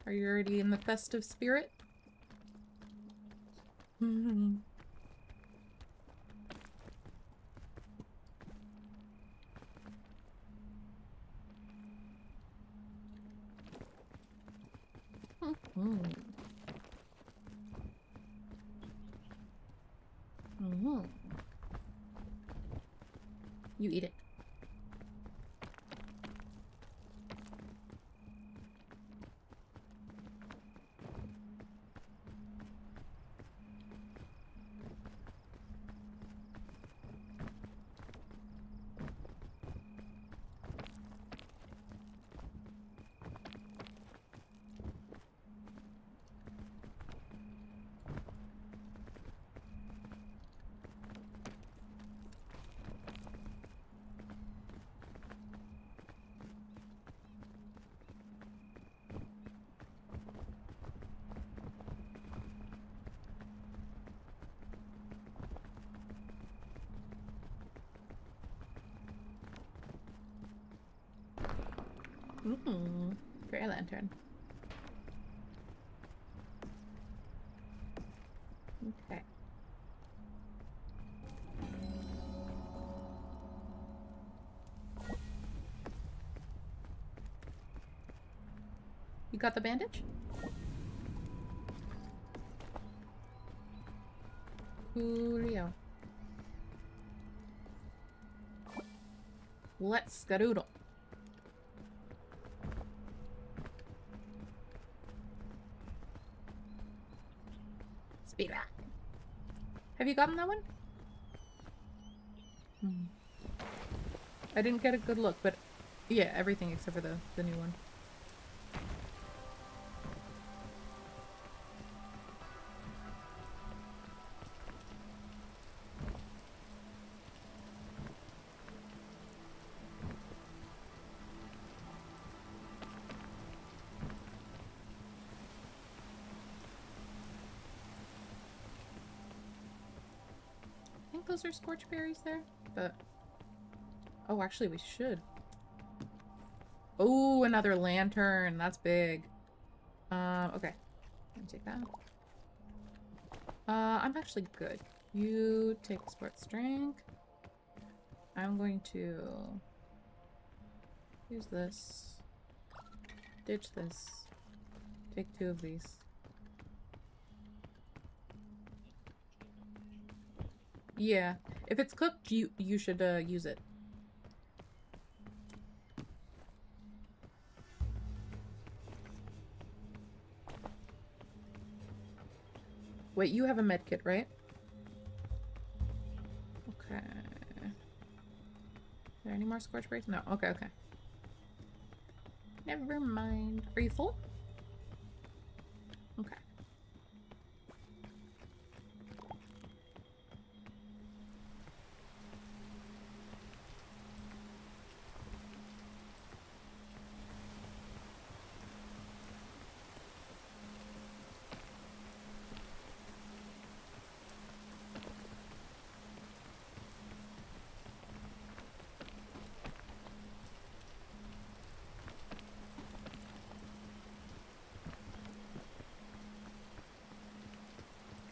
Speaker 1: Are you already in the festive spirit? You eat it. Ooh, fairy lantern. Okay. You got the bandage? Coolio. Let's skadoodle. Speed back. Have you gotten that one? I didn't get a good look, but yeah, everything except for the new one. I think those are scorch berries there, but oh, actually we should. Oh, another lantern. That's big. Okay. Let me take that. I'm actually good. You take sports drink. I'm going to use this. Ditch this. Take 2 of these. Yeah. If it's cooked, you should use it. Wait, you have a med kit, right? Okay. Are there any more scorch berries? No. Okay, okay. Never mind. Are you full? Okay.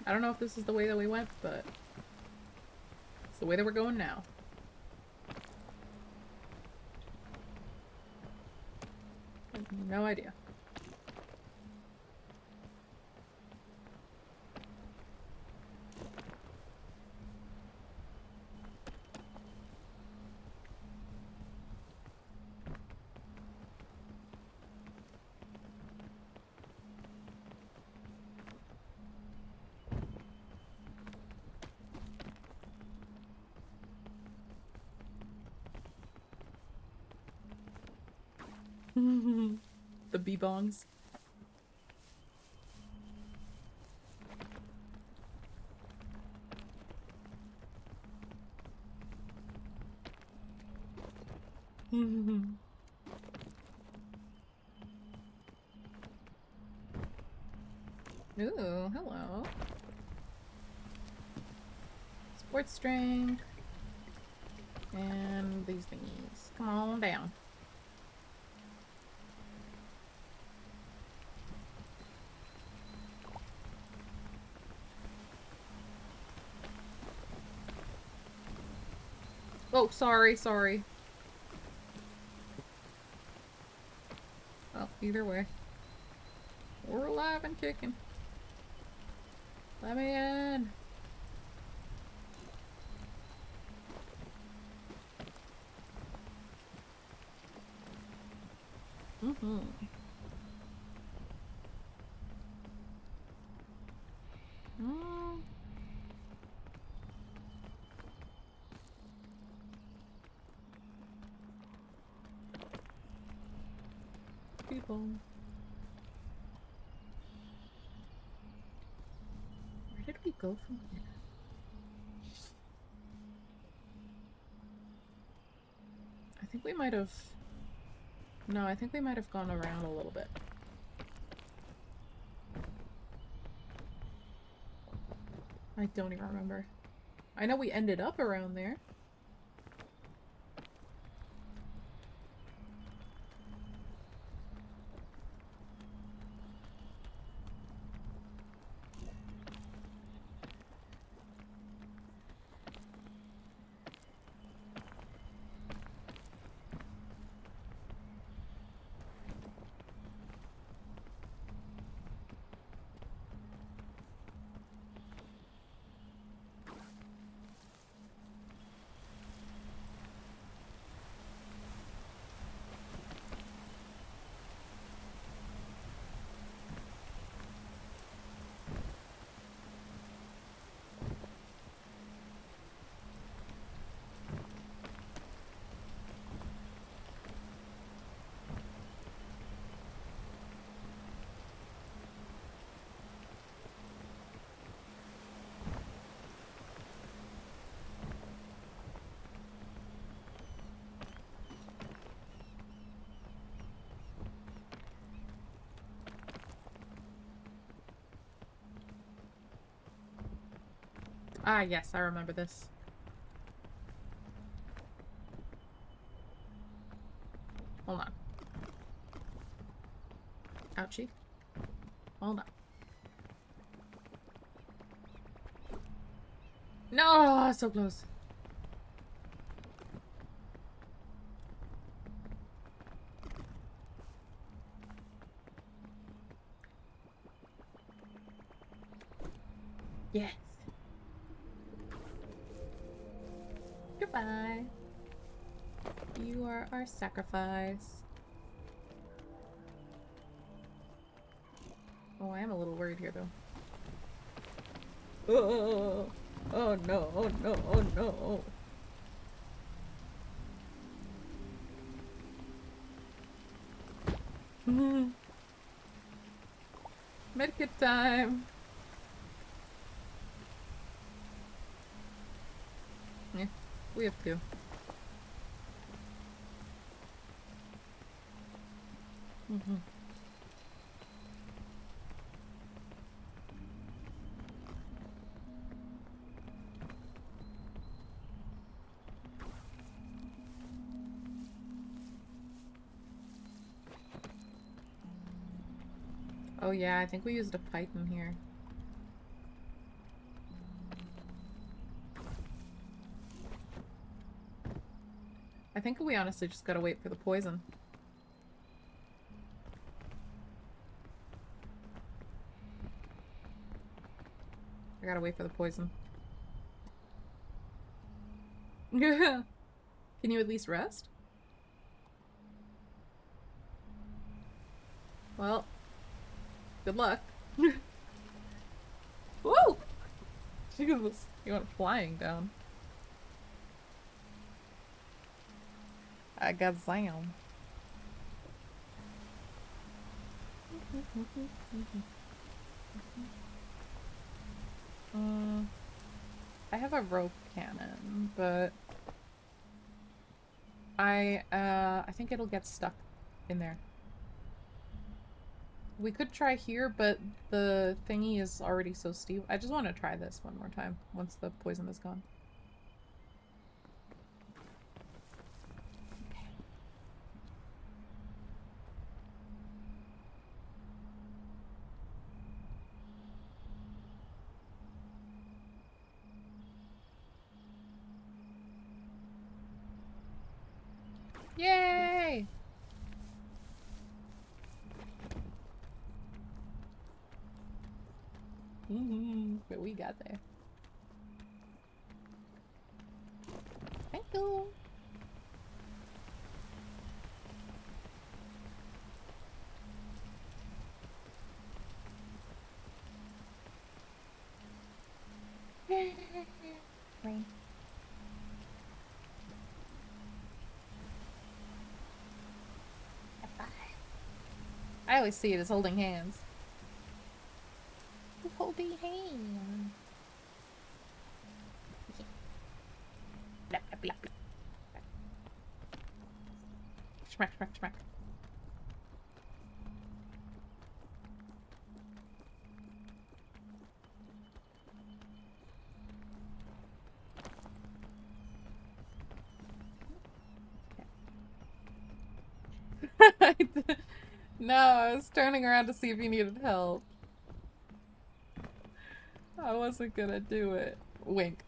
Speaker 1: I don't know if this is the way that we went, but it's the way that we're going now. I have no idea. The bee-bongs. Ooh, hello. Sports drink. And these thingies. Come on down. Oh, sorry, sorry. Well, either way. We're alive and kicking. Let me in. Mm-hmm. Mm. People. Where did we go from here? I think we might have... No, I think we might have gone around a little bit. I don't even remember. I know we ended up around there. Ah, yes, I remember this. Hold on. Ouchie. Hold on. No, so close. Yes. Goodbye. You are our sacrifice. Oh, I am a little worried here, though. Oh, oh no, oh no, oh no. Medkit time. Yeah, we have two. Oh yeah, I think we used a pipe in here. I think we honestly just gotta wait for the poison. I gotta wait for the poison. Can you at least rest? Well, good luck. Whoa! Jesus, you went flying down. I got Zion. I have a rope cannon, but I think it'll get stuck in there. We could try here, but the thingy is already so steep. I just want to try this one more time once the poison is gone. Yay! But we got there. Thank you. Rain. I always see it as holding hands. Holding hands. Blah, blah, blah, blah. Schmack, schmack, schmack. No, I was turning around to see if you needed help. I wasn't gonna do it. Wink.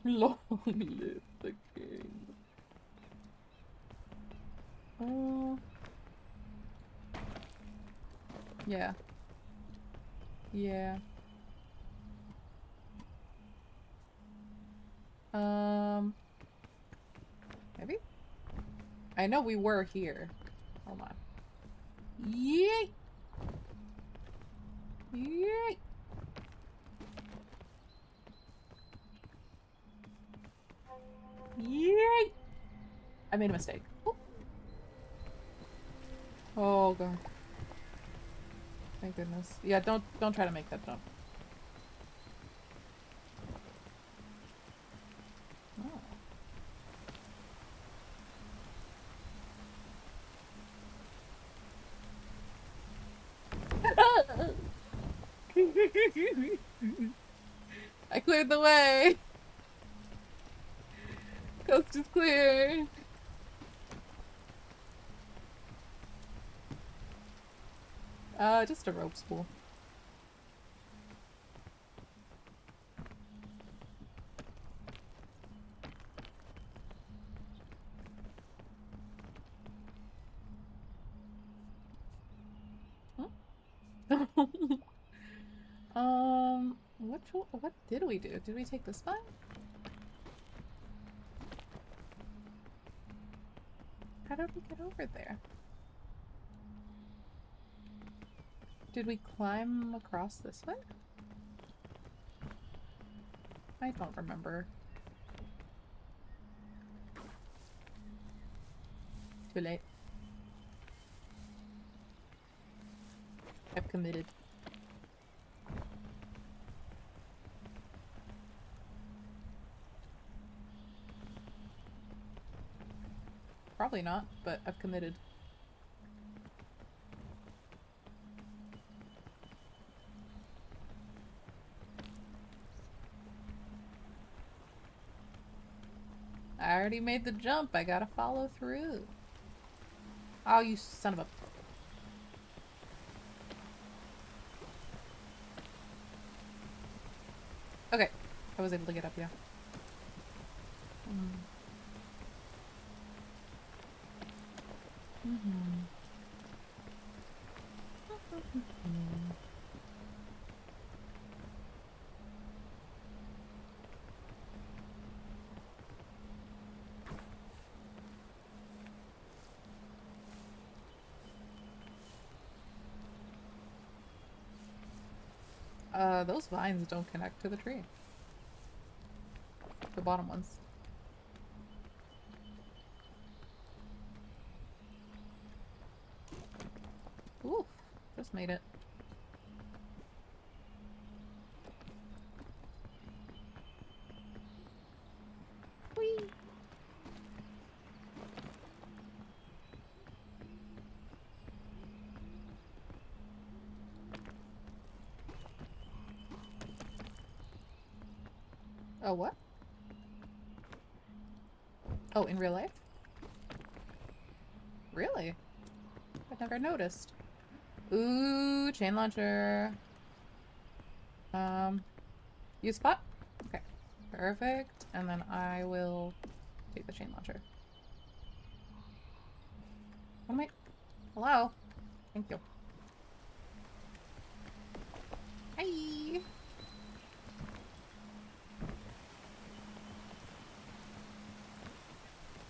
Speaker 1: Long live the king. Oh. Yeah. Yeah. Maybe? I know we were here. Hold on. Yay! Yay! Yay! I made a mistake. Ooh. Oh god. Thank goodness. Yeah, don't try to make that jump.
Speaker 3: I cleared the way. Coast is clear. Just a rope spool. What did we do? Did we take this one? How did we get over there? Did we climb across this way? I don't remember. Too late. I've committed. Probably not, but I've committed. I already made the jump. I gotta follow through. Oh, you son of a... Okay. I was able to get up, yeah. Those vines don't connect to the tree. The bottom ones. Ooh, just made it. Whee! Oh, what? Oh, in real life? Really? I never noticed. Ooh, chain launcher. Use spot? Okay. Perfect. And then I will take the chain launcher. What am I? Hello? Thank you. Hi!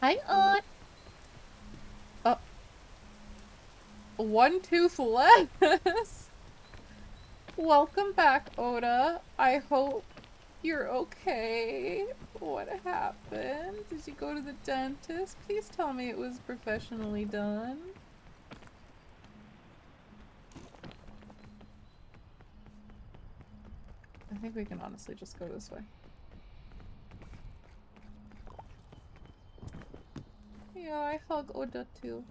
Speaker 3: Hi, Aunt! Oh. One tooth less? Welcome back, Oda. I hope you're okay. What happened? Did you go to the dentist? Please tell me it was professionally done. I think we can honestly just go this way. Yeah, I hug Oda too.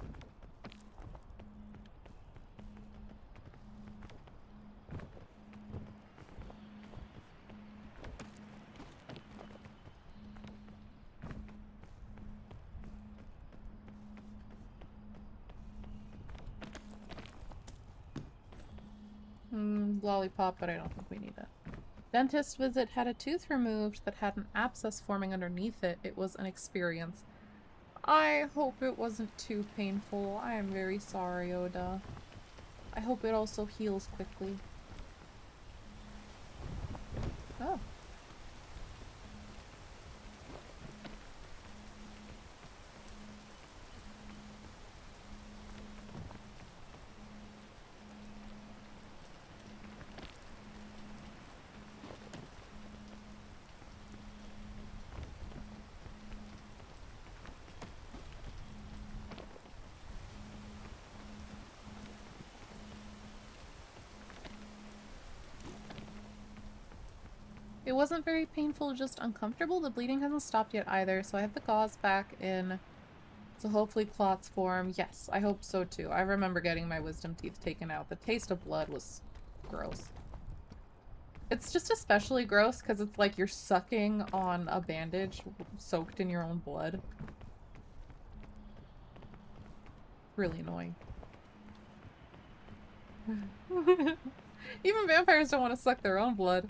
Speaker 3: Lollipop, but I don't think we need it. Dentist visit, had a tooth removed that had an abscess forming underneath it. It was an experience. I hope it wasn't too painful. I am very sorry, Oda. I hope it also heals quickly. Oh. It wasn't very painful, just uncomfortable. The bleeding hasn't stopped yet either, so I have the gauze back in. So hopefully clots form. Yes, I hope so too. I remember getting my wisdom teeth taken out. The taste of blood was gross.
Speaker 1: It's just especially gross because it's like you're sucking on a bandage soaked in your own blood. Really annoying. Even vampires don't want to suck their own blood.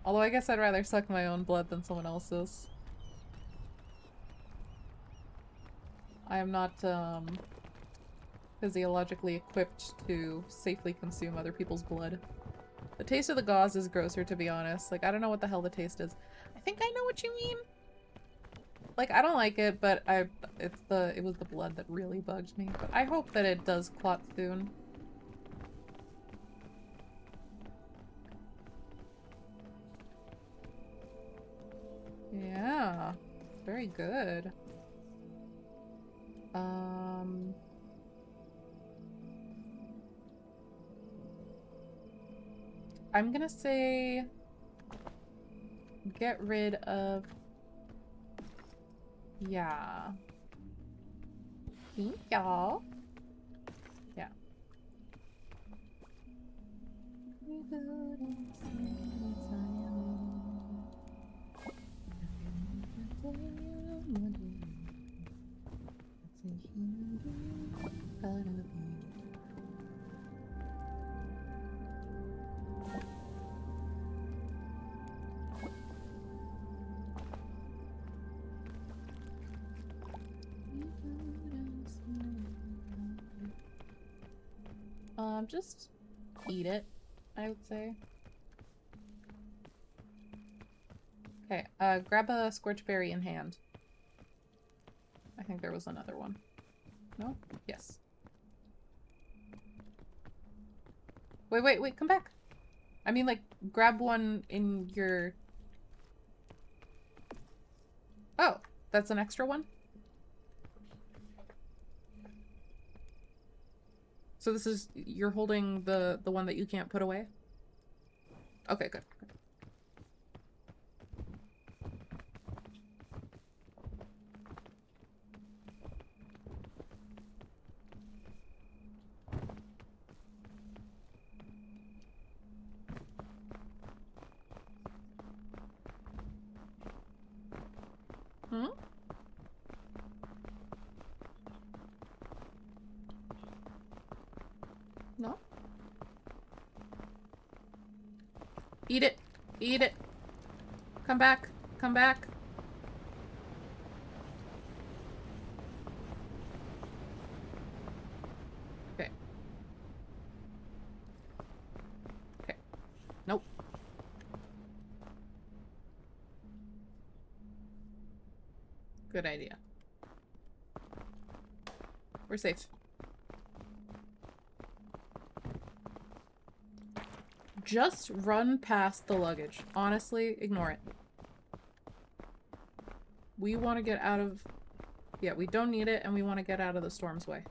Speaker 1: Although I guess I'd rather suck my own blood than someone else's. I am not, physiologically equipped to safely consume other people's blood. The taste of the gauze is grosser, to be honest. Like, I don't know what the hell the taste is. I think I know what you mean. Like, I don't like it, but it was the blood that really bugged me. But I hope that it does clot soon. Yeah. Very good. I'm gonna say get rid of, yeah. Y'all. Yeah. Just eat it, I would say. Okay, grab a scorch berry in hand. I think there was another one. No? Yes. Wait, come back! I mean, like, grab one in your... Oh, that's an extra one? So this is, you're holding the one that you can't put away? Okay, good. Hmm? No? Eat it! Eat it! Come back! Come back! Okay. Okay. Nope. Good idea. We're safe. Just run past the luggage. Honestly, ignore it. We want to get out of... Yeah, we don't need it, and we want to get out of the storm's way.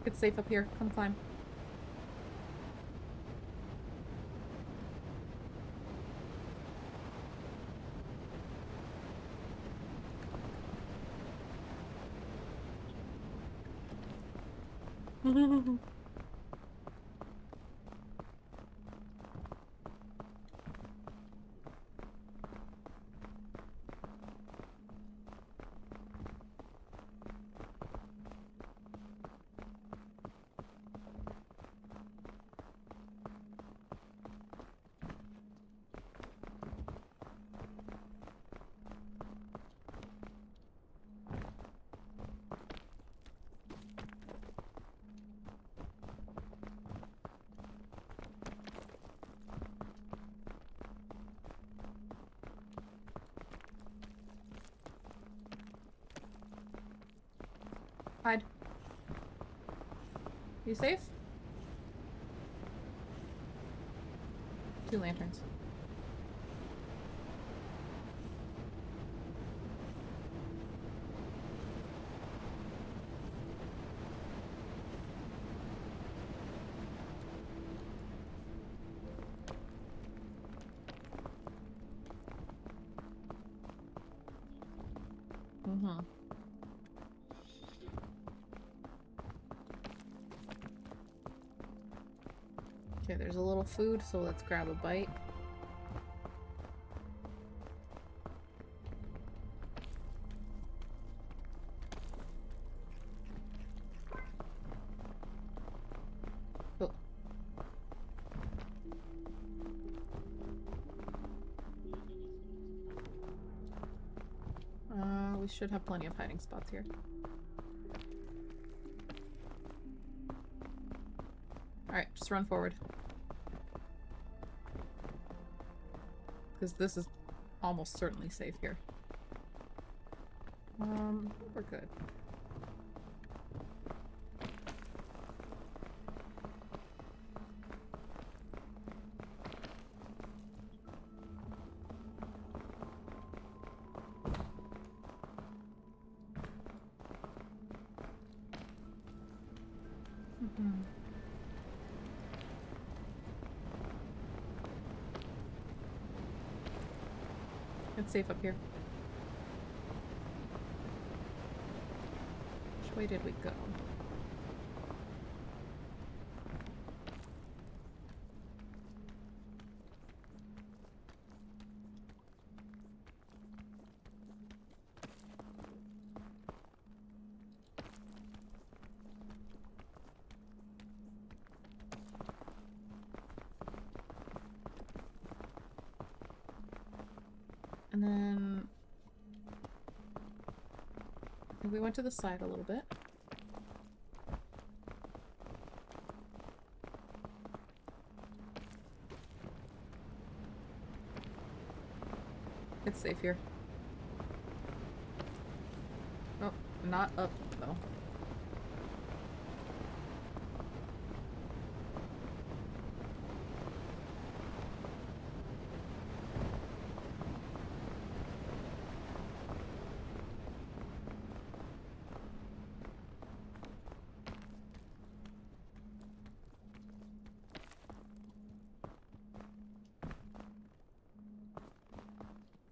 Speaker 1: It's safe up here. Come climb. Hide. You safe? 2 lanterns. Okay, there's a little food, so let's grab a bite. Oh. We should have plenty of hiding spots here. Alright, just run forward. Because this is almost certainly safe here. We're good. It's safe up here. Which way did we go? And then we went to the side a little bit. It's safe here. Oh, not up though.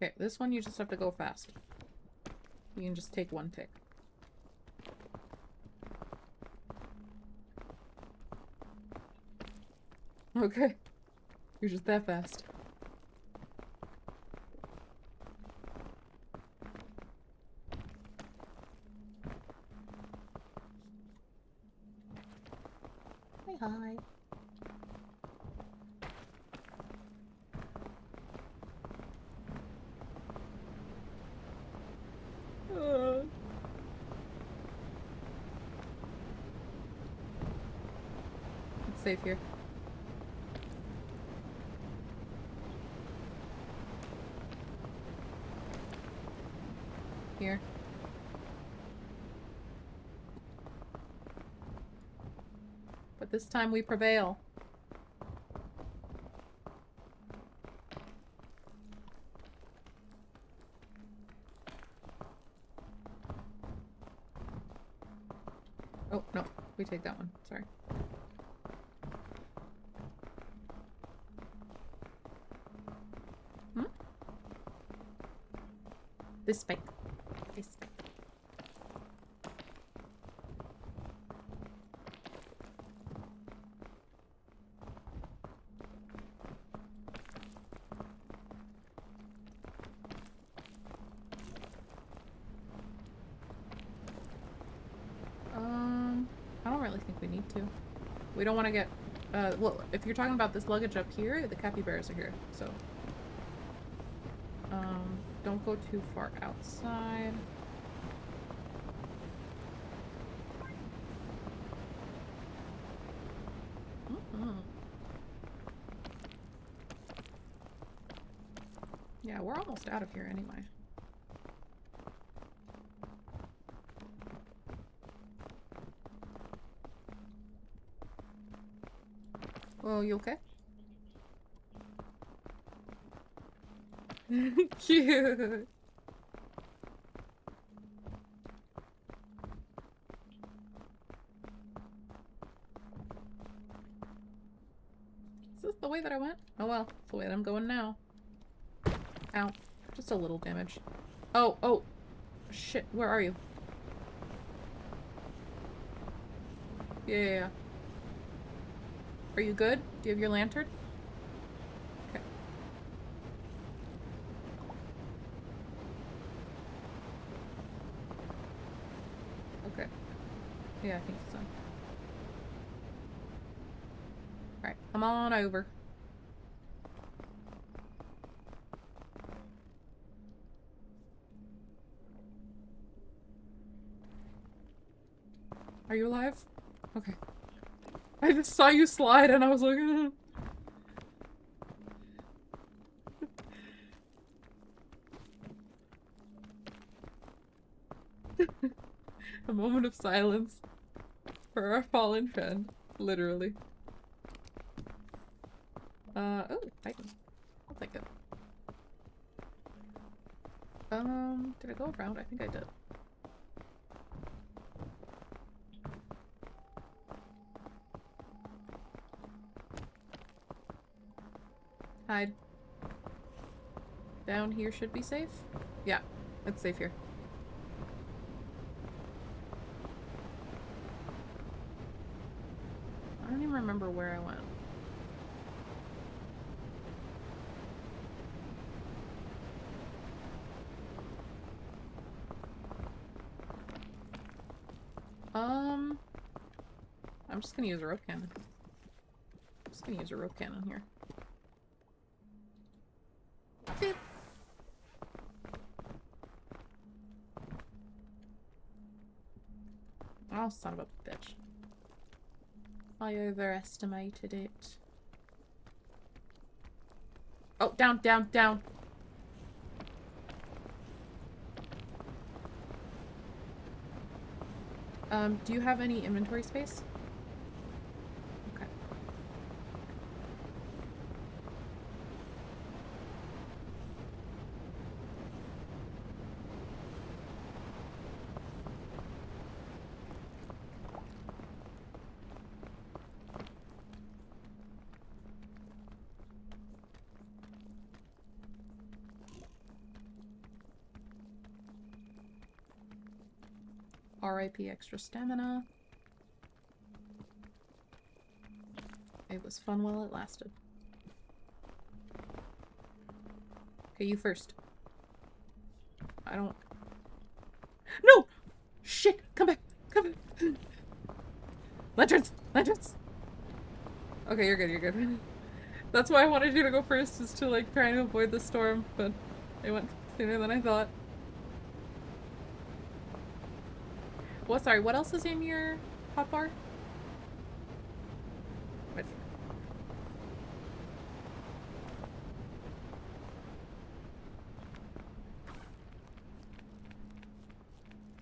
Speaker 1: Okay, this one you just have to go fast. You can just take one tick. Okay. You're just that fast. Hi. It's safe here. Here. But this time we prevail. Oh, no. We take that one. Sorry. Hmm? This spike. This spike. I don't really think we need to. We don't want to get, well, if you're talking about this luggage up here, the capybaras are here, so. Don't go too far outside. Yeah, we're almost out of here anyway. Oh, you okay? Cute. Is this the way that I went? Oh well, it's the way that I'm going now. Ow. Just a little damage. Oh, oh. Shit, where are you? Yeah. Are you good? Do you have your lantern? Okay. Okay. Yeah, I think so. Alright, come on over. Are you alive? Okay. I just saw you slide and I was like, A moment of silence for our fallen friend. Literally. Oh, Titan. I'll take it. Did I go around? I think I did. Hide. Down here should be safe? Yeah, it's safe here. I don't even remember where I went. I'm just gonna use a rope cannon. I'm just gonna use a rope cannon here. Beep. Oh, son of a bitch. I overestimated it. Oh, down, down, down. Do you have any inventory space? Okay. RIP extra stamina. It was fun while it lasted. Okay, you first. I don't... No! Shit! Come back! Come back! Lanterns! Lanterns! Okay, you're good, you're good. That's why I wanted you to go first, is to like try to avoid the storm, but it went sooner than I thought. Well, sorry, what else is in your hotbar? What?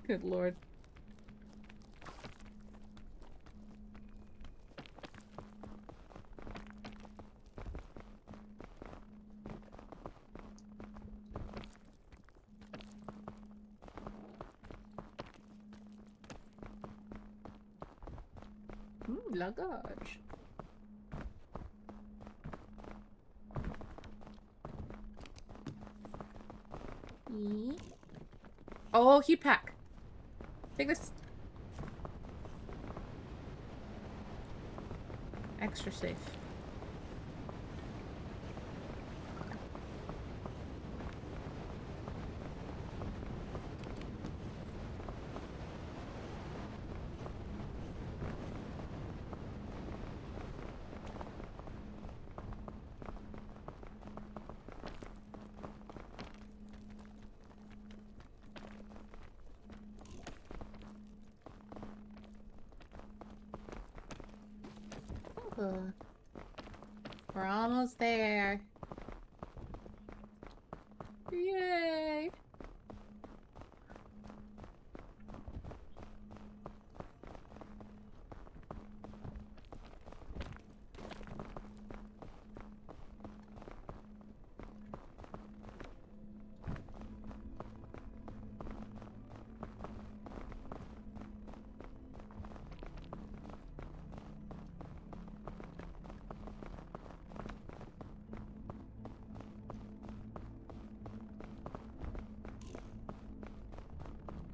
Speaker 1: Good lord. Luggage. Oh, heat pack. Take this. Extra safe. We're almost there. Yay!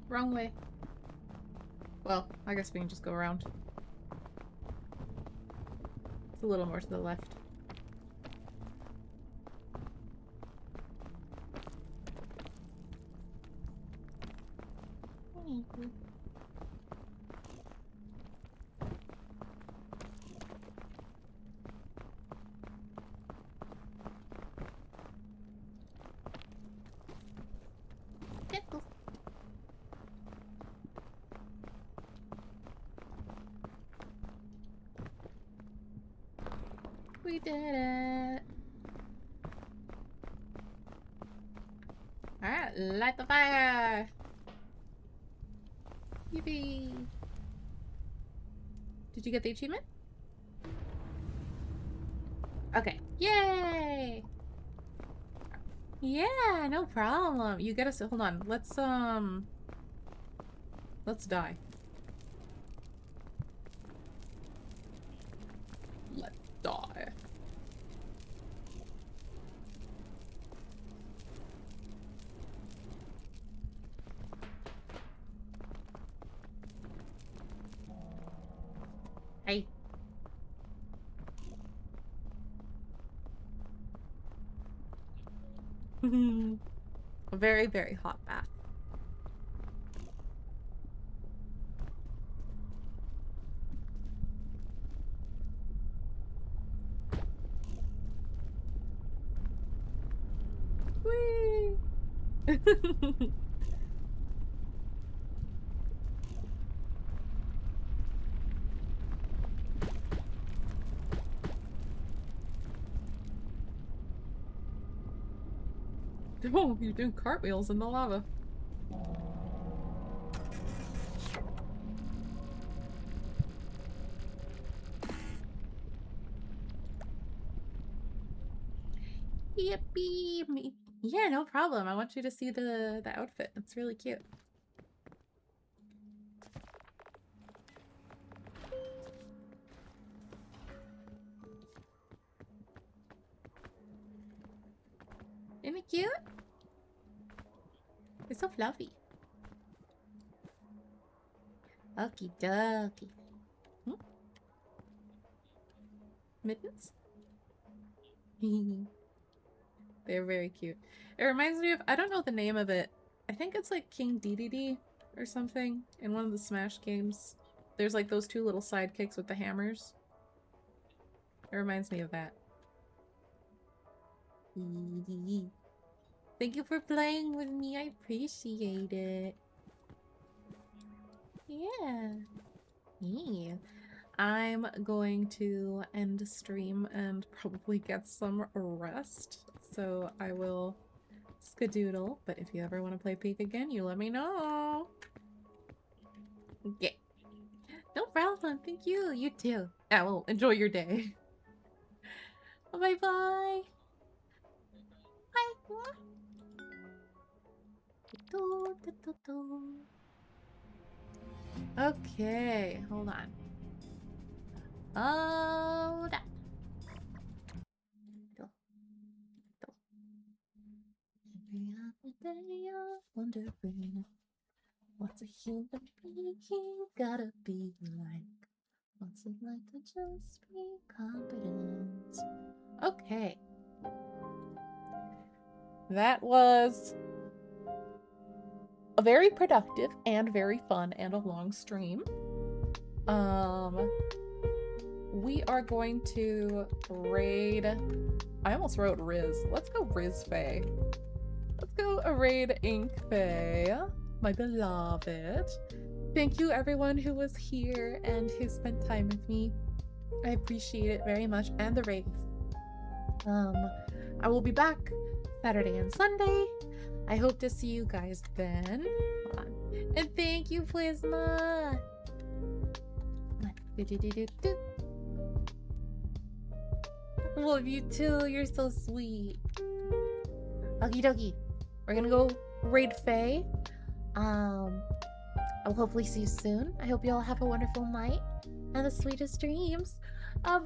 Speaker 1: Wrong way. Well, I guess we can just go around. It's a little more to the left. We did it! Alright, light the fire! Yippee! Did you get the achievement? Okay. Yay! Yeah, no problem. You get us. Hold on. Let's die. Let's die. Hey. A very, very hot bath. Whee! Oh, you're doing cartwheels in the lava. Yippee! Me. Yeah, no problem. I want you to see the outfit. It's really cute. Isn't it cute? It's so fluffy. Okie dokie. Hmm? Mittens? They're very cute. It reminds me of, I don't know the name of it. I think it's like King Dedede or something in one of the Smash games. There's like those two little sidekicks with the hammers. It reminds me of that. Thank you for playing with me. I appreciate it. Yeah. Yeah. I'm going to end the stream and probably get some rest. So I will skedoodle. But if you ever want to play Peak again, you let me know. Yeah. No problem. Thank you. You too. Yeah, well, enjoy your day. Bye-bye. Bye. Okay, hold on. Hold on. Every other day you're wondering what's a human being gotta be like. What's it like to just be competent? Okay. That was a very productive and very fun and a long stream. We are going to raid. I almost wrote Riz. Let's go Riz Faye. Let's go raid Ink Faye, my beloved. Thank you everyone who was here and who spent time with me. I appreciate it very much, and the raids. I will be back Saturday and Sunday. I hope to see you guys then. Hold on. And thank you, Plasma. Love you too. You're so sweet. Okie dokie. We're gonna go raid Faye. I will hopefully see you soon. I hope you all have a wonderful night and the sweetest dreams. Bye.